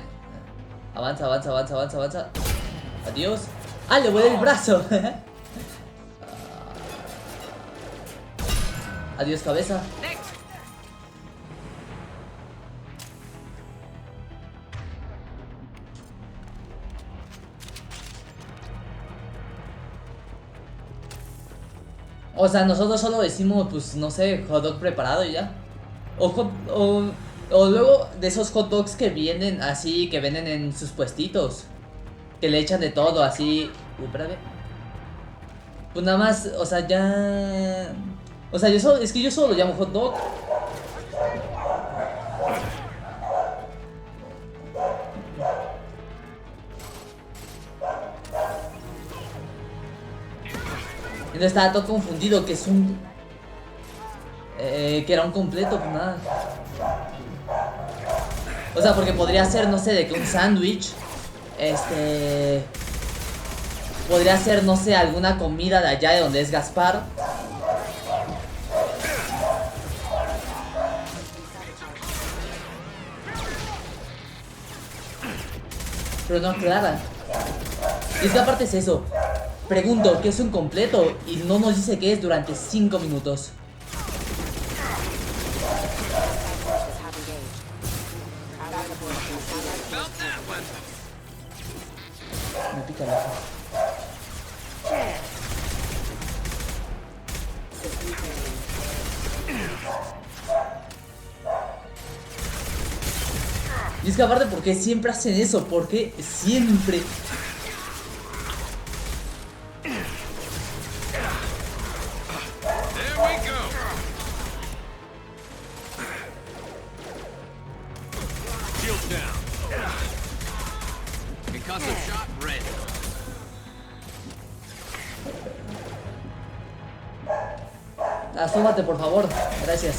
Avanza. Adiós. ¡Ah, le vuelve el brazo! Adiós, cabeza. O sea, nosotros solo decimos, pues, no sé, hot dog preparado y ya. O luego de esos hot dogs que vienen así, que venden en sus puestitos, que le echan de todo, así. Espérame. Pues nada más, o sea, ya... O sea, es que yo solo lo llamo hot dog. Entonces estaba todo confundido, que es un... que era un completo, pues nada. O sea, porque podría ser, no sé, de que un sándwich. Podría ser, no sé, alguna comida de allá de donde es Gaspar. pero no aclara. Y es que aparte es eso. Pregunto qué es un completo y no nos dice qué es durante 5 minutos. Me pica la... Y es que aparte, ¿por qué siempre hacen eso? ¿Por qué siempre? Asómate, por favor. Gracias.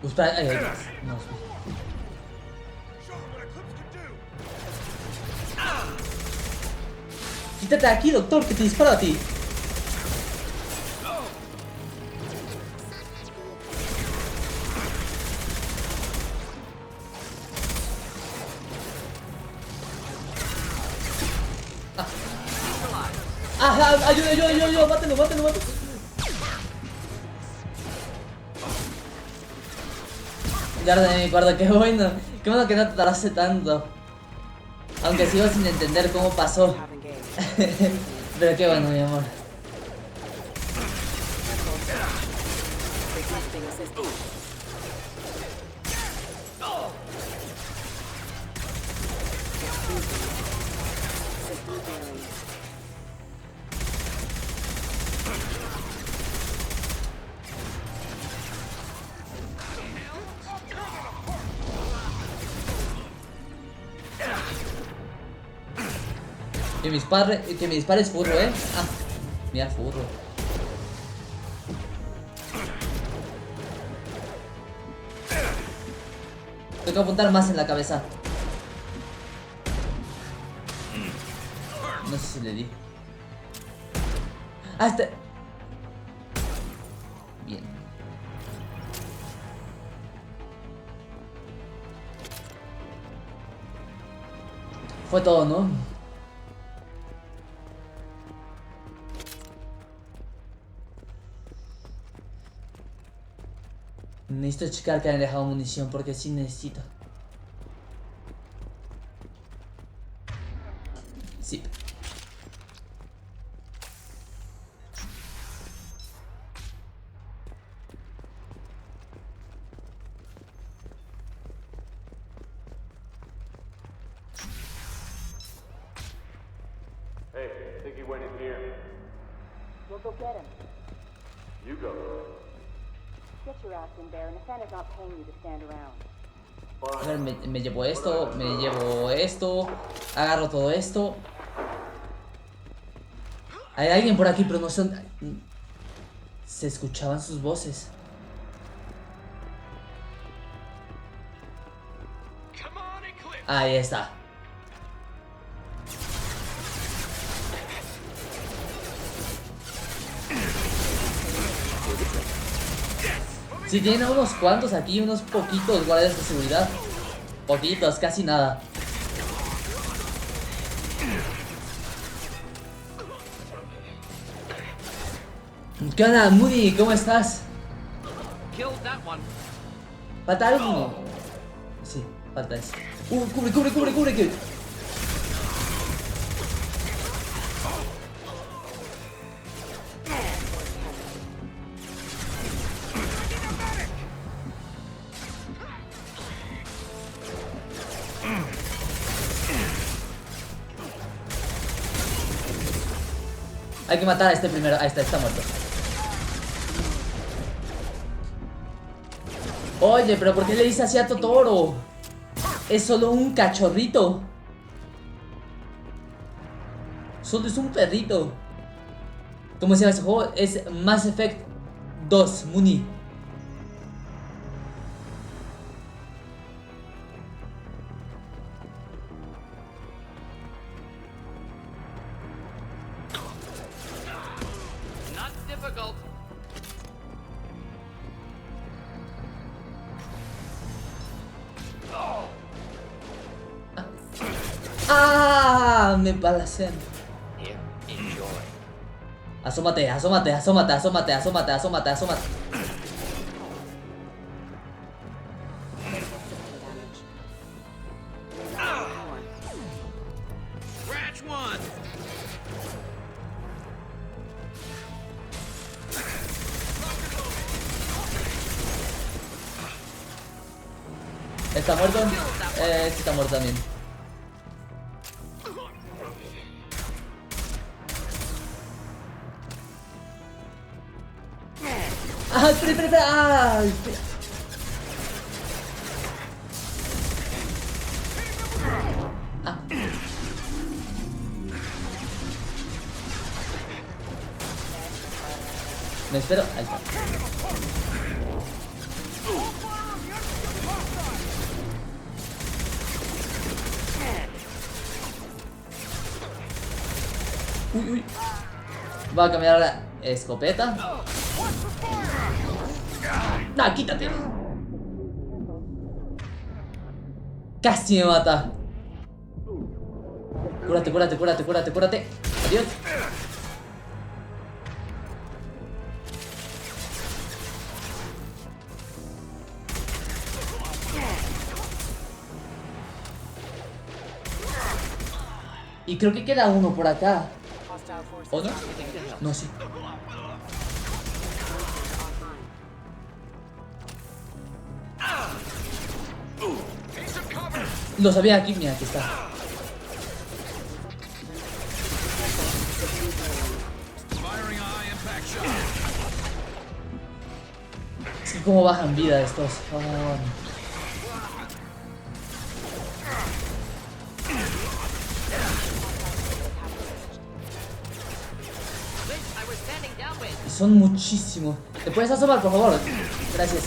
Espera, no. Quítate aquí, doctor, que te dispara a ti. Ayuda, mátelo. Ya de mi cuarto, qué bueno que no te tardaste tanto. Aunque sigo sin entender cómo pasó. Pero qué bueno, mi amor. Que me dispares furro, Ah, mira, furro. Tengo que apuntar más en la cabeza. No sé si le di. Ah, este. Bien. Fue todo, ¿no? Necesito checar que hayan dejado munición porque sí necesito. Sí. Hey, I think he went in here. We'll go get him. You go. Get your ass in there, and Nathana's not paying you to stand around. A ver, me llevo esto, agarro todo esto. Hay alguien por aquí, pero no son... Se escuchaban sus voces. Ahí está. Si tienen unos cuantos aquí, unos poquitos guardias de seguridad. Poquitos, casi nada. ¿Qué onda, Moody? ¿Cómo estás? ¿Falta algo? Sí, falta eso. Cubre. Hay que matar a este primero. Ahí está muerto. Oye, pero ¿por qué le dice así a Totoro? Es solo un cachorrito. Solo es un perrito. ¿Cómo se llama ese juego? Es Mass Effect 2, Muni. Not difficult. ¡Ah! Me balacean. Here, enjoy. Asómate, asómate, asómate, asómate, asómate, asómate, asómate. Scratch one. ¿Está muerto? Sí está muerto también. Ah, espera, espera, espera. Ah, espera. Ah. Me espero. Ahí está. Uy, uy. Voy a cambiar la escopeta. No, quítate. Casi me mata. Cúrate, cúrate, cúrate, cúrate, cúrate. Adiós. Y creo que queda uno por acá. ¿O no? No, sí. Lo sabía aquí, mira, aquí está. Es que cómo bajan vida estos. Oh. Son muchísimos. ¿Te puedes asomar, por favor? Gracias.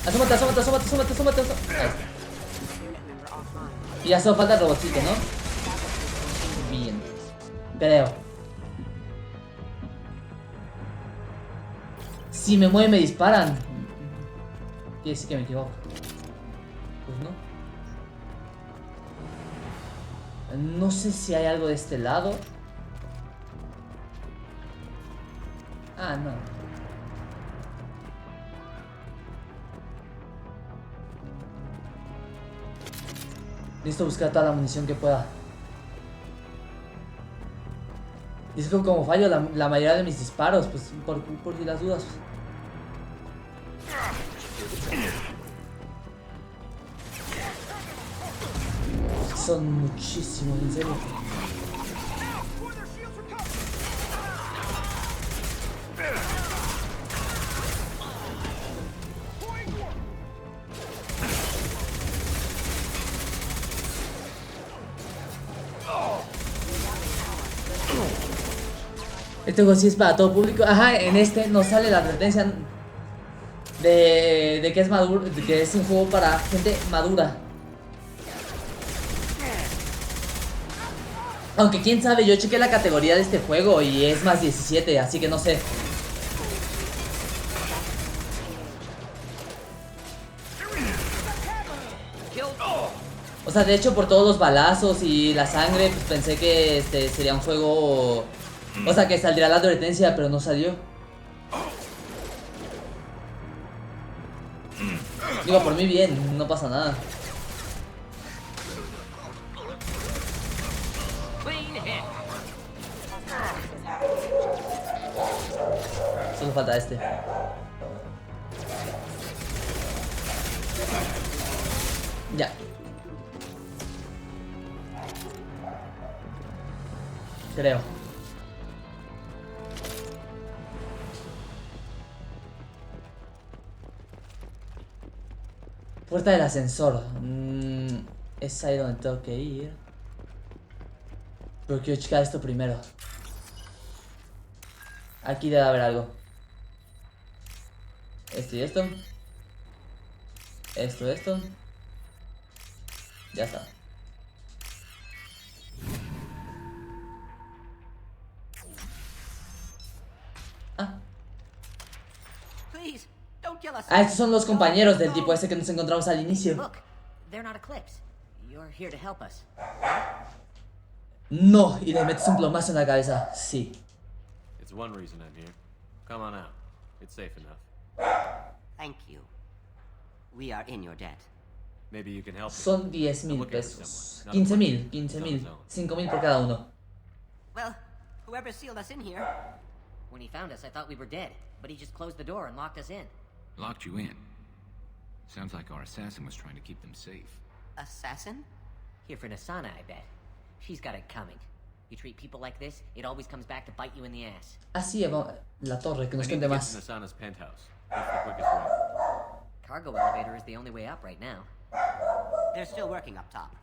Asómate, asómate, asómate, asómate, asómate, asómate. Ahí está. Y ya solo falta el robotcito, ¿no? Bien. Creo. Si me mueven me disparan. Quiere decir que me equivoco. Pues no. No sé si hay algo de este lado. Ah, no. Necesito buscar toda la munición que pueda. Y es que como fallo la mayoría de mis disparos, pues por si las dudas. Son muchísimos, en serio. Este juego sí es para todo público. Ajá, en este nos sale la advertencia de que es maduro, de que es un juego para gente madura. Aunque quién sabe, yo chequé la categoría de este juego y es más 17, así que no sé. O sea, de hecho por todos los balazos y la sangre, pues pensé que sería un juego... O sea, que saldría la advertencia, pero no salió. Digo, por mí bien, no pasa nada. Solo falta este. Ya. Creo. Puerta del ascensor. Es ahí donde tengo que ir. Pero quiero checar esto primero. Aquí debe haber algo. Esto y esto. Esto. Ya está. Please, don't kill us. Ah, estos son los compañeros del tipo ese que nos encontramos al inicio. Look, they're not Eclipse. You're here to help us. No, y le metes un plomazo en la cabeza. Sí. It's one reason I'm here. Come on out. It's safe enough. Thank you. We are in your debt. Maybe you can help. Son 10,000 pesos. 15,000. 5,000 por cada uno. Well, whoever sealed us in here. When he found us, I thought we were dead, but he just closed the door and locked us in. Locked you in? Sounds like our assassin was trying to keep them safe. Assassin? Here for Nasana, I bet. She's got it coming. You treat people like this, it always comes back to bite you in the ass. Así es, la torre, que nos cuente más. Nasana's penthouse. That's the quickest way. Cargo elevator is the only way up right now. They're still working up top.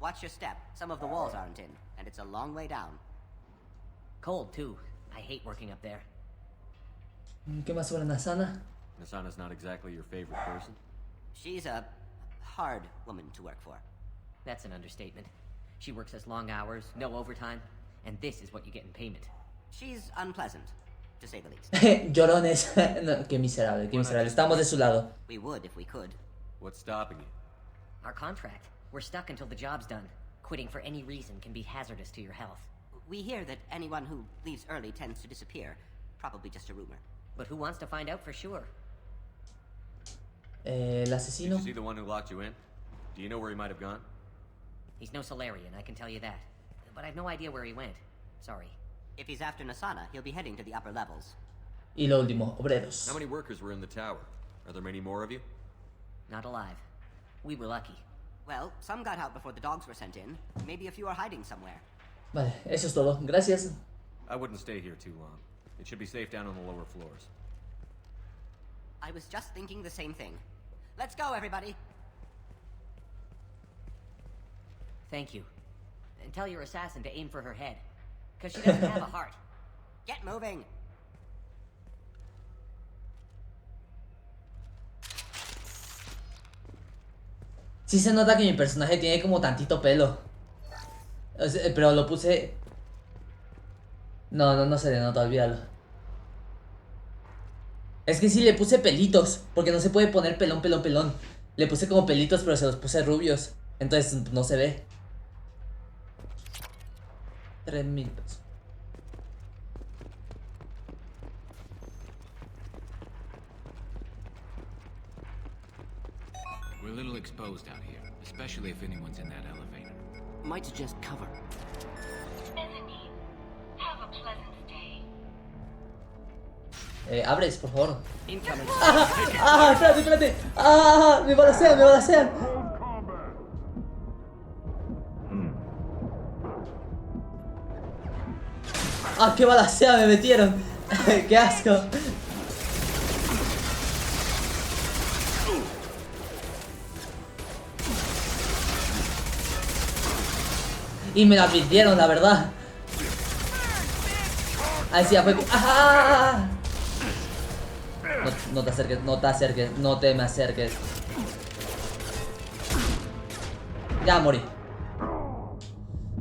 Watch your step. Some of the walls aren't in, and it's a long way down. Cold, too. I hate working up there. ¿Qué más sobre Nasana? Nasana's not exactly your favorite person. She's a hard woman to work for. That's an understatement. She works us long hours, no overtime, and this is what you get in payment. She's unpleasant, to say the least. Llorones. No, qué miserable, qué miserable. Estamos de su lado. We would if we could. What's stopping you? Our contract. We're stuck until the job's done. Quitting for any reason can be hazardous to your health. We hear that anyone who leaves early tends to disappear. Probably just a rumor. But who wants to find out for sure? El asesino. Did you see the one who locked you in? Do you know where he might have gone? He's no Solarian, I can tell you that. But I've no idea where he went. Sorry. If he's after Nasana, he'll be heading to the upper levels. Y lo último, obreros. How many workers were in the tower? Are there many more of you? Not alive. We were lucky. Well, some got out before the dogs were sent in. Maybe a few are hiding somewhere. Vale, eso es todo. Gracias. I wouldn't stay here too long. It should be safe down on the lower floors. I was just thinking the same thing. Let's go, everybody. Thank you. And tell your assassin to aim for her head. Because she doesn't have a heart. Get moving. Sí se nota que mi personaje tiene como tantito pelo. O sea, pero lo puse... No se le nota, olvídalo. Es que sí le puse pelitos, porque no se puede poner pelón. Le puse como pelitos, pero se los puse rubios. Entonces no se ve. 3,000 pesos. We're a little exposed out here, especially if anyone's in that elevator. Might suggest cover. Have a pleasant stay. Abres, por favor. Incoming. Espérate. Me balacean. Qué balacea me metieron. Qué asco. Y me la pidieron, la verdad. Ahí sí, ya fue. No te acerques, no te me acerques. Ya morí.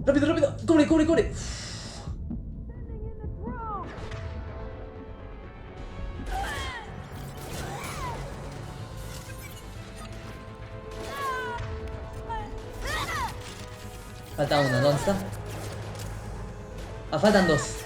Rápido, cubre. Falta uno, ¿dónde está? Faltan dos.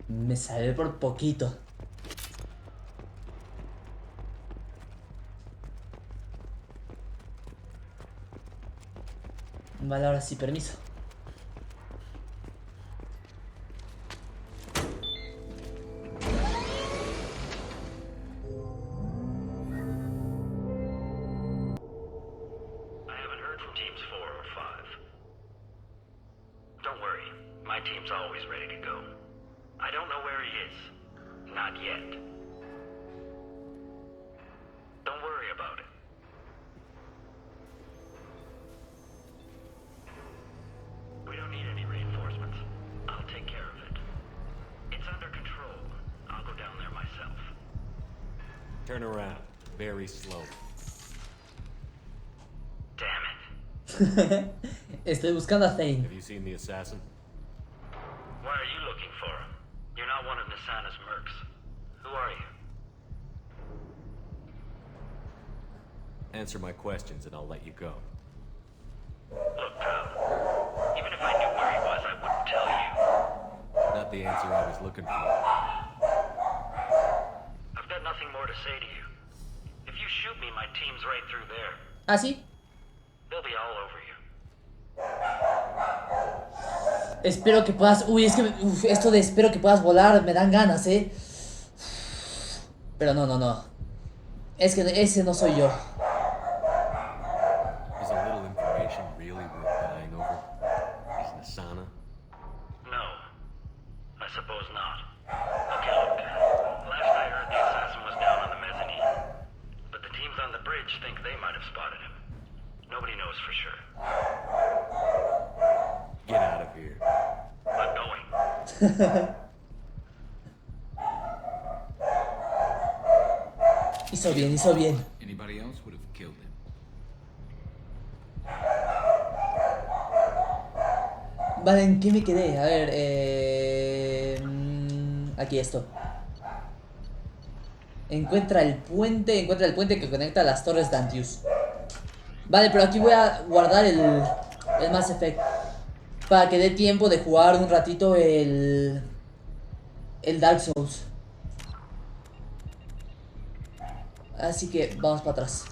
Me salvé por poquito. Vale, ahora sí, permiso. I haven't heard from teams 4 or 5. Don't worry. Not yet. Don't worry about it. We don't need any reinforcements. I'll take care of it. It's under control. I'll go down there myself. Turn around. Very slowly. Damn it. Estoy buscando a Thane. Have you seen the assassin? Why are you looking for him? You're not one of Nisana's mercs. Who are you? Answer my questions and I'll let you go. Look, pal. Even if I knew where he was, I wouldn't tell you. Not the answer I was looking for. I've got nothing more to say to you. If you shoot me, my team's right through there. ¿Ah, sí? They'll be all over you. Espero que puedas... Uy, es que... esto de espero que puedas volar me dan ganas, Pero no. Es que ese no soy yo. Is a little information really worth dying over? Is Nisana? No. I suppose not. Okay, look. Last I heard, the assassin was down on the mezzanine. But the teams on the bridge think they might have spotted him. Nobody knows for sure. Get out of here. I'm going. Hizo bien. Anybody else would have killed him. Vale, ¿en qué me quedé? A ver, aquí esto. Encuentra el puente que conecta las torres de Antius. Vale, pero aquí voy a guardar el Mass Effect para que dé tiempo de jugar un ratito el Dark Souls. Así que vamos para atrás.